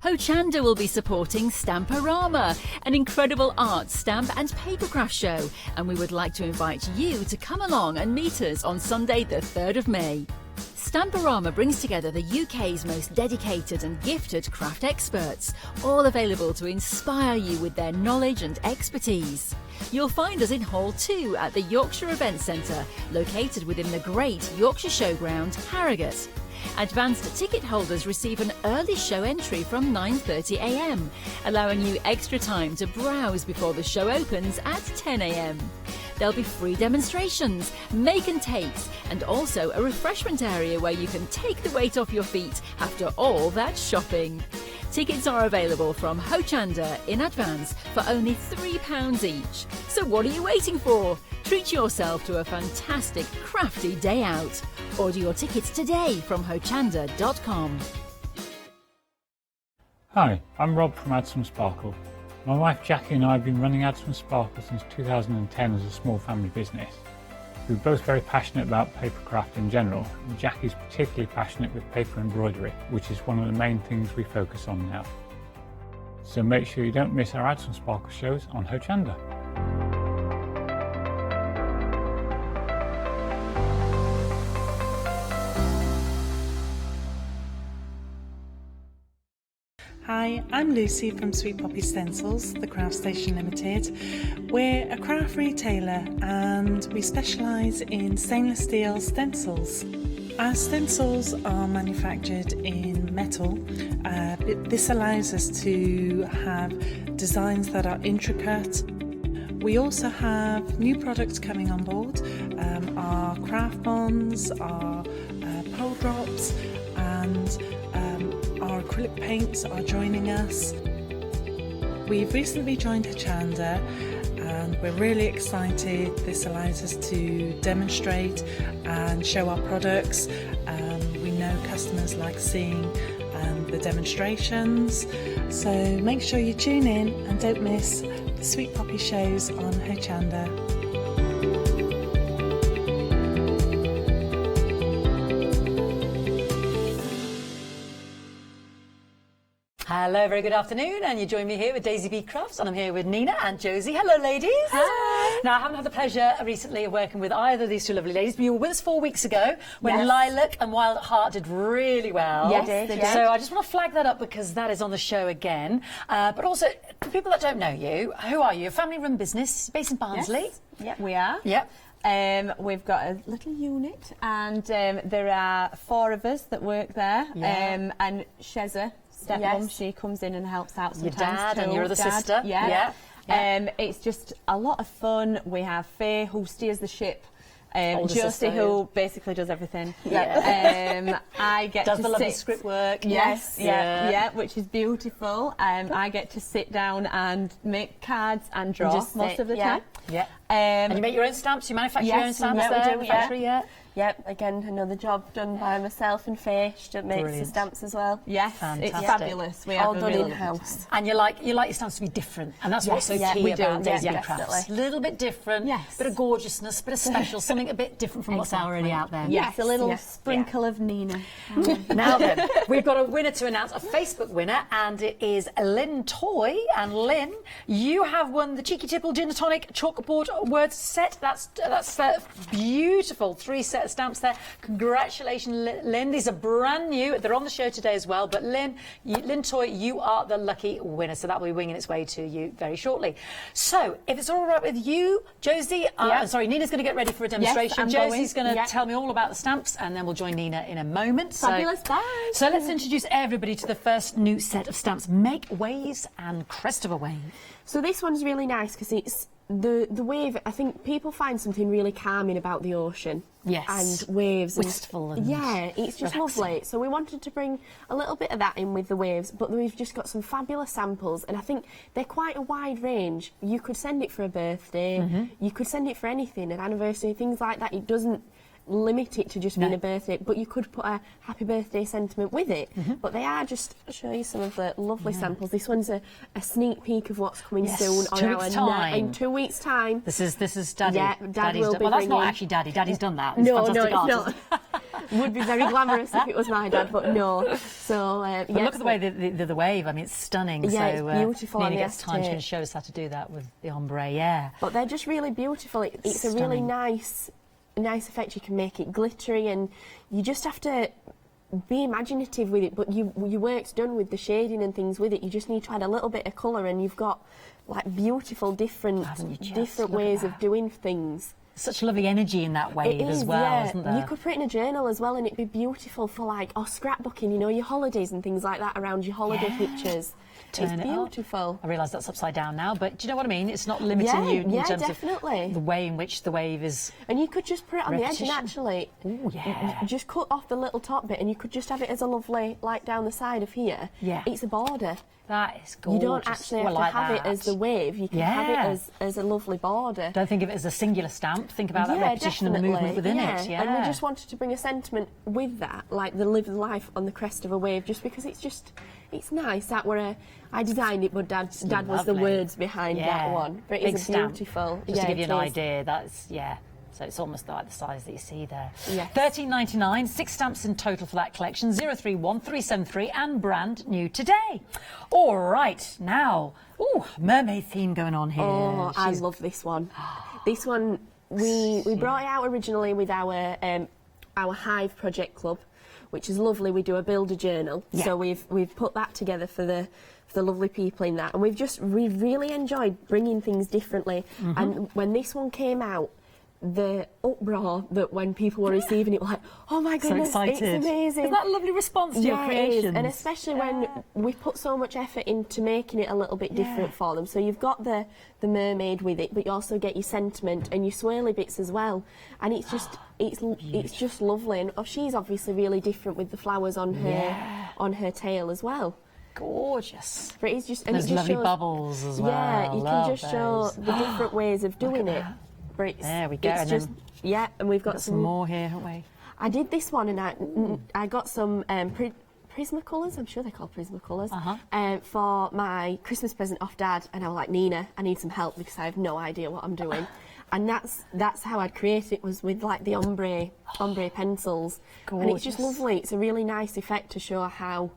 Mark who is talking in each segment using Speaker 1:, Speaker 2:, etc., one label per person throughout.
Speaker 1: Hochanda will be supporting Stamporama, an incredible art, stamp and papercraft show, and we would like to invite you to come along and meet us on Sunday the 3rd of May. Stamporama brings together the UK's most dedicated and gifted craft experts, all available to inspire you with their knowledge and expertise. You'll find us in Hall 2 at the Yorkshire Event Centre, located within the great Yorkshire Showground, Harrogate. Advanced ticket holders receive an early show entry from 9:30 a.m, allowing you extra time to browse before the show opens at 10 a.m. There'll be free demonstrations, make and takes, and also a refreshment area where you can take the weight off your feet after all that shopping. Tickets are available from Hochanda in advance for only £3 each. So what are you waiting for? Treat yourself to a fantastic crafty day out. Order your tickets today from hochanda.com.
Speaker 2: Hi, I'm Rob from Add Some Sparkle. My wife Jackie and I have been running Add Some Sparkle since 2010 as a small family business. We're both very passionate about papercraft in general, and Jackie's particularly passionate with paper embroidery, which is one of the main things we focus on now. So make sure you don't miss our Add Some Sparkle shows on Hochanda.
Speaker 3: Hi, I'm Lucy from Sweet Poppy Stencils, the Craft Station Limited. We're a craft retailer and we specialise in stainless steel stencils. Our stencils are manufactured in metal. This allows us to have designs that are intricate. We also have new products coming on board, our craft bonds, our pole drops, and our acrylic paints are joining us. We've recently joined Hochanda and we're really excited. This allows us to demonstrate and show our products. We know customers like seeing the demonstrations, so make sure you tune in and don't miss the Sweet Poppy shows on Hochanda.
Speaker 4: Hello, very good afternoon, and you join me here with Daisy B Crafts, and I'm here with Nina and Josie. Hello, ladies.
Speaker 5: Hi.
Speaker 4: Now, I haven't had the pleasure recently of working with either of these two lovely ladies, but you were with us 4 weeks ago when Lilac and Wild at Heart did really well.
Speaker 5: Yes, they did.
Speaker 4: So I just want to flag that up because that is on the show again. But also, for people that don't know you, who are you? A family-run business based in Barnsley?
Speaker 5: Yes. Yep, we are.
Speaker 4: Yep.
Speaker 5: We've got a little unit, and there are 4 of us that work there.
Speaker 4: Yeah.
Speaker 5: And Sheza, stepmom, she comes in and helps out sometimes.
Speaker 4: Your dad
Speaker 5: too.
Speaker 4: and your other sister.
Speaker 5: Yeah. It's just a lot of fun. We have Faye, who steers the ship. Josie, who basically does everything. I get
Speaker 4: does
Speaker 5: to
Speaker 4: the lovely
Speaker 5: sit.
Speaker 4: script work.
Speaker 5: Yes, which is beautiful. I get to sit down and make cards and draw most of the time.
Speaker 4: Yeah. And you make your own stamps? You manufacture your own stamps there?
Speaker 6: We do, Yep, again, another job done by myself and Faye. She makes the stamps as well.
Speaker 5: Yes,
Speaker 4: fantastic.
Speaker 5: It's fabulous. We
Speaker 6: all
Speaker 5: have
Speaker 6: done in-house.
Speaker 4: And you like your stamps to be different, and that's what's so key about Daisy B Crafts. A little bit different, bit of gorgeousness, bit of special, something a bit different from what's already out there.
Speaker 5: Yes, a little sprinkle of Nina.
Speaker 4: Now then, we've got a winner to announce, a Facebook winner, and it is Lynn Toy. And Lynn, you have won the Cheeky Tipple Gin and Tonic Chalkboard Words set. That's beautiful 3-set stamps there. Congratulations, Lynn. These are brand new. They're on the show today as well. But Lynn Toy, you are the lucky winner. So that will be winging its way to you very shortly. So if it's all right with you, Josie, sorry, Nina's going to get ready for a demonstration. Josie's going to tell me all about the stamps, and then we'll join Nina in a moment.
Speaker 5: Fabulous, bye.
Speaker 4: So let's introduce everybody to the first new set of stamps, Make Waves and Crest of a Wave.
Speaker 6: So this one's really nice because it's the wave. I think people find something really calming about the ocean.
Speaker 4: Yes.
Speaker 6: And waves.
Speaker 4: Wistful and
Speaker 6: it's just
Speaker 4: relaxing.
Speaker 6: lovely. So we wanted to bring a little bit of that in with the waves, but we've just got some fabulous samples, and I think they're quite a wide range. You could send it for a birthday, you could send it for anything, an anniversary, things like that. It doesn't limit it to just being a birthday, but you could put a happy birthday sentiment with it. But they are just, I'll show you some of the lovely samples. This one's a sneak peek of what's coming soon on in 2 weeks' time.
Speaker 4: This is Daddy.
Speaker 6: Yeah, Dad will be
Speaker 4: well, that's not
Speaker 6: bringing...
Speaker 4: actually Daddy. Daddy's done that.
Speaker 6: No,
Speaker 4: it's
Speaker 6: not. Would be very glamorous if it was my dad, but no. So
Speaker 4: but look at the way the wave. I mean, it's stunning.
Speaker 6: Yeah,
Speaker 4: so,
Speaker 6: it's beautiful.
Speaker 4: Nina gets time. She's going to show us how to do that with the ombre. Yeah.
Speaker 6: But they're just really beautiful. It's a really nice effect. You can make it glittery, and you just have to be imaginative with it. But your work's done with the shading and things with it. You just need to add a little bit of colour, and you've got like beautiful different ways of doing things.
Speaker 4: Such lovely energy in that wave as well, isn't there?
Speaker 6: You could put it in a journal as well, and it'd be beautiful for like, scrapbooking, you know, your holidays and things like that around your holiday pictures. It's beautiful.
Speaker 4: I realise that's upside down now, but do you know what I mean? It's not limiting you in terms
Speaker 6: definitely.
Speaker 4: of the way in which the wave is.
Speaker 6: And you could just put it on the edge and actually just cut off the little top bit, and you could just have it as a lovely, like down the side of here. Yeah. It's a border.
Speaker 4: That is gorgeous.
Speaker 6: You don't actually have to have it as the wave. You can have it as a lovely border.
Speaker 4: Don't think of it as a singular stamp. Think about that repetition and the movement within it. Yeah.
Speaker 6: And we just wanted to bring a sentiment with that, like the live life on the crest of a wave, just because it's nice. I designed it, but Dad was the words behind that one. But it is beautiful.
Speaker 4: Just to give you an idea, that's So it's almost like the size that you see there.
Speaker 6: Yes.
Speaker 4: $13.99, 6 stamps in total for that collection. 031373 and brand new today. All right, now, mermaid theme going on here.
Speaker 6: Oh, I love this one. This one we brought it out originally with our Hive Project Club, which is lovely. We do a builder journal, so we've put that together for the lovely people in that, and we've really enjoyed bringing things differently. And when this one came out, the uproar that when people were receiving it, were like, oh my goodness,
Speaker 4: so excited.
Speaker 6: It's amazing.
Speaker 4: Is that a lovely response to your creations?
Speaker 6: And especially when we put so much effort into making it a little bit different for them. So you've got the mermaid with it, but you also get your sentiment and your swirly bits as well. And it's just it's just lovely. And she's obviously really different with the flowers on her tail as well.
Speaker 4: Gorgeous.
Speaker 6: But it's just,
Speaker 4: and there's lovely bubbles as well.
Speaker 6: Yeah, you can just show the different ways of doing it.
Speaker 4: There we go.
Speaker 6: It's just, and we've got
Speaker 4: some more here, haven't we?
Speaker 6: I did this one, and I got some Prismacolors. I'm sure they're called Prismacolors. For my Christmas present off Dad, and I was like, Nina, I need some help because I have no idea what I'm doing. And that's how I'd create it, was with like the ombre pencils. Gorgeous. And it's just lovely. It's a really nice effect to show how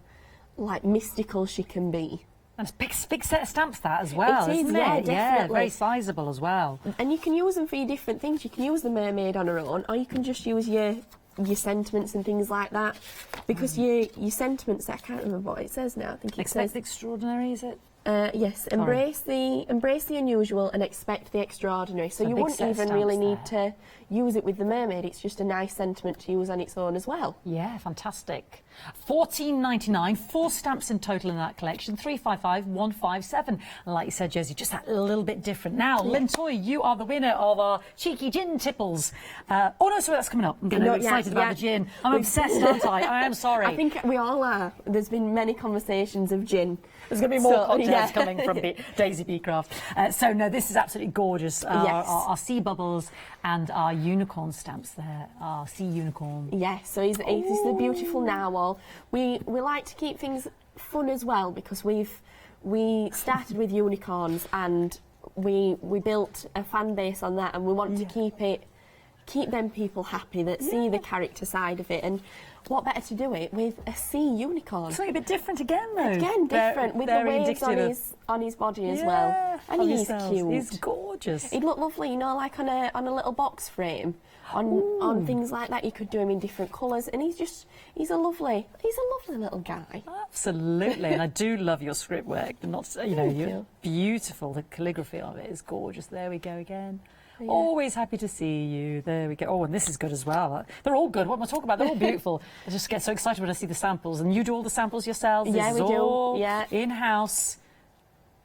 Speaker 6: like mystical she can be.
Speaker 4: And it's a big set of stamps, that, as well, isn't it?
Speaker 6: Definitely.
Speaker 4: Yeah, very sizable as well.
Speaker 6: And you can use them for your different things. You can use the mermaid on her own, or you can just use your sentiments and things like that. Because your sentiments, I can't remember what it says now. I think it says...
Speaker 4: Expect the extraordinary, is it?
Speaker 6: Yes, embrace the unusual and expect the extraordinary. So you wouldn't even really need to use it with the mermaid. It's just a nice sentiment to use on its own as well.
Speaker 4: Yeah, fantastic. $14.99, 4 stamps in total in that collection. 355157. And like you said, Josie, just that little bit different. Now, Lynn Toy, you are the winner of our cheeky gin tipples. Oh no, sorry, that's coming up. I'm getting excited about the gin. I'm obsessed, aren't I? I am sorry.
Speaker 6: I think we all are. There's been many conversations of gin.
Speaker 4: There's going to be more content coming from Daisy Beecraft. So, no, this is absolutely gorgeous. Our sea bubbles and our unicorn stamps there. Our sea unicorn.
Speaker 6: Yes, so he's the beautiful narwhal. We like to keep things fun as well, because we started with unicorns and we built a fan base on that, and we want to keep them people happy that see the character side of it. And what better to do it with a sea unicorn?
Speaker 4: Something a bit different again, though.
Speaker 6: Again, different, with the waves on his body as well. And he's cute.
Speaker 4: He's gorgeous.
Speaker 6: He'd look lovely, you know, like on a little box frame. On things like that, you could do him in different colours, and he's a lovely little guy.
Speaker 4: Absolutely, and I do love your script work. You're beautiful. The calligraphy of it is gorgeous. There we go again. Yeah. Always happy to see you. There we go. Oh, and this is good as well. They're all good. What am I talking about? They're all beautiful. I just get so excited when I see the samples. And you do all the samples yourselves?
Speaker 6: Yeah, we do.
Speaker 4: Yeah, in-house.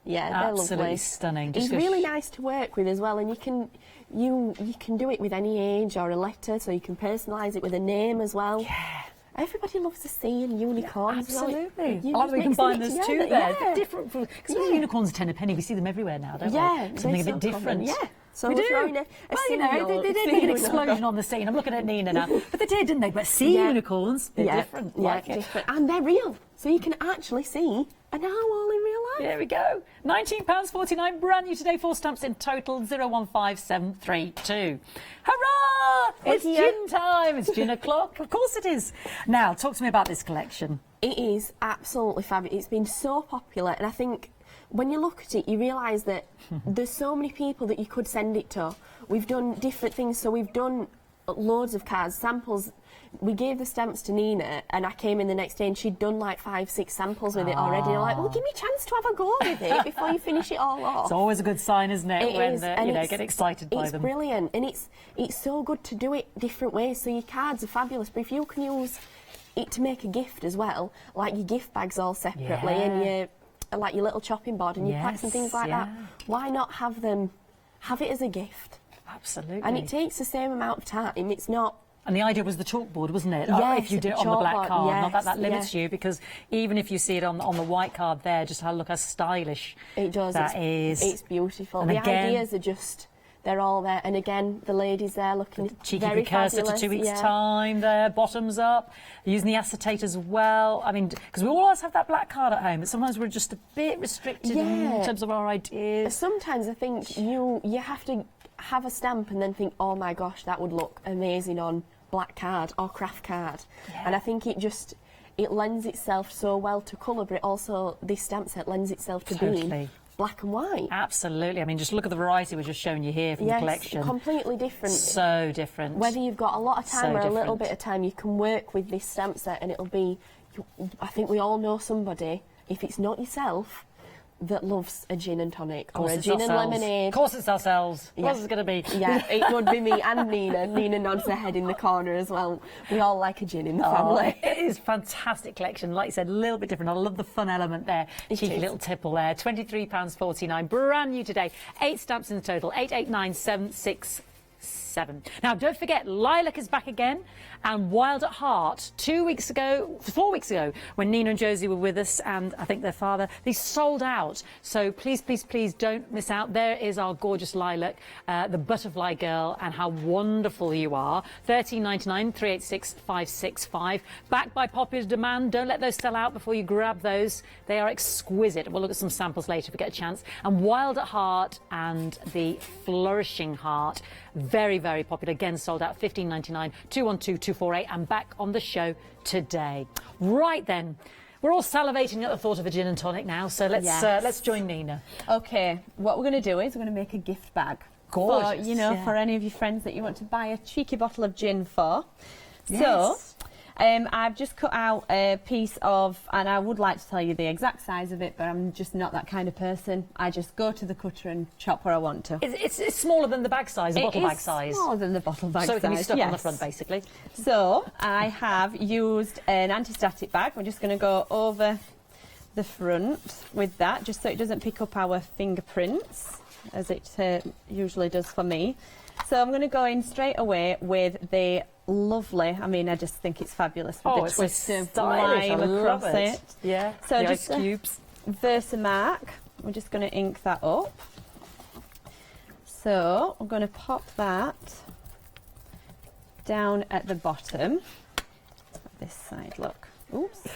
Speaker 6: Yeah, they're
Speaker 4: absolutely
Speaker 6: lovely.
Speaker 4: Stunning.
Speaker 6: He's really nice to work with as well, and you can do it with any age or a letter, so you can personalise it with a name as well.
Speaker 4: Yeah.
Speaker 6: Everybody loves the sea and unicorns.
Speaker 4: Absolutely. I like that we combine those two there. Yeah. Different. Because unicorns are 10 a penny. We see them everywhere now, don't we?
Speaker 6: Yeah.
Speaker 4: Something a bit different.
Speaker 6: Yeah. So
Speaker 4: we do.
Speaker 6: They
Speaker 4: did make an explosion on the scene. I'm looking at Nina now. But they did, didn't they? But sea unicorns, they're different.
Speaker 6: Yeah, different. And they're real. so you can actually see a narwhal in real life.
Speaker 4: There we go. £19.49, brand new today. 4 stamps in total. 015732. Hurrah! It's gin time. It's gin o'clock. Of course it is. Now, talk to me about this collection.
Speaker 6: It is absolutely fabulous. It's been so popular, and I think when you look at it, you realise that there's so many people that you could send it to. We've done different things, so we've done loads of cards, samples. We gave the stamps to Nina, and I came in the next day and she'd done like 5, 6 samples with it already. And I'm like, well, give me a chance to have a go with it before you finish it all off.
Speaker 4: It's always a good sign, isn't it, when you know, get excited by them.
Speaker 6: It's brilliant, and it's so good to do it different ways. So your cards are fabulous, but if you can use it to make a gift as well, like your gift bags all separately, and your like your little chopping board and your plaques and things like that, why not have it as a gift?
Speaker 4: Absolutely.
Speaker 6: And it takes the same amount of time. It's not.
Speaker 4: And the idea was the chalkboard, wasn't it?
Speaker 6: Yes,
Speaker 4: if you do it on the black card,
Speaker 6: yes,
Speaker 4: not that limits you, because even if you see it on the white card there, just look how stylish
Speaker 6: it does.
Speaker 4: That is.
Speaker 6: It's beautiful.
Speaker 4: And
Speaker 6: the
Speaker 4: again,
Speaker 6: ideas are just. They're all there, and again, the ladies there looking
Speaker 4: cheeky
Speaker 6: very
Speaker 4: precursor
Speaker 6: fabulous.
Speaker 4: to 2 weeks' time there, bottoms up, using the acetate as well. I mean, because we always have that black card at home, but sometimes we're just a bit restricted in terms of our ideas.
Speaker 6: Sometimes I think you have to have a stamp and then think, oh my gosh, that would look amazing on black card or craft card. And I think it lends itself so well to colour, but it also, this stamp set lends itself to being black and white.
Speaker 4: Absolutely. I mean, just look at the variety we're just showing you here from the collection.
Speaker 6: Completely different.
Speaker 4: So different.
Speaker 6: Whether you've got a lot of time or a little bit of time, you can work with this stamp set, and it'll be, I think we all know somebody, if it's not yourself, that loves a gin and tonic or a gin and lemonade.
Speaker 4: Of course it's ourselves. What else is it going to be?
Speaker 6: Yeah, it would be me and Nina. Nina nods her head in the corner as well. We all like a gin in the family.
Speaker 4: It is fantastic collection. Like you said, a little bit different. I love the fun element there. Cheeky little tipple there. £23.49. Brand new today. 8 stamps in total. 889767. Now, don't forget, Lilac is back again, and Wild at Heart. 4 weeks ago, when Nina and Josie were with us, and I think their father, they sold out. So please, please, please don't miss out. There is our gorgeous Lilac, the Butterfly Girl, and how wonderful you are. £13.99, 386-565. Backed by popular demand. Don't let those sell out before you grab those. They are exquisite. We'll look at some samples later if we get a chance. And Wild at Heart and the Flourishing Heart. Very, very popular. Again, sold out. £15.99, 212-248, and back on the show today. Right then, we're all salivating at the thought of a gin and tonic now, so let's join Nina.
Speaker 5: Okay, what we're going to do is we're going to make a gift bag.
Speaker 4: Gorgeous.
Speaker 5: For, for any of your friends that you want to buy a cheeky bottle of gin for. So, I've just cut out a piece of, and I would like to tell you the exact size of it, but I'm just not that kind of person. I just go to the cutter and chop where I want to.
Speaker 4: It's smaller than the bag size, the bottle bag size.
Speaker 5: It's smaller than the bottle bag size.
Speaker 4: So it can be stuck on the front, basically.
Speaker 5: So I have used an anti-static bag. We're just going to go over the front with that, just so it doesn't pick up our fingerprints, as it usually does for me. So I'm going to go in straight away with the lovely, I mean, I just think it's fabulous with the twist of lime across it.
Speaker 4: Yeah,
Speaker 5: so
Speaker 4: the
Speaker 5: just
Speaker 4: ice cubes.
Speaker 5: Versamark, we're just going to ink that up. So I'm going to pop that down at the bottom. This side, look. Oops.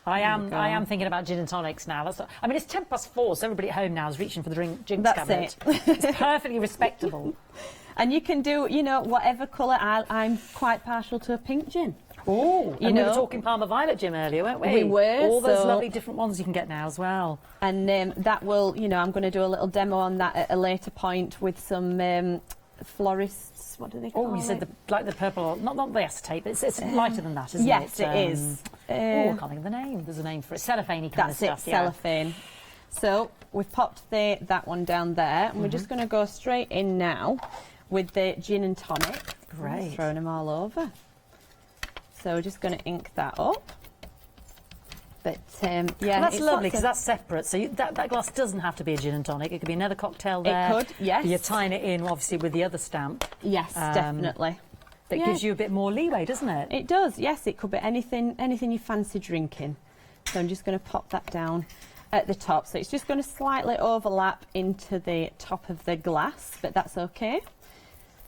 Speaker 4: I am thinking about gin and tonics now. I mean, it's 4:10, so everybody at home now is reaching for the drink cabinet. It's perfectly respectable.
Speaker 5: And you can do, whatever colour. I'm quite partial to a pink gin.
Speaker 4: Oh, we were talking Parma Violet gin earlier, weren't we?
Speaker 5: We were.
Speaker 4: All those lovely different ones you can get now as well.
Speaker 5: And that will, I'm going to do a little demo on that at a later point with some florists. What do they call it?
Speaker 4: Oh, you said the purple, not the acetate, but it's lighter than that, isn't it?
Speaker 5: Yes, it is.
Speaker 4: I can't think of the name. There's a name for it. Cellophane-y kind of stuff.
Speaker 5: That's it, cellophane. So we've popped that one down there, and we're just going to go straight in now with the gin and tonic.
Speaker 4: Great.
Speaker 5: Throwing them all over. So we're just going to ink that up. But yeah,
Speaker 4: well, that's lovely because that's separate. So that glass doesn't have to be a gin and tonic. It could be another cocktail there.
Speaker 5: It could, yes.
Speaker 4: You're tying it in, obviously, with the other stamp.
Speaker 5: Yes, definitely.
Speaker 4: That gives you a bit more leeway, doesn't it?
Speaker 5: It does. Yes, it could be anything you fancy drinking. So I'm just going to pop that down at the top. So it's just going to slightly overlap into the top of the glass, but that's okay.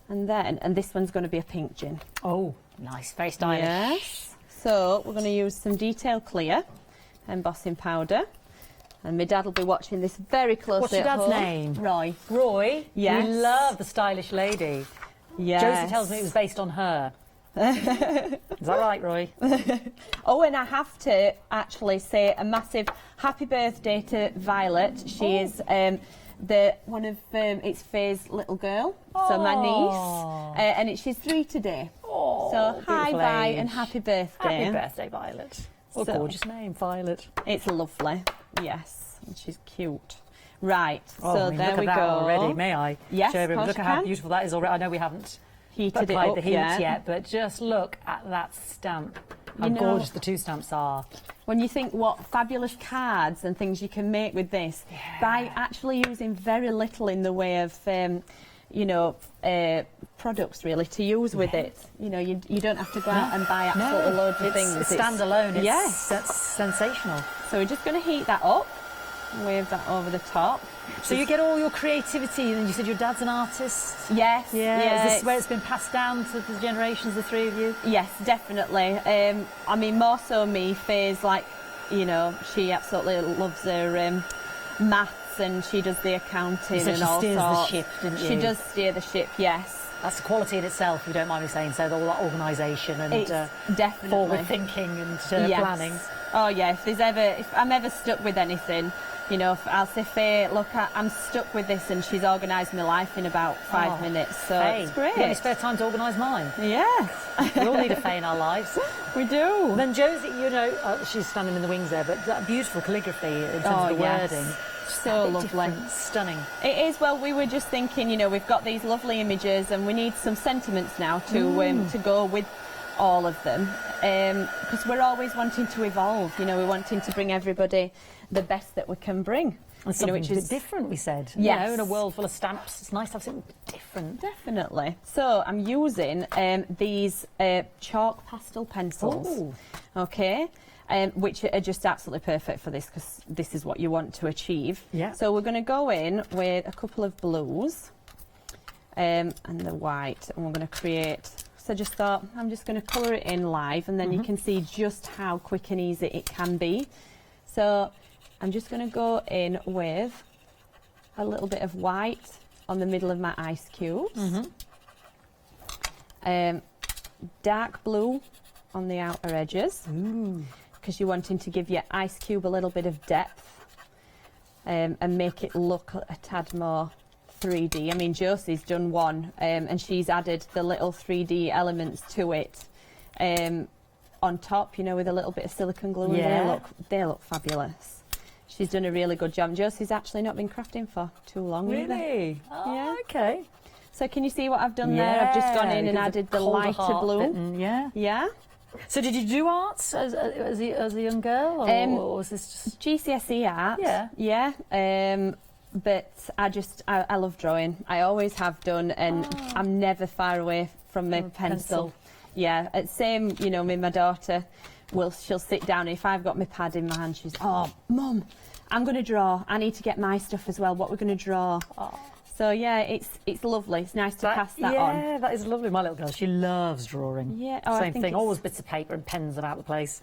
Speaker 5: And this one's going to be a pink gin.
Speaker 4: Oh, nice. Very stylish.
Speaker 5: Yes. So we're going to use some Detail Clear. embossing powder. And my dad will be watching this very closely.
Speaker 4: What's your
Speaker 5: at
Speaker 4: dad's
Speaker 5: home.
Speaker 4: name?
Speaker 5: Roy.
Speaker 4: Roy?
Speaker 5: Yes.
Speaker 4: We love the stylish lady.
Speaker 5: Yes.
Speaker 4: Josie tells me it was based on her. Is that right, Roy?
Speaker 5: Oh, and I have to actually say a massive happy birthday to Violet. She is it's Faye's little girl, so my niece, and she's 3 today. So hi, Vi, and happy birthday.
Speaker 4: Happy birthday, Violet. What a gorgeous name, Violet.
Speaker 5: It's lovely. Yes, and she's cute. Right,
Speaker 4: Oh,
Speaker 5: so
Speaker 4: I mean,
Speaker 5: there
Speaker 4: look
Speaker 5: we
Speaker 4: at
Speaker 5: go.
Speaker 4: that already. May I?
Speaker 5: Yes,
Speaker 4: Show everyone.
Speaker 5: of course
Speaker 4: Look
Speaker 5: you
Speaker 4: at how
Speaker 5: can.
Speaker 4: beautiful that is already. I know we haven't
Speaker 5: Heated it
Speaker 4: applied
Speaker 5: up
Speaker 4: the heat yet, but just look at that stamp. How
Speaker 5: You know-
Speaker 4: gorgeous the 2 stamps are.
Speaker 5: When you think what fabulous cards and things you can make with this, by actually using very little in the way of, products really to use with it. You know, you don't have to go out and buy absolutely loads of things.
Speaker 4: It's standalone. It's
Speaker 5: Yes.
Speaker 4: that's sensational.
Speaker 5: So we're just going to heat that up, wave that over the top.
Speaker 4: So you get all your creativity, and you said your dad's an artist.
Speaker 5: Yes.
Speaker 4: Yeah. Is this where it's been passed down to the generations, the 3 of you?
Speaker 5: Yes, definitely. I mean, more so me. Faye's like, she absolutely loves her maths, and she does the accounting
Speaker 4: You said
Speaker 5: and
Speaker 4: she
Speaker 5: all
Speaker 4: steers the
Speaker 5: sorts.
Speaker 4: ship, didn't you?
Speaker 5: She does steer the ship, yes.
Speaker 4: That's a quality in itself, if you don't mind me saying so. All that organisation and
Speaker 5: It's definitely
Speaker 4: forward thinking and planning.
Speaker 5: Oh yeah, if I'm ever stuck with anything, I'll say, Faye, look, I'm stuck with this, and she's organised my life in about 5 minutes. So
Speaker 4: Faye,
Speaker 5: it's great.
Speaker 4: you only spare time to organise mine.
Speaker 5: Yes,
Speaker 4: We all need a Faye in our lives.
Speaker 5: we do.
Speaker 4: Then Josie, she's standing in the wings there, but that beautiful calligraphy in terms of the wording.
Speaker 5: So lovely.
Speaker 4: Different, stunning.
Speaker 5: It is. Well, we were just thinking, we've got these lovely images, and we need some sentiments now to go with all of them, because we're always wanting to evolve. We're wanting to bring everybody the best that we can bring.
Speaker 4: And something
Speaker 5: which is
Speaker 4: different, we said.
Speaker 5: Yes.
Speaker 4: In a world full of stamps, it's nice to have something different.
Speaker 5: Definitely. So I'm using these chalk pastel pencils.
Speaker 4: Ooh.
Speaker 5: Okay. Which are just absolutely perfect for this, because this is what you want to achieve.
Speaker 4: Yeah.
Speaker 5: So we're going to go in with a couple of blues and the white, and we're going to create. So I just thought I'm just going to colour it in live, and then you can see just how quick and easy it can be. So I'm just going to go in with a little bit of white on the middle of my ice cubes. Dark blue on the outer edges. Ooh. Because you're wanting to give your ice cube a little bit of depth and make it look a tad more 3D. I mean, Josie's done one and she's added the little 3D elements to it on top, with a little bit of silicone glue, and they look fabulous. She's done a really good job. Josie's actually not been crafting for too long either.
Speaker 4: Really? Oh,
Speaker 5: Yeah.
Speaker 4: okay.
Speaker 5: So can you see what I've done there? I've just gone in and added the lighter blue. Yeah.
Speaker 4: So did you do arts as a young girl, or was this just
Speaker 5: GCSE art?
Speaker 4: Yeah.
Speaker 5: But I love drawing. I always have done, and I'm never far away from my pencil. Yeah, same, my daughter she'll sit down, and if I've got my pad in my hand, she's, oh, Mum, I'm going to draw. I need to get my stuff as well. What we're going to draw. So yeah, it's lovely. It's nice to pass that on.
Speaker 4: Yeah, that is lovely. My little girl, she loves drawing.
Speaker 5: Yeah,
Speaker 4: same thing. Always bits of paper and pens about the place.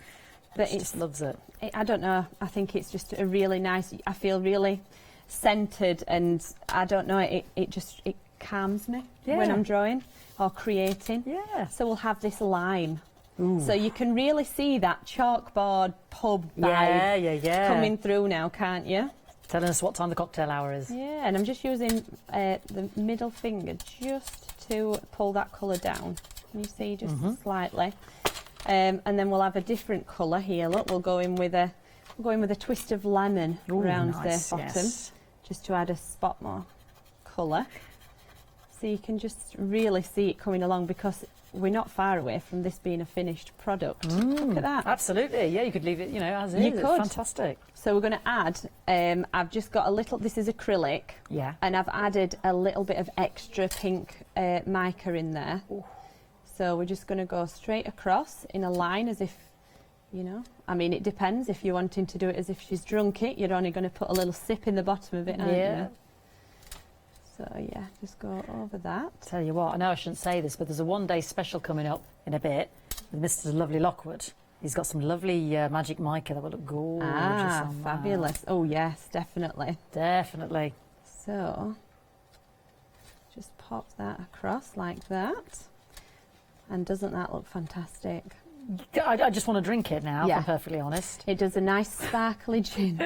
Speaker 5: But
Speaker 4: She just loves it.
Speaker 5: I don't know. I think it's just a really nice. I feel really centered, and I don't know. It calms me when I'm drawing or creating.
Speaker 4: Yeah.
Speaker 5: So we'll have this line. Ooh. So you can really see that chalkboard pub vibe coming through now, can't you?
Speaker 4: Telling us what time the cocktail hour is.
Speaker 5: Yeah, and I'm just using the middle finger just to pull that colour down. Can you see, just slightly? And then we'll have a different colour here. Look, we'll go in with a twist of lemon around the bottom, just to add a spot more colour. So you can just really see it coming along, because we're not far away from this being a finished product. Look at that.
Speaker 4: Absolutely, yeah, you could leave it, as is.
Speaker 5: You could.
Speaker 4: It's fantastic.
Speaker 5: So we're going to add, I've just got a little, this is acrylic.
Speaker 4: Yeah.
Speaker 5: And I've added a little bit of extra pink mica in there. Ooh. So we're just going to go straight across in a line, as if, I mean, it depends. If you're wanting to do it as if she's drunk it, you're only going to put a little sip in the bottom of it, aren't you? So yeah, just go over that.
Speaker 4: Tell you what, I know I shouldn't say this, but there's a one-day special coming up in a bit with Mr. Lovely Lockwood. He's got some lovely magic mica that will look gorgeous on that.
Speaker 5: Fabulous. Oh, yes, definitely.
Speaker 4: Definitely.
Speaker 5: So, just pop that across like that. And doesn't that look fantastic?
Speaker 4: I just want to drink it now, if
Speaker 5: Yeah.
Speaker 4: I'm perfectly honest.
Speaker 5: It does a nice sparkly gin.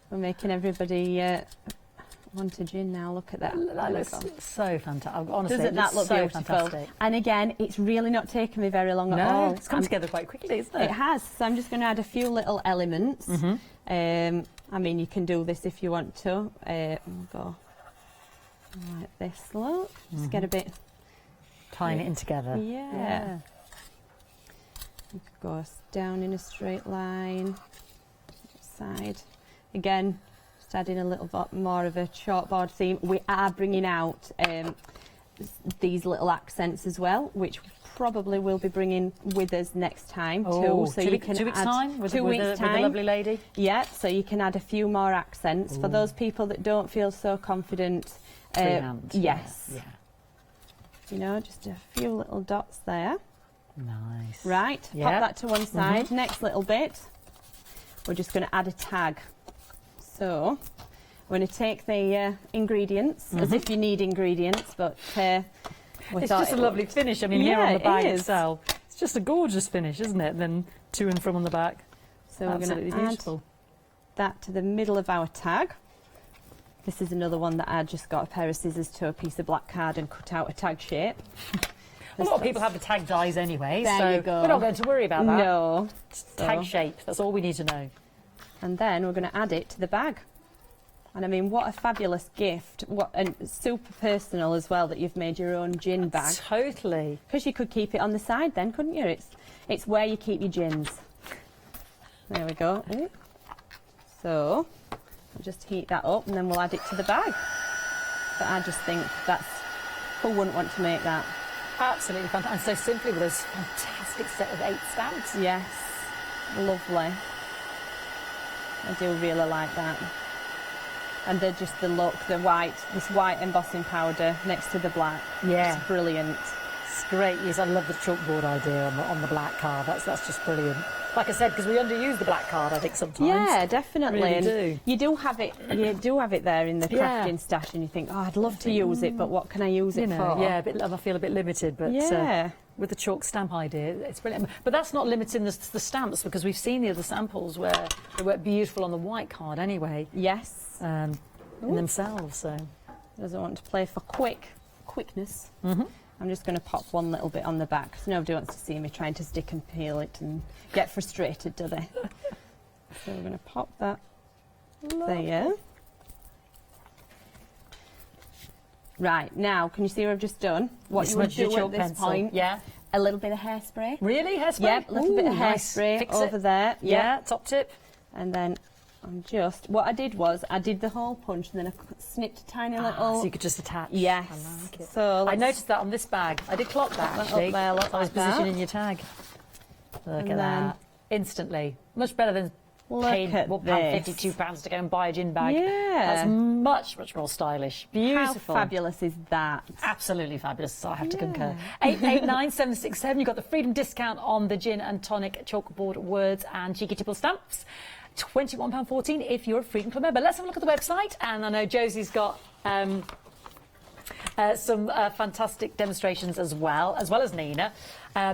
Speaker 5: We're making everybody want a gin now. Look at that.
Speaker 4: That looks so fantastic. Honestly,
Speaker 5: Doesn't that look
Speaker 4: so
Speaker 5: beautiful?
Speaker 4: fantastic.
Speaker 5: And again, it's really not taken me very long at all.
Speaker 4: No, it's come together quite quickly, isn't it?
Speaker 5: It has. So I'm just going to add a few little elements. I mean, you can do this if you want to. We'll go like this, look. Just get a bit...
Speaker 4: Tying it in together.
Speaker 5: Yeah. You could go down in a straight line, side. Again, just adding a little bit more of a chalkboard theme. We are bringing out these little accents as well, which probably we'll be bringing with us next time too. So you can
Speaker 4: 2 weeks'
Speaker 5: add
Speaker 4: time? With
Speaker 5: 2 weeks' time.
Speaker 4: With the lovely lady?
Speaker 5: Yeah, so you can add a few more accents for those people that don't feel so confident.
Speaker 4: Freehand.
Speaker 5: Yes.
Speaker 4: Yeah.
Speaker 5: You know, just a few little dots there.
Speaker 4: Nice.
Speaker 5: Right,
Speaker 4: Yeah.
Speaker 5: pop that to one side. Next little bit, we're just going to add a tag. So, we're going to take the ingredients, as if you need ingredients, but
Speaker 4: It's just a lovely finish. I mean, here on the bag itself, it's just a gorgeous finish, isn't it? And then to and from on the back.
Speaker 5: So we're going
Speaker 4: Absolutely
Speaker 5: to add
Speaker 4: beautiful.
Speaker 5: that to the middle of our tag. This is another one that I just got a pair of scissors to a piece of black card and cut out a tag shape.
Speaker 4: A lot of people have the tag dies anyway,
Speaker 5: There
Speaker 4: so
Speaker 5: you go.
Speaker 4: we're not going to worry about that.
Speaker 5: No.
Speaker 4: Tag shape, that's all we need to know.
Speaker 5: And then we're going to add it to the bag. And I mean, what a fabulous gift. And super personal as well that you've made your own gin bag.
Speaker 4: Totally.
Speaker 5: Because you could keep it on the side then, couldn't you? It's where you keep your gins. There we go. So, I'll just heat that up and then we'll add it to the bag. But I just think who wouldn't want to make that?
Speaker 4: Absolutely fantastic. And so simply with this fantastic set of 8 stamps.
Speaker 5: Yes, lovely. I do really like that. And they're just the look, this white embossing powder next to the black.
Speaker 4: Yeah.
Speaker 5: It's brilliant.
Speaker 4: It's great. Yes, I love the chalkboard idea on the black card. That's just brilliant. Like I said, because we underuse the black card, I think sometimes.
Speaker 5: Yeah, definitely.
Speaker 4: Really
Speaker 5: and
Speaker 4: do.
Speaker 5: You do have it there in the crafting stash, and you think, oh, I'd love to use it, but what can I use it for?
Speaker 4: Yeah, I feel a bit limited, but
Speaker 5: Yeah.
Speaker 4: with the chalk stamp idea, it's brilliant. But that's not limiting the stamps, because we've seen the other samples where they work beautiful on the white card anyway.
Speaker 5: Yes.
Speaker 4: In themselves. So
Speaker 5: Doesn't want to play for quickness. I'm just going to pop one little bit on the back because nobody wants to see me trying to stick and peel it and get frustrated, do they? So we're going to pop that there. Right, now, can you see what I've just done? What you would
Speaker 4: smudge your
Speaker 5: do
Speaker 4: chalk
Speaker 5: at this
Speaker 4: pencil.
Speaker 5: point,
Speaker 4: Yeah.
Speaker 5: a little bit of hairspray.
Speaker 4: Really? Hairspray?
Speaker 5: Yep, a little bit of
Speaker 4: nice.
Speaker 5: hairspray
Speaker 4: Fix
Speaker 5: over
Speaker 4: it.
Speaker 5: there.
Speaker 4: Yeah, top tip.
Speaker 5: And then what I did was I did the hole punch and then I snipped a tiny little...
Speaker 4: So you could just attach.
Speaker 5: Yes.
Speaker 4: I like it.
Speaker 5: So
Speaker 4: I noticed that on this bag. I did clock that
Speaker 5: that
Speaker 4: actually.
Speaker 5: up there, look
Speaker 4: I was
Speaker 5: like that.
Speaker 4: positioning your tag. Look
Speaker 5: And
Speaker 4: at
Speaker 5: then-
Speaker 4: that. Instantly. Much better than paying
Speaker 5: at this.
Speaker 4: £52 to go and buy a gin bag.
Speaker 5: Yeah.
Speaker 4: That's much, much more stylish. Beautiful.
Speaker 5: How fabulous is that?
Speaker 4: Absolutely fabulous, so I have to concur. 889767, you've got the freedom discount on the gin and tonic chalkboard words and cheeky tipple stamps. £21.14 if you're a Freedom Club member. Let's have a look at the website, and I know Josie's got some fantastic demonstrations as well as Nina,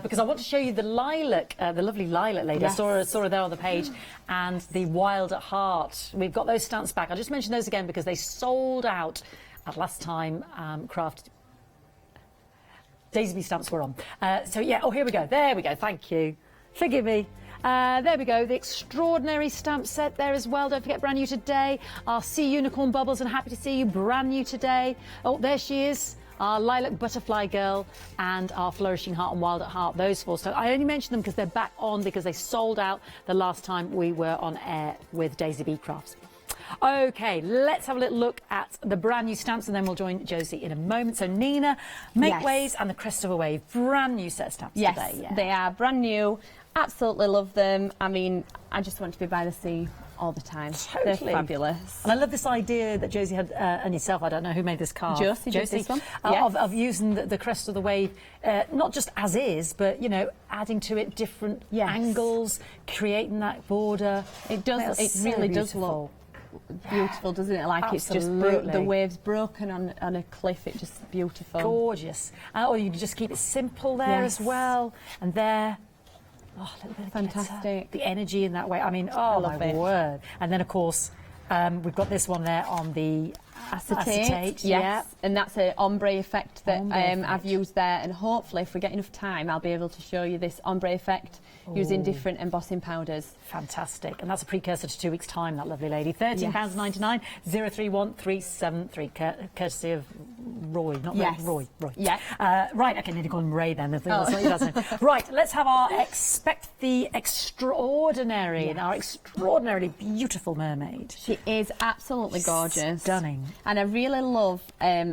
Speaker 4: because I want to show you the lilac, the lovely lilac lady.
Speaker 5: Yes.
Speaker 4: I saw her there on the page, and the Wild at Heart. We've got those stamps back. I'll just mention those again because they sold out at last time crafted. Daisy Bee stamps were on. So yeah, here we go. There we go. Thank you. Forgive me. There we go, the extraordinary stamp set there as well. Don't forget, brand new today. Our Sea Unicorn Bubbles, and happy to see you, brand new today. Oh, there she is, our Lilac Butterfly Girl and our Flourishing Heart and Wild at Heart. Those 4 stamps. I only mention them because they're back on because they sold out the last time we were on air with Daisy Bee Crafts. Okay, let's have a little look at the brand new stamps and then we'll join Josie in a moment. So Nina, Make
Speaker 5: Yes.
Speaker 4: Waves and the Crest of a Wave, brand new set of stamps
Speaker 5: Yes,
Speaker 4: today. Yeah.
Speaker 5: they are brand new. Absolutely love them. I mean, I just want to be by the sea all the time.
Speaker 4: Totally.
Speaker 5: They're fabulous.
Speaker 4: And I love this idea that Josie had, and yourself, I don't know who made this card.
Speaker 5: Josie did this one. Yes.
Speaker 4: of using the crest of the wave, not just as is, but, you know, adding to it different angles, creating that border.
Speaker 5: It does. It
Speaker 4: so
Speaker 5: really does
Speaker 4: beautiful.
Speaker 5: look beautiful, doesn't it? Like it's just the waves broken on a cliff. It's just beautiful.
Speaker 4: Gorgeous. Or you just keep it simple there as well. And there. Oh, a little bit of
Speaker 5: fantastic.
Speaker 4: glitter. The energy in that way. I mean, oh my word. And then, of course, we've got this one there on the acetate.
Speaker 5: Yes, and that's an ombre effect that I've used there. And hopefully, if we get enough time, I'll be able to show you this ombre effect using different embossing powders.
Speaker 4: Fantastic. And that's a precursor to 2 weeks' time, that lovely lady. £13.99, 031373, courtesy of Roy, not Roy.
Speaker 5: Yeah.
Speaker 4: Right, okay, need to call him Ray then. Right, let's have our Expect the Extraordinary, our extraordinarily beautiful mermaid.
Speaker 5: She is absolutely gorgeous.
Speaker 4: Stunning.
Speaker 5: And I really love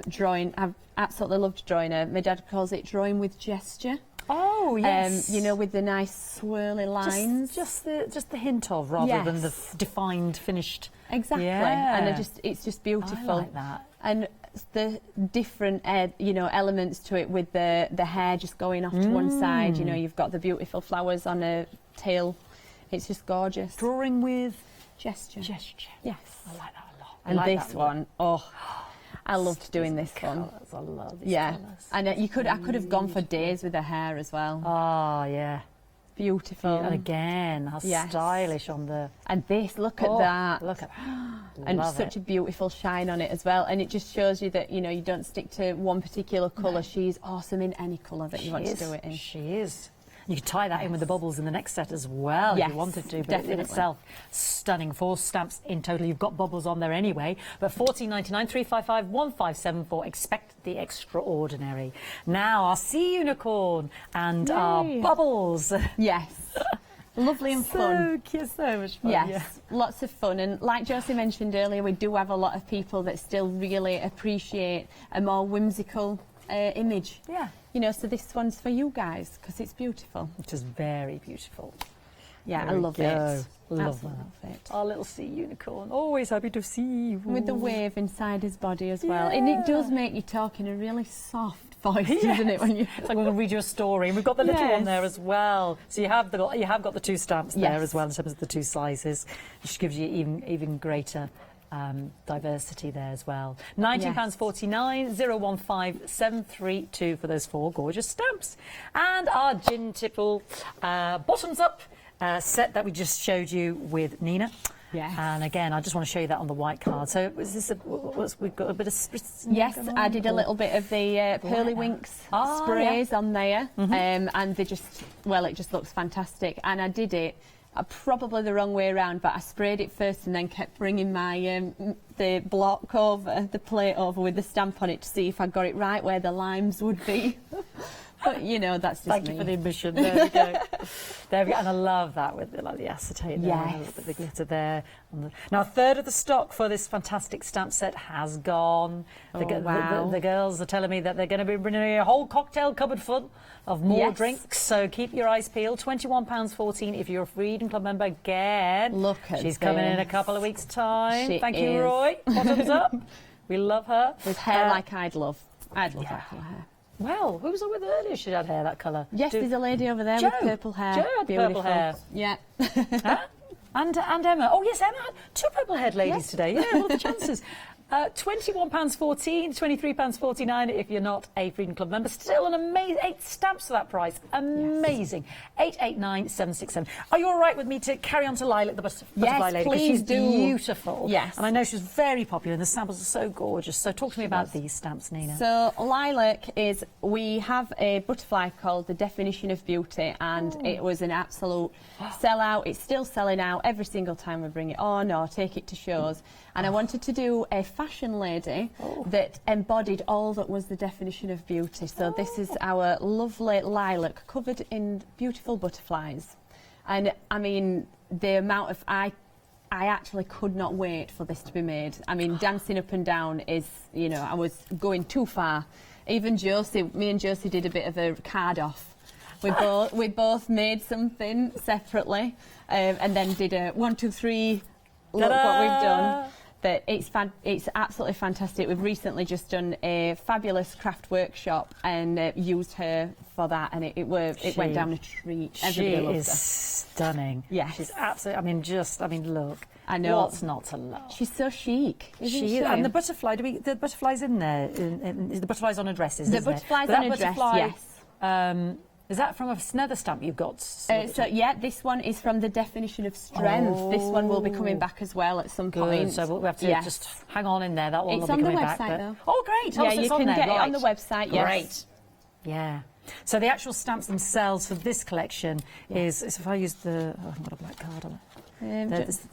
Speaker 5: drawing. I've absolutely loved drawing her. My dad calls it drawing with gesture.
Speaker 4: Oh, yes.
Speaker 5: You know, with the nice swirly lines.
Speaker 4: Just the hint of, rather than the defined, finished.
Speaker 5: Exactly.
Speaker 4: Yeah.
Speaker 5: And it's just beautiful.
Speaker 4: I like that.
Speaker 5: And the different, you know, elements to it, with the hair just going off to one side. You know, you've got the beautiful flowers on her tail. It's just gorgeous.
Speaker 4: Drawing with
Speaker 5: gesture.
Speaker 4: Yes. I like that a lot.
Speaker 5: And this one, I loved doing this one.
Speaker 4: I love these
Speaker 5: colours.
Speaker 4: And
Speaker 5: I could have gone for days with her hair as well.
Speaker 4: Oh, yeah.
Speaker 5: Beautiful.
Speaker 4: And again, how stylish on the...
Speaker 5: And this, look at that.
Speaker 4: Look at that.
Speaker 5: And such a beautiful shine on it as well. And it just shows you that, you know, you don't stick to one particular colour. She's awesome in any colour that you want to do it in.
Speaker 4: She is. You could tie that in with the bubbles in the next set as well if you wanted to. But
Speaker 5: definitely.
Speaker 4: in itself, stunning. 4 stamps in total. You've got bubbles on there anyway. But £14.99, 355 1574. Expect the extraordinary. Now our sea unicorn and our bubbles.
Speaker 5: Yes. Lovely and fun.
Speaker 4: So much fun.
Speaker 5: Yes, lots of fun. And like Josie mentioned earlier, we do have a lot of people that still really appreciate a more whimsical image.
Speaker 4: Yeah.
Speaker 5: You know, so this one's for you guys because it's beautiful.
Speaker 4: Which is very beautiful.
Speaker 5: Yeah,
Speaker 4: There
Speaker 5: I
Speaker 4: we
Speaker 5: love
Speaker 4: go.
Speaker 5: it.
Speaker 4: Love
Speaker 5: Absolutely
Speaker 4: that.
Speaker 5: love it.
Speaker 4: Our little sea unicorn. Always happy to see you.
Speaker 5: With the wave inside his body as well. And it does make you talk in a really soft voice, doesn't it? When you...
Speaker 4: It's like we're going to read you a story. And we've got the little one there as well. So you have got the 2 stamps there as well in terms of the 2 sizes, which gives you even greater diversity there as well. £19.49, 015732 for those 4 gorgeous stamps. And our Gin Tipple bottoms up set that we just showed you with Nina.
Speaker 5: Yes.
Speaker 4: And again, I just want to show you that on the white card. So was this we've got a bit of spritz?
Speaker 5: Yes, I did a little bit of the Pearly Winks sprays on there, and they just, well, it just looks fantastic. And I did it probably the wrong way around, but I sprayed it first and then kept bringing my the block over, the plate over with the stamp on it to see if I got it right where the limes would be. But, you know, that's just
Speaker 4: Thank you for the admission. There we go. There we go. And I love that with the acetate there.
Speaker 5: Yes.
Speaker 4: The glitter there. Now, a third of the stock for this fantastic stamp set has gone.
Speaker 5: Wow.
Speaker 4: The girls are telling me that they're going to be bringing a whole cocktail cupboard full of more drinks. So keep your eyes peeled. £21.14 if you're a Freedom Club member. Again,
Speaker 5: look at
Speaker 4: she's coming in a couple of weeks' time. Thank you,
Speaker 5: is.
Speaker 4: Roy. Bottoms up. We love her.
Speaker 5: With hair like I'd love that colour hair.
Speaker 4: Well, who was I with earlier? She had hair that colour.
Speaker 5: Yes, there's a lady over there with purple hair.
Speaker 4: Jo had purple hair.
Speaker 5: Yeah.
Speaker 4: Huh? And Emma. Oh, yes, Emma had 2 purple-haired ladies today. Yeah, what are the chances? £21.14, £23.49 if you're not a Freedom Club member. Still an amazing 8 stamps for that price. Amazing. 889767. Are you all right with me to carry on to Lilac, the butterfly lady?
Speaker 5: Please
Speaker 4: she's
Speaker 5: do.
Speaker 4: Beautiful.
Speaker 5: Yes.
Speaker 4: And I know she's very popular and the samples are so gorgeous. So talk to me about these stamps, Nina.
Speaker 5: So Lilac is, we have a butterfly called the Definition of Beauty, and it was an absolute sellout. It's still selling out every single time we bring it on or take it to shows. And I wanted to do a fashion lady that embodied all that was the definition of beauty. So this is our lovely lilac covered in beautiful butterflies. And I mean, the amount of I actually could not wait for this to be made. I mean, dancing up and down is, you know, I was going too far. Even Josie, me and Josie did a bit of a card off. We both made something separately, and then did a 1, 2, 3. look what we've done. That it's absolutely fantastic. We've recently just done a fabulous craft workshop and used her for that, and it went down a treat. Everybody loved her.
Speaker 4: She is stunning.
Speaker 5: Yeah,
Speaker 4: she's absolutely. I mean, look.
Speaker 5: I know.
Speaker 4: What's not to love?
Speaker 5: She's so chic.
Speaker 4: She is. And the butterfly. The butterfly's in there. The butterfly's on a dress, isn't it?
Speaker 5: The butterfly's on a dress. Yes.
Speaker 4: Is that from another stamp you've got?
Speaker 5: Yeah, this one is from the definition of strength. This one will be coming back as well at some point.
Speaker 4: So we'll have to just hang on in there. That one
Speaker 5: it's
Speaker 4: will be coming
Speaker 5: back.
Speaker 4: It's
Speaker 5: on the website, though.
Speaker 4: Oh, great!
Speaker 5: Yeah, you can get it on the website. Yes.
Speaker 4: Great. Yeah. So the actual stamps themselves for this collection is if I use the I haven't got a black card on it.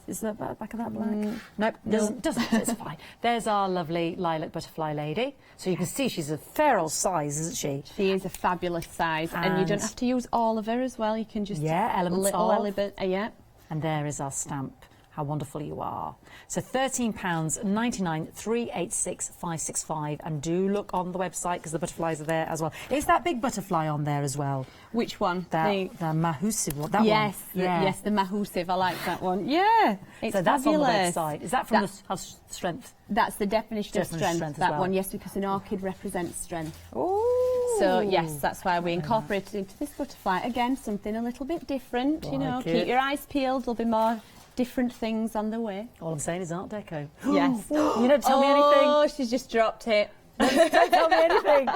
Speaker 4: Is the back of that black? Nope, doesn't. It's fine. There's our lovely lilac butterfly lady. So you can see she's a fair old size, isn't she?
Speaker 5: She is a fabulous size, and you don't have to use all of her as well. You can just
Speaker 4: elements
Speaker 5: little
Speaker 4: of.
Speaker 5: element. Yeah.
Speaker 4: And there is our stamp. How wonderful you are. So £13.99, 386 565, and do look on the website because the butterflies are there as well. Is that big butterfly on there as well?
Speaker 5: Which one?
Speaker 4: The Mahusive one. That
Speaker 5: yes,
Speaker 4: one?
Speaker 5: yes, the Mahusive. I like that one. Yeah, it's
Speaker 4: so that's
Speaker 5: fabulous.
Speaker 4: On the website. Is that from the strength?
Speaker 5: That's the definition of strength. That one, yes, because an orchid represents strength. Oh. So yes, that's why we incorporated into this butterfly again something a little bit different. You know, keep your eyes peeled. There'll be more different things on the way.
Speaker 4: All I'm saying is Art Deco.
Speaker 5: Yes.
Speaker 4: You don't tell me anything.
Speaker 5: Oh, she's just dropped it.
Speaker 4: Don't tell me anything.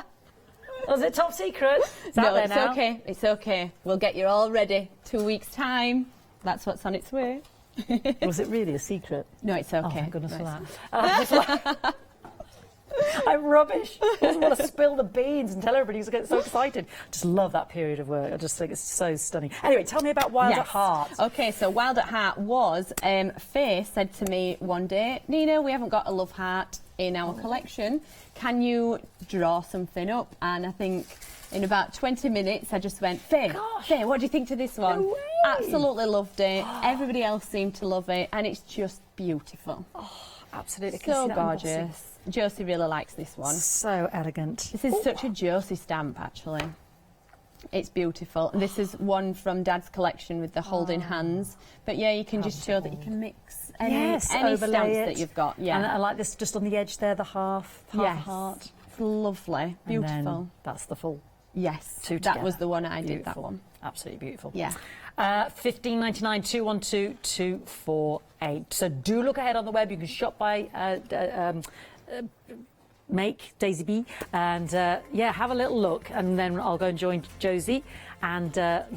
Speaker 4: Was it top secret?
Speaker 5: No, it's okay. It's okay. We'll get you all ready. 2 weeks' time. That's what's on its way.
Speaker 4: Was it really a secret?
Speaker 5: No, it's okay.
Speaker 4: Oh, thank goodness for that. I'm rubbish. I just want to spill the beans and tell everybody who's getting so excited. Just love that period of work. I just think it's so stunning. Anyway, tell me about Wild at Heart.
Speaker 5: Okay, so Wild at Heart was, Faye said to me one day, Nina, we haven't got a love heart in our collection. Can you draw something up? And I think in about 20 minutes, I just went, Faye, what do you think to this one?
Speaker 4: No way.
Speaker 5: Absolutely loved it. Everybody else seemed to love it, and it's just beautiful.
Speaker 4: Oh, absolutely.
Speaker 5: So gorgeous. Josie really likes this one.
Speaker 4: So elegant.
Speaker 5: This is such a Josie stamp, actually. It's beautiful. This is one from Dad's collection with the holding hands. But yeah, you can just show that you can mix any stamps that you've got. Yeah.
Speaker 4: And I like this just on the edge there, the half heart.
Speaker 5: It's lovely. Beautiful.
Speaker 4: And then that's the full.
Speaker 5: Yes.
Speaker 4: Two
Speaker 5: that
Speaker 4: together.
Speaker 5: was the one I did, that one.
Speaker 4: Absolutely beautiful.
Speaker 5: Yeah.
Speaker 4: $15.99 212 248. So do look ahead on the web. You can shop by Make Daisy B, and have a little look, and then I'll go and join Josie, and and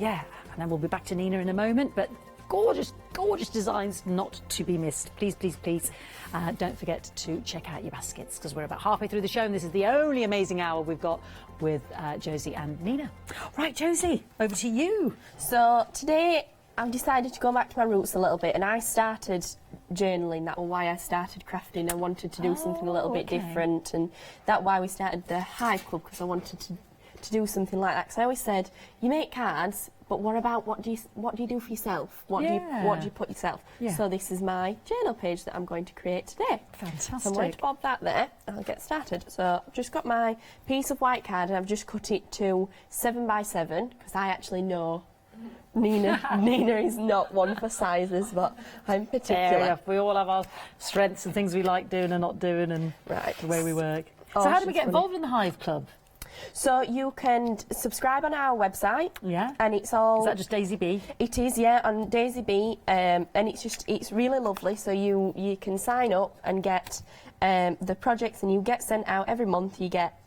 Speaker 4: then we'll be back to Nina in a moment. But gorgeous designs not to be missed. Please don't forget to check out your baskets because we're about halfway through the show, and this is the only amazing hour we've got with Josie and Nina. Right, Josie, over to you.
Speaker 6: So today I've decided to go back to my roots a little bit, and I started journaling. That was why I started crafting. I wanted to do something a little bit different, and that's why we started the Hive Club, because I wanted to do something like that. Because I always said, you make cards, but what do you do for yourself? What do you put yourself?
Speaker 4: Yeah.
Speaker 6: So this is my journal page that I'm going to create today.
Speaker 4: Fantastic.
Speaker 6: So I'm going to bob that there, and I'll get started. So I've just got my piece of white card, and I've just cut it to 7 by 7 because I actually know Nina is not one for sizes, but I'm particular.
Speaker 4: Fair enough. We all have our strengths and things we like doing and not doing, and the way we work. So how do we get involved in the Hive Club?
Speaker 6: So you can subscribe on our website.
Speaker 4: Yeah.
Speaker 6: And it's all...
Speaker 4: Is that just Daisy B?
Speaker 6: It is, yeah, on Daisy B. And it's really lovely. So you can sign up and get the projects, and you get sent out every month. You get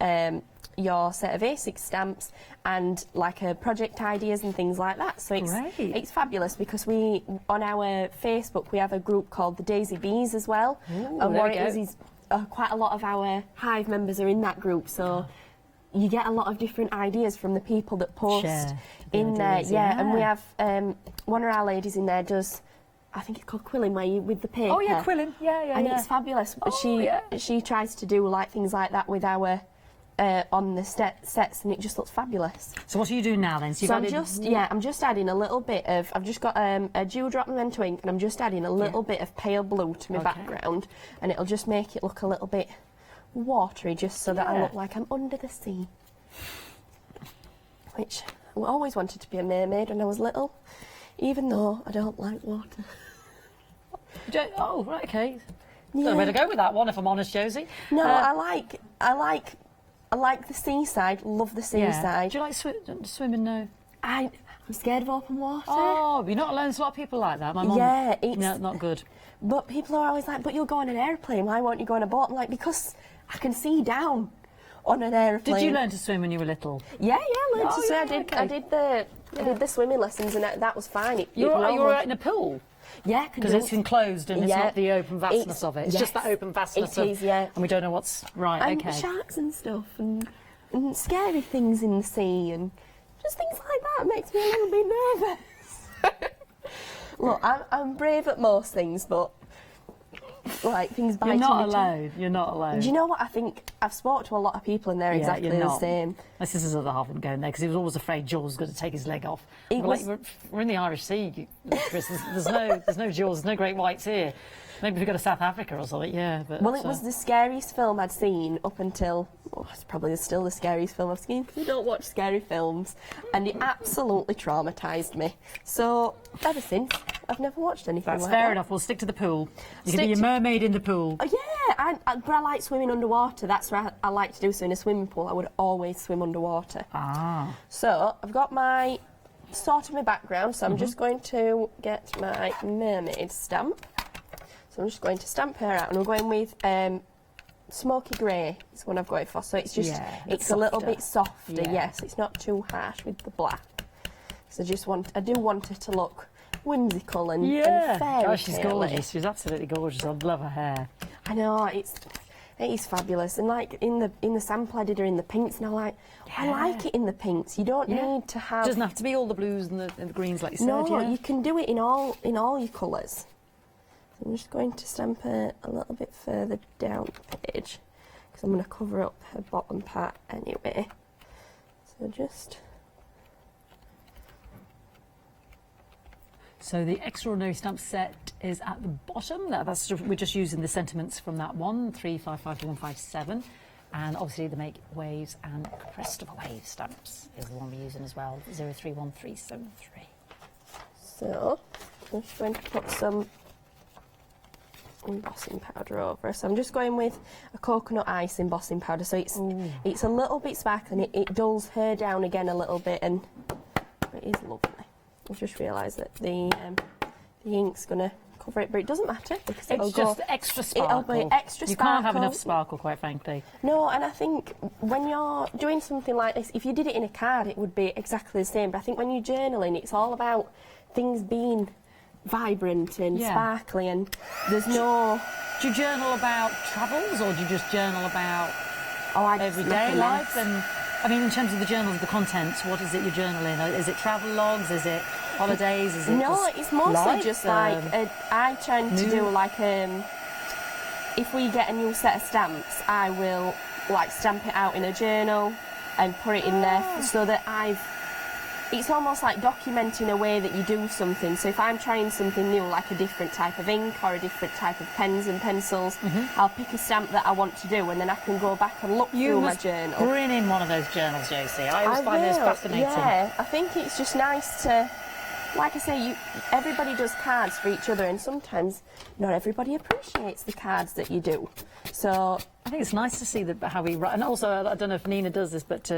Speaker 6: your set of A6 stamps and like project ideas and things like that. So it's fabulous because on our Facebook we have a group called the Daisy Bees as well.
Speaker 4: Ooh,
Speaker 6: and what it is quite a lot of our Hive members are in that group. So you get a lot of different ideas from the people that post in there. Yeah, and we have one of our ladies in there does, I think it's called quilling, where you with the paper.
Speaker 4: Oh yeah, quilling. Yeah.
Speaker 6: And it's fabulous. She tries to do like things like that with our on the sets, and it just looks fabulous.
Speaker 4: So what are you doing now then? So
Speaker 6: I'm just adding a little bit of. I've just got a dewdrop memento ink, and I'm just adding a little bit of pale blue to my background, and it'll just make it look a little bit watery, just so that I look like I'm under the sea. Which I always wanted to be a mermaid when I was little, even though I don't like water.
Speaker 4: Oh, right, okay. Don't know where to go with that one, if I'm honest, Josie.
Speaker 6: No, I like the seaside. Love the seaside.
Speaker 4: Do you like swimming? No.
Speaker 6: I'm scared of open water.
Speaker 4: Oh, you're not alone. There's a lot of people like that. My mum.
Speaker 6: Yeah, it's
Speaker 4: not good.
Speaker 6: But people are always like, "But you'll go on an airplane. Why won't you go on a boat?" I'm like, because I can see down on an airplane.
Speaker 4: Did you learn to swim when you were little?
Speaker 6: Yeah, I learned to swim. I did the swimming lessons, and that was fine.
Speaker 4: You're all right in a pool.
Speaker 6: Yeah,
Speaker 4: because it's enclosed and it's not the open vastness of it. It's just that open vastness.
Speaker 6: It is, yeah.
Speaker 4: And we don't know what's right.
Speaker 6: And sharks and stuff, and scary things in the sea, and just things like that makes me a little bit nervous. Look, I'm brave at most things, but like things biting.
Speaker 4: You're not alone.
Speaker 6: Do you know what I think? I've spoken to a lot of people and they're exactly the same.
Speaker 4: My sister's other half of them going there because he was always afraid Jaws was going to take his leg off. We're in the Irish Sea, Chris. There's no Jaws, there's no great whites here. Maybe if we go to South Africa or something, yeah. But,
Speaker 6: well, it was the scariest film I'd seen up until... Oh, it's probably still the scariest film I've seen because I don't watch scary films. And it absolutely traumatised me. So, ever since, I've never watched anything like that.
Speaker 4: That's fair enough. We'll stick to the pool. You can be a mermaid in the pool.
Speaker 6: Oh, yeah, but I like swimming underwater. That's what I like to do. So in a swimming pool, I would always swim underwater.
Speaker 4: Ah.
Speaker 6: So, I've got my background. So I'm just going to get my mermaid stamp. So I'm just going to stamp her out, and I'm going with smoky grey is what I've got it for. So it's just, it's a little bit softer, yes. It's not too harsh with the black. So I do want it to look whimsical and fairy tale.
Speaker 4: Oh, she's gorgeous. She's absolutely gorgeous. I love her hair.
Speaker 6: I know, it is fabulous. And like in the sample I did her in the pinks, and I like it in the pinks. You don't need to have...
Speaker 4: It doesn't have to be all the blues and the greens like you said.
Speaker 6: No, you can do it in all your colours. I'm just going to stamp her a little bit further down the page because I'm going to cover up her bottom part anyway.
Speaker 4: So the extraordinary stamp set is at the bottom. We're just using the sentiments from that one, 355 to 157. And obviously the Make Waves and Crest of a Wave stamps is the one we're using as well, 031373.
Speaker 6: So I'm just going to put some embossing powder over. So I'm just going with a coconut ice embossing powder. So it's a little bit sparkling. It dulls her down again a little bit, and it is lovely. I've just realised that the ink's going to cover it, but it doesn't matter because
Speaker 4: it's just extra sparkle.
Speaker 6: It'll be extra sparkle.
Speaker 4: You can't have enough sparkle, quite frankly.
Speaker 6: No, and I think when you're doing something like this, if you did it in a card, it would be exactly the same. But I think when you're journaling, it's all about things being vibrant and sparkly, and there's no...
Speaker 4: Do you journal about travels, or do you just journal about everyday life? And I mean, in terms of the journals, the contents, what is it you're journaling? Is it travel logs? Is it holidays? Is it
Speaker 6: it's mostly just like I tend to do like if we get a new set of stamps, I will like stamp it out in a journal and put it in there so that it's almost like documenting a way that you do something. So if I'm trying something new, like a different type of ink or a different type of pens and pencils, I'll pick a stamp that I want to do, and then I can go back and look through my journal.
Speaker 4: Bring in one of those journals, Josie. I always find those fascinating.
Speaker 6: Yeah, I think it's just nice to, like I say, everybody does cards for each other, and sometimes not everybody appreciates the cards that you do. So
Speaker 4: I think it's nice to see how we write, and also I don't know if Nina does this, but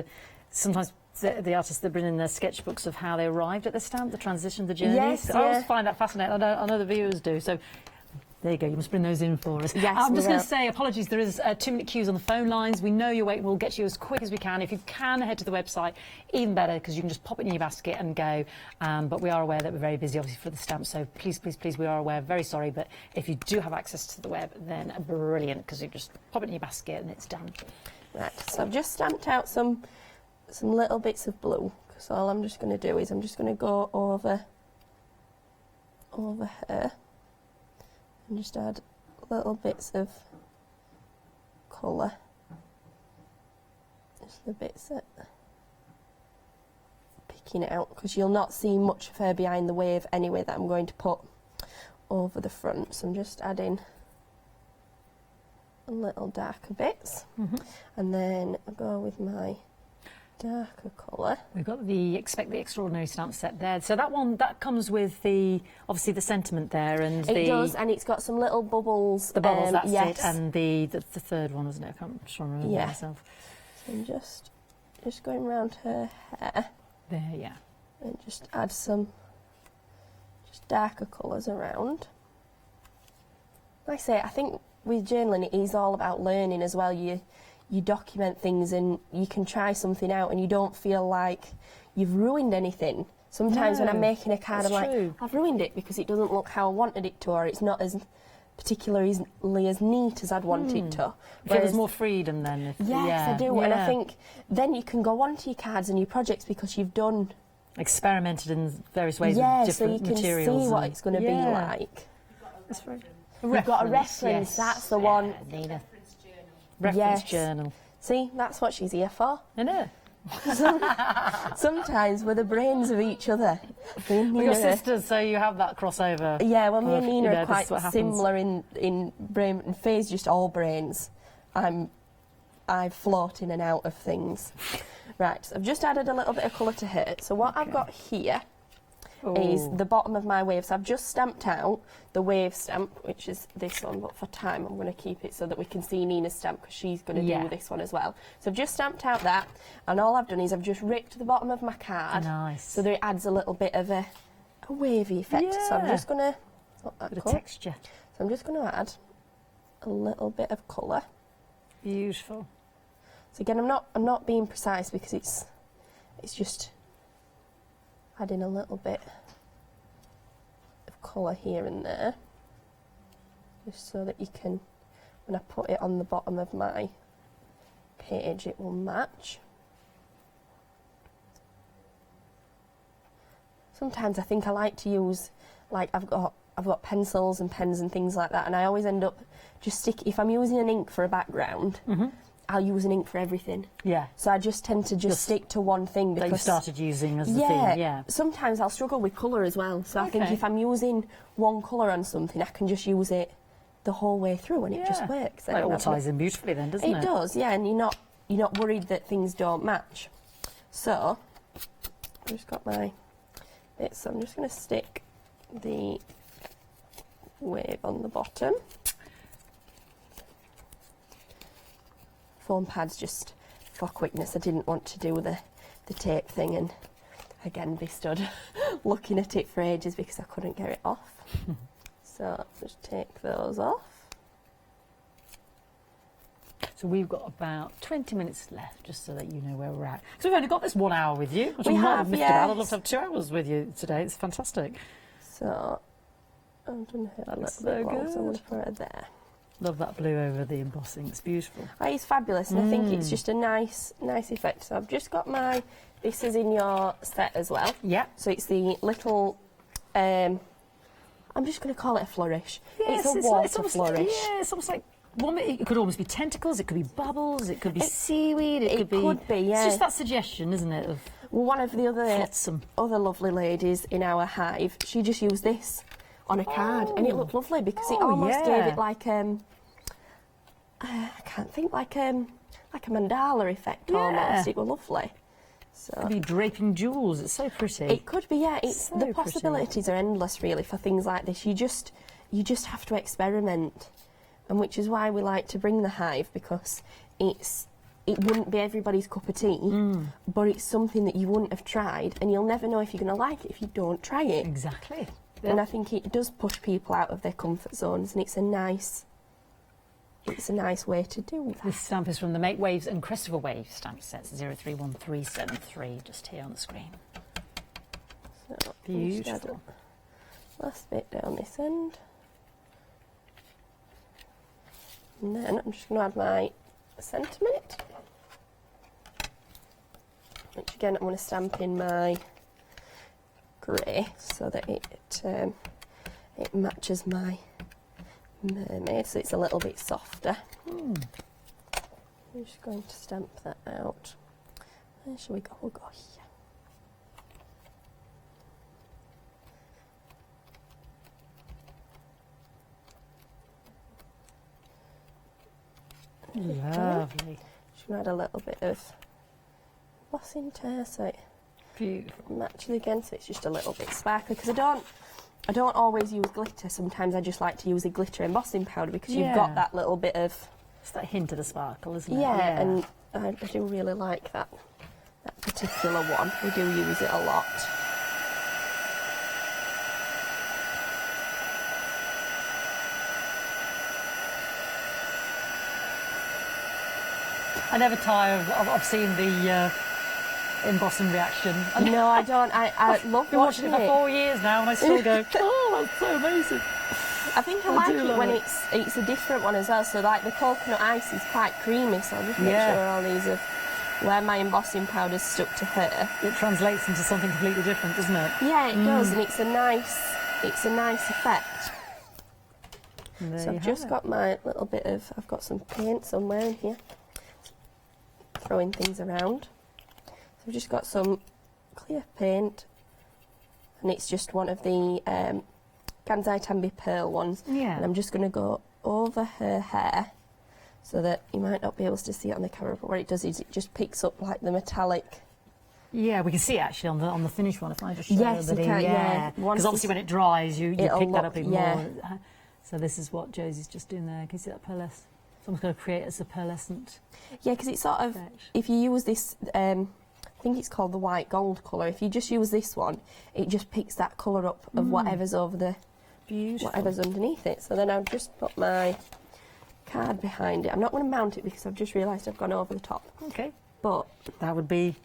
Speaker 4: sometimes the artists that bring in their sketchbooks of how they arrived at the stamp, the transition, the journeys.
Speaker 6: Yes,
Speaker 4: I always find that fascinating. I know the viewers do. So there you go. You must bring those in for us.
Speaker 6: Yes,
Speaker 4: I'm just going to say, apologies. There is 2-minute queues on the phone lines. We know you're waiting. We'll get to you as quick as we can. If you can, head to the website. Even better, because you can just pop it in your basket and go. But we are aware that we're very busy, obviously, for the stamp. So please, please, please, we are aware. Very sorry, but if you do have access to the web, then brilliant, because you just pop it in your basket and it's done.
Speaker 6: Right. So I've just stamped out some little bits of blue. So all I'm just going to do is I'm just going to go over her and just add little bits of colour. Just the bits that are picking out, because you'll not see much of her behind the wave anyway that I'm going to put over the front. So I'm just adding a little darker bits, and then I'll go with my darker colour.
Speaker 4: We've got the Expect the Extraordinary stamp set there. So that one, that comes with the, obviously the sentiment there, and
Speaker 6: it does, and it's got some little bubbles.
Speaker 4: The bubbles, that's
Speaker 6: yes.
Speaker 4: it, and the third one, wasn't it? I can't try and remember myself.
Speaker 6: So I'm just going around her hair.
Speaker 4: There, yeah.
Speaker 6: And just add some darker colours around. Like I say, I think with journaling it is all about learning as well. You document things and you can try something out and you don't feel like you've ruined anything. Sometimes when I'm making a card, I'm like, I've ruined it because it doesn't look how I wanted it to, or it's not as particularly as neat as I'd want it to.
Speaker 4: Whereas, there's more freedom then.
Speaker 6: Yes, I do. And I think then you can go on to your cards and your projects because you've done...
Speaker 4: experimented in various ways with different materials.
Speaker 6: So you can see what it's going to be like.
Speaker 4: That's right.
Speaker 6: You've got a reference, that's the one.
Speaker 4: Nina. Reference journal.
Speaker 6: See, that's what she's here for.
Speaker 4: I know.
Speaker 6: Sometimes we're the brains of each other.
Speaker 4: We're your sisters, so you have that crossover.
Speaker 6: Yeah, well, me and Nina are quite similar in brain and Faye's just all brains. I float in and out of things. Right, so I've just added a little bit of colour to her. So what I've got here is the bottom of my wave. So I've just stamped out the wave stamp, which is this one, but for time I'm going to keep it so that we can see Nina's stamp because she's going to do this one as well. So I've just stamped out that, and all I've done is I've just ripped the bottom of my card so that it adds a little bit of a wavy effect. So I'm just going to...
Speaker 4: Bit of texture.
Speaker 6: So I'm just going to add a little bit of colour.
Speaker 4: Beautiful.
Speaker 6: So again, I'm not being precise because it's just adding a little bit of colour here and there, just so that you can, when I put it on the bottom of my page, it will match. Sometimes I think I like to use, like I've got pencils and pens and things like that, and I always end up just if I'm using an ink for a background, I'll use an ink for everything. Yeah. So I just tend to just stick to one thing because...
Speaker 4: that you started using as the thing, yeah.
Speaker 6: Sometimes I'll struggle with colour as well. So I think if I'm using one colour on something, I can just use it the whole way through and it just works.
Speaker 4: It all ties in beautifully then, doesn't it?
Speaker 6: It does, yeah, and you're not worried that things don't match. So, I've just got my bits, so I'm just going to stick the wave on the bottom. Foam pads just for quickness. I didn't want to do the tape thing and again be stood looking at it for ages because I couldn't get it off. So just take those off.
Speaker 4: So we've got about 20 minutes left, just so that you know where we're at. So we've only got this 1 hour with you, which I might have missed about. I'd love to have 2 hours with you today. It's fantastic.
Speaker 6: So I've done her a little bit long, so I'm going to put her there.
Speaker 4: Love that blue over the embossing, it's beautiful.
Speaker 6: It's fabulous, and I think it's just a nice effect. So I've just got this is in your set as well. Yeah. So it's the little, I'm just going to call it a flourish.
Speaker 4: Yes,
Speaker 6: it's a water flourish.
Speaker 4: Yeah, it's almost like, it could almost be tentacles, it could be bubbles, it could be seaweed, it could be, yeah. It's just that suggestion, isn't it, of
Speaker 6: one of the other lovely ladies in our hive, she just used this on a card, and it looked lovely because it almost gave it like I can't think, like a mandala effect almost. It was lovely. So
Speaker 4: it could be draping jewels. It's so pretty.
Speaker 6: It could be, yeah. The possibilities are endless, really, for things like this. You just have to experiment, and which is why we like to bring the hive, because it wouldn't be everybody's cup of tea, but it's something that you wouldn't have tried, and you'll never know if you're going to like it if you don't try it.
Speaker 4: Exactly.
Speaker 6: Yeah. And I think it does push people out of their comfort zones, and it's a nice way to do that.
Speaker 4: This stamp is from the Make Waves and Crest of a Wave stamp sets, 031373, just here on the screen.
Speaker 6: So
Speaker 4: beautiful.
Speaker 6: Last bit down this end. And then I'm just going to add my sentiment, which again I'm going to stamp in my grey so that it matches my mermaid, so it's a little bit softer. I'm just going to stamp that out. Where shall we go? We'll go here.
Speaker 4: Lovely.
Speaker 6: Just add a little bit of embossing tear so it
Speaker 4: Beautiful.
Speaker 6: matches again, so it's just a little bit sparkly, because I don't always use glitter. Sometimes I just like to use a glitter embossing powder because you've got that little bit of...
Speaker 4: It's that hint of the sparkle, isn't it?
Speaker 6: Yeah, and I do really like that particular one. We do use it a lot.
Speaker 4: I never tire of seeing the embossing reaction.
Speaker 6: No, I don't. I love
Speaker 4: Been watching it for 4 years now, and I still go, oh, that's so amazing.
Speaker 6: I think I like it when it's a different one as well. So like the coconut ice is quite creamy, so I'll just make sure all these are where my embossing powder's stuck to her.
Speaker 4: It translates into something completely different, doesn't it?
Speaker 6: Yeah, it does, and it's a nice effect. So I've just got my little bit of, I've got some paint somewhere in here, throwing things around. So I've just got some clear paint, and it's just one of the Kansai Tambi Pearl ones.
Speaker 4: Yeah.
Speaker 6: And I'm just going to go over her hair, so that you might not be able to see it on the camera, but what it does is it just picks up like the metallic.
Speaker 4: Yeah, we can see it actually on the finished one. If I just show
Speaker 6: Yes,
Speaker 4: everybody,
Speaker 6: you can,
Speaker 4: yeah. Because obviously when it dries, you pick that up even more. So this is what Josie's just doing there. Can you see that pearlescent? Someone's going to create it as a pearlescent.
Speaker 6: Yeah, because it's sort of, if you use this, I think it's called the white gold colour. If you just use this one, it just picks that colour up of whatever's over the, whatever's underneath it. So then I've just put my card behind it. I'm not going to mount it because I've just realised I've gone over the top.
Speaker 4: Okay.
Speaker 6: But
Speaker 4: that would be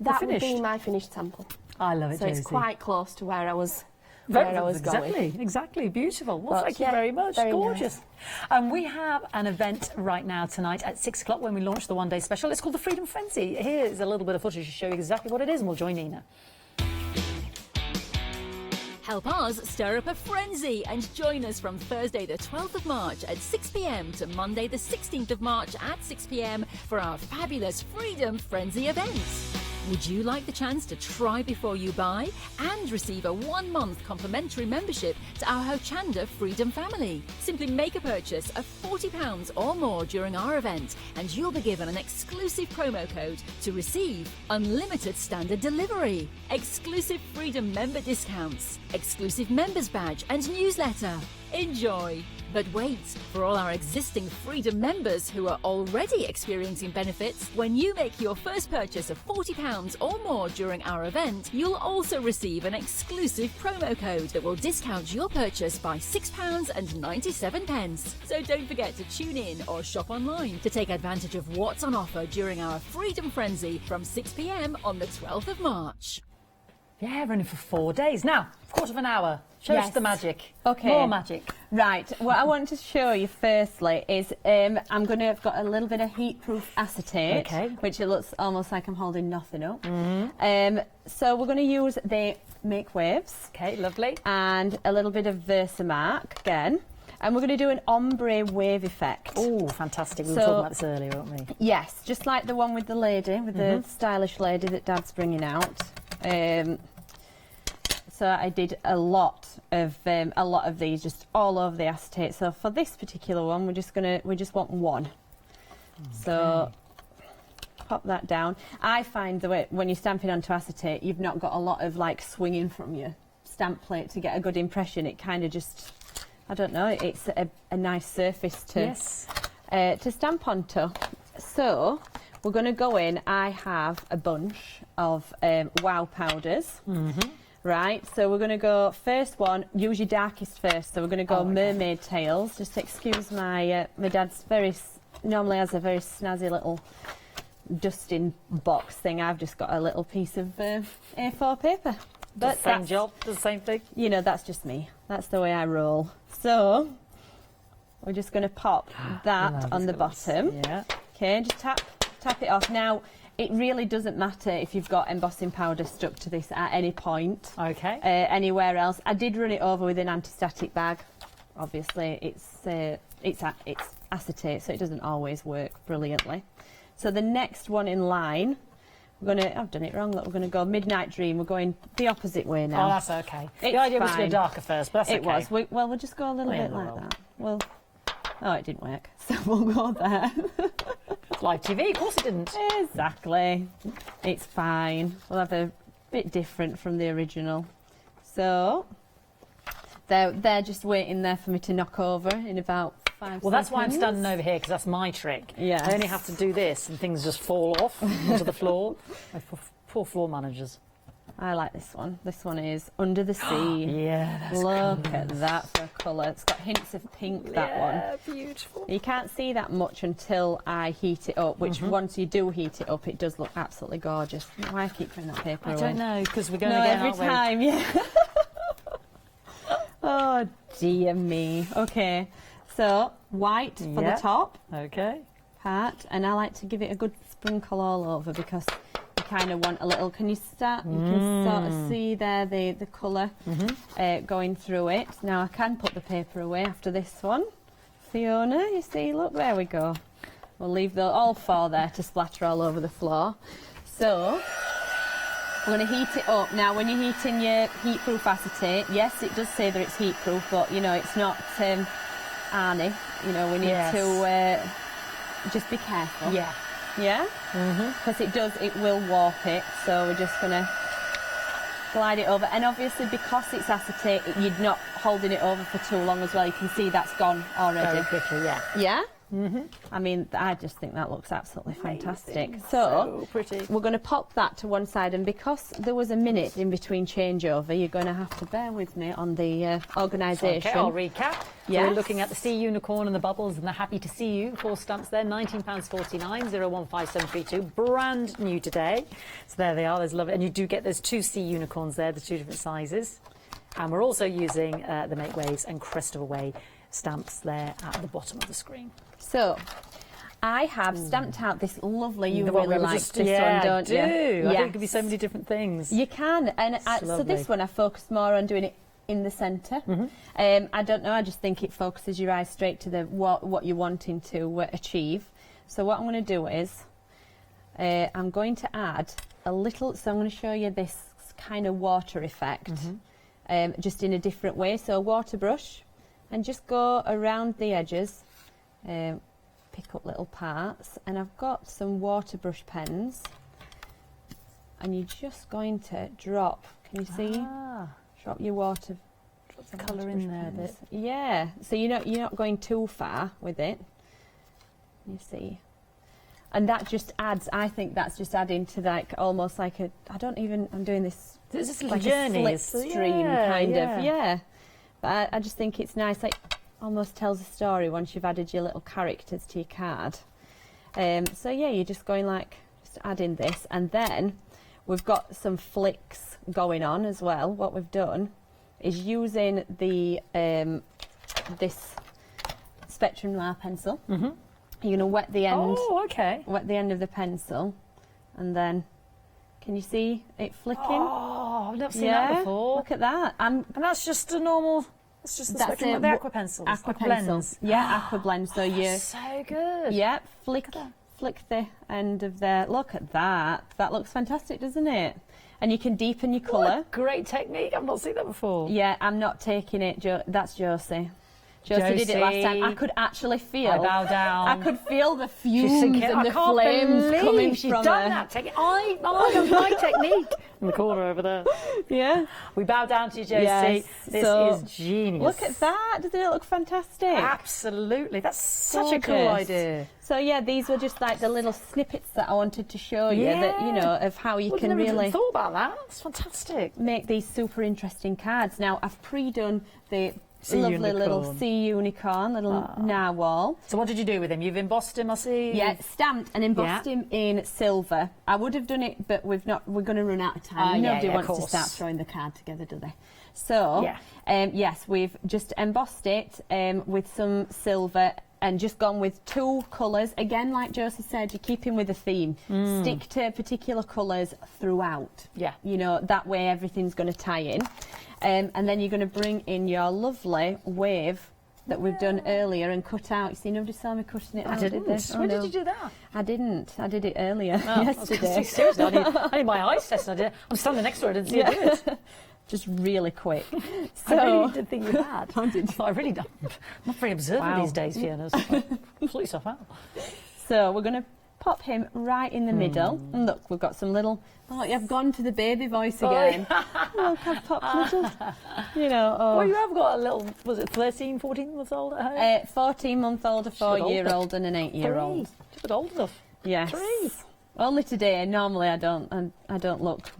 Speaker 6: my finished sample.
Speaker 4: I love it,
Speaker 6: so
Speaker 4: Josie.
Speaker 6: it's quite close to where I was.
Speaker 4: Exactly. Beautiful. Well, thank you very much. Gorgeous.
Speaker 6: Nice.
Speaker 4: And we have an event right now tonight at 6 o'clock when we launch the one-day special. It's called the Freedom Frenzy. Here's a little bit of footage to show you exactly what it is, and we'll join Nina.
Speaker 1: Help us stir up a frenzy and join us from Thursday the 12th of March at 6 p.m. to Monday the 16th of March at 6 p.m. for our fabulous Freedom Frenzy event. Would you like the chance to try before you buy and receive a 1-month complimentary membership to our Hochanda Freedom family? Simply make a purchase of £40 or more during our event and you'll be given an exclusive promo code to receive unlimited standard delivery, exclusive Freedom member discounts, exclusive members badge and newsletter. Enjoy! But wait, for all our existing Freedom members who are already experiencing benefits, when you make your first purchase of £40 or more during our event, you'll also receive an exclusive promo code that will discount your purchase by £6.97. So don't forget to tune in or shop online to take advantage of what's on offer during our Freedom Frenzy from 6 p.m. on the 12th of March.
Speaker 4: Yeah, running for 4 days. Now, quarter of an hour. Show us the magic.
Speaker 5: Okay.
Speaker 4: More magic.
Speaker 5: Right. What I want to show you firstly is I've got a little bit of heat-proof acetate, which it looks almost like I'm holding nothing up. So we're going to use the Make Waves.
Speaker 4: Okay, lovely.
Speaker 5: And a little bit of Versamark again. And we're going to do an ombre wave effect.
Speaker 4: Oh, fantastic. We were talking about this earlier, weren't we?
Speaker 5: Yes, just like the one with the lady, with the stylish lady that Dad's bringing out. So I did a lot of these just all over the acetate. So for this particular one, we just want one. Okay. So pop that down. I find that when you're stamping onto acetate, you've not got a lot of like swinging from your stamp plate to get a good impression. It kind of just, I don't know, it's a nice surface to stamp onto. So we're going to go in. I have a bunch of wow powders. Right, so we're going to go first one, use your darkest first. So we're going to go Mermaid Tails. Just excuse my dad's normally has a very snazzy little dusting box thing. I've just got a little piece of A4 paper.
Speaker 4: But same job, the same thing.
Speaker 5: You know, that's just me. That's the way I roll. So we're just going to pop that on the bottom. Yeah. Okay, just tap it off. Now, it really doesn't matter if you've got embossing powder stuck to this at any point. Okay. Anywhere else. I did run it over with an anti-static bag. Obviously, it's acetate, so it doesn't always work brilliantly. So the next one in line, I've done it wrong. Look, we're going to go Midnight Dream. We're going the opposite way now.
Speaker 4: Oh, that's okay. The idea was to go darker first, but that's okay.
Speaker 5: It was. We'll just go a little bit like that. Oh, it didn't work. So we'll go there.
Speaker 4: live TV. Of course it didn't.
Speaker 5: Exactly. It's fine. We'll have a bit different from the original. So they're just waiting there for me to knock over in about 5 seconds.
Speaker 4: Well, that's why I'm standing over here, because that's my trick.
Speaker 5: Yes.
Speaker 4: I only have to do this and things just fall off onto the floor. My poor floor managers.
Speaker 5: I like this one. This one is Under the Sea.
Speaker 4: Yeah, that's
Speaker 5: Look at that for colour. It's got hints of pink, that one.
Speaker 4: Yeah, beautiful.
Speaker 5: You can't see that much until I heat it up, which once you do heat it up, it does look absolutely gorgeous. Why I keep putting that paper away?
Speaker 4: I don't know, because we're going
Speaker 5: No,
Speaker 4: again,
Speaker 5: every
Speaker 4: aren't we?
Speaker 5: time, yeah. Oh, dear me. Okay, so white for the top
Speaker 4: Okay.
Speaker 5: part, and I like to give it a good sprinkle all over because you kind of want a little. Can you start? You can sort of see there the colour going through it. Now I can put the paper away after this one. Fiona, you see, look, there we go. We'll leave all 4 there to splatter all over the floor. So we're going to heat it up. Now, when you're heating your heat-proof acetate, yes, it does say that it's heat-proof, but, you know, it's not Arnie. You know, we need to just be careful.
Speaker 4: Yeah.
Speaker 5: Yeah? Because it will warp it, so we're just going to glide it over. And obviously, because it's acetate, you're not holding it over for too long as well. You can see that's gone already.
Speaker 4: Very quickly, yeah.
Speaker 5: Yeah? I mean, I just think that looks absolutely fantastic. So
Speaker 4: pretty.
Speaker 5: we're going to pop that to one side, and because there was a minute in between changeover, you're going to have to bear with me on the organisation.
Speaker 4: Okay, I'll recap. So
Speaker 5: Yes.
Speaker 4: we're looking at the sea unicorn and the bubbles and the happy to see you. 4 stamps there, £19.49, 015732, brand new today. So there they are, there's lovely, and you do get those 2 sea unicorns there, the 2 different sizes. And we're also using the Make Waves and Crest of a Way stamps there at the bottom of the screen.
Speaker 5: So I have stamped out this lovely, you
Speaker 4: The one
Speaker 5: really
Speaker 4: we were
Speaker 5: like
Speaker 4: just-
Speaker 5: this
Speaker 4: yeah,
Speaker 5: one, don't
Speaker 4: I do.
Speaker 5: you?
Speaker 4: I think it could be so many different things.
Speaker 5: You can, and so
Speaker 4: lovely.
Speaker 5: this one I focused more on doing it in the centre. I don't know, I just think it focuses your eyes straight to the what you're wanting to achieve. So what I'm going to do is I'm going to add a little, so I'm going to show you this kind of water effect, just in a different way. So a water brush, and just go around the edges, pick up little parts, and I've got some water brush pens, and you're just going to drop, can you see? Drop your water,
Speaker 4: Drop the colour in there a bit.
Speaker 5: yeah, so you're not going too far with it. You see, and that just adds. I think that's just adding to like almost like a. I'm doing this.
Speaker 4: It's just
Speaker 5: like
Speaker 4: journey.
Speaker 5: a slipstream kind of. Yeah, but I just think it's nice. Like almost tells a story once you've added your little characters to your card. So yeah, you're just going like just adding this, and then we've got some flicks going on as well. What we've done is using the this Spectrum Noir pencil. You're going to wet the end.
Speaker 4: Oh, okay.
Speaker 5: Wet the end of the pencil, and then can you see it flicking?
Speaker 4: Oh, I've never seen that before.
Speaker 5: Look at that.
Speaker 4: And that's just a normal. That's just the spectrum. The aqua pencils.
Speaker 5: Aqua
Speaker 4: blends.
Speaker 5: pencils. Yeah, aqua blend. So you.
Speaker 4: So good.
Speaker 5: Yeah, flick the end of there. Look at that. That looks fantastic, doesn't it? And you can deepen your colour.
Speaker 4: Great technique. I've not seen that before.
Speaker 5: Yeah, I'm not taking it. That's Josie. Josie did it last time. I could actually feel.
Speaker 4: I bow down.
Speaker 5: I could feel the fumes
Speaker 4: thinking,
Speaker 5: and
Speaker 4: I
Speaker 5: the
Speaker 4: can't
Speaker 5: flames
Speaker 4: believe
Speaker 5: coming
Speaker 4: she's
Speaker 5: from
Speaker 4: done
Speaker 5: her.
Speaker 4: that technique. I know my technique. In the corner over there.
Speaker 5: Yeah.
Speaker 4: We bow down to you, Josie.
Speaker 5: Yes,
Speaker 4: This
Speaker 5: so
Speaker 4: is genius.
Speaker 5: Look at that. Doesn't it look fantastic?
Speaker 4: Absolutely. That's such a cool
Speaker 5: Gorgeous.
Speaker 4: idea.
Speaker 5: So yeah, these were just like the little snippets that I wanted to show you that, you know, of how you can
Speaker 4: I've never
Speaker 5: really
Speaker 4: thought about that. It's fantastic.
Speaker 5: make these super interesting cards. Now I've pre-done the
Speaker 4: Sea
Speaker 5: lovely
Speaker 4: unicorn.
Speaker 5: little sea unicorn, little narwhal.
Speaker 4: So what did you do with him? You've embossed him, I see.
Speaker 5: Yeah, stamped and embossed him in silver. I would have done it, but we're going to run out of time. Nobody
Speaker 4: of
Speaker 5: wants to
Speaker 4: course.
Speaker 5: start throwing the card together, do they? So, yes, we've just embossed it with some silver and just gone with 2 colours. Again, like Josie said, you're keeping with the theme. Stick to particular colours throughout.
Speaker 4: Yeah.
Speaker 5: You know, that way everything's going to tie in. And then you're going to bring in your lovely wave that we've done earlier and cut out. You see, nobody saw me cutting it out, did they?
Speaker 4: When did you do that?
Speaker 5: I didn't. I did it earlier
Speaker 4: I
Speaker 5: yesterday.
Speaker 4: seriously, I need my eyes tested. I'm standing next to her. I didn't see her do it.
Speaker 5: Just really quick. So
Speaker 4: I really did think you had.
Speaker 5: I did.
Speaker 4: I really don't. I'm not very observant these days, Fiona. Pull yourself out.
Speaker 5: So we're going to pop him right in the middle. And look, we've got some little... Oh, you've gone to the baby voice again. Look, I've popped little... You know,
Speaker 4: Well, you have got a little, was it 13, 14 months old at home?
Speaker 5: 14-month-old, a 4-year-old and an 8-year-old.
Speaker 4: She's old enough.
Speaker 5: Yes.
Speaker 4: 3.
Speaker 5: Only today. Normally I don't look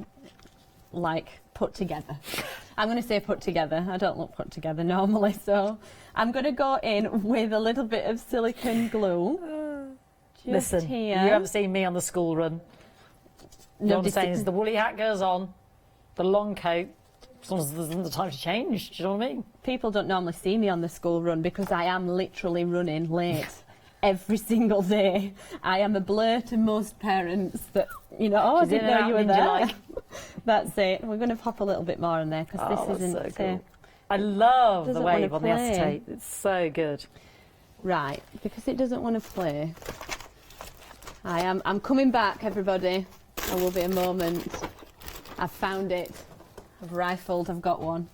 Speaker 5: like put together. I'm going to say put together. I don't look put together normally, so I'm going to go in with a little bit of silicone glue.
Speaker 4: Listen,
Speaker 5: here.
Speaker 4: you haven't seen me on the school run.
Speaker 5: No,
Speaker 4: What I'm saying is the woolly hat goes on, the long coat, as long as there isn't the time to change, do you know what I mean?
Speaker 5: People don't normally see me on the school run because I am literally running late every single day. I am a blur to most parents that, you know, oh, I didn't know you were there. That's it. We're going to pop a little bit more in there because this isn't...
Speaker 4: So cool. I love the
Speaker 5: doesn't
Speaker 4: wave
Speaker 5: wanna
Speaker 4: on the
Speaker 5: play.
Speaker 4: acetate. It's so good.
Speaker 5: Right, because it doesn't want to play. I'm coming back, everybody. There will be a moment. I've found it. I've rifled. I've got one.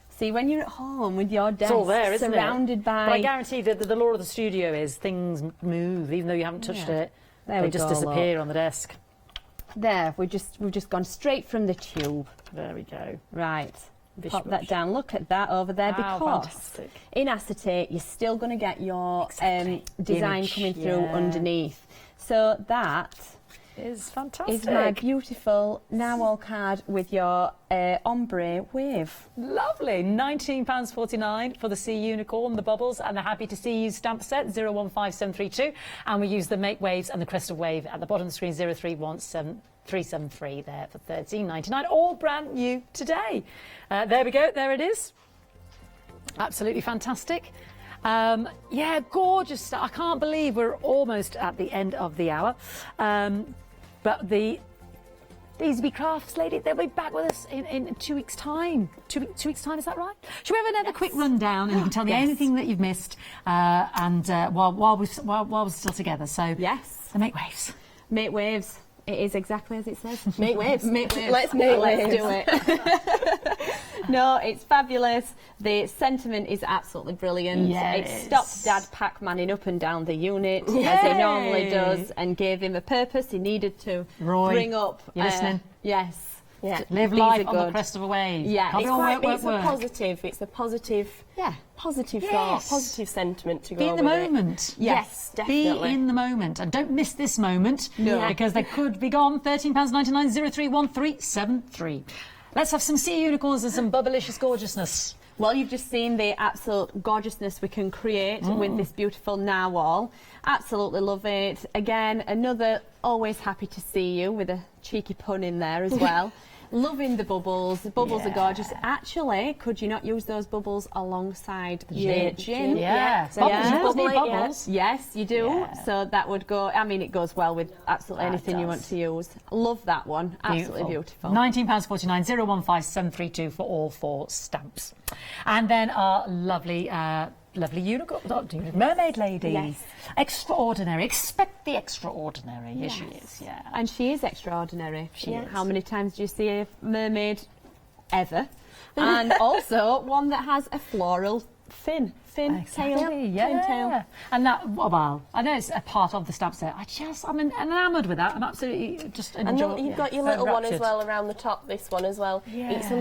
Speaker 5: See, when you're at home with your desk,
Speaker 4: It's all there, isn't
Speaker 5: surrounded
Speaker 4: it?
Speaker 5: by...
Speaker 4: But I guarantee that the law of the studio is things move, even though you haven't touched it.
Speaker 5: There
Speaker 4: They
Speaker 5: we
Speaker 4: just
Speaker 5: go,
Speaker 4: disappear on the desk.
Speaker 5: There, we've just gone straight from the tube.
Speaker 4: There we go.
Speaker 5: Right.
Speaker 4: Bish
Speaker 5: Pop that
Speaker 4: bosh.
Speaker 5: down. Look at that over there,
Speaker 4: Wow,
Speaker 5: because
Speaker 4: fantastic.
Speaker 5: in acetate you're still going to get your
Speaker 4: Exactly.
Speaker 5: design
Speaker 4: Image,
Speaker 5: coming through
Speaker 4: yeah.
Speaker 5: underneath. So that
Speaker 4: It's fantastic.
Speaker 5: is my beautiful Narwhal card with your ombre wave.
Speaker 4: Lovely. £19.49 for the Sea Unicorn, the bubbles, and the Happy to See You stamp set, 015732. And we use the Make Waves and the Crest of Wave at the bottom of the screen, 037373 there for £13.99. All brand new today. There we go. There it is. Absolutely fantastic. Yeah, gorgeous stuff. I can't believe we're almost at the end of the hour. But these be crafts, lady, they'll be back with us in 2 weeks' time. Two weeks' time, is that right? Shall we have another quick rundown and you can tell me anything that you've missed while we're still together? So
Speaker 5: Yes.
Speaker 4: the Make Waves.
Speaker 5: Make waves. It is exactly as it says.
Speaker 6: Make waves.
Speaker 5: Make waves.
Speaker 6: Let's make
Speaker 5: Let's
Speaker 6: waves.
Speaker 5: do it. No, it's fabulous. The sentiment is absolutely brilliant.
Speaker 4: Yes.
Speaker 5: It stopped Dad Pac-Manning up and down the unit as he normally does and gave him a purpose he needed to
Speaker 4: Roy,
Speaker 5: bring up.
Speaker 4: you listening?
Speaker 5: Yes.
Speaker 6: Yeah.
Speaker 4: Live
Speaker 5: These
Speaker 4: life
Speaker 5: are
Speaker 4: on the
Speaker 5: good.
Speaker 4: crest of a wave.
Speaker 5: Yeah,
Speaker 4: Can't
Speaker 5: it's
Speaker 4: be all
Speaker 5: quite-
Speaker 4: work,
Speaker 6: It's
Speaker 4: work,
Speaker 6: a
Speaker 4: work.
Speaker 6: positive. It's a positive.
Speaker 5: Yeah.
Speaker 6: Positive
Speaker 4: Yes.
Speaker 6: thought, positive sentiment to go
Speaker 4: Be in the
Speaker 6: with it.
Speaker 4: moment.
Speaker 6: Yes,
Speaker 4: Be
Speaker 6: definitely.
Speaker 4: in the moment and don't miss this moment
Speaker 5: No.
Speaker 4: because they could be gone. £13.99 031373. Let's have some sea unicorns and some bubblicious gorgeousness.
Speaker 5: Well, you've just seen the absolute gorgeousness we can create with this beautiful narwhal. Absolutely love it. Again, another always happy to see you with a cheeky pun in there as well. Loving the bubbles. The bubbles are gorgeous. Actually, could you not use those bubbles alongside your gin?
Speaker 4: Yeah.
Speaker 6: So
Speaker 4: Bubbles,
Speaker 6: you
Speaker 4: you always need
Speaker 6: bubble it, yeah.
Speaker 4: bubbles.
Speaker 5: Yes, you do.
Speaker 4: Yeah.
Speaker 5: So that would go, I mean, it goes well with absolutely
Speaker 4: That
Speaker 5: anything you
Speaker 4: does.
Speaker 5: want to use. Love that one. Absolutely beautiful.
Speaker 4: £19.49 015732 for all 4 stamps. And then our lovely unicorn, mermaid lady.
Speaker 6: Yes.
Speaker 4: Extraordinary. Expect the extraordinary. Here she is, yeah.
Speaker 5: And she is extraordinary.
Speaker 4: She is.
Speaker 5: How many times do you see a mermaid ever? And also one that has a floral fin tail.
Speaker 4: Exactly, yeah.
Speaker 5: Fin tail.
Speaker 4: And that, well, I know it's a part of the stamp set. I'm enamoured with that. I'm absolutely just
Speaker 6: And
Speaker 4: enjoying
Speaker 6: then you've got your little one as well around the top, this one as well.
Speaker 4: Yeah.
Speaker 6: It's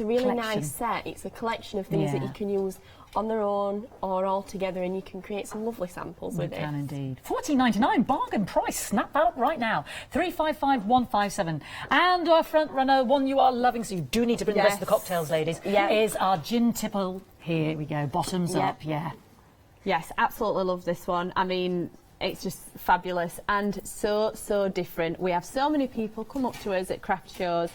Speaker 6: a really
Speaker 4: Collection.
Speaker 6: nice set. It's a collection of things that
Speaker 4: Yeah.
Speaker 6: you can use on their own or all together, and you can create some lovely samples with it.
Speaker 4: Can indeed. £14.99 bargain price. Snap that up right now. 355157. And our front runner, one you are loving, so you do need to bring the rest of the cocktails, ladies.
Speaker 6: Yeah.
Speaker 4: Is our gin tipple. Here we go. Bottoms
Speaker 5: Yeah.
Speaker 4: up. Yeah.
Speaker 5: Yes, absolutely love this one. I mean, it's just fabulous and so different. We have so many people come up to us at craft shows,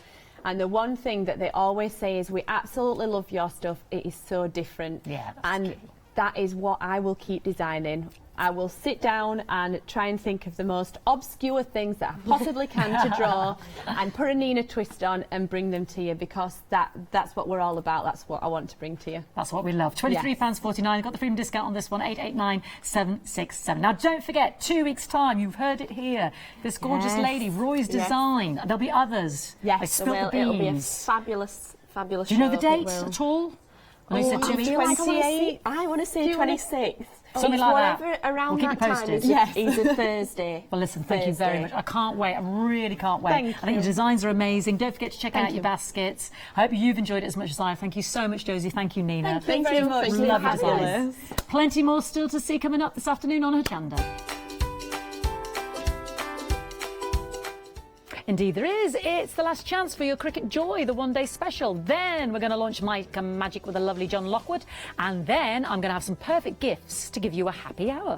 Speaker 5: and the one thing that they always say is, we absolutely love your stuff. It is so different.
Speaker 4: Yeah, that's
Speaker 5: and
Speaker 4: true.
Speaker 5: that is what I will keep designing. I will sit down and try and think of the most obscure things that I possibly can to draw and put a Nina twist on and bring them to you, because that's what we're all about. That's what I want to bring to you.
Speaker 4: That's what we love. £23.49. Got the freedom discount on this one. 889767. Now, don't forget, 2 weeks' time. You've heard it here. This gorgeous lady, Roy's Design. There'll be others. I
Speaker 6: Yes,
Speaker 4: spilled the
Speaker 6: it'll be a
Speaker 4: beans.
Speaker 6: fabulous
Speaker 4: Do you know the
Speaker 6: show. It
Speaker 4: date
Speaker 6: will.
Speaker 4: at all? When I said 2 weeks.
Speaker 6: I want to say 26th.
Speaker 4: Something like that.
Speaker 6: Whatever around
Speaker 4: We'll keep
Speaker 6: that
Speaker 4: you
Speaker 6: time
Speaker 4: posted.
Speaker 6: is a Thursday.
Speaker 4: Well, listen, thank you very much. I can't wait. I really can't wait.
Speaker 5: Thank
Speaker 4: I think
Speaker 5: you.
Speaker 4: your designs are amazing. Don't forget to check out
Speaker 5: you.
Speaker 4: your baskets. I hope you've enjoyed it as much as I have. Thank you so much, Josie. Thank you, Nina.
Speaker 5: Thank you very much.
Speaker 4: Lovely
Speaker 5: Fabulous.
Speaker 4: designs. Plenty more still to see coming up this afternoon on Hochanda. Indeed there is. It's the last chance for your Cricut Joy, the one-day special. Then we're going to launch Mica Magic with the lovely John Lockwood. And then I'm going to have some perfect gifts to give you a happy hour.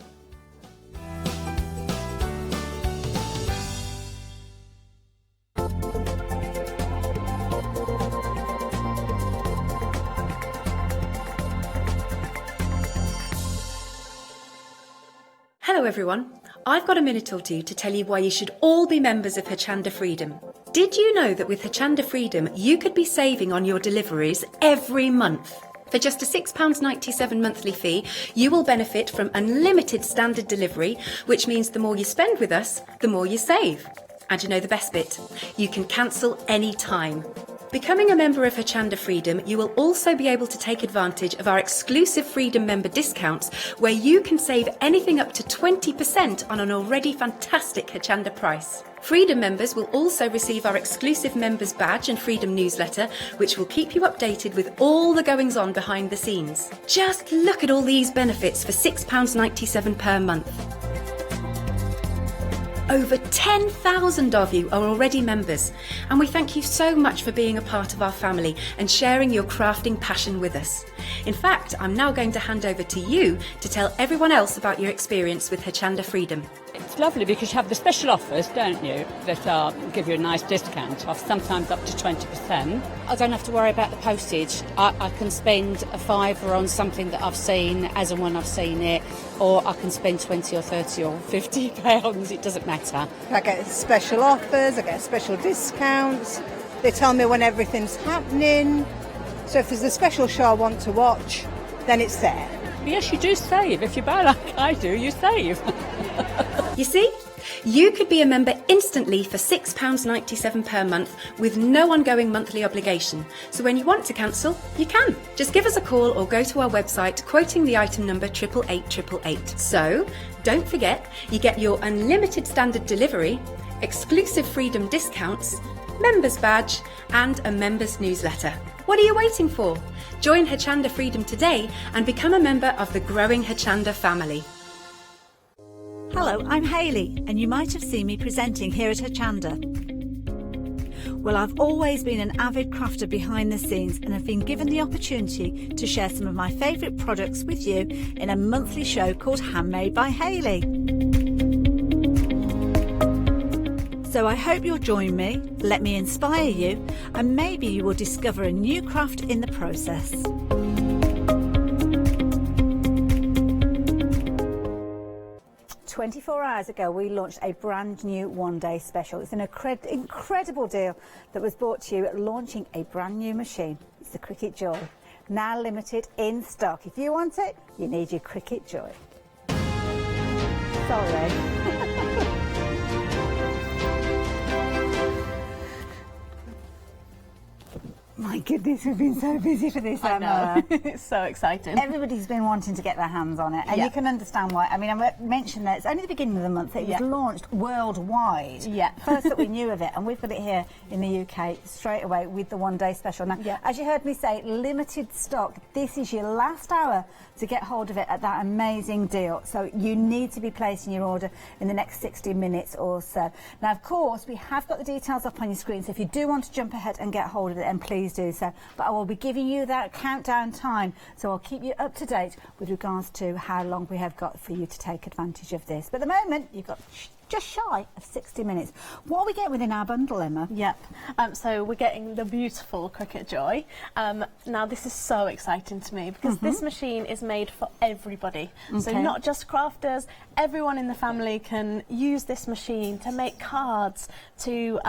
Speaker 7: Hello everyone, I've got a minute or two to tell you why you should all be members of Hochanda Freedom. Did you know that with Hochanda Freedom you could be saving on your deliveries every month? For just a £6.97 monthly fee, you will benefit from unlimited standard delivery, which means the more you spend with us, the more you save. And you know the best bit? You can cancel any time. Becoming a member of Hochanda Freedom, you will also be able to take advantage of our exclusive Freedom member discounts, where you can save anything up to 20% on an already fantastic Hochanda price. Freedom members will also receive our exclusive members badge and Freedom newsletter, which will keep you updated with all the goings on behind the scenes. Just look at all these benefits for £6.97 per month. Over 10,000 of you are already members, and we thank you so much for being a part of our family and sharing your crafting passion with us. In fact, I'm now going to hand over to you to tell everyone else about your experience with Hochanda Freedom.
Speaker 8: It's lovely because you have the special offers, don't you, that give you a nice discount off, sometimes up to 20%. I don't have to worry about the postage. I can spend a £5 on something that I've seen as and when I've seen it, or I can spend 20 or 30 or 50 pounds, it doesn't matter.
Speaker 9: I get special offers, I get special discounts, they tell me when everything's happening, so if there's a special show I want to watch, then it's there.
Speaker 8: Yes, you do save. If you buy like I do, you save.
Speaker 7: You see? You could be a member instantly for £6.97 per month with no ongoing monthly obligation. So when you want to cancel, you can. Just give us a call or go to our website quoting the item number 88888. So don't forget, you get your unlimited standard delivery, exclusive Freedom discounts, members badge and a members newsletter. What are you waiting for? Join Hochanda Freedom today and become a member of the growing Hochanda family.
Speaker 10: Hello, I'm Hayley, and you might have seen me presenting here at Hochanda. Well, I've always been an avid crafter behind the scenes and have been given the opportunity to share some of my favourite products with you in a monthly show called Handmade by Hayley. So I hope you'll join me, let me inspire you, and maybe you will discover a new craft in the process. "24 hours ago, we launched a brand new one-day special. It's an incredible deal that was brought to you at launching a brand new machine. It's the Cricut Joy, now limited in stock. If you want it, you need your Cricut Joy. Sorry. My goodness, we've been so busy for this, Amma.
Speaker 5: It's so exciting.
Speaker 10: Everybody's been wanting to get their hands on it, and you can understand why. I mean, I mentioned that it's only the beginning of the month. It was launched worldwide.
Speaker 5: Yeah.
Speaker 10: First that we knew of it, and we've got it here in the UK straight away with the one-day special. Now, as you heard me say, limited stock. This is your last hour to get hold of it at that amazing deal. So you need to be placing your order in the next 60 minutes or so. Now, of course, we have got the details up on your screen, so if you do want to jump ahead and get hold of it, then please do so. But I will be giving you that countdown time, so I'll keep you up to date with regards to how long we have got for you to take advantage of this. But at the moment, you've got just shy of 60 minutes. What are we getting within our bundle, Emma?
Speaker 5: Yep. So we're getting the beautiful Cricut Joy. Now this is so exciting to me because this machine is made for everybody. So not just crafters, everyone in the family can use this machine to make cards, to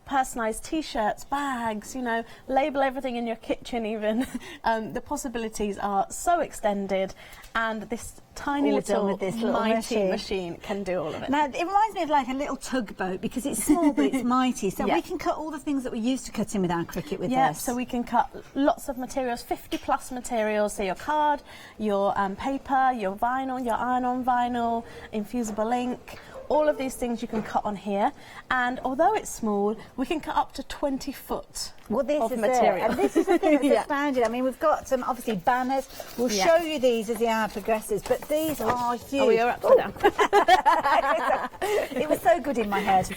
Speaker 5: personalise t-shirts, bags, you know, label everything in your kitchen even. The possibilities are so extended, and this tiny little mighty machine can do all of it.
Speaker 10: Now, it reminds me of like a little tugboat because it's small but it's mighty. So we can cut all the things that we're used to cutting with our Cricut with this.
Speaker 11: So we can cut lots of materials, 50 plus materials. So your card, your paper, your vinyl, your iron-on vinyl, infusible ink. All of these things you can cut on here, and although it's small, we can cut up to 20 foot of material.
Speaker 10: And this is the thing that's astounding. I mean, we've got some obviously banners. We'll show you these as the hour progresses, but these are huge.
Speaker 11: Oh, you're upside down.
Speaker 10: It was so good in my head.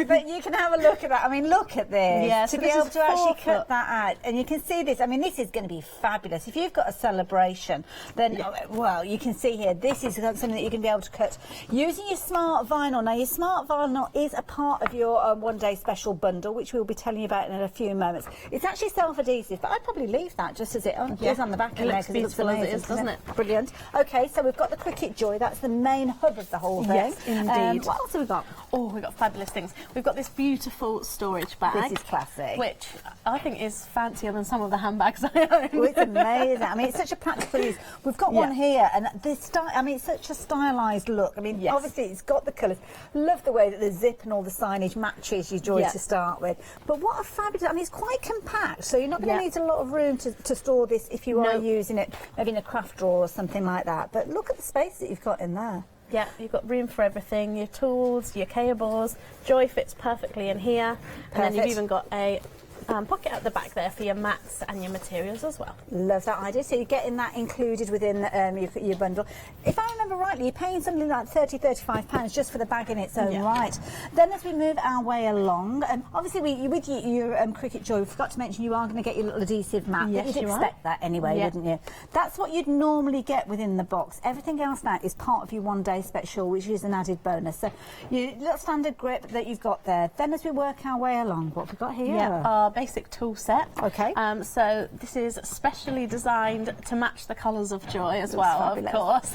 Speaker 10: But you can have a look at that. I mean, look at this.
Speaker 11: Yeah,
Speaker 10: to be able to actually cut that out, and you can see this. I mean, this is going to be fabulous. If you've got a celebration, then well, you can see here. This is something that you can be able to cut using your smart vinyl. Now, your smart vinyl is a part of your one-day special bundle, which we'll be telling you about in a few moments. It's actually self-adhesive, but I'd probably leave that just as it is on the back.
Speaker 11: It looks beautiful as it is, doesn't it?
Speaker 10: Brilliant. Okay, so we've got the Cricut Joy. That's the main hub of the whole thing.
Speaker 11: Yes, indeed.
Speaker 10: What else have we got?
Speaker 11: Oh, we've got fabulous things. We've got this beautiful storage bag.
Speaker 10: This is classic.
Speaker 11: Which I think is fancier than some of the handbags I own.
Speaker 10: Oh, it's amazing. I mean, it's such a practical use. We've got one here, and this style, I mean, it's such a stylised look. I mean, obviously it's got the colours. Love the way that the zip and all the signage matches your Joy to start with. But what a fabulous, I mean, it's quite compact, so you're not going to need a lot of room to store this if you are using it maybe in a craft drawer or something like that. But look at the space that you've got in there.
Speaker 11: Yeah, you've got room for everything, your tools, your cables. Joy fits perfectly in here. And then you've even got a pocket at the back there for your mats and your materials as well.
Speaker 10: Love that idea. So you're getting that included within your bundle. If I remember rightly, you're paying something like £30–35 just for the bag in its own right. Then as we move our way along, obviously with your Cricut Joy, we forgot to mention you are going to get your little adhesive mat.
Speaker 11: Yes,
Speaker 10: you'd expect that anyway, wouldn't you? That's what you'd normally get within the box. Everything else now is part of your one-day special, which is an added bonus. So your little standard grip that you've got there. Then as we work our way along, what have we got here?
Speaker 11: Our basic tool set.
Speaker 10: Okay.
Speaker 11: So this is specially designed to match the colours of Joy as well, of course.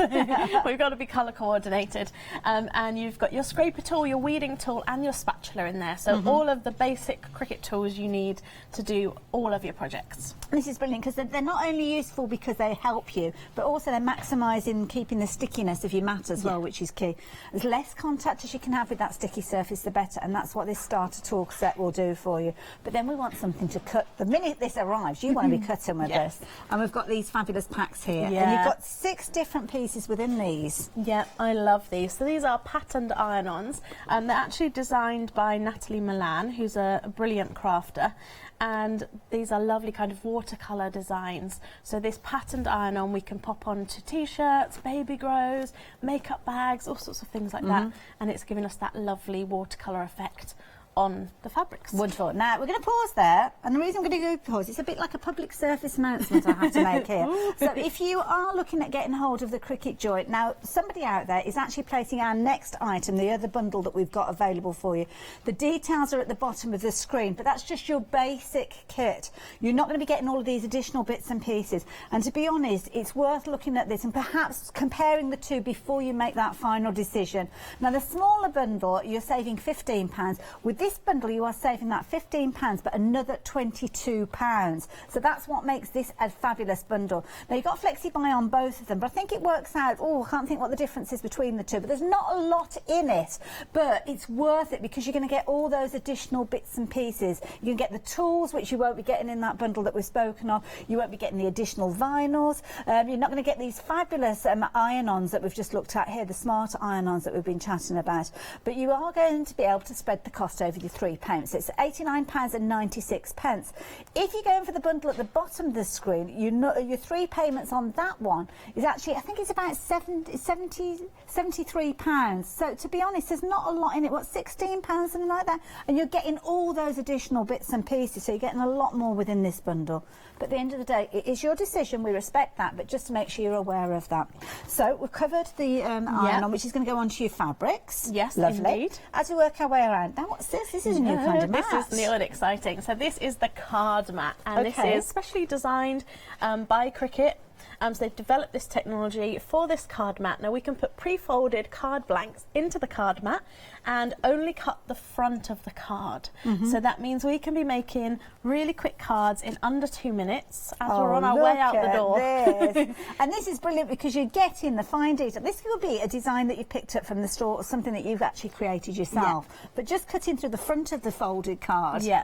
Speaker 11: We've got to be colour coordinated. And you've got your scraper tool, your weeding tool and your spatula in there. So all of the basic Cricut tools you need to do all of your projects.
Speaker 10: This is brilliant because they're not only useful because they help you, but also they're maximising keeping the stickiness of your mat as well, which is key. As less contact as you can have with that sticky surface, the better, and that's what this starter tool set will do for you. But then we want something to cut. The minute this arrives, you want to be cutting with this. And we've got these fabulous packs here. And you've got 6 different pieces within these.
Speaker 11: Yeah, I love these. So these are patterned iron-ons. They're actually designed by Natalie Milan, who's a brilliant crafter. And these are lovely kind of watercolour designs. So this patterned iron-on we can pop onto t-shirts, baby grows, makeup bags, all sorts of things like that. And it's giving us that lovely watercolour effect on the fabrics.
Speaker 10: Wonderful. Now we're going to pause there, and the reason I'm going to go pause, it's a bit like a public service announcement I have to make here. So if you are looking at getting hold of the Cricut Joy, now somebody out there is actually placing our next item, the other bundle that we've got available for you. The details are at the bottom of the screen, but that's just your basic kit. You're not going to be getting all of these additional bits and pieces, and to be honest, it's worth looking at this and perhaps comparing the two before you make that final decision. Now the smaller bundle, you're saving £15. With this bundle you are saving that £15 but another £22. So that's what makes this a fabulous bundle. Now you've got flexi buy on both of them, but I think it works out, I can't think what the difference is between the two, but there's not a lot in it, but it's worth it because you're going to get all those additional bits and pieces. You can get the tools, which you won't be getting in that bundle that we've spoken of. You won't be getting the additional vinyls. You're not going to get these fabulous iron-ons that we've just looked at here, the smart iron-ons that we've been chatting about, but you are going to be able to spread the cost over your 3 payments. It's £89.96. If you're going for the bundle at the bottom of the screen, your 3 payments on that one is actually, I think it's about £73. So to be honest, there's not a lot in it. What, £16, something like that? And you're getting all those additional bits and pieces, so you're getting a lot more within this bundle. But at the end of the day, it is your decision. We respect that, but just to make sure you're aware of that. So we've covered the iron-on, which is going to go onto your fabrics.
Speaker 11: Yes,
Speaker 10: lovely.
Speaker 11: Indeed.
Speaker 10: As we work our way around, now what's this? This is a new kind of mat.
Speaker 11: This is new and exciting. So this is the card mat, and this is specially designed by Cricut. So they've developed this technology for this card mat. Now we can put pre-folded card blanks into the card mat and only cut the front of the card. So that means we can be making really quick cards in under 2 minutes as we're on our way out the door.
Speaker 10: This. And this is brilliant because you're getting the fine detail. This could be a design that you picked up from the store or something that you've actually created yourself. But just cutting through the front of the folded card.
Speaker 11: Yeah.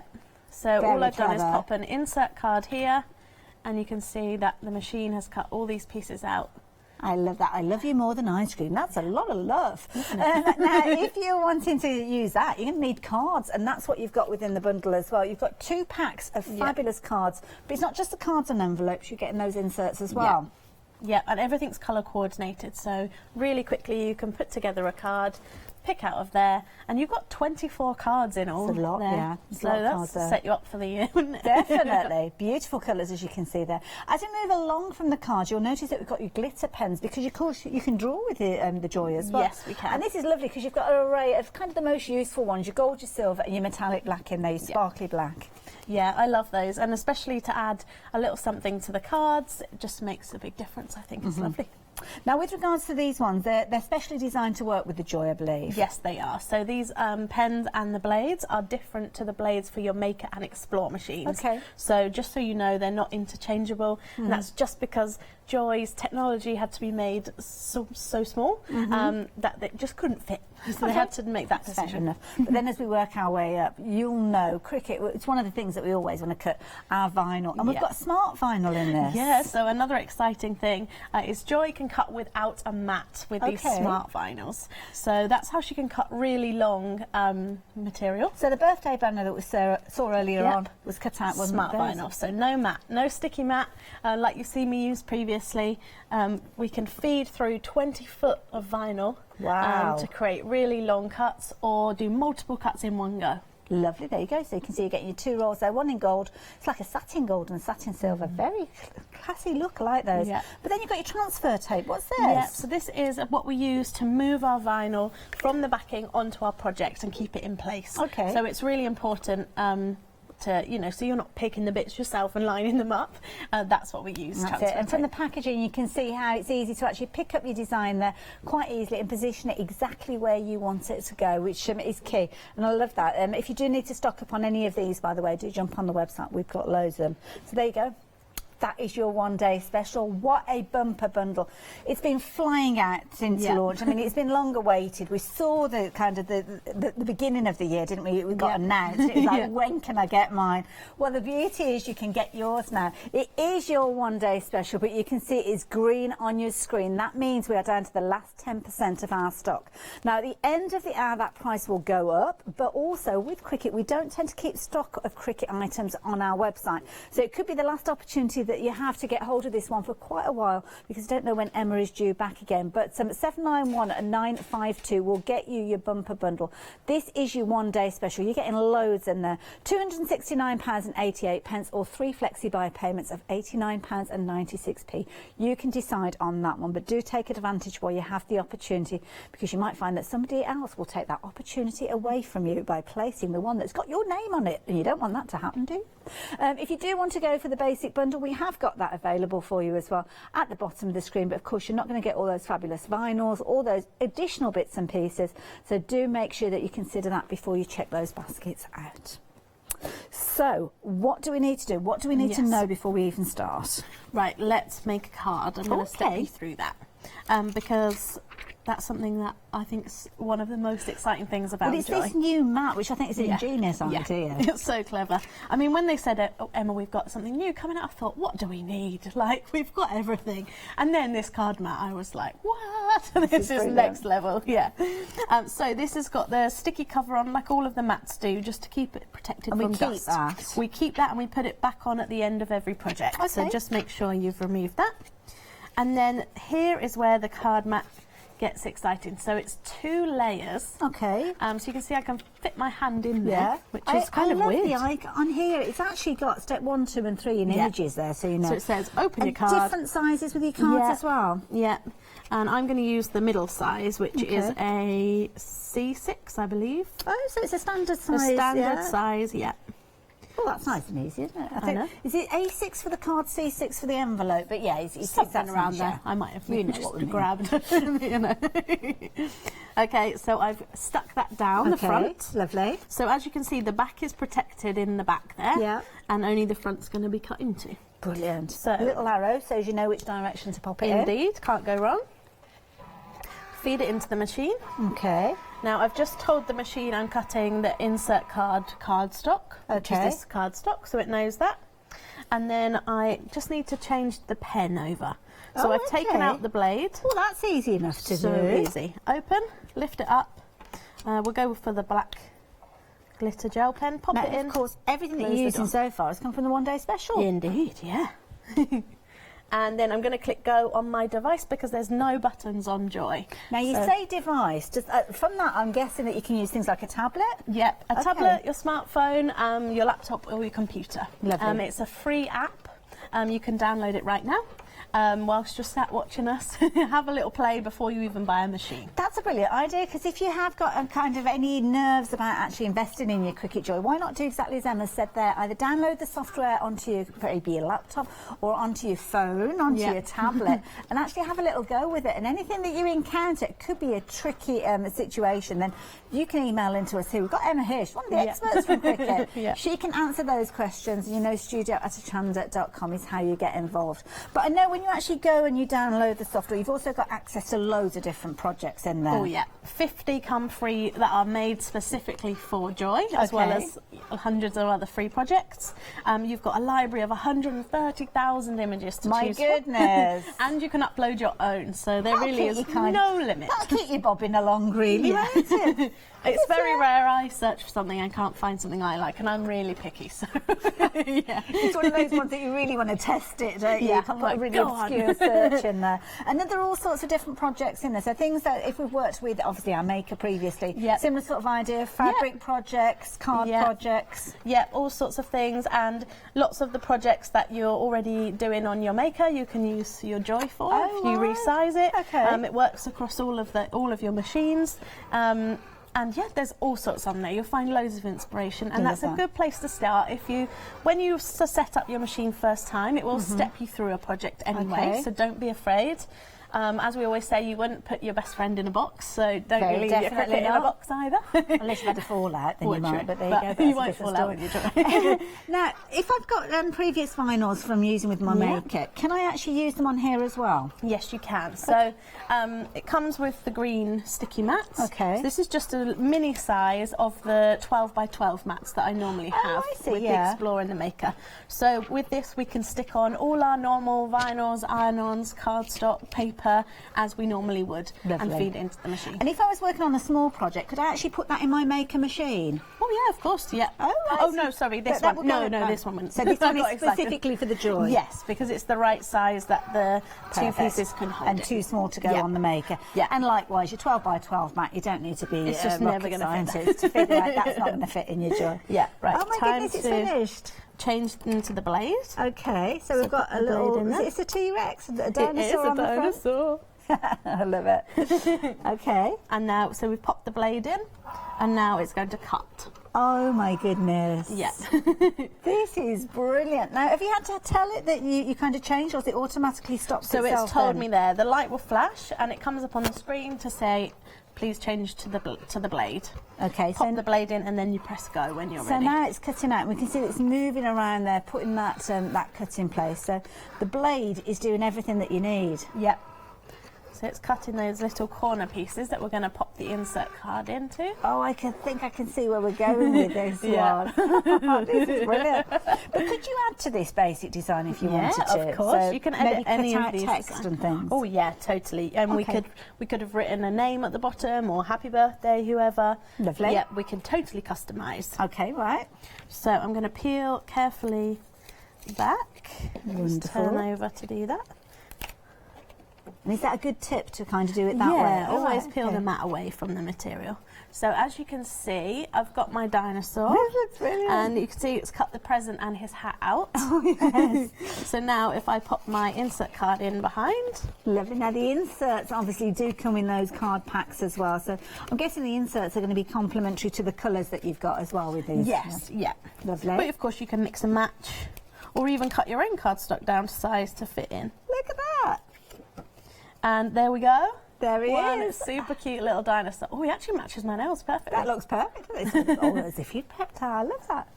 Speaker 11: So all I've done is
Speaker 10: clever.
Speaker 11: pop an insert card here, and you can see that the machine has cut all these pieces out.
Speaker 10: I love that. I love you more than ice cream. That's a lot of love. Now, if you're wanting to use that, you're going to need cards, and that's what you've got within the bundle as well. You've got 2 packs of fabulous cards, but it's not just the cards and envelopes. You're getting those inserts as well.
Speaker 11: Yeah, and everything's colour coordinated, so really quickly you can put together a card, pick out of there, and you've got 24 cards in all.
Speaker 10: It's a lot,
Speaker 11: there.
Speaker 10: yeah.
Speaker 11: So that's set you up for the year, wouldn't it?
Speaker 10: Definitely. Beautiful colours, as you can see there. As we move along from the cards, you'll notice that we've got your glitter pens, because of course you can draw with the Joy as well.
Speaker 11: Yes, we can.
Speaker 10: And this is lovely because you've got an array of kind of the most useful ones, your gold, your silver, and your metallic black in there, your sparkly black.
Speaker 11: Yeah, I love those, and especially to add a little something to the cards, it just makes a big difference. I think it's lovely.
Speaker 10: Now, with regards to these ones, they're specially designed to work with the Joy, I believe.
Speaker 11: Yes, they are. So these pens and the blades are different to the blades for your Maker and Explore machines.
Speaker 10: Okay.
Speaker 11: So just so you know, they're not interchangeable, and that's just because Joy's technology had to be made so small that it just couldn't fit. So they had to make that decision.
Speaker 10: Enough. But then as we work our way up, you'll know Cricut, it's one of the things that we always want to cut our vinyl. And we've got smart vinyl in this.
Speaker 11: Yeah, so another exciting thing is Joy can cut without a mat with these smart vinyls. So that's how she can cut really long material.
Speaker 10: So the birthday banner that we saw earlier on was cut out with
Speaker 11: smart vinyl. So no mat, no sticky mat, like you've seen me use previously. We can feed through 20 foot of vinyl to create really long cuts or do multiple cuts in one go.
Speaker 10: Lovely, there you go. So you can see you're getting your 2 rolls there, one in gold. It's like a satin gold and satin silver. Very classy look, I like those.
Speaker 11: Yeah.
Speaker 10: But then you've got your transfer tape. What's this?
Speaker 11: Yeah, so this is what we use to move our vinyl from the backing onto our project and keep it in place.
Speaker 10: Okay.
Speaker 11: So it's really important to, you know, so you're not picking the bits yourself and lining them up. That's what we use.
Speaker 10: That's it. And from the packaging, you can see how it's easy to actually pick up your design there quite easily and position it exactly where you want it to go, which is key. And I love that. If you do need to stock up on any of these, by the way, do jump on the website. We've got loads of them. So there you go. That is your one-day special. What a bumper bundle. It's been flying out since launch. I mean, it's been long awaited. We saw the kind of the beginning of the year, didn't we? We got announced. It was like, when can I get mine? Well, the beauty is you can get yours now. It is your one-day special, but you can see it is green on your screen. That means we are down to the last 10% of our stock. Now, at the end of the hour, that price will go up, but also with Cricut, we don't tend to keep stock of Cricut items on our website. So it could be the last opportunity that you have to get hold of this one for quite a while, because I don't know when Emma is due back again. But 791 and 952 will get you your bumper bundle. This is your one-day special. You're getting loads in there. £269.88 or 3 flexi-buy payments of £89.96. You can decide on that one, but do take advantage while you have the opportunity, because you might find that somebody else will take that opportunity away from you by placing the one that's got your name on it, and you don't want that to happen, do you? If you do want to go for the basic bundle, we have got that available for you as well at the bottom of the screen, but of course you're not going to get all those fabulous vinyls, all those additional bits and pieces, so do make sure that you consider that before you check those baskets out. So what do we need to do? What do we need to know before we even start?
Speaker 11: Right, let's make a card. I'm going to step you through that because that's something that I think is one of the most exciting things about
Speaker 10: Joy.
Speaker 11: Joy.
Speaker 10: This new mat, which I think is an ingenious idea.
Speaker 11: It's so clever. I mean, when they said, oh, Emma, we've got something new coming out, I thought, what do we need? Like, we've got everything. And then this card mat, I was like, what? This is next level. Yeah. So this has got the sticky cover on, like all of the mats do, just to keep it protected from dust.
Speaker 10: That.
Speaker 11: We keep that and we put it back on at the end of every project. Okay. So just make sure you've removed that. And then here is where the card mat gets exciting. So it's 2 layers.
Speaker 10: Okay.
Speaker 11: So you can see I can fit my hand in there, which is kind of weird.
Speaker 10: The icon on here. It's actually got step 1, 2 and 3 in images there, so you know.
Speaker 11: So it says open your card.
Speaker 10: Different sizes with your cards as well.
Speaker 11: Yeah. And I'm going to use the middle size, which is a C6, I believe.
Speaker 10: Oh, so it's a standard size.
Speaker 11: A standard size, yeah.
Speaker 10: Oh, that's nice and easy, isn't it?
Speaker 11: I know.
Speaker 10: Is it A6 for the card, C6 for the envelope? But yeah, it's
Speaker 11: something around there.
Speaker 10: Yeah.
Speaker 11: I might have
Speaker 10: just
Speaker 11: grabbed. You know. Okay, so I've stuck that down the front.
Speaker 10: Lovely.
Speaker 11: So as you can see, the back is protected in the back there.
Speaker 10: Yeah.
Speaker 11: And only the front's going to be cut into.
Speaker 10: Brilliant.
Speaker 11: So
Speaker 10: a little arrow so as you know which direction to pop it in.
Speaker 11: Indeed, can't go wrong. Feed it into the machine.
Speaker 10: Okay.
Speaker 11: Now I've just told the machine I'm cutting the insert cardstock, which is this cardstock, so it knows that. And then I just need to change the pen over. So I've taken out the blade.
Speaker 10: Oh, that's easy enough to do.
Speaker 11: So easy. Open, lift it up. We'll go for the black glitter gel pen. Pop it in.
Speaker 10: Of course, everything that you're using so far has come from the one day special.
Speaker 11: Indeed, yeah. And then I'm going to click go on my device because there's no buttons on Joy.
Speaker 10: Now you say device. From that, I'm guessing that you can use things like a tablet?
Speaker 11: Yep, a tablet, your smartphone, your laptop or your computer.
Speaker 10: Lovely.
Speaker 11: It's a free app. You can download it right now. Whilst you're sat watching us, have a little play before you even buy a machine.
Speaker 10: That's a brilliant idea, because if you have got kind of any nerves about actually investing in your Cricut Joy, why not do exactly as Emma said there, either download the software onto your laptop or onto your phone, onto your tablet, and actually have a little go with it. And anything that you encounter, it could be a tricky situation, then you can email into us here. We've got Emma here, she's one of the experts from Cricut. She can answer those questions. You know, studio@hochanda.com is how you get involved. But I know when you actually go and you download the software, you've also got access to loads of different projects in there.
Speaker 11: Oh yeah, 50 come free that are made specifically for Joy, as well as hundreds of other free projects. You've got a library of 130,000 images to choose from.
Speaker 10: My goodness.
Speaker 11: And you can upload your own, so there really is no limit.
Speaker 10: That'll keep you bobbing along, really, won't it?
Speaker 11: It's very rare I search for something and can't find something I like, and I'm really picky, so
Speaker 10: It's one of those ones that you really want to test it, don't you?
Speaker 11: Yeah,
Speaker 10: You can't put a really obscure search in there. And then there are all sorts of different projects in there. So things that, if we've worked with, obviously, our maker previously, similar sort of idea, fabric projects, card projects.
Speaker 11: Yeah, all sorts of things, and lots of the projects that you're already doing on your maker, you can use your Joy for if you resize it. It works across all of your machines. And yeah, there's all sorts on there. You'll find loads of inspiration, and that's a good place to start. When you set up your machine first time, it will step you through a project anyway, so don't be afraid. As we always say, you wouldn't put your best friend in a box, so don't leave your Cricut in a box either.
Speaker 10: Unless you've had a fallout, then you might, but there you go.
Speaker 11: You won't fall out with your Joy.
Speaker 10: Now, if I've got previous vinyls from using with my maker, can I actually use them on here as well?
Speaker 11: Yes, you can. So it comes with the green sticky mats. So this is just a mini size of the 12 by 12 mats that I normally have with the Explorer and the Maker. So with this, we can stick on all our normal vinyls, iron-ons, cardstock, paper, as we normally would, and feed it into the machine.
Speaker 10: And if I was working on a small project, could I actually put that in my maker machine?
Speaker 11: Oh yeah, of course, yeah. Oh no, sorry, this one. No, this one wouldn't.
Speaker 10: So this one is specifically for the Joy?
Speaker 11: Yes, because it's the right size that the two pieces can hold.
Speaker 10: And too small to go on the maker.
Speaker 11: Yeah.
Speaker 10: And likewise, your 12 by 12 mat, you don't need to be
Speaker 11: it's just never going to fit
Speaker 10: to figure out that's not going to fit in your Joy.
Speaker 11: Yeah, right.
Speaker 10: Oh my goodness, it's finished.
Speaker 11: Change into the blade.
Speaker 10: Okay, so we've got a little, is it a T-Rex? A dinosaur on the front?
Speaker 11: It is a dinosaur.
Speaker 10: I love it. Okay.
Speaker 11: And now, so we've popped the blade in, and now it's going to cut.
Speaker 10: Oh my goodness.
Speaker 11: Yeah.
Speaker 10: This is brilliant. Now, have you had to tell it that you kind of changed, or has it automatically stopped
Speaker 11: itself? So it's told me there, the light will flash, and it comes up on the screen to say, please change to the blade.
Speaker 10: Okay.
Speaker 11: Pop the blade in, and then you press go when you're ready.
Speaker 10: So now it's cutting out. We can see it's moving around there, putting that cut in place. So the blade is doing everything that you need.
Speaker 11: Yep. So it's cutting those little corner pieces that we're going to pop the insert card into.
Speaker 10: Oh, I think I can see where we're going with this one. This is brilliant. But could you add to this basic design if you wanted to?
Speaker 11: Yeah, of course.
Speaker 10: So
Speaker 11: you can edit any of these
Speaker 10: text and things.
Speaker 11: Oh yeah, totally. And we could have written a name at the bottom, or happy birthday, whoever.
Speaker 10: Lovely.
Speaker 11: Yeah, we can totally customise.
Speaker 10: Okay, right.
Speaker 11: So I'm going to peel carefully back.
Speaker 10: Wonderful.
Speaker 11: Just turn over to do that.
Speaker 10: And is that a good tip to kind of do it that way?
Speaker 11: Yeah,
Speaker 10: Oh,
Speaker 11: always
Speaker 10: right,
Speaker 11: peel
Speaker 10: okay.
Speaker 11: the mat away from the material. So as you can see, I've got my dinosaur.
Speaker 10: This looks brilliant.
Speaker 11: And you can see it's cut the present and his hat out.
Speaker 10: Oh, yes.
Speaker 11: So now if I pop my insert card in behind.
Speaker 10: Lovely. Now the inserts obviously do come in those card packs as well. So I'm guessing the inserts are going to be complementary to the colours that you've got as well with these.
Speaker 11: Yes, yeah.
Speaker 10: Lovely.
Speaker 11: But of course you can mix and match or even cut your own cardstock down to size to fit in.
Speaker 10: Look at that.
Speaker 11: And there we go.
Speaker 10: There he
Speaker 11: One
Speaker 10: is.
Speaker 11: super cute little dinosaur. Oh, he actually matches my nails perfectly.
Speaker 10: That looks perfect. It's all as if you'd pepped her. I love that.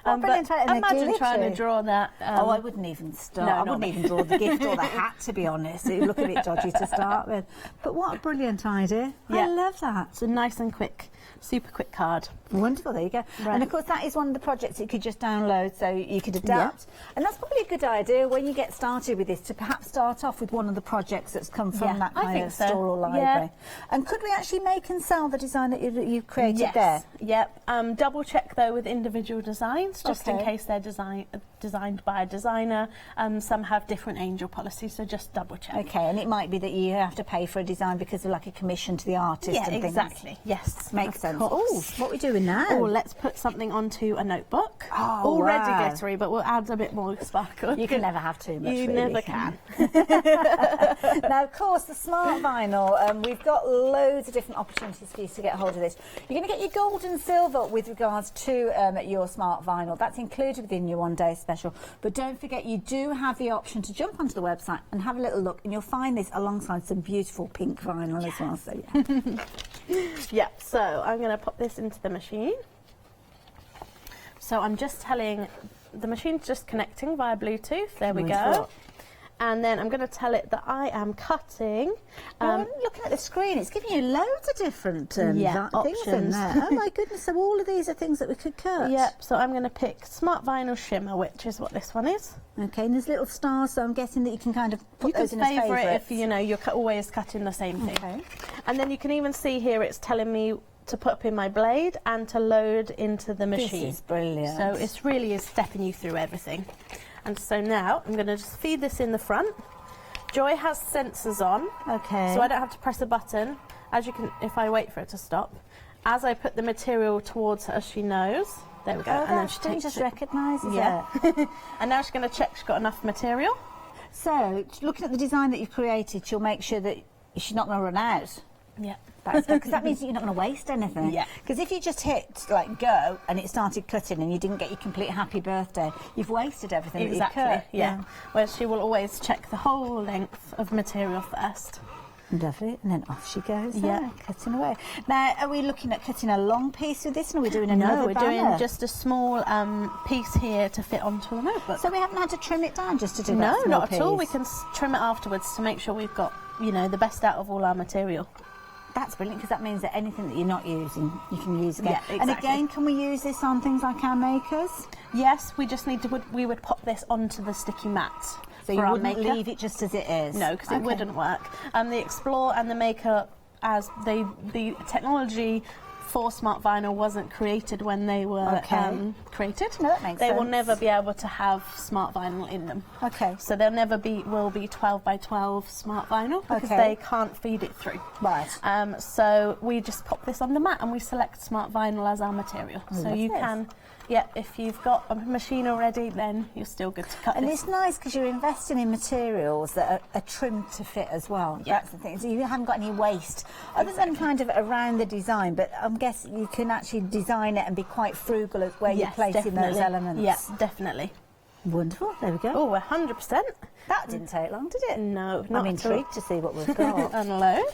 Speaker 10: Oh,
Speaker 11: But
Speaker 10: brilliant. And the
Speaker 11: imagine trying to
Speaker 10: glittery.
Speaker 11: draw that.
Speaker 10: Oh, I wouldn't even start.
Speaker 11: no,
Speaker 10: I
Speaker 11: not
Speaker 10: wouldn't
Speaker 11: me.
Speaker 10: even draw the gift or the hat, to be honest. It would look a bit dodgy to start with. But what a brilliant idea.
Speaker 11: Yeah.
Speaker 10: I love that.
Speaker 11: It's a nice and quick, super quick card.
Speaker 10: Wonderful, there you go.
Speaker 11: Right.
Speaker 10: And of course that is one of the projects that you could just download so you could adapt. And that's probably a good idea when you get started with this to perhaps start off with one of the projects that's come from that
Speaker 11: I
Speaker 10: kind
Speaker 11: think
Speaker 10: of
Speaker 11: so.
Speaker 10: store or library.
Speaker 11: Yeah.
Speaker 10: And could we actually make and sell the design that you've created there?
Speaker 11: Yep. Double check though with individual designs, just in
Speaker 10: Okay.
Speaker 11: case they're designed by a designer. Some have different angel policies, so just double check.
Speaker 10: Okay, and it might be that you have to pay for a design because of like a commission to the artist
Speaker 11: Yeah,
Speaker 10: and things.
Speaker 11: exactly. Yes,
Speaker 10: Makes
Speaker 11: of
Speaker 10: sense.
Speaker 11: course.
Speaker 10: Oh, what are we doing now?
Speaker 11: Oh, let's put something onto a notebook.
Speaker 10: Oh,
Speaker 11: Already
Speaker 10: wow.
Speaker 11: glittery, but we'll add a bit more sparkle.
Speaker 10: You can never have too much.
Speaker 11: You
Speaker 10: really,
Speaker 11: never
Speaker 10: can
Speaker 11: can.
Speaker 10: you? Now, of course, the smart vinyl, we've got loads of different opportunities for you to get hold of this. You're going to get your gold and silver with regards to your smart vinyl. That's included within your one-day special. But don't forget, you do have the option to jump onto the website and have a little look, and you'll find this alongside some beautiful pink vinyl as well. So, yeah.
Speaker 11: Yep, so I'm going to pop this into the machine. So I'm just telling, the machine's just connecting via Bluetooth. There we go.
Speaker 10: Wonderful.
Speaker 11: And then I'm going to tell it that I am cutting.
Speaker 10: Looking at the screen, it's giving you loads of different things in
Speaker 11: options.
Speaker 10: there. Oh my goodness, so all of these are things that we could cut.
Speaker 11: Yep, so I'm going to pick Smart Vinyl Shimmer, which is what this one is.
Speaker 10: Okay, and there's little stars, so I'm guessing that you can kind of put
Speaker 11: You can
Speaker 10: those in as
Speaker 11: favourite
Speaker 10: favourites.
Speaker 11: if you know you're always cutting the same thing.
Speaker 10: Okay.
Speaker 11: And then you can even see here it's telling me to put up in my blade and to load into the machine.
Speaker 10: This is brilliant.
Speaker 11: So it really is stepping you through everything. And so now I'm going to just feed this in the front. Joy has sensors on,
Speaker 10: Okay.
Speaker 11: so I don't have to press a button. As you can, if I wait for it to stop, as I put the material towards her, she knows. There we go.
Speaker 10: Oh,
Speaker 11: and then she
Speaker 10: she
Speaker 11: takes
Speaker 10: just
Speaker 11: it.
Speaker 10: recognises
Speaker 11: Yeah.
Speaker 10: it.
Speaker 11: And now she's going to check she's got enough material.
Speaker 10: So, looking at the design that you've created, she'll make sure that she's not going to run out.
Speaker 11: Yeah.
Speaker 10: Because that means that you're not going to waste anything.
Speaker 11: Yeah.
Speaker 10: Because if you just hit like go and it started cutting and you didn't get your complete happy birthday, you've wasted everything
Speaker 11: Exactly,
Speaker 10: that you've cut.
Speaker 11: yeah. Whereas she will always check the whole length of material first.
Speaker 10: Lovely, and then off she goes.
Speaker 11: Yeah.
Speaker 10: Cutting away. Now, are we looking at cutting a long piece with this, or are we doing another
Speaker 11: No, we're
Speaker 10: banner?
Speaker 11: doing just a small piece here to fit onto a notebook.
Speaker 10: So we haven't had to trim it down just to do that
Speaker 11: No,
Speaker 10: small
Speaker 11: not at all. We
Speaker 10: piece?
Speaker 11: can trim it afterwards to make sure we've got, you know, the best out of all our material.
Speaker 10: That's brilliant, because that means that anything that you're not using, you can use again.
Speaker 11: Yeah,
Speaker 10: And
Speaker 11: exactly.
Speaker 10: again, can we use this on things like our makers?
Speaker 11: Yes, we just need to, we would pop this onto the sticky mat.
Speaker 10: So you wouldn't leave it just as it is?
Speaker 11: No, because it wouldn't work. The Explore and the Maker, as the technology for Smart Vinyl wasn't created when they were created.
Speaker 10: No, that makes
Speaker 11: They will
Speaker 10: sense.
Speaker 11: never be able to have Smart Vinyl in them.
Speaker 10: Okay.
Speaker 11: So they'll never will be 12 by 12 Smart Vinyl because
Speaker 10: Okay.
Speaker 11: they can't feed it through.
Speaker 10: Right.
Speaker 11: So we just pop this on the mat and we select Smart Vinyl as our material.
Speaker 10: I
Speaker 11: So
Speaker 10: love
Speaker 11: you
Speaker 10: this.
Speaker 11: can, if you've got a machine already, then you're still good to cut
Speaker 10: And
Speaker 11: this.
Speaker 10: it's nice because you're investing in materials that are trimmed to fit as well.
Speaker 11: Yeah.
Speaker 10: That's the thing. So you haven't got any waste, other than kind of around the design. But I'm guessing you can actually design it and be quite frugal at where you're placing those elements.
Speaker 11: Yeah, definitely.
Speaker 10: Wonderful. There we go.
Speaker 11: Oh, 100%.
Speaker 10: That didn't take long, did it?
Speaker 11: No, not
Speaker 10: I'm
Speaker 11: at all.
Speaker 10: intrigued to see what we've got.
Speaker 11: Unload.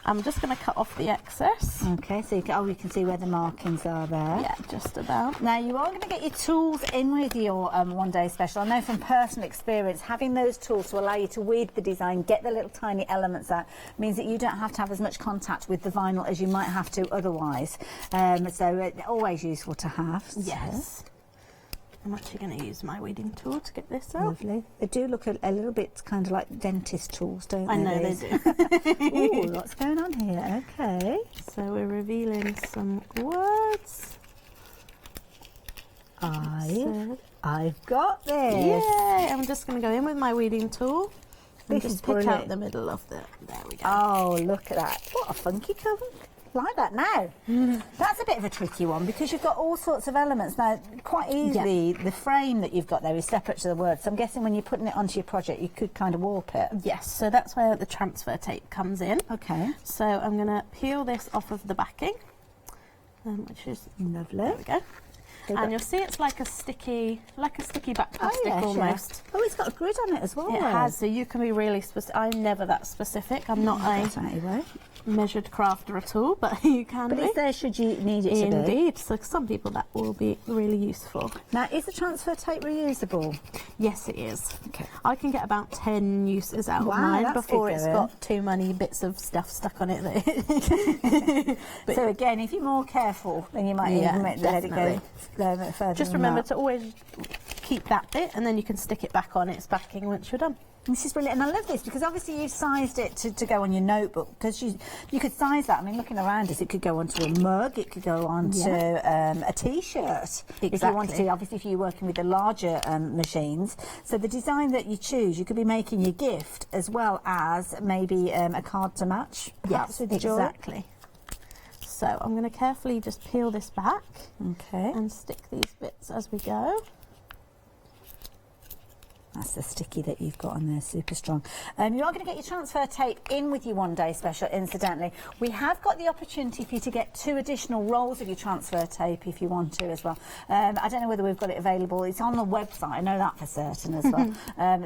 Speaker 11: I'm just going to cut off the excess.
Speaker 10: Okay, so you can see where the markings are there.
Speaker 11: Yeah, just about.
Speaker 10: Now, you are going to get your tools in with your one-day special. I know from personal experience, having those tools to allow you to weed the design, get the little tiny elements out, means that you don't have to have as much contact with the vinyl as you might have to otherwise. So always useful to have.
Speaker 11: Yes. I'm actually going to use my weeding tool to get this out.
Speaker 10: Lovely. They do look a little bit kind of like dentist tools, don't they?
Speaker 11: I know they
Speaker 10: do. Ooh, what's going on here? Okay.
Speaker 11: So we're revealing some words.
Speaker 10: I've got this.
Speaker 11: Yay! I'm just going to go in with my weeding tool
Speaker 10: This
Speaker 11: just
Speaker 10: is
Speaker 11: pick out
Speaker 10: brilliant.
Speaker 11: the middle of the. There we go.
Speaker 10: Oh, look at that. What a funky cover. Like that now. That's a bit of a tricky one because you've got all sorts of elements. Now, quite easily, the frame that you've got there is separate to the word. So I'm guessing when you're putting it onto your project, you could kind of warp it.
Speaker 11: Yes, so that's where the transfer tape comes in.
Speaker 10: Okay.
Speaker 11: So I'm going to peel this off of the backing, which is
Speaker 10: lovely.
Speaker 11: There we go. And you'll see it's like a sticky back plastic almost.
Speaker 10: Oh, it's got a grid on it as well.
Speaker 11: It has, so you can be really specific. I'm never that specific. I'm not a measured crafter at all, but you can be.
Speaker 10: But it's there should you need it to be.
Speaker 11: Indeed. So some people that will be really useful.
Speaker 10: Now, is the transfer tape reusable?
Speaker 11: Yes, it is.
Speaker 10: Okay.
Speaker 11: I can get about 10 uses out of mine
Speaker 10: that's
Speaker 11: before
Speaker 10: good
Speaker 11: it's
Speaker 10: going.
Speaker 11: got too many bits of stuff stuck on it.
Speaker 10: So again, if you're more careful, then you might even let it go a bit further.
Speaker 11: Just remember to always keep that bit, and then you can stick it back on its backing once you're done.
Speaker 10: This is brilliant, and I love this because obviously you've sized it to go on your notebook, because you could size that. I mean, looking around us, it could go onto a mug, it could go onto a T-shirt. If you wanted to, obviously if you're working with the larger machines. So the design that you choose, you could be making your gift as well as maybe a card to match.
Speaker 11: Yes,
Speaker 10: with the jewellery.
Speaker 11: exactly. So I'm going to carefully just peel this back, and stick these bits as we go.
Speaker 10: That's the sticky that you've got on there, super strong. You are going to get your transfer tape in with your one-day special, incidentally. We have got the opportunity for you to get 2 additional rolls of your transfer tape if you want to as well. I don't know whether we've got it available. It's on the website, I know that for certain as well.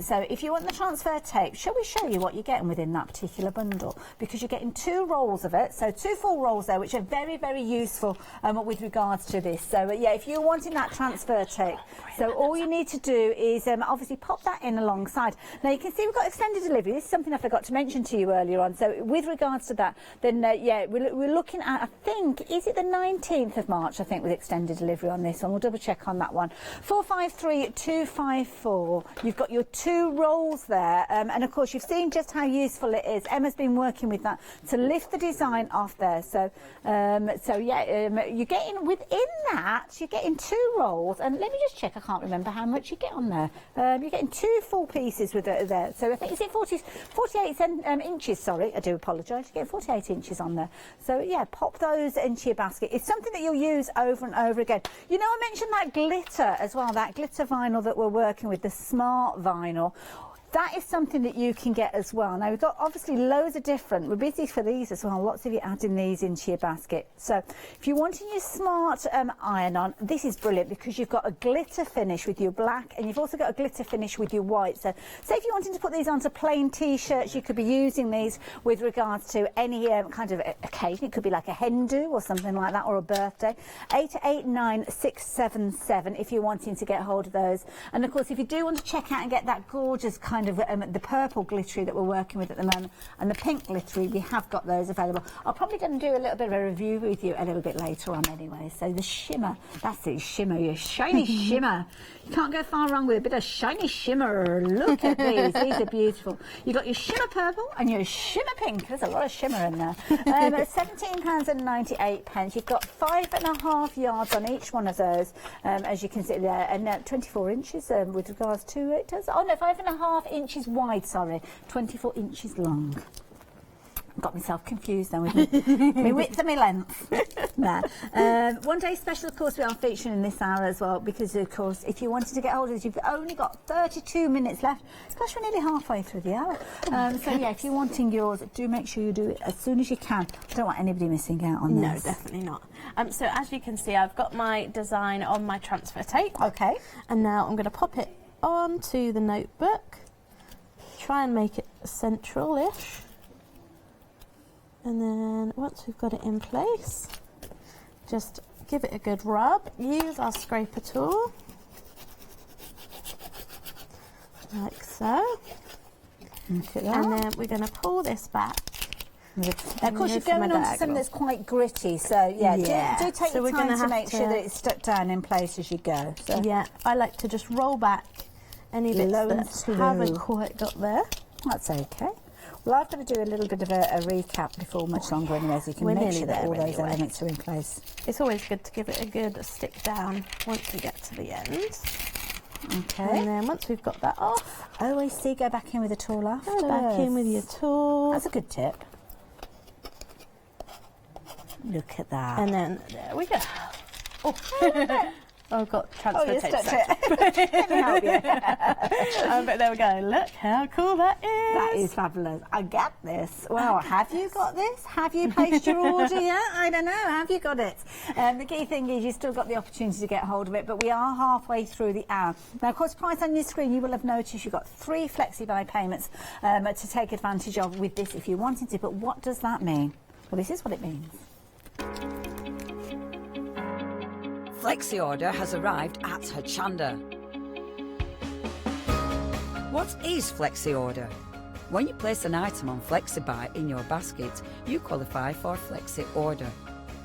Speaker 10: So if you want the transfer tape, shall we show you what you're getting within that particular bundle? Because you're getting 2 rolls of it, so 2 full rolls there, which are very, very useful with regards to this. So yeah, if you're wanting that transfer tape, so all you need to do is obviously pop that in alongside. Now you can see we've got extended delivery. This is something I forgot to mention to you earlier on. So with regards to that, then yeah, we're looking at, I think, is it the 19th of March, I think, with extended delivery on this one. We'll double check on that one. 453254. You've got your 2 rolls there, and of course you've seen just how useful it is. Emma's been working with that to lift the design off there. So yeah, you're getting within that, you're getting 2 rolls, and let me just check. I can't remember how much you get on there. You're getting 2 full pieces with it there. So I think, is it 48 inches? Sorry, I do apologise. You get 48 inches on there. So yeah, pop those into your basket. It's something that you'll use over and over again. You know, I mentioned that glitter as well. That glitter vinyl that we're working with, the smart vinyl. That is something that you can get as well. Now, we've got obviously loads of different, we're busy for these as well, lots of you adding these into your basket. So if you're wanting your smart iron-on, this is brilliant because you've got a glitter finish with your black, and you've also got a glitter finish with your white. So say if you're wanting to put these onto plain T-shirts, you could be using these with regards to any kind of occasion. It could be like a hen do or something like that, or a birthday. 889677 if you're wanting to get hold of those. And of course, if you do want to check out and get that gorgeous kind of the purple glittery that we're working with at the moment, and the pink glittery, we have got those available. I'll probably going to do a little bit of a review with you a little bit later on anyway. So the shimmer, that's it, shimmer, your shiny shimmer. You can't go far wrong with a bit of shiny shimmer. Look at these are beautiful. You've got your shimmer purple and your shimmer pink. There's a lot of shimmer in there. £17.98. You've got 5.5 yards on each one of those, as you can see there, and 24 inches with regards to it. Oh no, 5.5 inches wide, sorry, 24 inches long. Got myself confused now with my width and my length. Nah. One day special, of course, we are featuring in this hour as well, because of course if you wanted to get hold of this, you've only got 32 minutes left. Gosh, we're nearly halfway through the hour. So yeah, if you're wanting yours, do make sure you do it as soon as you can. I don't want anybody missing out on this.
Speaker 11: No, definitely not. So as you can see, I've got my design on my transfer tape.
Speaker 10: Okay.
Speaker 11: And now I'm going to pop it onto the notebook, try and make it central-ish. And then once we've got it in place, just give it a good rub. Use our scraper tool, like so.
Speaker 10: Look at that.
Speaker 11: And then we're going to pull this back.
Speaker 10: Of course, you're going on to something that's quite gritty, so yeah. Do take your time to make sure that it's stuck down in place as you go. So.
Speaker 11: Yeah, I like to just roll back any bits that haven't quite got there.
Speaker 10: That's okay. Well, I've got to do a little bit of a recap before much longer anyway, so you can make sure that all those elements are in place.
Speaker 11: It's always good to give it a good stick down once we get to the end.
Speaker 10: Okay.
Speaker 11: And then once we've got that off,
Speaker 10: always see, go back in with a tool after.
Speaker 11: go back in with your tool.
Speaker 10: That's a good tip. Look at that.
Speaker 11: And then there we go. Oh. I've got transfer tape.
Speaker 10: Let me help you.
Speaker 11: But there we go. Look how cool that is.
Speaker 10: That is fabulous. I get this. Well, have you got this? Have you placed your order yet? I don't know. Have you got it? The key thing is you've still got the opportunity to get hold of it, but we are halfway through the hour. Now, of course, price on your screen, you will have noticed you've got 3 flexi-buy payments to take advantage of with this if you wanted to. But what does that mean? Well, this is what it means.
Speaker 12: Flexi order has arrived at Hochanda. What is Flexi order? When you place an item on FlexiBuy in your basket, you qualify for Flexi order,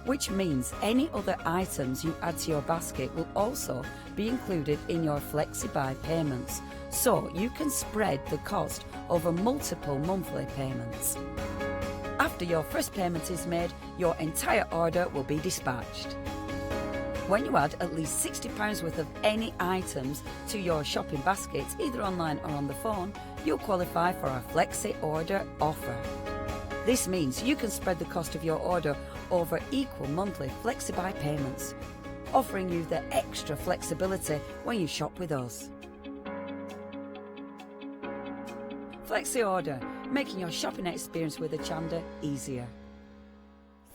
Speaker 12: which means any other items you add to your basket will also be included in your FlexiBuy payments, so you can spread the cost over multiple monthly payments. After your first payment is made, your entire order will be dispatched. When you add at least £60 worth of any items to your shopping basket, either online or on the phone, you'll qualify for our Flexi Order offer. This means you can spread the cost of your order over equal monthly FlexiBuy payments, offering you the extra flexibility when you shop with us. Flexi Order, making your shopping experience with Hochanda easier.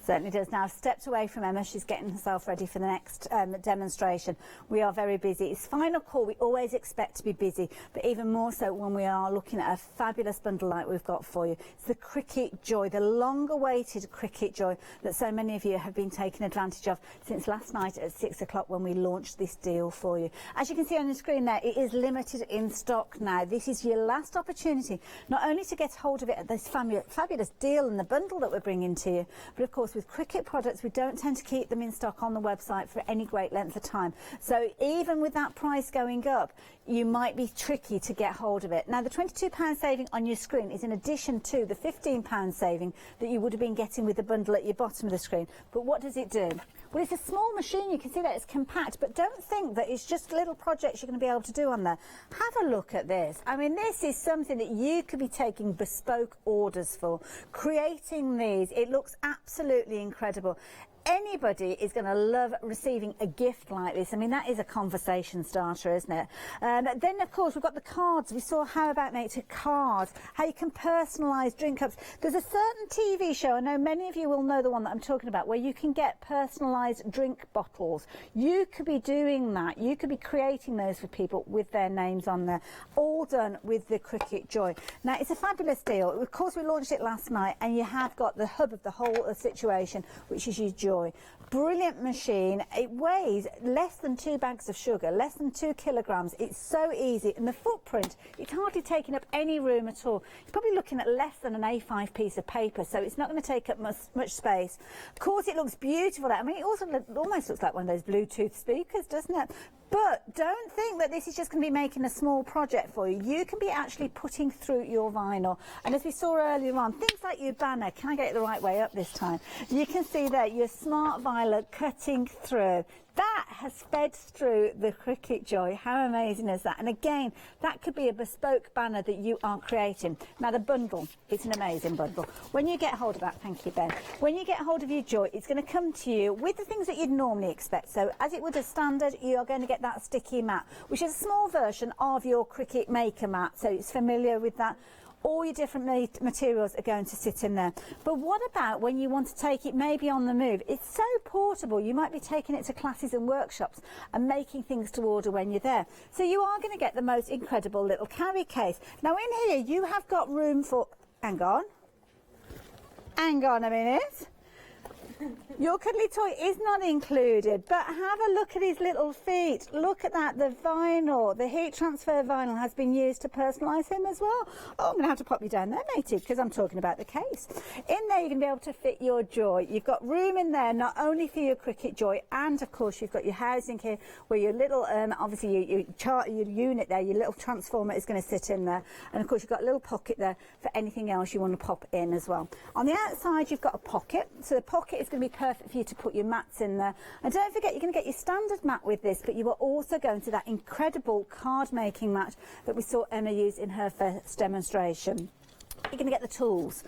Speaker 10: Certainly does. Now, I've stepped away from Emma. She's getting herself ready for the next demonstration. We are very busy. It's final call. We always expect to be busy, but even more so when we are looking at a fabulous bundle like we've got for you. It's the Cricut Joy, the long-awaited Cricut Joy that so many of you have been taking advantage of since last night at 6 o'clock when we launched this deal for you. As you can see on the screen there, it is limited in stock now. This is your last opportunity, not only to get hold of it at this fabulous deal and the bundle that we're bringing to you, but of course with Cricut products, we don't tend to keep them in stock on the website for any great length of time. So even with that price going up, you might be tricky to get hold of it. Now, the £22 saving on your screen is in addition to the £15 saving that you would have been getting with the bundle at your bottom of the screen. But what does it do? Well, it's a small machine. You can see that it's compact, but don't think that it's just little projects you're going to be able to do on there. Have a look at this. I mean, this is something that you could be taking bespoke orders for. Creating these, it looks absolutely incredible. Anybody is going to love receiving a gift like this. I mean, that is a conversation starter, isn't it? Then, of course, we've got the cards. We saw how about nature cards, how you can personalise drink cups. There's a certain TV show, I know many of you will know the one that I'm talking about, where you can get personalised drink bottles. You could be doing that. You could be creating those for people with their names on there, all done with the Cricut Joy. Now, it's a fabulous deal. Of course, we launched it last night, and you have got the hub of the whole situation, which is your Joy. Brilliant machine. It weighs less than 2 bags of sugar, less than 2 kilograms. It's so easy, and the footprint, it's hardly taking up any room at all. You're probably looking at less than an A5 piece of paper, so it's not going to take up much space. Of course, it looks beautiful. I mean, it also almost looks like one of those Bluetooth speakers, doesn't it? But don't think that this is just going to be making a small project for you. You can be actually putting through your vinyl. And as we saw earlier on, things like your banner, can I get it the right way up this time? You can see there your smart vinyl cutting through. That has fed through the Cricut Joy. How amazing is that? And again, that could be a bespoke banner that you are creating. Now, the bundle, it's an amazing bundle. When you get hold of that, thank you, Ben. When you get hold of your Joy, it's going to come to you with the things that you'd normally expect. So, as it would as standard, you are going to get that sticky mat, which is a small version of your Cricut Maker mat. So, it's familiar with that. All your different materials are going to sit in there. But what about when you want to take it maybe on the move? It's so portable. You might be taking it to classes and workshops and making things to order when you're there. So you are going to get the most incredible little carry case. Now in here you have got room for... Hang on a minute. Your cuddly toy is not included, but have a look at his little feet. Look at that, the vinyl, the heat transfer vinyl has been used to personalise him as well. Oh, I'm going to have to pop you down there, matey, because I'm talking about the case. In there, you're going to be able to fit your Joy. You've got room in there, not only for your Cricut Joy, and of course, you've got your housing here, where your little, obviously, your unit there, your little transformer is going to sit in there. And of course, you've got a little pocket there for anything else you want to pop in as well. On the outside, you've got a pocket. So the pocket is it's going to be perfect for you to put your mats in there. And don't forget, you're going to get your standard mat with this, but you are also going to that incredible card making mat that we saw Emma use in her first demonstration. You're going to get the tools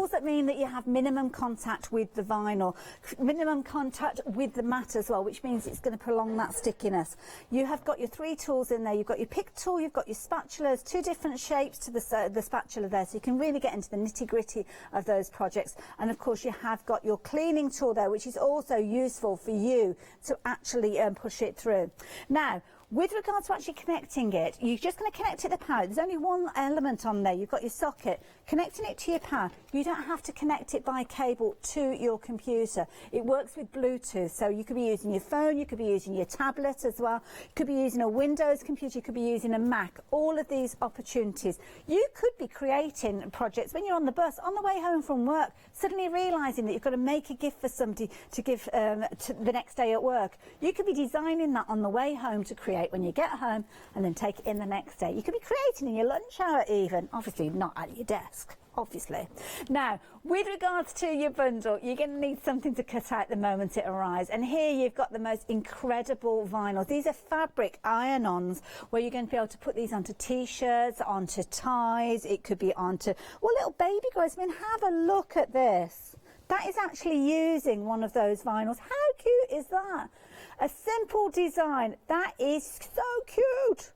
Speaker 10: that mean that you have minimum contact with the vinyl, minimum contact with the mat as well, which means it's going to prolong that stickiness. You have got your 3 tools in there. You've got your pick tool, you've got your spatulas, 2 different shapes to the spatula there, so you can really get into the nitty-gritty of those projects. And of course, you have got your cleaning tool there, which is also useful for you to actually push it through. Now, with regards to actually connecting it, you're just going to connect it to the power. There's only one element on there. You've got your socket. Connecting it to your power, you don't have to connect it by cable to your computer. It works with Bluetooth, so you could be using your phone, you could be using your tablet as well. You could be using a Windows computer, you could be using a Mac. All of these opportunities. You could be creating projects when you're on the bus, on the way home from work, suddenly realising that you've got to make a gift for somebody to give to the next day at work. You could be designing that on the way home to create when you get home and then take it in the next day. You could be creating in your lunch hour even, obviously not at your desk, obviously. Now, with regards to your bundle, you're going to need something to cut out the moment it arrives. And here you've got the most incredible vinyls. These are fabric iron-ons where you're going to be able to put these onto T-shirts, onto ties. It could be onto, well, little baby girls. I mean, have a look at this. That is actually using one of those vinyls. How cute is that? A simple design. That is so cute.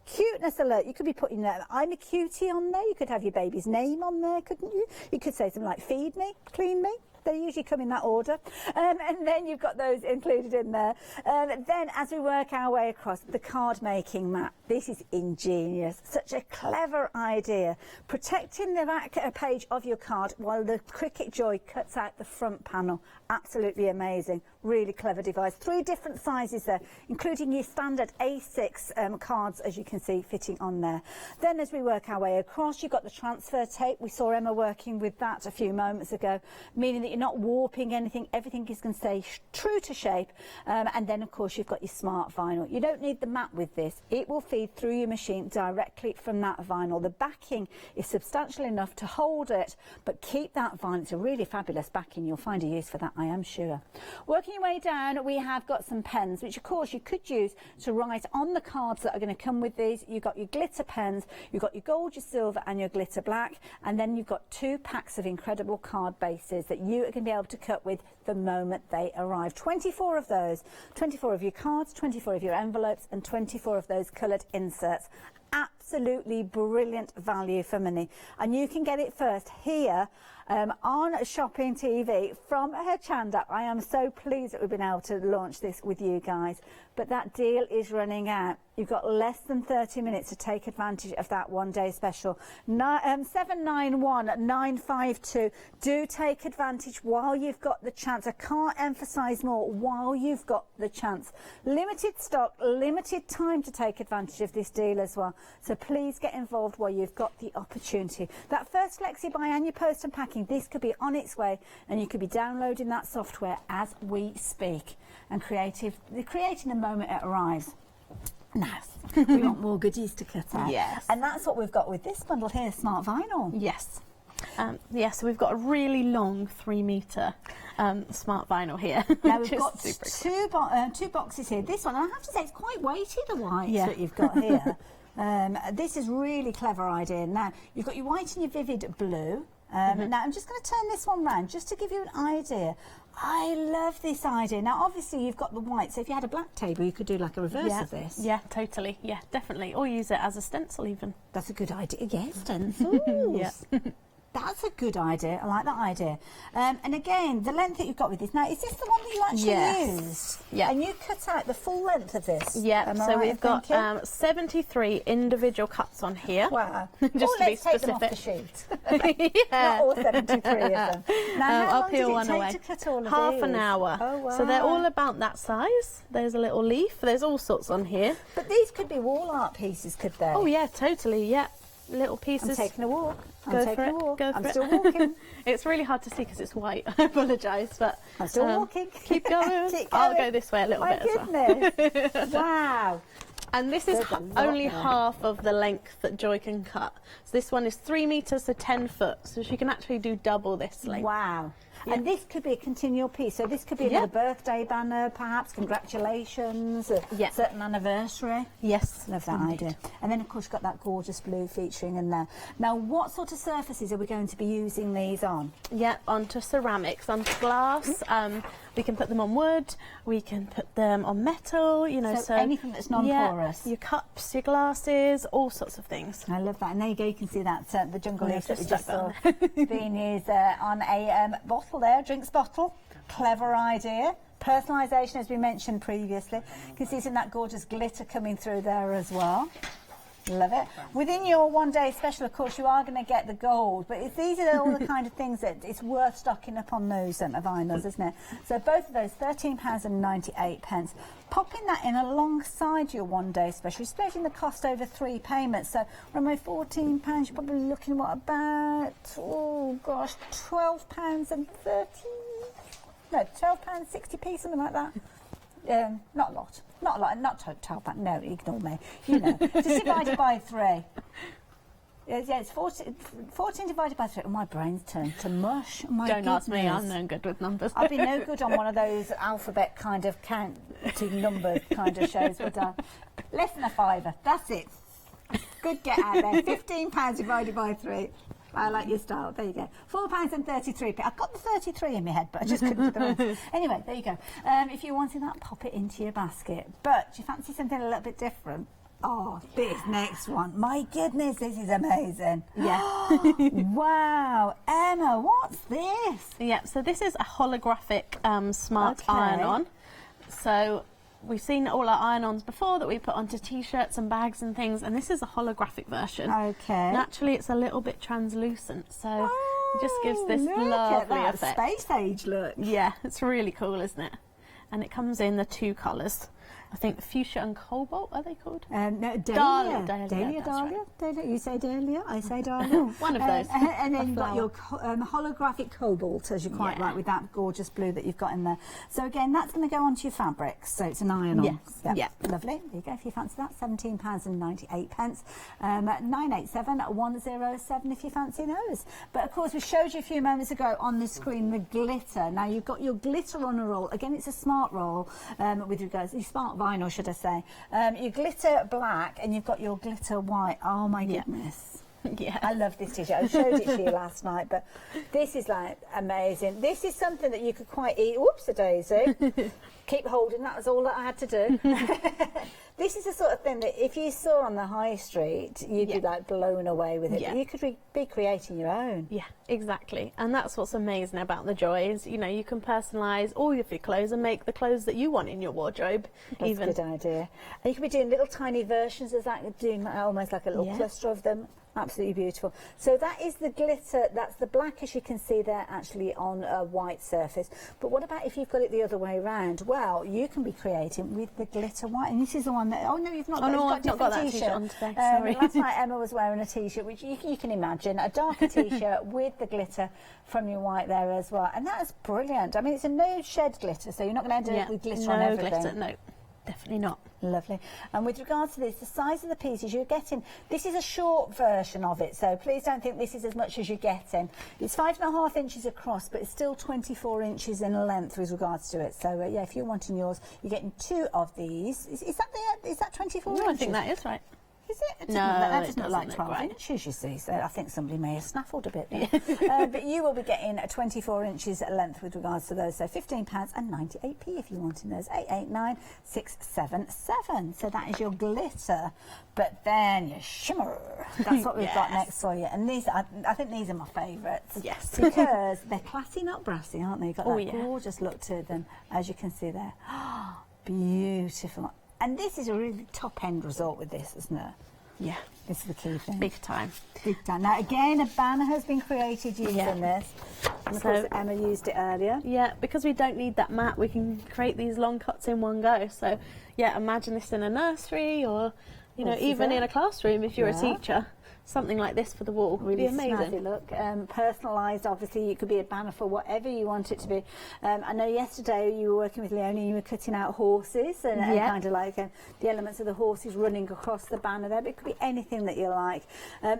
Speaker 10: Cuteness alert. You could be putting that I'm a cutie on there. You could have your baby's name on there, couldn't you? You could say something like feed me, clean me. They usually come in that order. And then you've got those included in there. Then as we work our way across, the card making mat. This is ingenious. Such a clever idea. Protecting the back page of your card while the Cricut Joy cuts out the front panel. Absolutely amazing. Really clever device. 3 different sizes there, including your standard A6 cards, as you can see, fitting on there. Then as we work our way across, you've got the transfer tape. We saw Emma working with that a few moments ago, meaning that you're not warping anything. Everything is going to stay true to shape. And then, of course, you've got your smart vinyl. You don't need the mat with this. It will feed through your machine directly from that vinyl. The backing is substantial enough to hold it, but keep that vinyl. It's a really fabulous backing. You'll find a use for that, I am sure. Working your way down, we have got some pens, which, of course, you could use to write on the cards that are going to come with these. You've got your glitter pens, you've got your gold, your silver, and your glitter black, and then you've got 2 packs of incredible card bases that you are going to be able to cut with the moment they arrive. 24 of those, 24 of your cards, 24 of your envelopes, and 24 of those coloured inserts. Absolutely brilliant value for money, and you can get it first here on Shopping TV from Hochanda. I am so pleased that we've been able to launch this with you guys, but that deal is running out. You've got less than 30 minutes to take advantage of that one-day special. 791952. Do take advantage while you've got the chance. I can't emphasise more, while you've got the chance. Limited stock, limited time to take advantage of this deal as well. So please get involved while you've got the opportunity. That first flexi buy and your post and packing, this could be on its way, and you could be downloading that software as we speak and creating the moment it arrives. Now, we want more goodies to cut out.
Speaker 11: Yes.
Speaker 10: And that's what we've got with this bundle here, smart vinyl.
Speaker 11: Yes. So we've got a really long 3-metre smart vinyl here.
Speaker 10: Now we've got two boxes here. This one, I have to say, it's quite weighty, the white that you've got here. This is really clever idea. Now, you've got your white and your vivid blue. Now, I'm just going to turn this one round just to give you an idea. I love this idea. Now, obviously, you've got the white, so if you had a black table, you could do like a reverse of this.
Speaker 11: Yeah, totally. Yeah, definitely. Or use it as a stencil even.
Speaker 10: That's a good idea. Yes, stencils.
Speaker 11: Yeah.
Speaker 10: That's a good idea. I like that idea. And again, the length that you've got with this. Now, is this the one that you actually used?
Speaker 11: Yeah.
Speaker 10: And you cut out the full length of this?
Speaker 11: Yeah. So we've got 73 individual cuts on here.
Speaker 10: Wow.
Speaker 11: Just to be
Speaker 10: specific.
Speaker 11: specific.
Speaker 10: Take them off the sheet. Not all 73 of them. Now, how
Speaker 11: I'll
Speaker 10: long
Speaker 11: peel
Speaker 10: did it
Speaker 11: one
Speaker 10: take
Speaker 11: away.
Speaker 10: to cut all of
Speaker 11: Half
Speaker 10: these?
Speaker 11: an hour.
Speaker 10: Oh, wow.
Speaker 11: So they're all about that size. There's a little leaf. There's all sorts on here.
Speaker 10: But these could be wall art pieces, could they?
Speaker 11: Oh yeah, totally. Yeah. Little pieces.
Speaker 10: I'm taking a walk.
Speaker 11: Go for it.
Speaker 10: I'm still walking.
Speaker 11: It's really hard to see because it's white. I apologise, but
Speaker 10: I'm still walking.
Speaker 11: Keep going.
Speaker 10: Keep going.
Speaker 11: I'll go this way a little bit
Speaker 10: as well. Wow.
Speaker 11: And this is only half of the length that Joy can cut. So this one is 3 metres, so 10 foot. So she can actually do double this length.
Speaker 10: Wow.
Speaker 11: Yeah.
Speaker 10: And this could be a continual piece. So this could be another birthday banner, perhaps, congratulations, a certain anniversary.
Speaker 11: Yes.
Speaker 10: Love that idea. And then, of course, you've got that gorgeous blue featuring in there. Now, what sort of surfaces are we going to be using these on?
Speaker 11: Yeah, onto ceramics, onto glass. We can put them on wood, we can put them on metal, you know.
Speaker 10: So anything that's non-porous.
Speaker 11: Yeah, your cups, your glasses, all sorts of things.
Speaker 10: I love that. And there you go, you can see that, the jungle leaf that we just saw being used on a bottle there, drinks bottle. Clever idea. Personalisation, as we mentioned previously. You can see some of that gorgeous glitter coming through there as well. Love it. Within your one-day special, of course, you are going to get the gold, but these are all the kind of things that it's worth stocking up on those vinyls, isn't it? So both of those, £13.98. Popping that in alongside your one-day special, splitting the cost over 3 payments. So from my £14, you're probably looking at about, oh gosh, £12.30. No, £12.60p, something like that. Not a lot. Not a lot. Not £12. No, ignore me. You know, just divided by 3. Yeah, it's 14 divided by 3. Oh, my brain's turned to mush. Oh,
Speaker 11: Don't ask me, I'm no good with numbers.
Speaker 10: I'd be no good on one of those alphabet kind of counting numbers kind of shows, would I? Less than a fiver. That's it. Good get out there. £15 divided by 3. I like your style. There you go. £4.33. I've got the 33 in my head, but I just couldn't do the rest. Anyway, there you go. If you wanted that, pop it into your basket. But do you fancy something a little bit different? Oh, this next one. My goodness, this is amazing.
Speaker 11: Yeah.
Speaker 10: Wow. Emma, what's this?
Speaker 11: Yeah, so this is a holographic smart iron-on. So we've seen all our iron-ons before that we put onto T-shirts and bags and things, and this is a holographic version.
Speaker 10: Okay.
Speaker 11: Naturally, it's a little bit translucent, so it just gives this lovely effect.
Speaker 10: Space age look.
Speaker 11: Yeah, it's really cool, isn't it? And it comes in the 2 colours. I think fuchsia and cobalt, are they called?
Speaker 10: No,
Speaker 11: Dahlia.
Speaker 10: Dahlia.
Speaker 11: Right.
Speaker 10: You say Dahlia, I say Dahlia.
Speaker 11: One of those.
Speaker 10: And then you've got your holographic cobalt, as you're quite right, with that gorgeous blue that you've got in there. So again, that's going to go onto your fabrics. So it's an iron-on.
Speaker 11: Yes.
Speaker 10: Yep. Yeah. Lovely. There you go, if you fancy that. £17.98. 987-107 if you fancy those. But of course, we showed you a few moments ago on the screen the glitter. Now you've got your glitter on a roll. Again, it's a smart roll with regards to smart vinyl, should I say. Your glitter black and you've got your glitter white. Oh my goodness.
Speaker 11: Yeah.
Speaker 10: I love this t-shirt. I showed it to you last night, but this is like amazing. This is something that you could quite eat. Whoops a daisy. Keep holding, that was all that I had to do. This is the sort of thing that if you saw on the high street, you'd be like blown away with it.
Speaker 11: Yeah.
Speaker 10: But you could be creating your own.
Speaker 11: Yeah, exactly. And that's what's amazing about the Joy is, you know, you can personalise all of your clothes and make the clothes that you want in your wardrobe.
Speaker 10: That's a good idea. And you could be doing little tiny versions of that, doing almost like a little cluster of them. Absolutely beautiful. So that is the glitter, that's the black, as you can see there, actually on a white surface. But what about if you've got it the other way around? Well, you can be creating with the glitter white. And this is the one that, oh no, you've not got,
Speaker 11: I've not got that t-shirt on today, sorry.
Speaker 10: Last night Emma was wearing a t-shirt, which you can imagine, a darker t-shirt with the glitter from your white there as well. And that is brilliant. I mean, it's a no shed glitter, so you're not going to end up with glitter on everything.
Speaker 11: No glitter, no. Definitely not.
Speaker 10: Lovely. And with regards to this, the size of the pieces you're getting, this is a short version of it, so please don't think this is as much as you're getting. It's 5.5 inches across, but it's still 24 inches in length with regards to it. So yeah, if you're wanting yours, you're getting 2 of these. Is that 24 inches?
Speaker 11: No, I think that is right.
Speaker 10: Is it?
Speaker 11: No,
Speaker 10: that doesn't look like
Speaker 11: look
Speaker 10: 12
Speaker 11: right.
Speaker 10: inches, you see. So I think somebody may have snaffled a bit there. But you will be getting 24 inches length with regards to those. So £15.98 if you're wanting those. 889677. So that is your glitter. But then your shimmer. That's what we've got next for you. And these, I think these are my favourites.
Speaker 11: Yes.
Speaker 10: Because they're classy, not brassy, aren't they? You've got that gorgeous look to them, as you can see there. Beautiful. And this is a really top-end result with this, isn't it?
Speaker 11: Yeah.
Speaker 10: This is the key thing.
Speaker 11: Big time.
Speaker 10: Big time. Now, again, a banner has been created using this. And of course, Emma used it earlier.
Speaker 11: Yeah, because we don't need that mat, we can create these long cuts in one go. So, yeah, imagine this in a nursery or, you know, even in a classroom if you're a teacher. something like this for the wall.
Speaker 10: Really
Speaker 11: It'd be amazing.
Speaker 10: snazzy look. Personalised, obviously, it could be a banner for whatever you want it to be. I know yesterday you were working with Leonie, you were cutting out horses and kind of like the elements of the horses running across the banner there, but it could be anything that you like.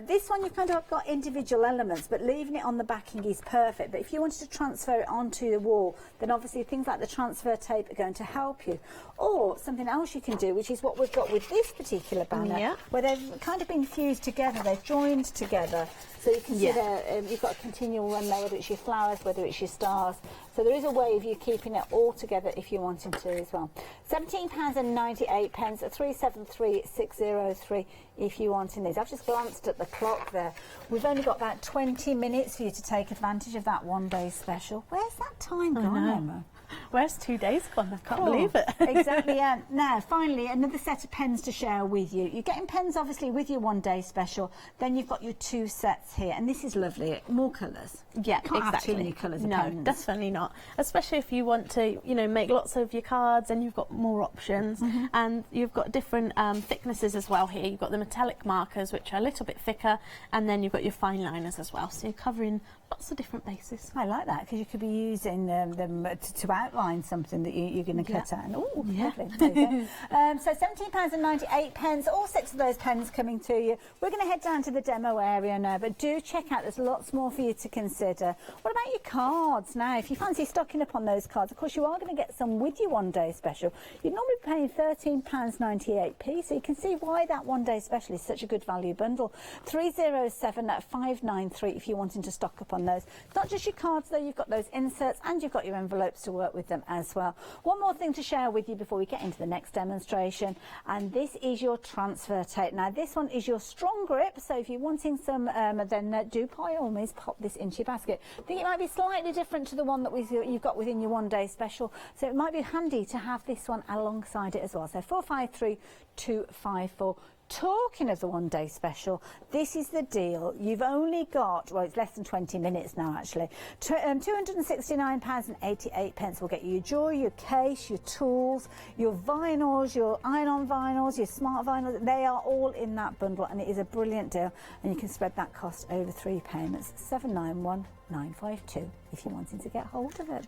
Speaker 10: This one you've kind of got individual elements, but leaving it on the backing is perfect. But if you wanted to transfer it onto the wall, then obviously things like the transfer tape are going to help you. Or something else you can do, which is what we've got with this particular banner, where they've kind of been fused together, they've joined together. So you can see there, you've got a continual run there, whether it's your flowers, whether it's your stars. So there is a way of you keeping it all together if you're wanting to as well. £17.98, 373603 if you're wanting these. I've just glanced at the clock there. We've only got about 20 minutes for you to take advantage of that one-day special. Where's that time gone, Emma?
Speaker 11: Where's 2 days gone? I can't believe it.
Speaker 10: Exactly, yeah. Now, finally, another set of pens to share with you. You're getting pens, obviously, with your one-day special. Then you've got your 2 sets here, and this is lovely. More colours.
Speaker 11: Yeah,
Speaker 10: Can't have too many colours of pens.
Speaker 11: No, definitely not. Especially if you want to, you know, make lots of your cards, and you've got more options, and you've got different thicknesses as well here. You've got the metallic markers, which are a little bit thicker, and then you've got your fine liners as well. So you're covering lots of different bases.
Speaker 10: I like that, because you could be using them to outline something that you're going to cut out. Oh, lovely. There you go. So £17.98, all 6 of those pens coming to you. We're going to head down to the demo area now, but do check out, there's lots more for you to consider. What about your cards now? If you fancy stocking up on those cards, of course you are going to get some with your one-day special. You'd normally be paying £13.98, so you can see why that one-day special is such a good value bundle. 307-593 if you're wanting to stock up on those. It's not just your cards though, you've got those inserts and you've got your envelopes to work with them as well. One more thing to share with you before we get into the next demonstration, and this is your transfer tape. Now this one is your strong grip, so if you're wanting some then do by all means pop this into your basket. I think it might be slightly different to the one that you've got within your one-day special, so it might be handy to have this one alongside it as well. So 453254. Talking of the one-day special, this is the deal. You've only got, well, it's less than 20 minutes now, actually. £269.88 will get you your Joy, your case, your tools, your vinyls, your iron-on vinyls, your smart vinyls. They are all in that bundle, and it is a brilliant deal. And you can spread that cost over 3 payments, £791,952, if you're wanting to get hold of it.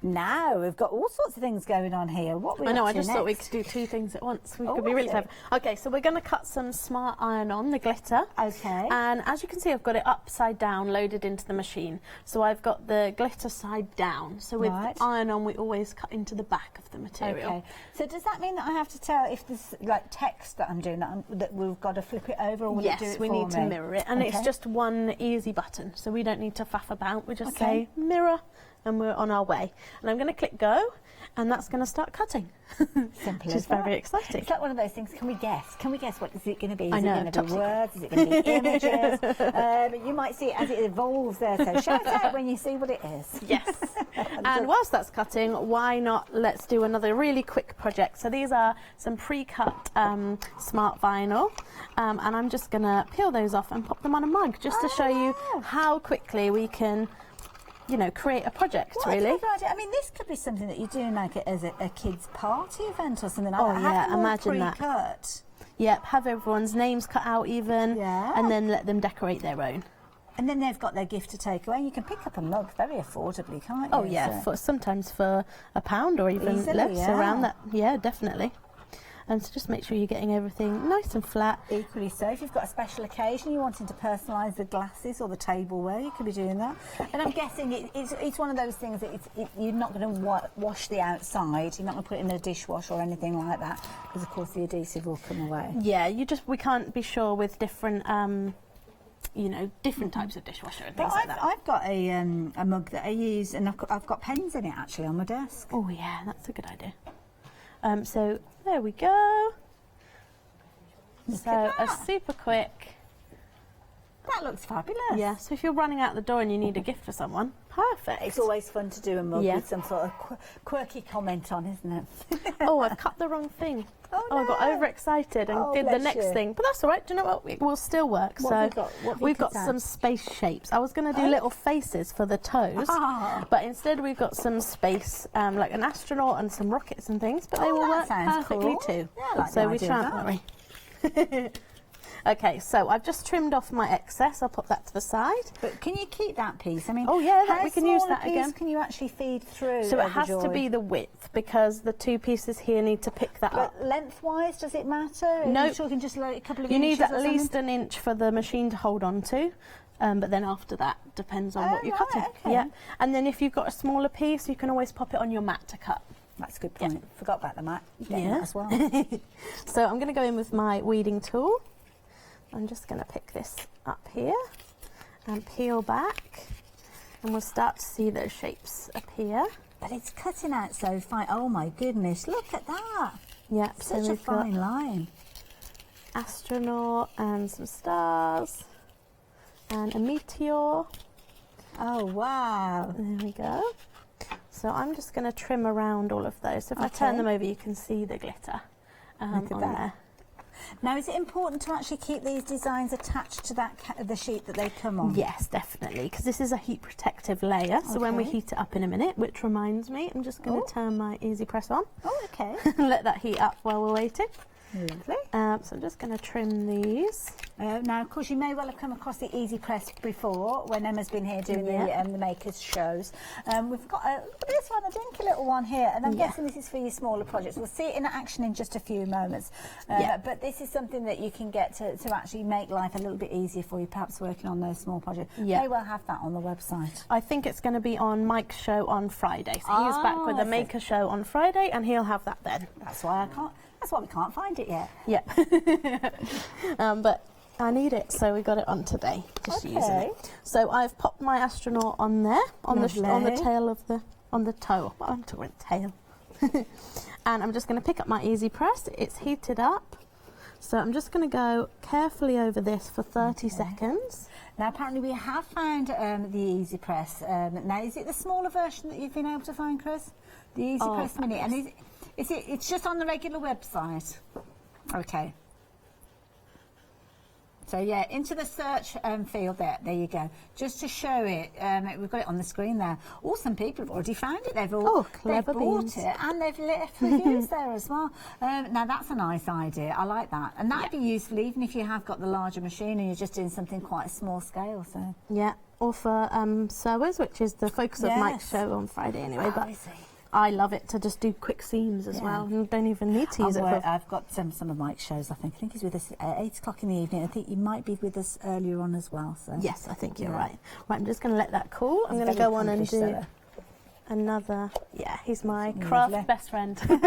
Speaker 10: Now we've got all sorts of things going on here. What we
Speaker 11: I know, I just thought we could do 2 things at once. We could be really clever. Okay, so we're going to cut some smart iron-on, the glitter.
Speaker 10: Okay.
Speaker 11: And as you can see, I've got it upside down, loaded into the machine. So I've got the glitter side down. So with iron-on, we always cut into the back of the material.
Speaker 10: Okay. So does that mean that I have to tell if there's like text that I'm doing that we've got to flip it over, or will it do it for me?
Speaker 11: Yes, we need to mirror it, and it's just one easy button, so we don't need to faff about. We just say mirror, and we're on our way. And I'm going to click go, and that's going to start cutting.
Speaker 10: Simple.
Speaker 11: Which is very exciting.
Speaker 10: It's like one of those things. Can we guess? Can we guess what is it going to be? Is
Speaker 11: I know,
Speaker 10: it going to be words? Is it going to be images? You might see it as it evolves there. So shout out when you see what it is.
Speaker 11: Yes. And whilst that's cutting, why not let's do another really quick project. So these are some pre-cut smart vinyl, and I'm just going to peel those off and pop them on a mug, just to show you how quickly we can, you know, create a project. Really.
Speaker 10: I mean, this could be something that you're doing like as a kid's party event or something like that.
Speaker 11: Oh yeah, imagine that.
Speaker 10: Pre-cut.
Speaker 11: Yep, have everyone's names cut out even, and then let them decorate their own.
Speaker 10: And then they've got their gift to take away. You can pick up a mug very affordably, can't you?
Speaker 11: Oh yeah, sometimes for £1 or even less, around that. Yeah, definitely. And so just make sure you're getting everything nice and flat.
Speaker 10: Equally so, if you've got a special occasion, you're wanting to personalise the glasses or the tableware, you could be doing that. And I'm guessing it's one of those things that you're not going to wash the outside, you're not going to put it in a dishwasher or anything like that, because of course the adhesive will come away.
Speaker 11: Yeah, we can't be sure with different you know, different types of dishwasher and things like that.
Speaker 10: I've got a mug that I use, and I've got pens in it actually on my desk.
Speaker 11: Oh yeah, that's a good idea. So there we go. So a super quick.
Speaker 10: That looks fabulous.
Speaker 11: Yeah, so if you're running out the door and you need a gift for someone, perfect.
Speaker 10: It's always fun to do a mug with some sort of quirky comment on, isn't it?
Speaker 11: Oh, I've cut the wrong thing.
Speaker 10: Oh, no.
Speaker 11: I got overexcited and did the next thing. But that's all right. Do you know what? It will still work. We've got some space shapes. I was going to do little faces for the toes, but instead we've got some space, like an astronaut and some rockets and things, but they will work perfectly too.
Speaker 10: Yeah, I like
Speaker 11: so we shan't worry. Okay, so I've just trimmed off my excess. I'll put that to the side.
Speaker 10: But can you keep that piece? I mean,
Speaker 11: oh yeah,
Speaker 10: how
Speaker 11: we can use
Speaker 10: small a
Speaker 11: that
Speaker 10: piece
Speaker 11: again.
Speaker 10: Can you actually feed through?
Speaker 11: So it has to be the width, because the two pieces here need to pick that up.
Speaker 10: But lengthwise, does it matter?
Speaker 11: No.
Speaker 10: You're talking just like a couple of
Speaker 11: You
Speaker 10: inches
Speaker 11: need at
Speaker 10: or something?
Speaker 11: least an inch for the machine to hold on to. But then after that, depends on what you're
Speaker 10: right,
Speaker 11: cutting.
Speaker 10: okay.
Speaker 11: Yeah, and then if you've got a smaller piece, you can always pop it on your mat to cut.
Speaker 10: That's a good point. Forgot about the mat.
Speaker 11: Yeah.
Speaker 10: As well.
Speaker 11: So I'm going to go in with my weeding tool. I'm just going to pick this up here and peel back, and we'll start to see those shapes appear.
Speaker 10: But it's cutting out so fine. Oh my goodness, look at that.
Speaker 11: Yeah,
Speaker 10: Such
Speaker 11: so
Speaker 10: a fine line.
Speaker 11: Astronaut and some stars and a meteor.
Speaker 10: Oh wow.
Speaker 11: There we go. So I'm just going to trim around all of those. So if I turn them over, you can see the glitter on there.
Speaker 10: Now, is it important to actually keep these designs attached to that the sheet that they come on?
Speaker 11: Yes, definitely, because this is a heat protective layer. So when we heat it up in a minute, which reminds me, I'm just going to turn my Easy Press on.
Speaker 10: Oh, okay.
Speaker 11: Let that heat up while we're waiting.
Speaker 10: Lovely.
Speaker 11: So I'm just going to trim these.
Speaker 10: Now, of course, you may well have come across the Easy Press before when Emma's been here doing the makers shows. We've got this one, a dinky little one here, and I'm guessing this is for your smaller projects. We'll see it in action in just a few moments. But this is something that you can get to actually make life a little bit easier for you, perhaps working on those small projects. May well have that on the website.
Speaker 11: I think it's going to be on Mike's show on Friday. So he's back with a maker show on Friday, and he'll have that then.
Speaker 10: That's why That's why we can't find it yet.
Speaker 11: Yeah. But I need it, so we got it on today. Just using it. So I've popped my astronaut on there, on the tail of on the toe. Well, I'm talking tail. And I'm just going to pick up my Easy Press. It's heated up. So I'm just going to go carefully over this for 30 seconds.
Speaker 10: Now, apparently we have found the Easy Press. Now, is it the smaller version that you've been able to find, Chris? The Easy Press Mini. And it's just on the regular website. Okay. So yeah, into the search field there you go. Just to show it, we've got it on the screen there. Oh, some people have already found it. They've
Speaker 11: clever
Speaker 10: bought it, and they've left reviews there as well. Now that's a nice idea. I like that, and that'd be useful even if you have got the larger machine and you're just doing something quite a small scale. So
Speaker 11: yeah, or for sewers, which is the focus of Mike's show on Friday anyway. But I love it to just do quick seams as well, and don't even need to use it.
Speaker 10: I've got some of Mike's shows. I think he's with us at 8 o'clock in the evening. I think he might be with us earlier on as well. So
Speaker 11: yes, I think you're right. Right, I'm just going to let that cool. I'm going to go on and do another. Yeah, he's my craft best friend.
Speaker 10: And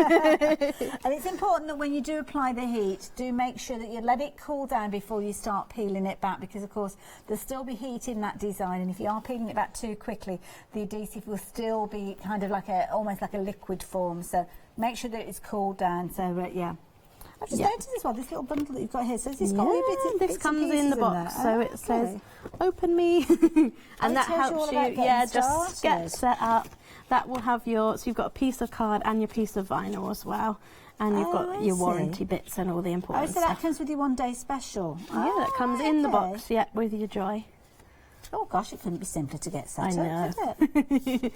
Speaker 10: it's important that when you do apply the heat, do make sure that you let it cool down before you start peeling it back, because of course there'll still be heat in that design, and if you are peeling it back too quickly, the adhesive will still be kind of like almost like a liquid form. So make sure that it's cooled down. So yeah. I've just noticed as well, this little bundle that you've got here. So this got
Speaker 11: this comes in the box, so it says "Open me," and that helps you. Just get set up. That will have so you've got a piece of card and your piece of vinyl as well, and you've got your warranty bits and all the important
Speaker 10: stuff.
Speaker 11: So
Speaker 10: that comes with your one-day special.
Speaker 11: Yeah, that comes in the box. Yeah, with your Joy.
Speaker 10: Oh gosh, it couldn't be simpler to get set up,
Speaker 11: could it?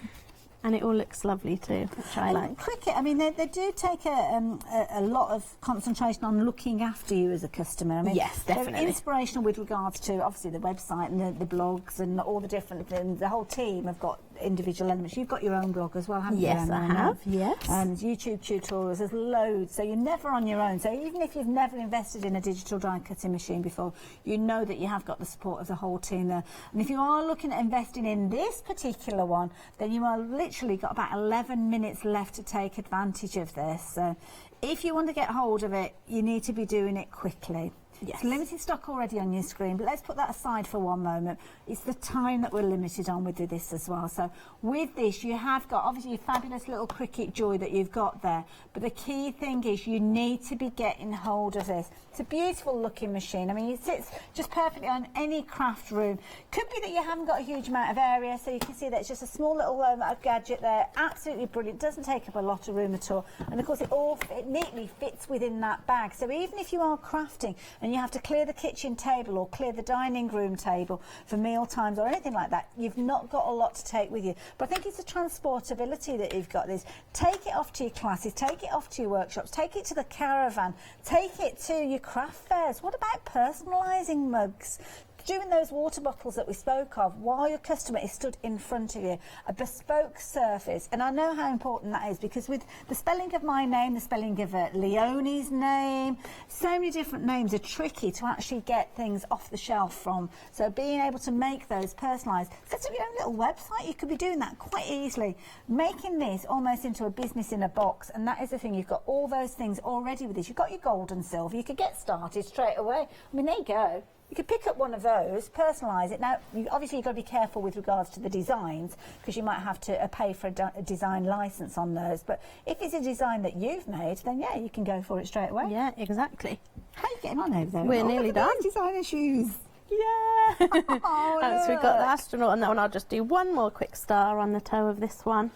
Speaker 11: And it all looks lovely too, which I like.
Speaker 10: Cricut, I mean, they do take a lot of concentration on looking after you as a customer. I mean,
Speaker 11: yes, definitely.
Speaker 10: They're inspirational with regards to, obviously, the website and the blogs and all the different things. The whole team have got individual elements. You've got your own blog as well, haven't you?
Speaker 11: Yes, I have, yes.
Speaker 10: And YouTube tutorials, there's loads. So you're never on your own. So even if you've never invested in a digital die cutting machine before, you know that you have got the support of the whole team there. And if you are looking at investing in this particular one, then you are literally got about 11 minutes left to take advantage of this. So if you want to get hold of it, you need to be doing it quickly. Yes. It's limited stock already on your screen, but let's put that aside for one moment. It's the time that we're limited on with this as well. So with this, you have got obviously your fabulous little Cricut Joy that you've got there, but the key thing is you need to be getting hold of this. It's a beautiful looking machine. I mean, it sits just perfectly on any craft room. Could be that you haven't got a huge amount of area, so you can see that it's just a small little gadget there. Absolutely brilliant. Doesn't take up a lot of room at all. And of course, it neatly fits within that bag. So even if you are crafting and and you have to clear the kitchen table or clear the dining room table for meal times or anything like that, you've not got a lot to take with you. But I think it's the transportability that you've got this. Take it off to your classes, take it off to your workshops, take it to the caravan, take it to your craft fairs. What about personalising mugs? Doing those water bottles that we spoke of while your customer is stood in front of you, a bespoke surface. And I know how important that is, because with the spelling of my name, the spelling of Leonie's name, so many different names are tricky to actually get things off the shelf from. So being able to make those personalised, set up your own little website, you could be doing that quite easily. Making this almost into a business in a box, and that is the thing, you've got all those things already with this. You've got your gold and silver, you could get started straight away. I mean, there you go. You could pick up one of those, personalise it. Now, obviously, you've got to be careful with regards to the designs, because you might have to pay for a design licence on those. But if it's a design that you've made, then, yeah, you can go for it straight away.
Speaker 11: Yeah, exactly.
Speaker 10: How are you getting on over there?
Speaker 11: We're nearly done.
Speaker 10: Designer shoes.
Speaker 11: Yeah.
Speaker 10: Oh,
Speaker 11: So we've got the astronaut on that one. I'll just do one more quick star on the toe of this one.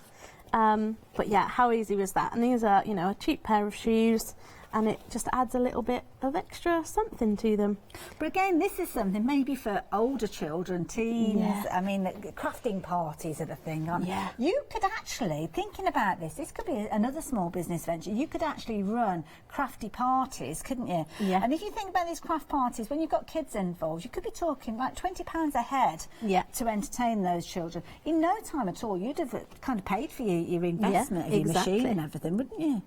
Speaker 11: But, yeah, how easy was that? And these are, you know, a cheap pair of shoes, and it just adds a little bit of extra something to them.
Speaker 10: But again, this is something maybe for older children, teens.
Speaker 11: Yeah.
Speaker 10: I mean, the crafting parties are the thing, aren't they?
Speaker 11: Yeah.
Speaker 10: You could actually, thinking about this could be another small business venture. You could actually run crafty parties, couldn't you?
Speaker 11: Yeah.
Speaker 10: And if you think about these craft parties, when you've got kids involved, you could be talking like £20 a head to entertain those children. In no time at all, you'd have kind of paid for your investment of your machine and everything, wouldn't you?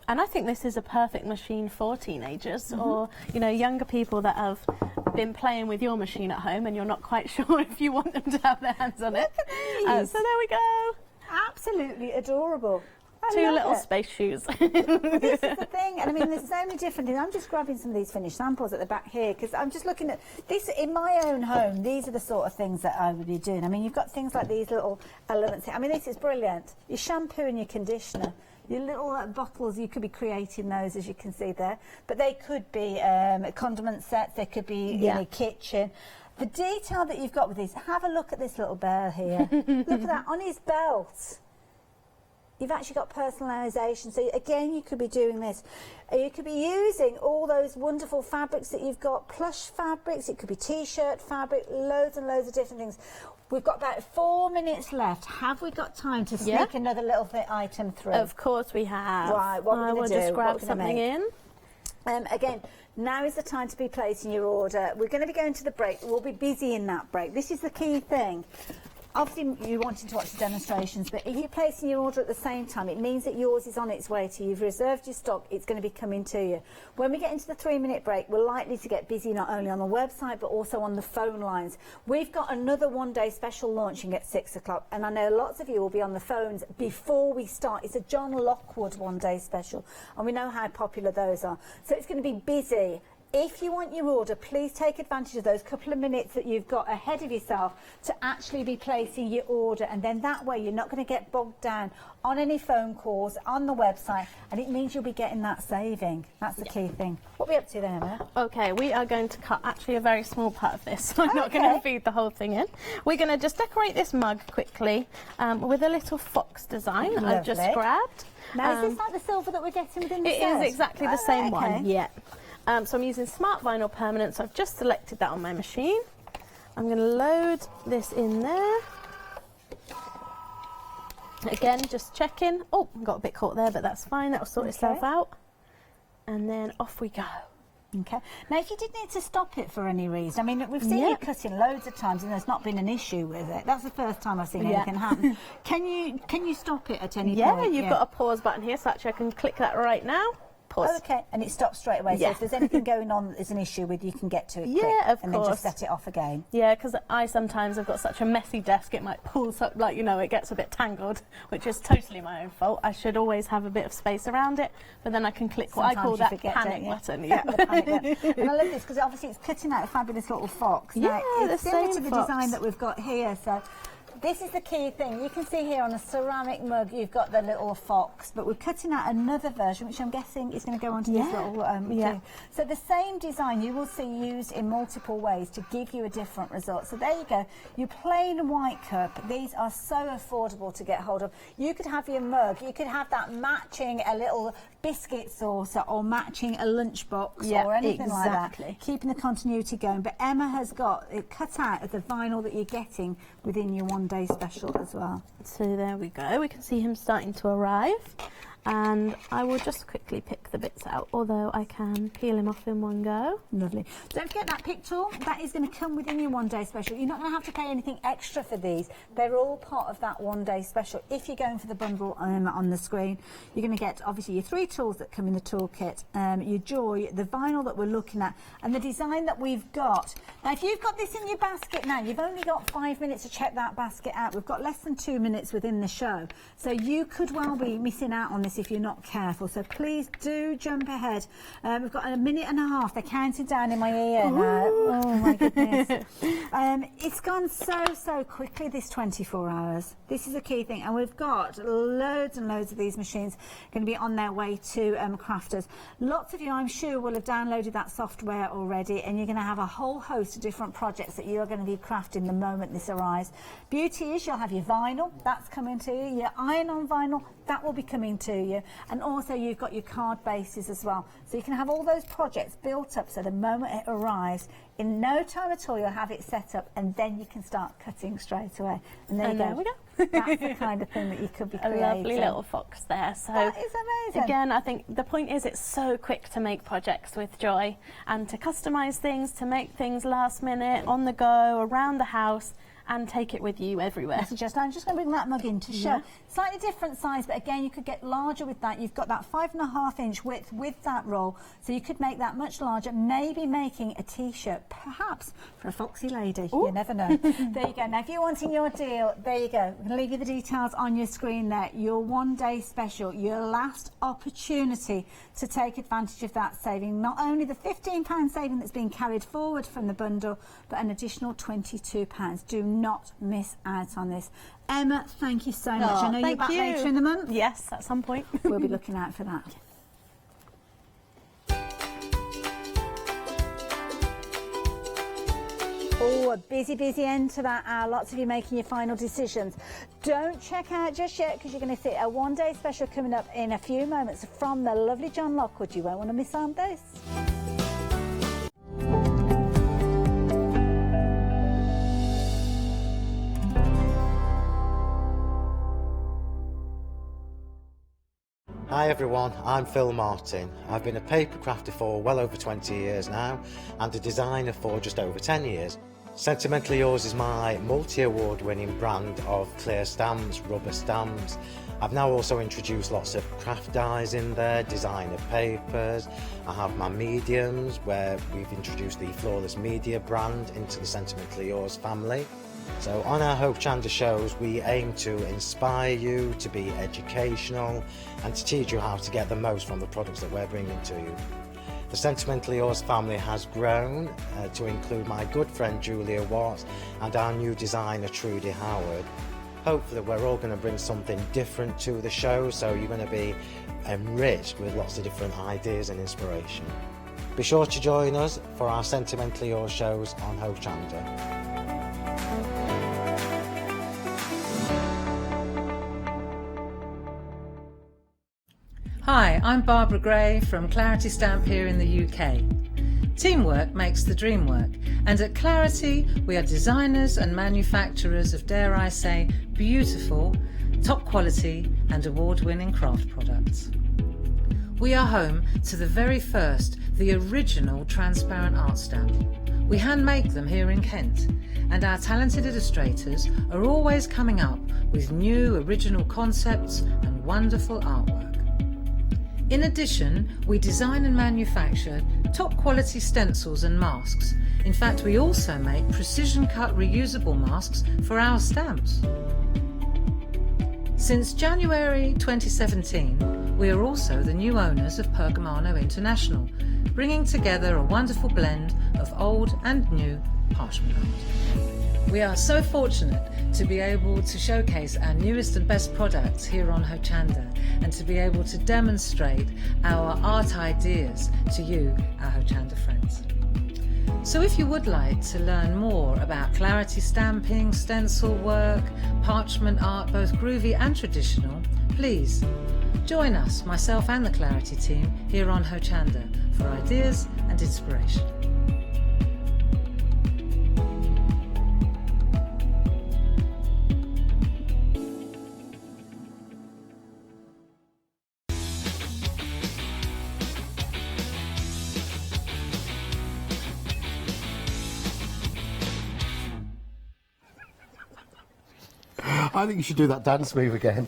Speaker 11: And I think this is a perfect machine for teenagers or, you know, younger people that have been playing with your machine at home and you're not quite sure if you want them to have their hands on it. So there we go.
Speaker 10: Absolutely adorable.
Speaker 11: Two little space shoes.
Speaker 10: This is the thing, and I mean, there's so many different things. I'm just grabbing some of these finished samples at the back here, because I'm just looking at this in my own home. These are the sort of things that I would be doing. I mean, you've got things like these little elements here. I mean, this is brilliant. Your shampoo and your conditioner. Your little bottles, you could be creating those, as you can see there. But they could be condiment sets, they could be in your kitchen. The detail that you've got with these, have a look at this little bear here. Look at that, on his belt. You've actually got personalisation. So again, you could be doing this. You could be using all those wonderful fabrics that you've got, plush fabrics, it could be t-shirt fabric, loads and loads of different things. We've got about 4 minutes left. Have we got time to sneak another little item through?
Speaker 11: Of course we have.
Speaker 10: Right, what are we going to do?
Speaker 11: Just grab something in.
Speaker 10: Again, now is the time to be placing your order. We're going to be going to the break. We'll be busy in that break. This is the key thing. Obviously, you're wanting to watch the demonstrations, but if you're placing your order at the same time, it means that yours is on its way to you. You've reserved your stock, it's going to be coming to you. When we get into the 3-minute break, we're likely to get busy not only on the website, but also on the phone lines. We've got another one-day special launching at 6 o'clock, and I know lots of you will be on the phones before we start. It's a John Lockwood one-day special, and we know how popular those are. So it's going to be busy. If you want your order, please take advantage of those couple of minutes that you've got ahead of yourself to actually be placing your order, and then that way you're not going to get bogged down on any phone calls, on the website, and it means you'll be getting that saving. That's the key thing. What are we up to then, Emma?
Speaker 11: Okay, we are going to cut actually a very small part of this, so I'm not going to feed the whole thing in. We're going to just decorate this mug quickly with a little fox design I've just grabbed.
Speaker 10: Now, is this like the silver that we're getting within the set?
Speaker 11: It is exactly the same one, yeah. So I'm using smart vinyl permanent, so I've just selected that on my machine. I'm going to load this in there. Again, just checking. Oh, got a bit caught there, but that's fine. That'll sort itself out. And then off we go.
Speaker 10: Okay. Now, if you did need to stop it for any reason, I mean, we've seen you cutting loads of times and there's not been an issue with it. That's the first time I've seen anything happen. Can you stop it at any point?
Speaker 11: Yeah, you've got a pause button here, so actually I can click that right now. Pause.
Speaker 10: Okay, and it stops straight away. So if there's anything going on that there's an issue with, you can get to it quick,
Speaker 11: of
Speaker 10: and
Speaker 11: course.
Speaker 10: then just set it off again.
Speaker 11: Yeah, because I sometimes have got such a messy desk, it might pull, like, you know, it gets a bit tangled, which is totally my own fault. I should always have a bit of space around it, but then I can click what I call that panic button. Yeah.
Speaker 10: The panic button. And I love this because obviously it's cutting out a fabulous little fox. Now, it's similar to the design that we've got here, so This is the key thing. You can see here on a ceramic mug, you've got the little fox, but we're cutting out another version, which I'm guessing is going to go onto this little thing. So the same design you will see used in multiple ways to give you a different result. So there you go. Your plain white cup. These are so affordable to get hold of. You could have your mug. You could have that matching a little biscuit saucer or matching a lunchbox or anything like that. Keeping the continuity going. But Emma has got it cut out of the vinyl that you're getting within your one-day special as well.
Speaker 11: So there we go. We can see him starting to arrive. And I will just quickly pick the bits out, although I can peel him off in one go.
Speaker 10: Lovely. Don't forget that pick tool. That is going to come within your one-day special. You're not going to have to pay anything extra for these. They're all part of that one-day special. If you're going for the bundle on the screen, you're going to get, obviously, your 3 tools that come in the toolkit, your Joy, the vinyl that we're looking at, and the design that we've got. Now, if you've got this in your basket now, you've only got 5 minutes to check that basket out. We've got less than 2 minutes within the show. So you could well be missing out on this if you're not careful, so please do jump ahead. We've got a minute and a half. They're counting down in my ear now. Oh my goodness. It's gone so quickly, this 24 hours. This is a key thing, and we've got loads and loads of these machines going to be on their way to crafters. Lots of you, I'm sure, will have downloaded that software already, and you're going to have a whole host of different projects that you're going to be crafting the moment this arrives. Beauty is you'll have your vinyl, that's coming to you, your iron-on vinyl, that will be coming to you. And also you've got your card bases as well. So you can have all those projects built up so the moment it arrives, in no time at all you'll have it set up, and then you can start cutting straight away. And there we go. That's the kind of thing that you could be creating.
Speaker 11: A lovely little fox there. So
Speaker 10: that is amazing.
Speaker 11: Again, I think the point is it's so quick to make projects with Joy and to customise things, to make things last minute, on the go, around the house, and take it with you everywhere.
Speaker 10: I'm just going to bring that mug in to show. Slightly different size, but again, you could get larger with that. You've got that 5.5-inch width with that roll, so you could make that much larger, maybe making a T-shirt, perhaps, for a foxy lady. Ooh. You never know. There you go. Now, if you're wanting your deal, there you go. I'm going to leave you the details on your screen there. Your one-day special, your last opportunity to take advantage of that saving. Not only the £15 saving that's being carried forward from the bundle, but an additional £22. Do not miss out on this. Emma, thank you so much. I know you're back later in the month.
Speaker 11: Yes, at some point.
Speaker 10: We'll be looking out for that. Oh, a busy end to that hour. Lots of you making your final decisions. Don't check out just yet, because you're going to see a one-day special coming up in a few moments from the lovely John Lockwood. You won't want to miss out on this.
Speaker 13: Hi everyone, I'm Phil Martin. I've been a paper crafter for well over 20 years now and a designer for just over 10 years. Sentimentally Yours is my multi-award winning brand of clear stamps, rubber stamps. I've now also introduced lots of craft dyes in there, designer papers. I have my mediums where we've introduced the Flawless Media brand into the Sentimentally Yours family. So on our Hochanda shows we aim to inspire you, to be educational and to teach you how to get the most from the products that we're bringing to you. The Sentimentally Yours family has grown to include my good friend Julia Watts and our new designer Trudy Howard. Hopefully we're all going to bring something different to the show, so you're going to be enriched with lots of different ideas and inspiration. Be sure to join us for our Sentimentally Yours shows on Hochanda.
Speaker 14: Hi, I'm Barbara Gray from Clarity Stamp here in the UK. Teamwork makes the dream work, and at Clarity we are designers and manufacturers of, dare I say, beautiful, top quality and award-winning craft products. We are home to the very first, the original transparent art stamp. We hand make them here in Kent, and our talented illustrators are always coming up with new original concepts and wonderful artwork. In addition, we design and manufacture top quality stencils and masks. In fact, we also make precision cut reusable masks for our stamps. Since January 2017, we are also the new owners of Pergamano International, bringing together a wonderful blend of old and new parchment art. We are so fortunate to be able to showcase our newest and best products here on Hochanda and to be able to demonstrate our art ideas to you, our Hochanda friends. So if you would like to learn more about clarity stamping, stencil work, parchment art, both groovy and traditional, please join us, myself and the Clarity team, here on Hochanda for ideas and inspiration.
Speaker 15: I think you should do that dance move again.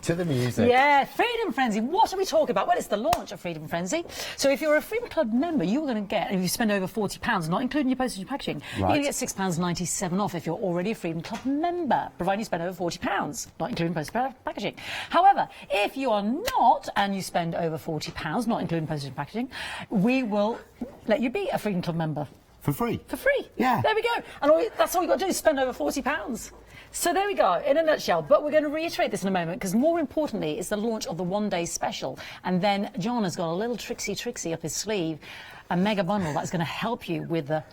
Speaker 15: To the music.
Speaker 4: Yeah, Freedom Frenzy. What are we talking about? Well, it's the launch of Freedom Frenzy. So if you're a Freedom Club member, you're going to get, if you spend over £40, not including your postage and packaging, you're going to get £6.97 off if you're already a Freedom Club member, providing you spend over £40, not including postage and packaging. However, if you are not and you spend over £40, not including postage and packaging, we will let you be a Freedom Club member.
Speaker 15: For free?
Speaker 4: For free.
Speaker 15: Yeah.
Speaker 4: There we go. And that's all you've got to do is spend over £40. So there we go, in a nutshell. But we're going to reiterate this in a moment, because more importantly, it's the launch of the one-day special. And then John has got a little tricksy up his sleeve, a mega bundle that's going to help you with the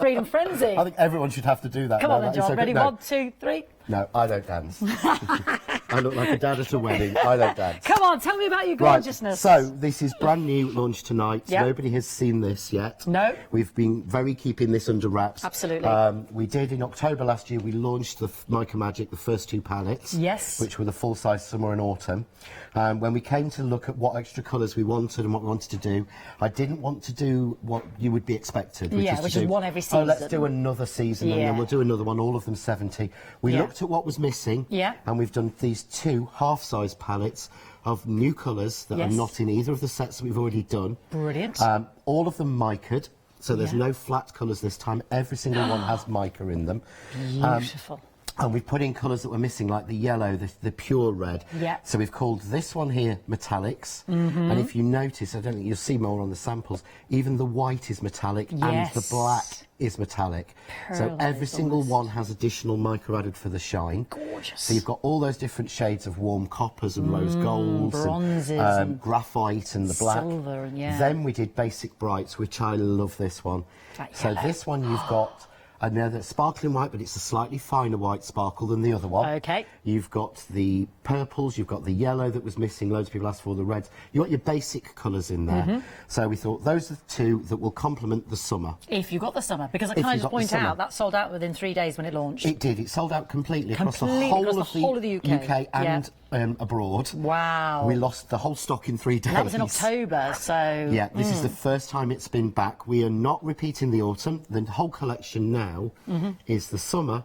Speaker 4: Freedom Frenzy.
Speaker 15: I think everyone should have to do that.
Speaker 4: Come on then, John. Ready? No. 1, 2, 3.
Speaker 15: No, I don't dance. I look like a dad at a wedding. I don't dance.
Speaker 4: Come on, tell me about your gorgeousness.
Speaker 15: Right. So this is brand new, launched tonight.
Speaker 4: Yep.
Speaker 15: Nobody has seen this yet.
Speaker 4: No.
Speaker 15: We've been very keeping this under wraps.
Speaker 4: Absolutely.
Speaker 15: We did in October last year. We launched the Mica Magic, the first 2 palettes.
Speaker 4: Yes.
Speaker 15: Which were the full-size summer and autumn. When we came to look at what extra colours we wanted and what we wanted to do, I didn't want to do what you would be expected.
Speaker 4: Which is one every season.
Speaker 15: Oh, let's do another season, and then we'll do another one, all of them 70. We looked at what was missing, and we've done these 2 half-size palettes of new colours that are not in either of the sets that we've already done.
Speaker 4: Brilliant.
Speaker 15: All of them micaed, so there's no flat colours this time. Every single one has mica in them.
Speaker 4: Beautiful.
Speaker 15: And we've put in colours that were missing, like the yellow, the pure red.
Speaker 4: Yeah.
Speaker 15: So we've called this one here metallics. And if you notice, I don't think you'll see more on the samples, even the white is metallic and the black is metallic. So every single one has additional mica added for the shine.
Speaker 4: Gorgeous.
Speaker 15: So you've got all those different shades of warm coppers and rose golds,
Speaker 4: bronzes,
Speaker 15: and graphite and the black.
Speaker 4: Silver, and
Speaker 15: Then we did basic brights, which I love this one. So this one you've got another sparkling white, but it's a slightly finer white sparkle than the other one.
Speaker 4: Okay.
Speaker 15: You've got the purples, you've got the yellow that was missing, loads of people asked for the reds. You've got your basic colours in there. So we thought those are the 2 that will complement the summer.
Speaker 4: If you got the summer, because can I just point out, that sold out within 3 days when it launched.
Speaker 15: It did, it sold out completely across the whole of the UK and abroad.
Speaker 4: Wow.
Speaker 15: We lost the whole stock in 3 days.
Speaker 4: That was in October, so...
Speaker 15: Yeah, this is the first time it's been back. We are not repeating the autumn. The whole collection now is the summer,